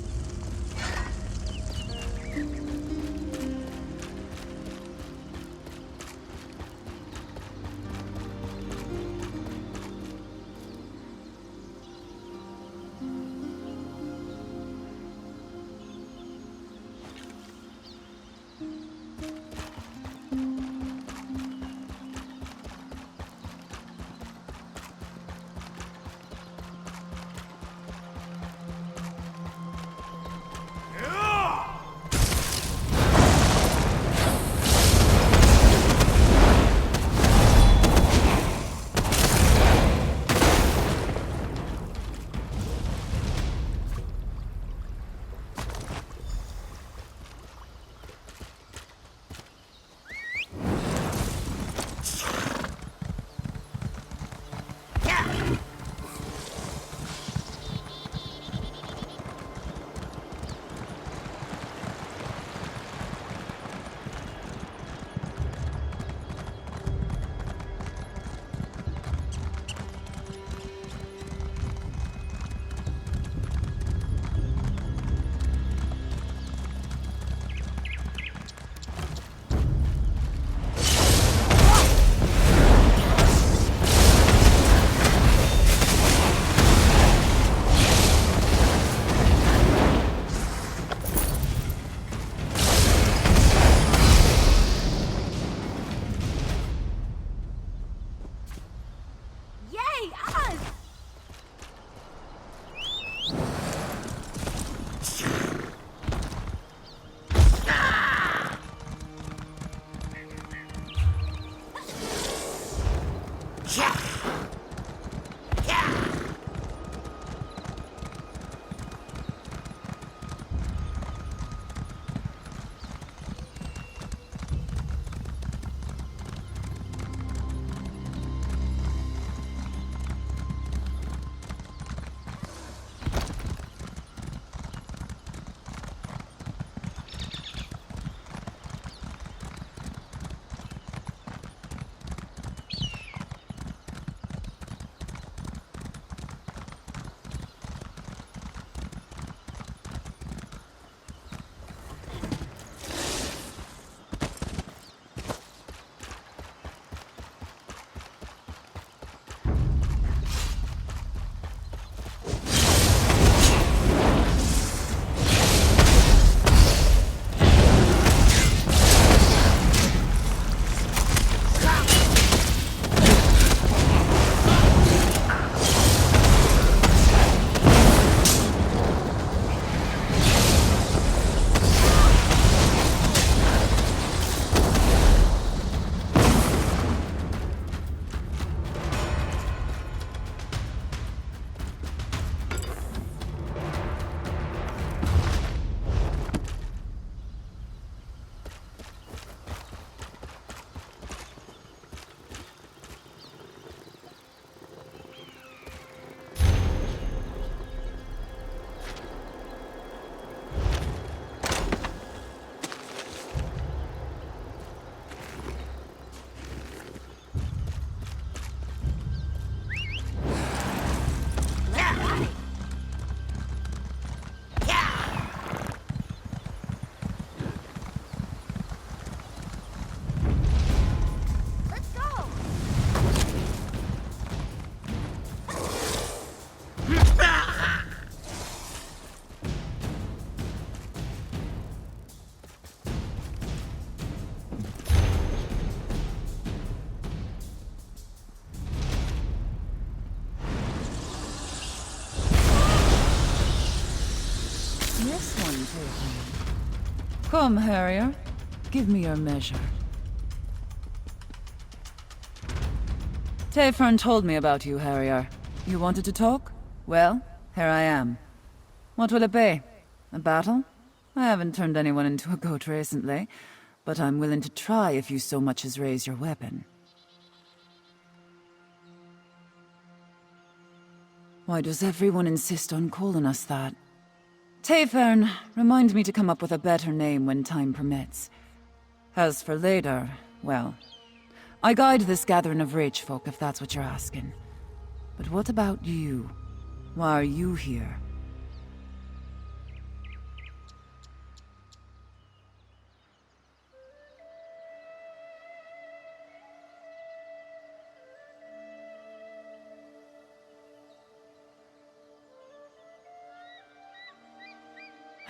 Come, Harrier. Give me your measure. Tayfern told me about you, Harrier. You wanted to talk? Well, here I am. What will it be? A battle? I haven't turned anyone into a goat recently, but I'm willing to try if you so much as raise your weapon. Why does everyone insist on calling us that? Tayfern, remind me to come up with a better name when time permits. As for later, well, I guide this gathering of rich folk if that's what you're asking. But what about you? Why are you here?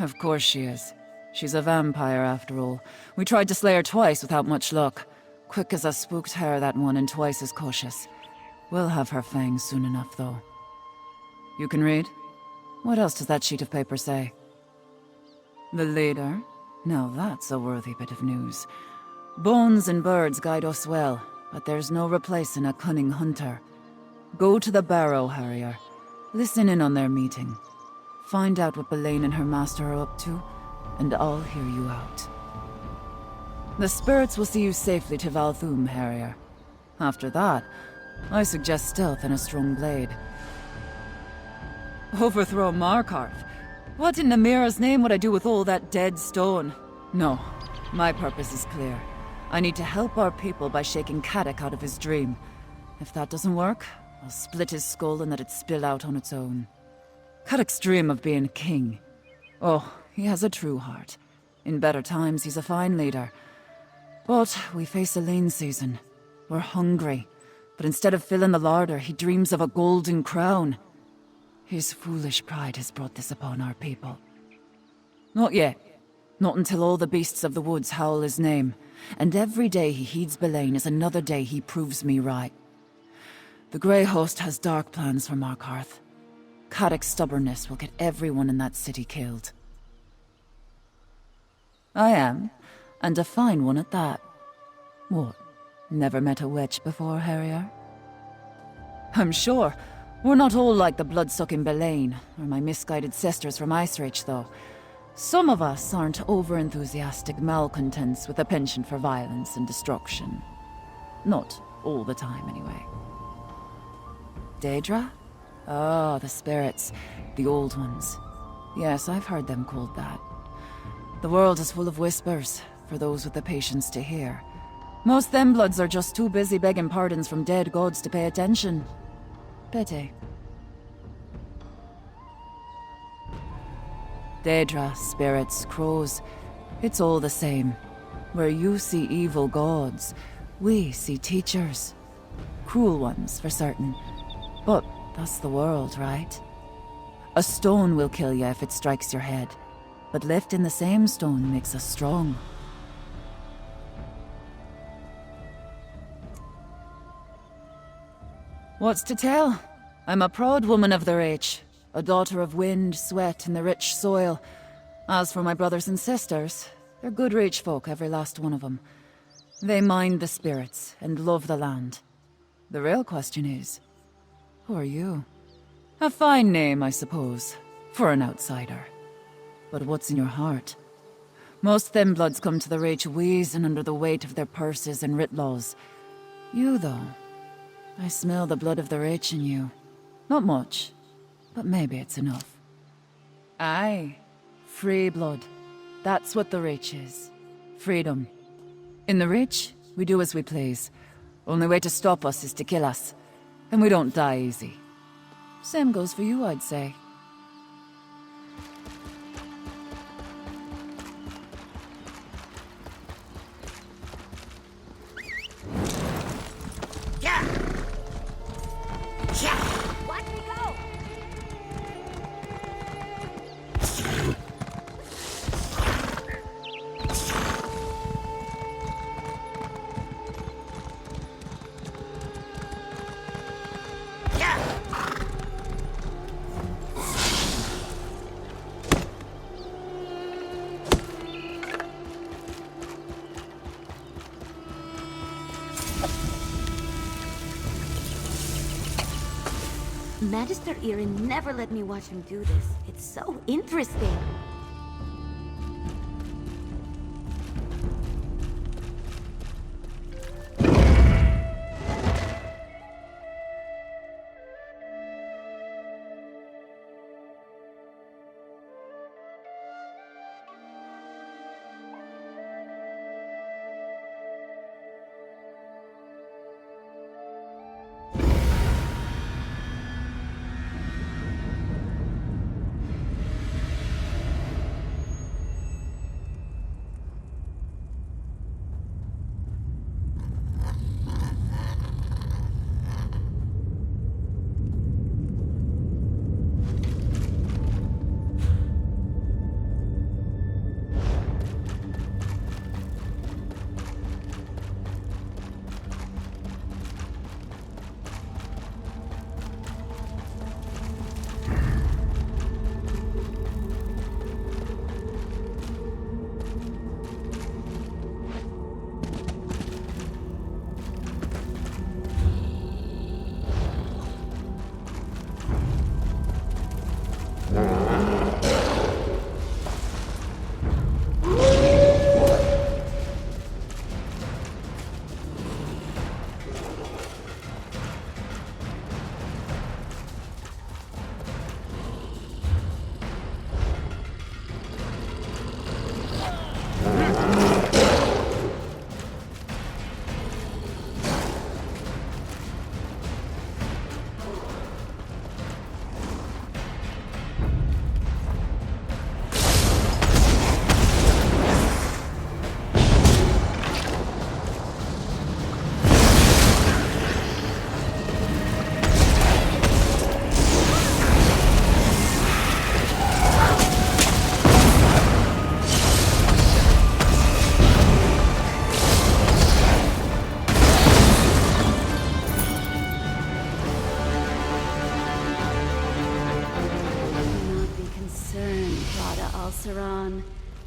Of course she is. She's a vampire, after all. We tried to slay her twice without much luck. Quick as a spooked hare, that one, and twice as cautious. We'll have her fangs soon enough, though. You can read? What else does that sheet of paper say? The leader? Now that's a worthy bit of news. Bones and birds guide us well, but there's no replacing a cunning hunter. Go to the barrow, Harrier. Listen in on their meeting. Find out what Belaine and her master are up to, and I'll hear you out. The spirits will see you safely to Valthum, Harrier. After that, I suggest stealth and a strong blade. Overthrow Markarth? What in Namira's name would I do with all that dead stone? No, my purpose is clear. I need to help our people by shaking Kadok out of his dream. If that doesn't work, I'll split his skull and let it spill out on its own. Kadok's dream of being king. Oh, he has a true heart. In better times, he's a fine leader. But we face a lean season. We're hungry. But instead of filling the larder, he dreams of a golden crown. His foolish pride has brought this upon our people. Not yet. Not until all the beasts of the woods howl his name. And every day he heeds Belaine is another day he proves me right. The Grey Host has dark plans for Markarth. Kadok's stubbornness will get everyone in that city killed. I am, and a fine one at that. What, never met a witch before, Harrier? I'm sure. We're not all like the blood-sucking Belaine, or my misguided sisters from Icereach, though. Some of us aren't over-enthusiastic malcontents with a penchant for violence and destruction. Not all the time, anyway. Daedra? Ah, the spirits. The old ones. Yes, I've heard them called that. The world is full of whispers, for those with the patience to hear. Most them bloods are just too busy begging pardons from dead gods to pay attention. Pity. Daedra, spirits, crows, it's all the same. Where you see evil gods, we see teachers. Cruel ones, for certain. But that's the world, right? A stone will kill you if it strikes your head, but lifting the same stone makes us strong. What's to tell? I'm a proud woman of the Reach, a daughter of wind, sweat, and the rich soil. As for my brothers and sisters, they're good Reach folk, every last one of them. They mind the spirits and love the land. The real question is, who are you? A fine name, I suppose, for an outsider. But what's in your heart? Most them bloods come to the Reach wheezing under the weight of their purses and writ laws. You, though, I smell the blood of the Reach in you. Not much, but maybe it's enough. Aye, free blood. That's what the Reach is. Freedom. In the Reach, we do as we please. Only way to stop us is to kill us. And we don't die easy. Same goes for you, I'd say. Magister Irin never let me watch him do this. It's so interesting.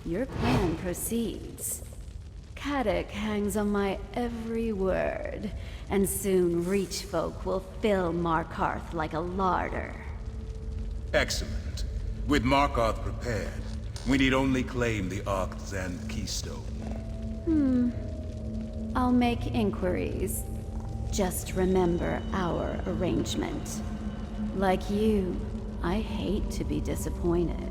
Your plan proceeds. Caddock hangs on my every word, and soon Reach folk will fill Markarth like a larder. Excellent. With Markarth prepared, we need only claim the Arctzand Keystone. I'll make inquiries. Just remember our arrangement. Like you, I hate to be disappointed.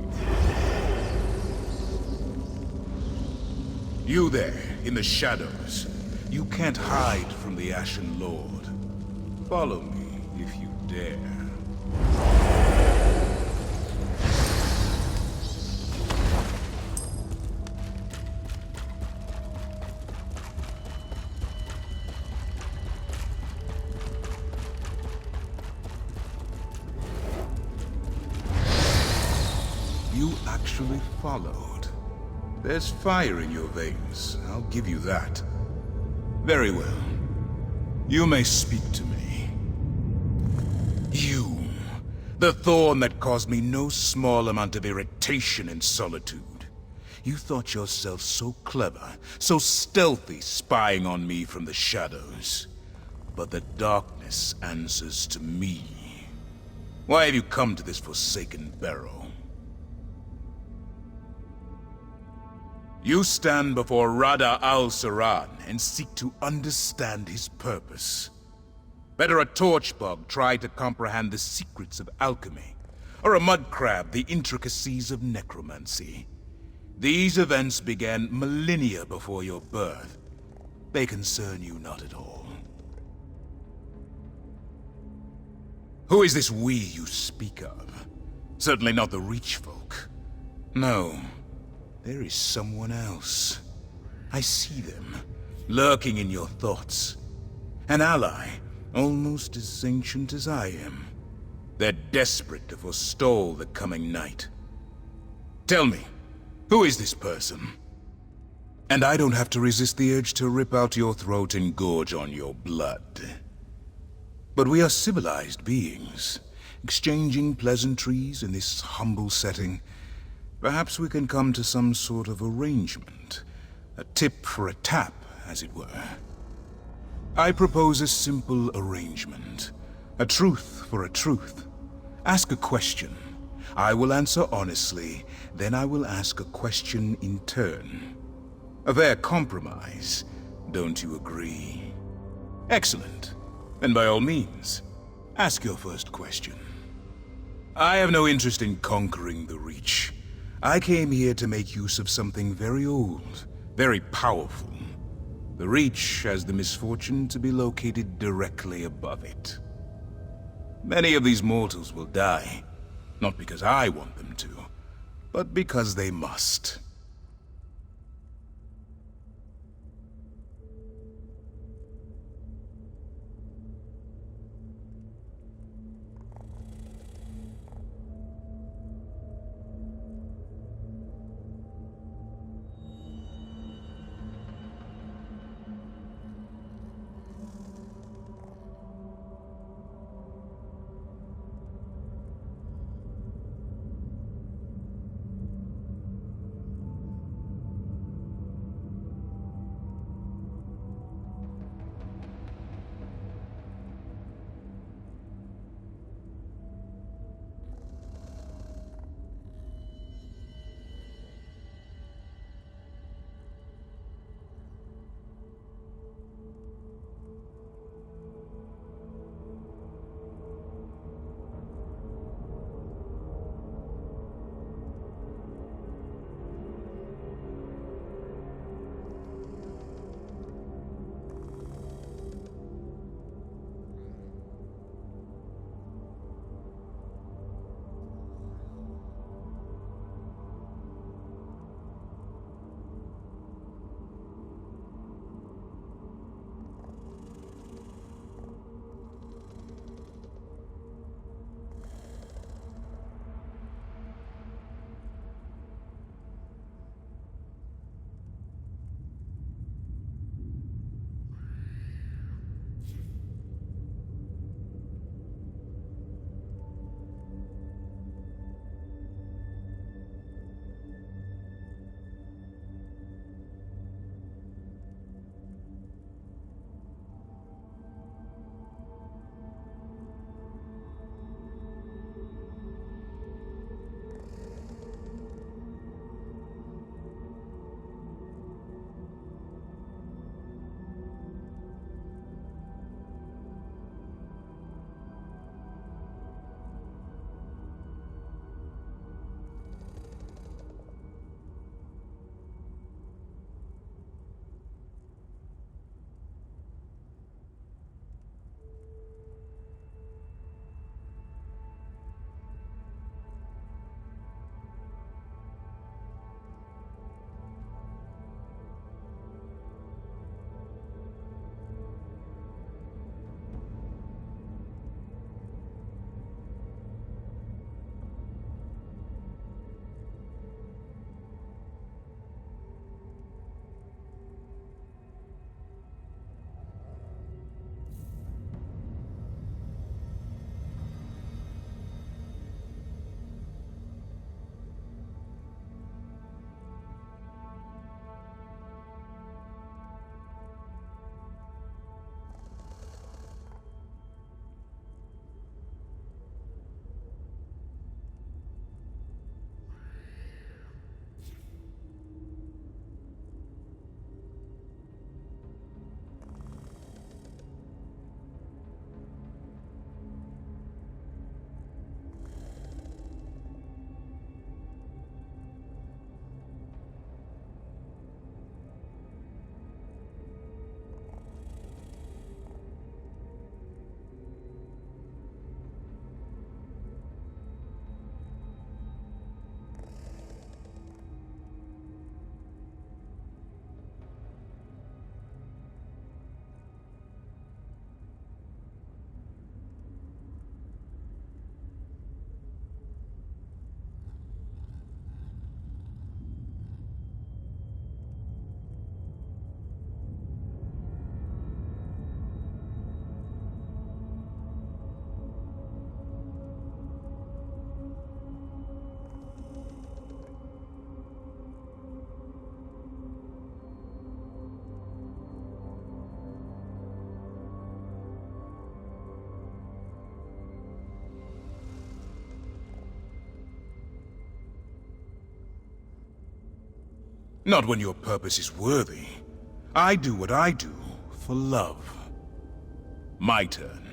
You there, in the shadows. You can't hide from the Ashen Lord. Follow me, if you dare. You actually followed. There's fire in your veins, I'll give you that. Very well. You may speak to me. You, the thorn that caused me no small amount of irritation and solitude. You thought yourself so clever, so stealthy, spying on me from the shadows. But the darkness answers to me. Why have you come to this forsaken barrow? You stand before Rada al-Saran and seek to understand his purpose. Better a torchbug try to comprehend the secrets of alchemy, or a mudcrab the intricacies of necromancy. These events began millennia before your birth. They concern you not at all. Who is this we you speak of? Certainly not the Reach folk. No. There is someone else. I see them, lurking in your thoughts. An ally, almost as ancient as I am. They're desperate to forestall the coming night. Tell me, who is this person? And I don't have to resist the urge to rip out your throat and gorge on your blood. But we are civilized beings, exchanging pleasantries in this humble setting. Perhaps we can come to some sort of arrangement. A tip for a tap, as it were. I propose a simple arrangement. A truth for a truth. Ask a question. I will answer honestly, then I will ask a question in turn. A fair compromise, don't you agree? Excellent. Then by all means, ask your first question. I have no interest in conquering the Reach. I came here to make use of something very old, very powerful. The Reach has the misfortune to be located directly above it. Many of these mortals will die, not because I want them to, but because they must. Not when your purpose is worthy. I do what I do for love. My turn.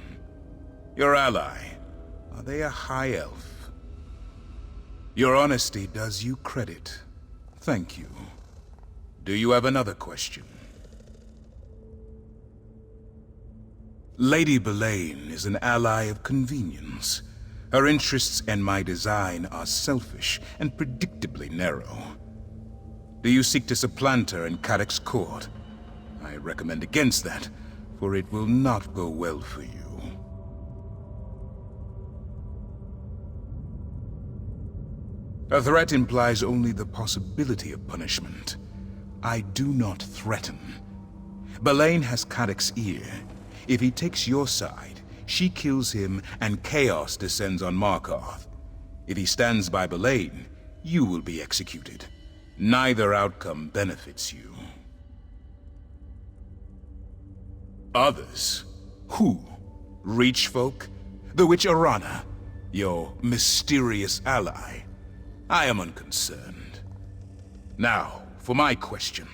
Your ally, are they a high elf? Your honesty does you credit. Thank you. Do you have another question? Lady Belain is an ally of convenience. Her interests and my design are selfish and predictably narrow. Do you seek to supplant her in Cadoc's court? I recommend against that, for it will not go well for you. A threat implies only the possibility of punishment. I do not threaten. Belain has Cadoc's ear. If he takes your side, she kills him and chaos descends on Markarth. If he stands by Belain, you will be executed. Neither outcome benefits you. Others? Who? Reach folk? The witch Arana? Your mysterious ally? I am unconcerned. Now, for my question.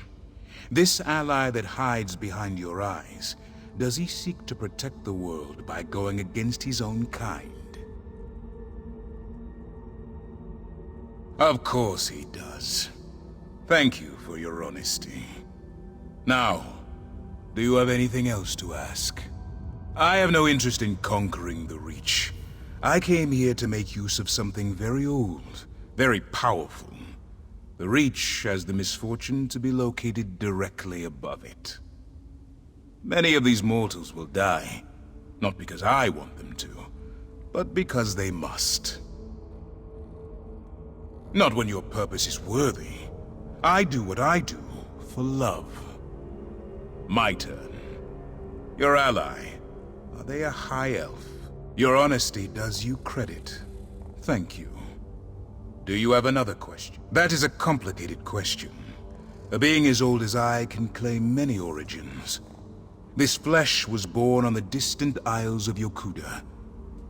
This ally that hides behind your eyes, does he seek to protect the world by going against his own kind? Of course he does. Thank you for your honesty. Now, do you have anything else to ask? I have no interest in conquering the Reach. I came here to make use of something very old, very powerful. The Reach has the misfortune to be located directly above it. Many of these mortals will die, not because I want them to, but because they must. Not when your purpose is worthy. I do what I do for love. My turn. Your ally, are they a high elf? Your honesty does you credit. Thank you. Do you have another question? That is a complicated question. A being as old as I can claim many origins. This flesh was born on the distant isles of Yokuda.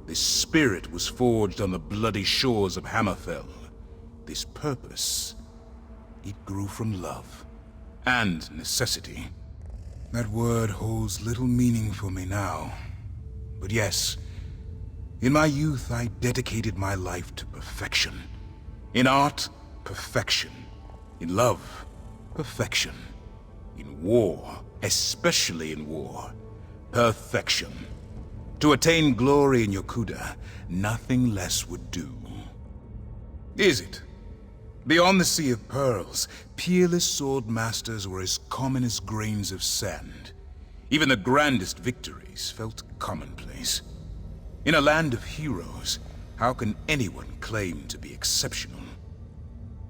This spirit was forged on the bloody shores of Hammerfell. This purpose, it grew from love and necessity. That word holds little meaning for me now. But yes, in my youth I dedicated my life to perfection. In art, perfection. In love, perfection. In war, especially in war, perfection. To attain glory in Yokuda, nothing less would do. Is it? Beyond the Sea of Pearls, peerless sword masters were as common as grains of sand. Even the grandest victories felt commonplace. In a land of heroes, how can anyone claim to be exceptional?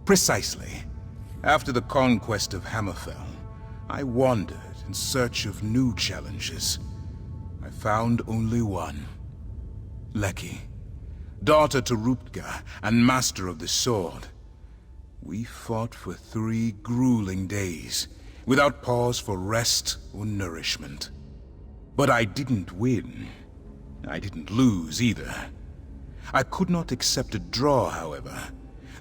Precisely. After the conquest of Hammerfell, I wandered in search of new challenges. I found only one. Leki, daughter to Ruptga and master of the sword. We fought for 3 grueling days, without pause for rest or nourishment. But I didn't win. I didn't lose either. I could not accept a draw, however.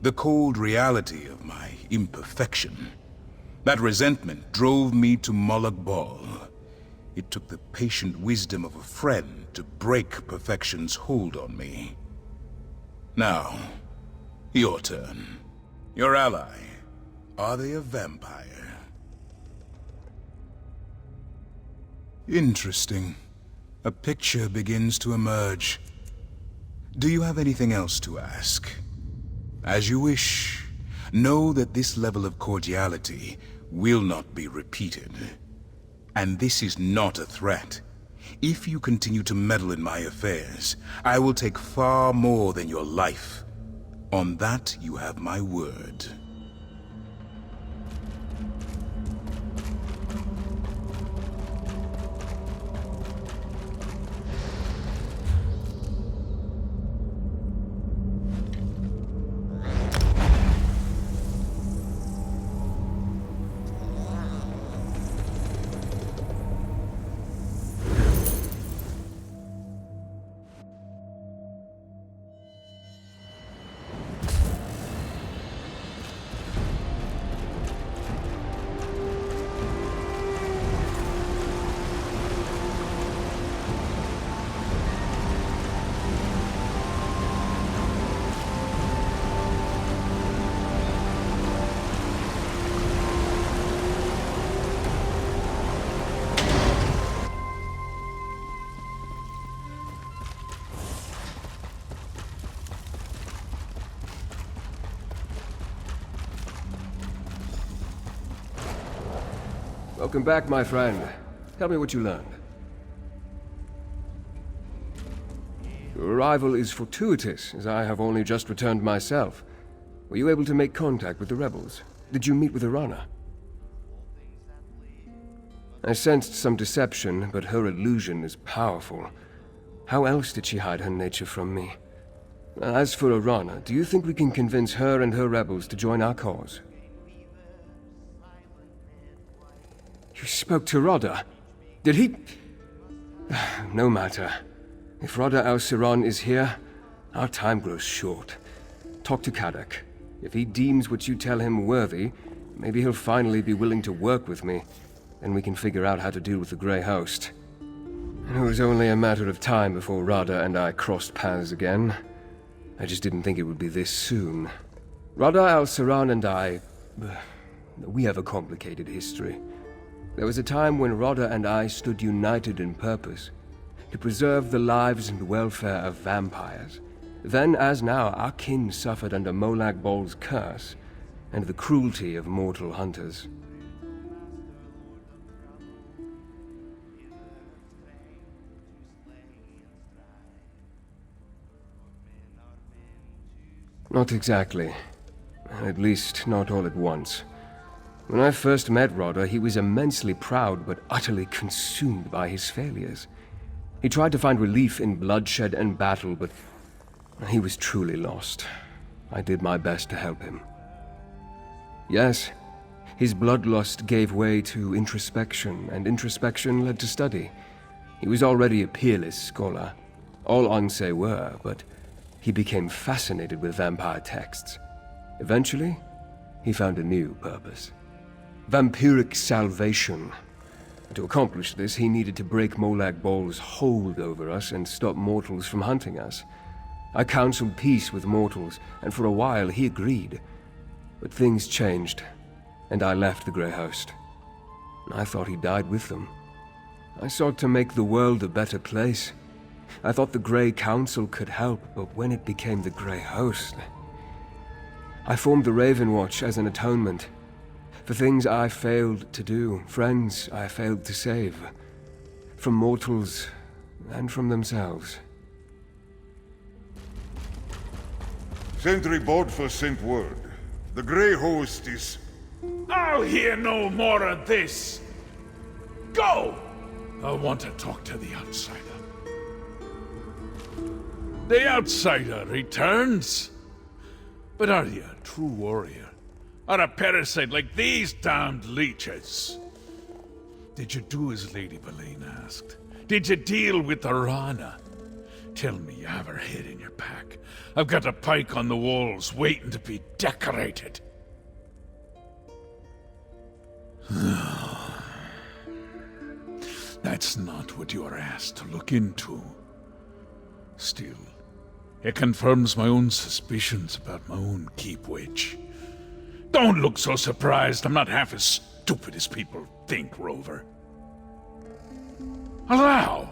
The cold reality of my imperfection. That resentment drove me to Molag Bal. It took the patient wisdom of a friend to break perfection's hold on me. Now, your turn. Your ally, are they a vampire? Interesting. A picture begins to emerge. Do you have anything else to ask? As you wish. Know that this level of cordiality will not be repeated. And this is not a threat. If you continue to meddle in my affairs, I will take far more than your life. On that, you have my word. Welcome back, my friend. Tell me what you learned. Your arrival is fortuitous, as I have only just returned myself. Were you able to make contact with the rebels? Did you meet with Arana? I sensed some deception, but her illusion is powerful. How else did she hide her nature from me? As for Arana, do you think we can convince her and her rebels to join our cause? You spoke to Rodda. Did he... No matter. If Rodda al-Siran is here, our time grows short. Talk to Kadak. If he deems what you tell him worthy, maybe he'll finally be willing to work with me. Then we can figure out how to deal with the Grey Host. And it was only a matter of time before Rodda and I crossed paths again. I just didn't think it would be this soon. Rodda al-Siran and I... we have a complicated history. There was a time when Rodda and I stood united in purpose, to preserve the lives and welfare of vampires. Then, as now, our kin suffered under Molag Bol's curse, and the cruelty of mortal hunters. Not exactly. At least, not all at once. When I first met Rodda, he was immensely proud but utterly consumed by his failures. He tried to find relief in bloodshed and battle, but he was truly lost. I did my best to help him. Yes, his bloodlust gave way to introspection, and introspection led to study. He was already a peerless scholar. All Onse were, but he became fascinated with vampire texts. Eventually, he found a new purpose. Vampiric salvation. To accomplish this, he needed to break Molag Bol's hold over us and stop mortals from hunting us. I counseled peace with mortals, and for a while he agreed. But things changed, and I left the Grey Host. I thought he died with them. I sought to make the world a better place. I thought the Grey Council could help, but when it became the Grey Host... I formed the Raven Watch as an atonement. For things I failed to do, friends I failed to save. From mortals, and from themselves. Sentry Bodfa sent word. The Grey Host is... I'll hear no more of this! Go! I want to talk to the outsider. The outsider returns? But are you a true warrior? Or a parasite like these damned leeches? Did you do as Lady Boleyn asked? Did you deal with Arana? Tell me you have her head in your pack. I've got a pike on the walls waiting to be decorated. That's not what you are asked to look into. Still, it confirms my own suspicions about my own keep witch. Don't look so surprised. I'm not half as stupid as people think, Rover. Allow.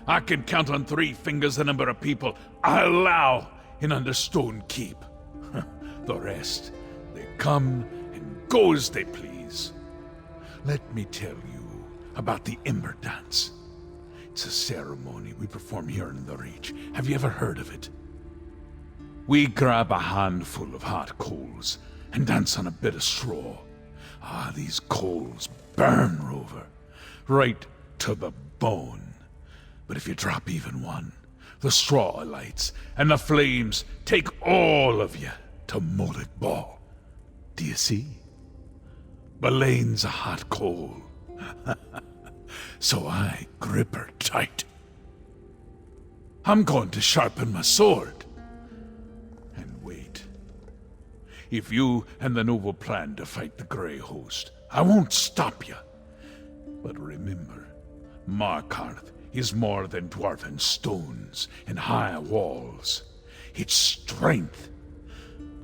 I can count on 3 fingers the number of people I allow in Understone Keep. The rest, they come and go as they please. Let me tell you about the Ember Dance. It's a ceremony we perform here in the Reach. Have you ever heard of it? We grab a handful of hot coals and dance on a bit of straw. Ah, these coals burn, Rover, right to the bone. But if you drop even one, the straw lights, and the flames take all of you to Molag Bal. Do you see? Boleyn's a hot coal. So I grip her tight. I'm going to sharpen my sword. And wait. If you and the noble plan to fight the Grey Host, I won't stop you. But remember, Markarth is more than dwarven stones and high walls. It's strength.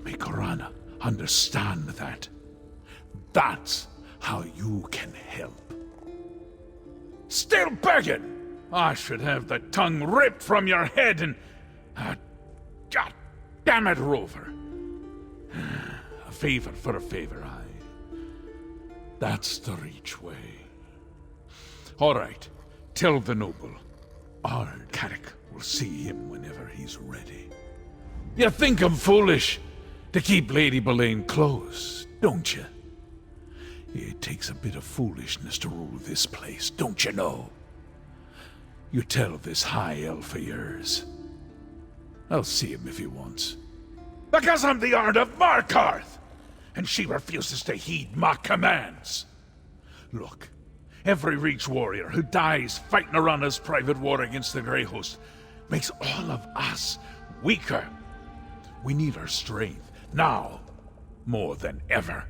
Make Arana understand that. That's how you can help. Still begging? I should have the tongue ripped from your head and... God damn it, Rover. A favor for a favor, aye. That's the Reach way. All right, tell the noble. Ard Kadok will see him whenever he's ready. You think I'm foolish to keep Lady Boleyn close, don't you? It takes a bit of foolishness to rule this place, don't you know? You tell this high elf of yours. I'll see him if he wants. Because I'm the Ard of Markarth, and she refuses to heed my commands. Look, every Reach warrior who dies fighting Arana's private war against the Grey Host makes all of us weaker. We need our strength, now, more than ever.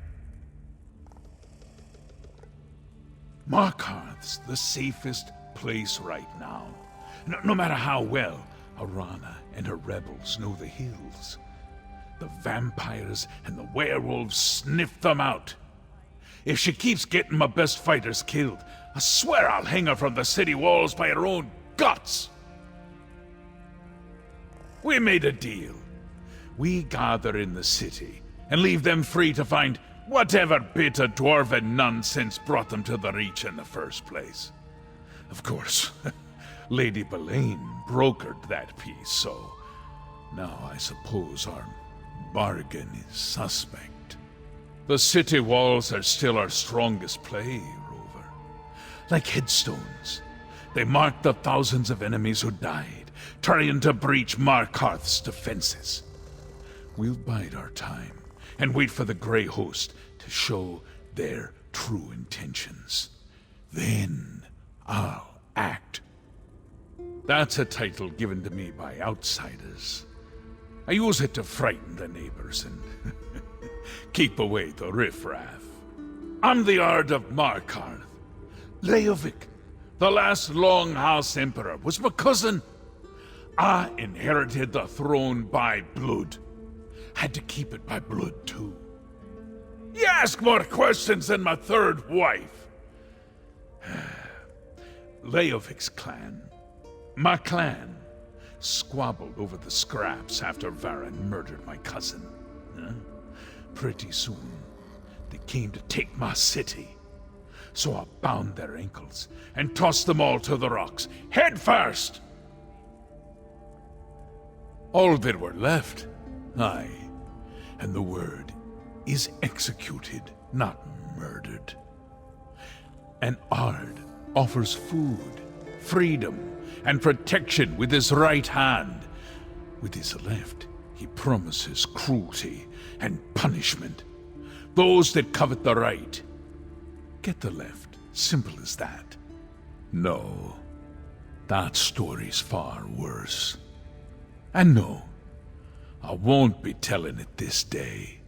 Markarth's the safest place right now. No matter how well Arana and her rebels know the hills. The vampires and the werewolves sniff them out. If she keeps getting my best fighters killed, I swear I'll hang her from the city walls by her own guts. We made a deal. We gather in the city and leave them free to find whatever bit of dwarven nonsense brought them to the Reach in the first place. Of course, Lady Boleyn brokered that peace, so now I suppose our bargain is suspect. The city walls are still our strongest play, Rover. Like headstones, they mark the thousands of enemies who died, trying to breach Markarth's defenses. We'll bide our time and wait for the Grey Host to show their true intentions. Then I'll act. That's a title given to me by outsiders. I use it to frighten the neighbors and keep away the riffraff. I'm the Ard of Markarth. Leovic, the last Longhouse Emperor, was my cousin. I inherited the throne by blood. Had to keep it by blood, too. You ask more questions than my third wife. Leovic's clan, my clan, squabbled over the scraps after Varen murdered my cousin. Pretty soon, they came to take my city. So I bound their ankles and tossed them all to the rocks, head first. All that were left, aye, and the word is executed, not murdered. An Ard offers food, freedom, and protection with his right hand. With his left, he promises cruelty and punishment. Those that covet the right get the left. Simple as that. No, that story's far worse. And no, I won't be telling it this day.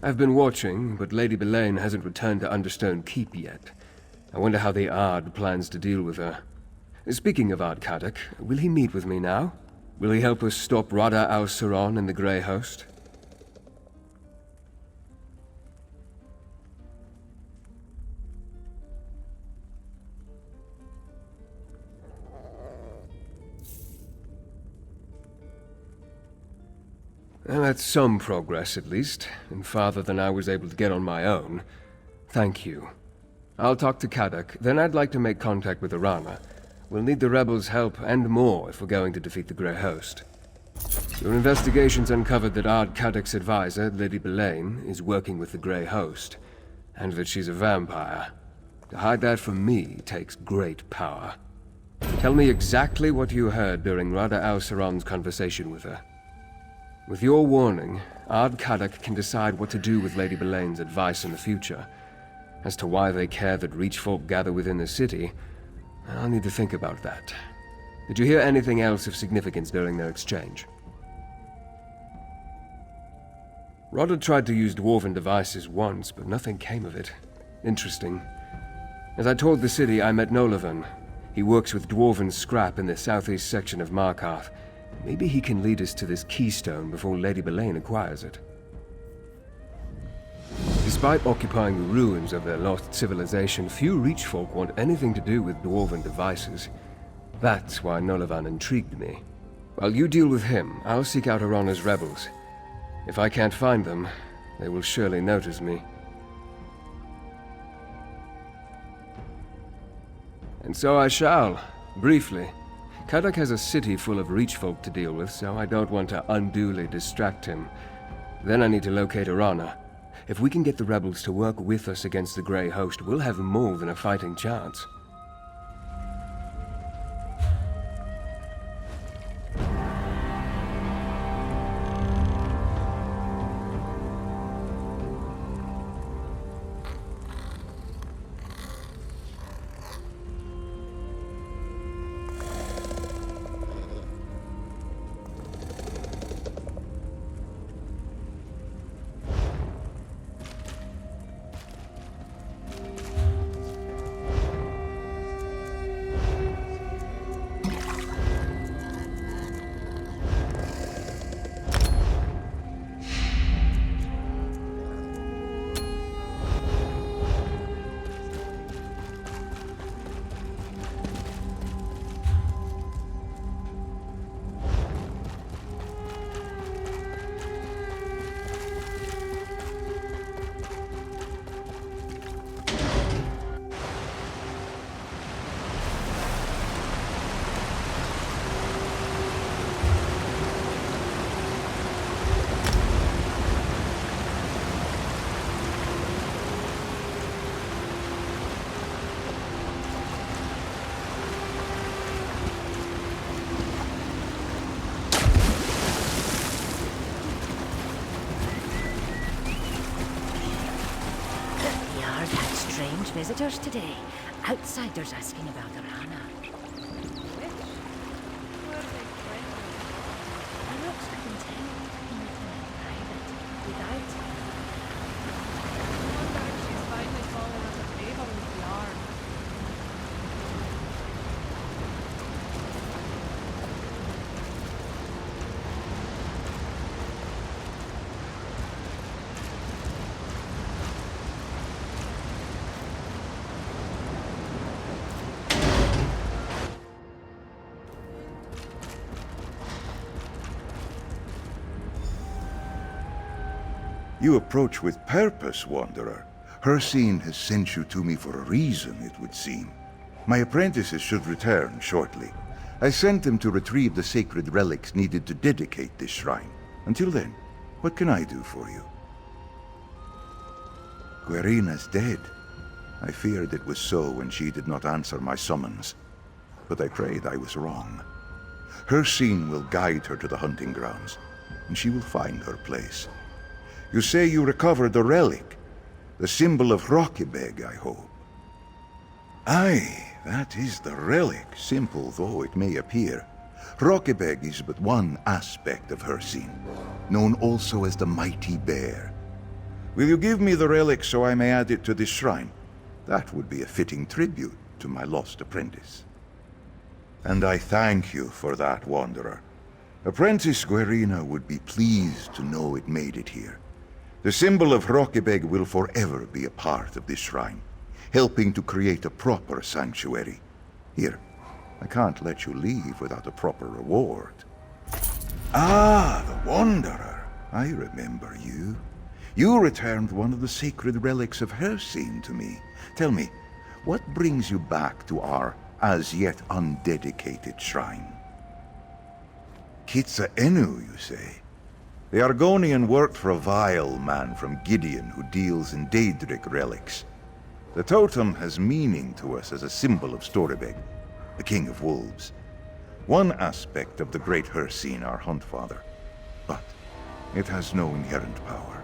I've been watching, but Lady Boleyn hasn't returned to Understone Keep yet. I wonder how the Ard plans to deal with her. Speaking of Ard Kadok, will he meet with me now? Will he help us stop Rada al-Saron and the Grey Host? Well, that's some progress, at least, and farther than I was able to get on my own. Thank you. I'll talk to Kadok, then I'd like to make contact with Arana. We'll need the rebels' help and more if we're going to defeat the Grey Host. Your investigations uncovered that Ard Kadok's advisor, Lady Boleyn, is working with the Grey Host, and that she's a vampire. To hide that from me takes great power. Tell me exactly what you heard during Rada al-Saron's conversation with her. With your warning, Ard Kadok can decide what to do with Lady Boleyn's advice in the future. As to why they care that Reach folk gather within the city, I'll need to think about that. Did you hear anything else of significance during their exchange? Rodder tried to use dwarven devices once, but nothing came of it. Interesting. As I toured the city, I met Nolavan. He works with dwarven scrap in the southeast section of Markarth. Maybe he can lead us to this keystone before Lady Boleyn acquires it. Despite occupying the ruins of their lost civilization, few Reach folk want anything to do with dwarven devices. That's why Nolavan intrigued me. While you deal with him, I'll seek out Arana's rebels. If I can't find them, they will surely notice me. And so I shall, briefly. Kadak has a city full of Reach folk to deal with, so I don't want to unduly distract him. Then I need to locate Arana. If we can get the rebels to work with us against the Grey Host, we'll have more than a fighting chance. Visitors today. Outsiders asking about Arana. You approach with purpose, Wanderer. Hircine has sent you to me for a reason, it would seem. My apprentices should return shortly. I sent them to retrieve the sacred relics needed to dedicate this shrine. Until then, what can I do for you? Guerina's dead. I feared it was so when she did not answer my summons. But I prayed I was wrong. Hircine will guide her to the hunting grounds, and she will find her place. You say you recovered the relic, the symbol of Rockybeg, I hope. Aye, that is the relic, simple though it may appear. Rockybeg is but one aspect of Hircine, known also as the Mighty Bear. Will you give me the relic so I may add it to this shrine? That would be a fitting tribute to my lost apprentice. And I thank you for that, Wanderer. Apprentice Guerina would be pleased to know it made it here. The symbol of Rockybeg will forever be a part of this shrine, helping to create a proper sanctuary. Here, I can't let you leave without a proper reward. Ah, the Wanderer. I remember you. You returned one of the sacred relics of Hircine to me. Tell me, what brings you back to our as-yet undedicated shrine? Kitsa Enu, you say? The Argonian worked for a vile man from Gideon who deals in Daedric relics. The totem has meaning to us as a symbol of Storybeg, the king of wolves. One aspect of the great Hircine, our huntfather, but it has no inherent power.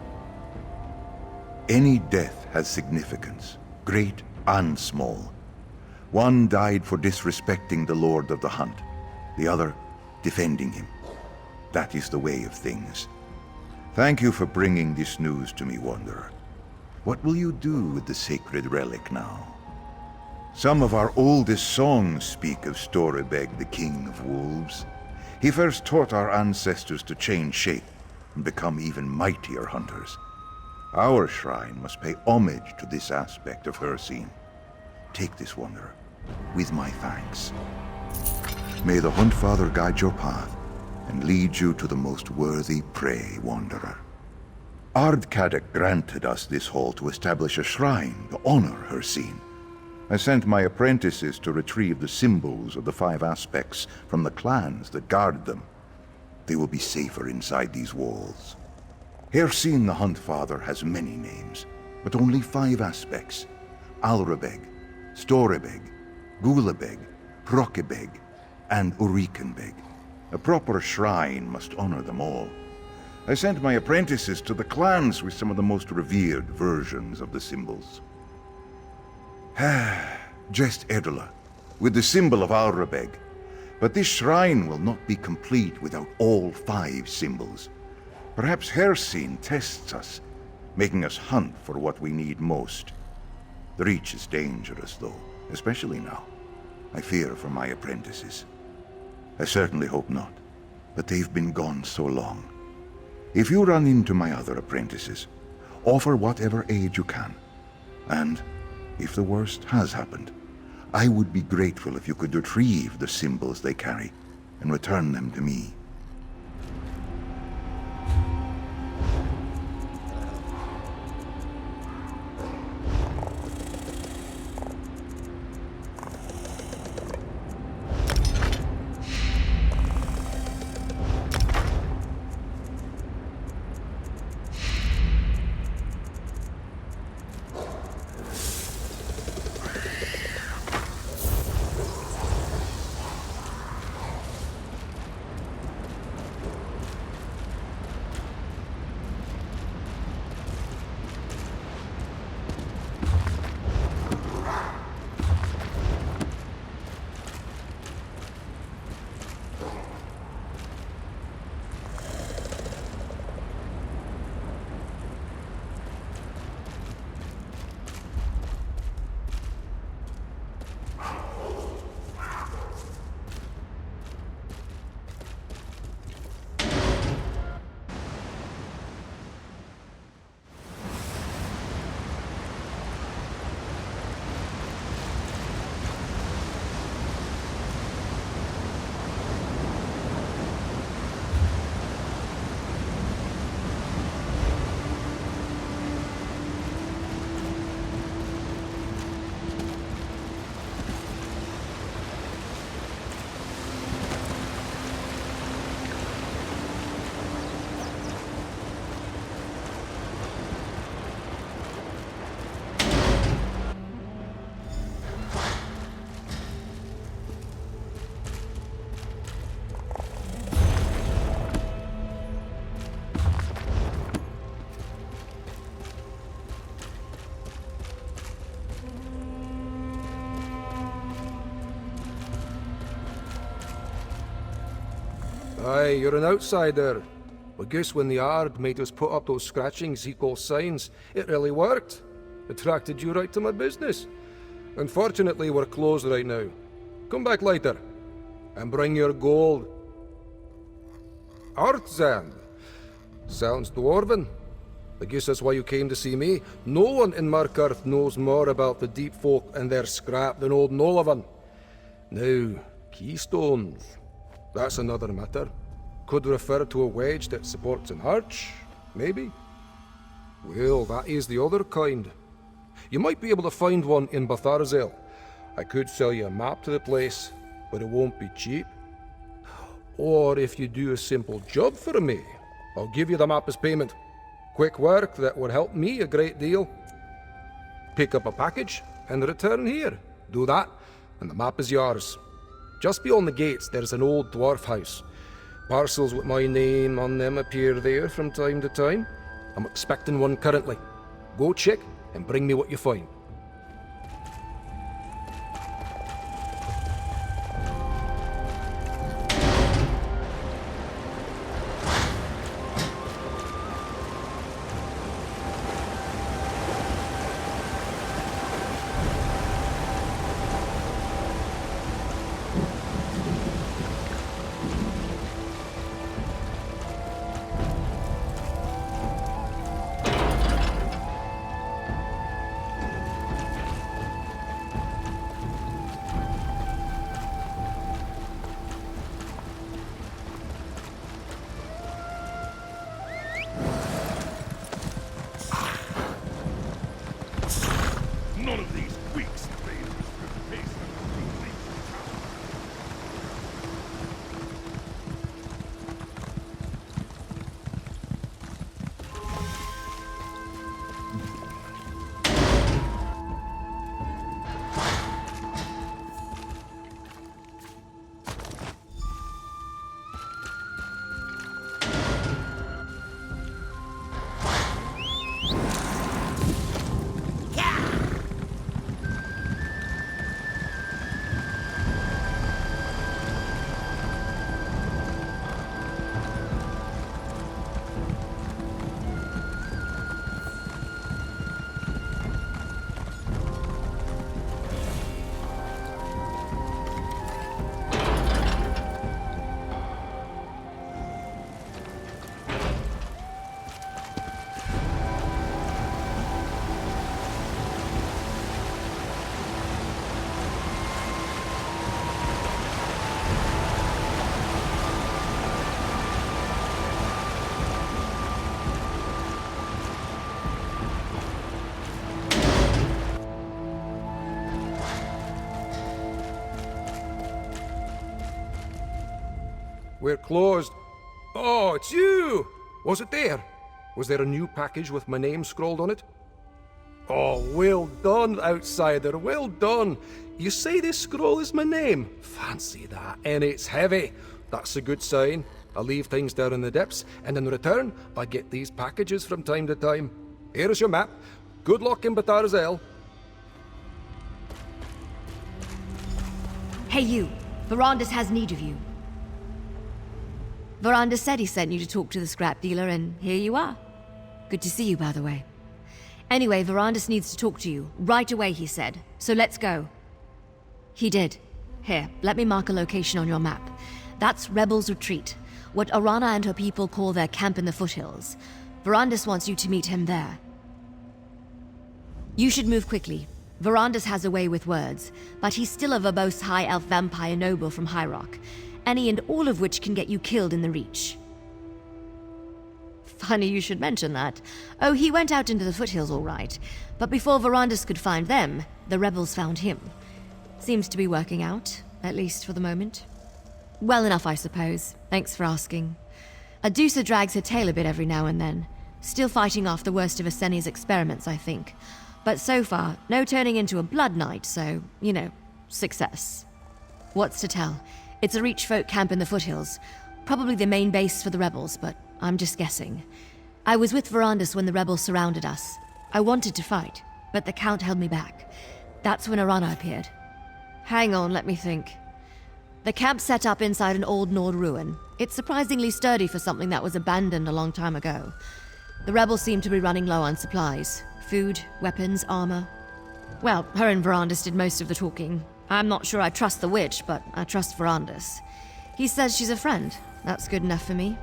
Any death has significance, great and small. One died for disrespecting the Lord of the Hunt, the other defending him. That is the way of things. Thank you for bringing this news to me, Wanderer. What will you do with the sacred relic now? Some of our oldest songs speak of Storybeg, the king of wolves. He first taught our ancestors to change shape and become even mightier hunters. Our shrine must pay homage to this aspect of Hircine. Take this, Wanderer, with my thanks. May the Huntfather guide your path and lead you to the most worthy prey, Wanderer. Ardkadek granted us this hall to establish a shrine to honor Hircine. I sent my apprentices to retrieve the symbols of the 5 aspects from the clans that guard them. They will be safer inside these walls. Hircine the Huntfather has many names, but only 5 aspects. Alrebeg, Storebeg, Gulabeg, Prokebeg, and Urikenbeg. A proper shrine must honor them all. I sent my apprentices to the clans with some of the most revered versions of the symbols. Just Erdola, with the symbol of Alrebeg. But this shrine will not be complete without all 5 symbols. Perhaps Hircine tests us, making us hunt for what we need most. The Reach is dangerous, though, especially now. I fear for my apprentices. I certainly hope not, but they've been gone so long. If you run into my other apprentices, offer whatever aid you can. And, if the worst has happened, I would be grateful if you could retrieve the symbols they carry and return them to me. Aye, you're an outsider. I guess when the Ard made us put up those scratchings he calls signs, it really worked. Attracted you right to my business. Unfortunately, we're closed right now. Come back later, and bring your gold. Artzand. Sounds dwarven. I guess that's why you came to see me. No one in Markarth knows more about the deep folk and their scrap than old Nolavan. Now, keystones. That's another matter. Could refer to a wedge that supports an arch, maybe? Well, that is the other kind. You might be able to find one in Batharzel. I could sell you a map to the place, but it won't be cheap. Or if you do a simple job for me, I'll give you the map as payment. Quick work that would help me a great deal. Pick up a package and return here. Do that, and the map is yours. Just beyond the gates, there's an old dwarf house. Parcels with my name on them appear there from time to time. I'm expecting one currently. Go check and bring me what you find. We're closed. Oh, it's you! Was it there? Was there a new package with my name scrawled on it? Oh, well done, outsider, well done. You say this scroll is my name? Fancy that, and it's heavy. That's a good sign. I leave things down in the depths, and in return, I get these packages from time to time. Here is your map. Good luck in Batarzel. Hey you, Verandis has need of you. Verandis said he sent you to talk to the scrap dealer, and here you are. Good to see you, by the way. Anyway, Verandis needs to talk to you. Right away, he said. So let's go. He did. Here, let me mark a location on your map. That's Rebel's Retreat, what Arana and her people call their camp in the foothills. Verandis wants you to meet him there. You should move quickly. Verandis has a way with words, but he's still a verbose high elf vampire noble from High Rock, any and all of which can get you killed in the Reach. Funny you should mention that. Oh, he went out into the foothills all right, but before Verandis could find them, the rebels found him. Seems to be working out, at least for the moment. Well enough, I suppose. Thanks for asking. Adusa drags her tail a bit every now and then. Still fighting off the worst of Aseni's experiments, I think. But so far, no turning into a blood knight, so, you know, success. What's to tell? It's a Reach folk camp in the foothills. Probably the main base for the rebels, but I'm just guessing. I was with Verandis when the rebels surrounded us. I wanted to fight, but the Count held me back. That's when Arana appeared. Hang on, let me think. The camp's set up inside an old Nord ruin. It's surprisingly sturdy for something that was abandoned a long time ago. The rebels seem to be running low on supplies. Food, weapons, armor. Well, her and Verandis did most of the talking. I'm not sure I trust the witch, but I trust Verandis. He says she's a friend. That's good enough for me.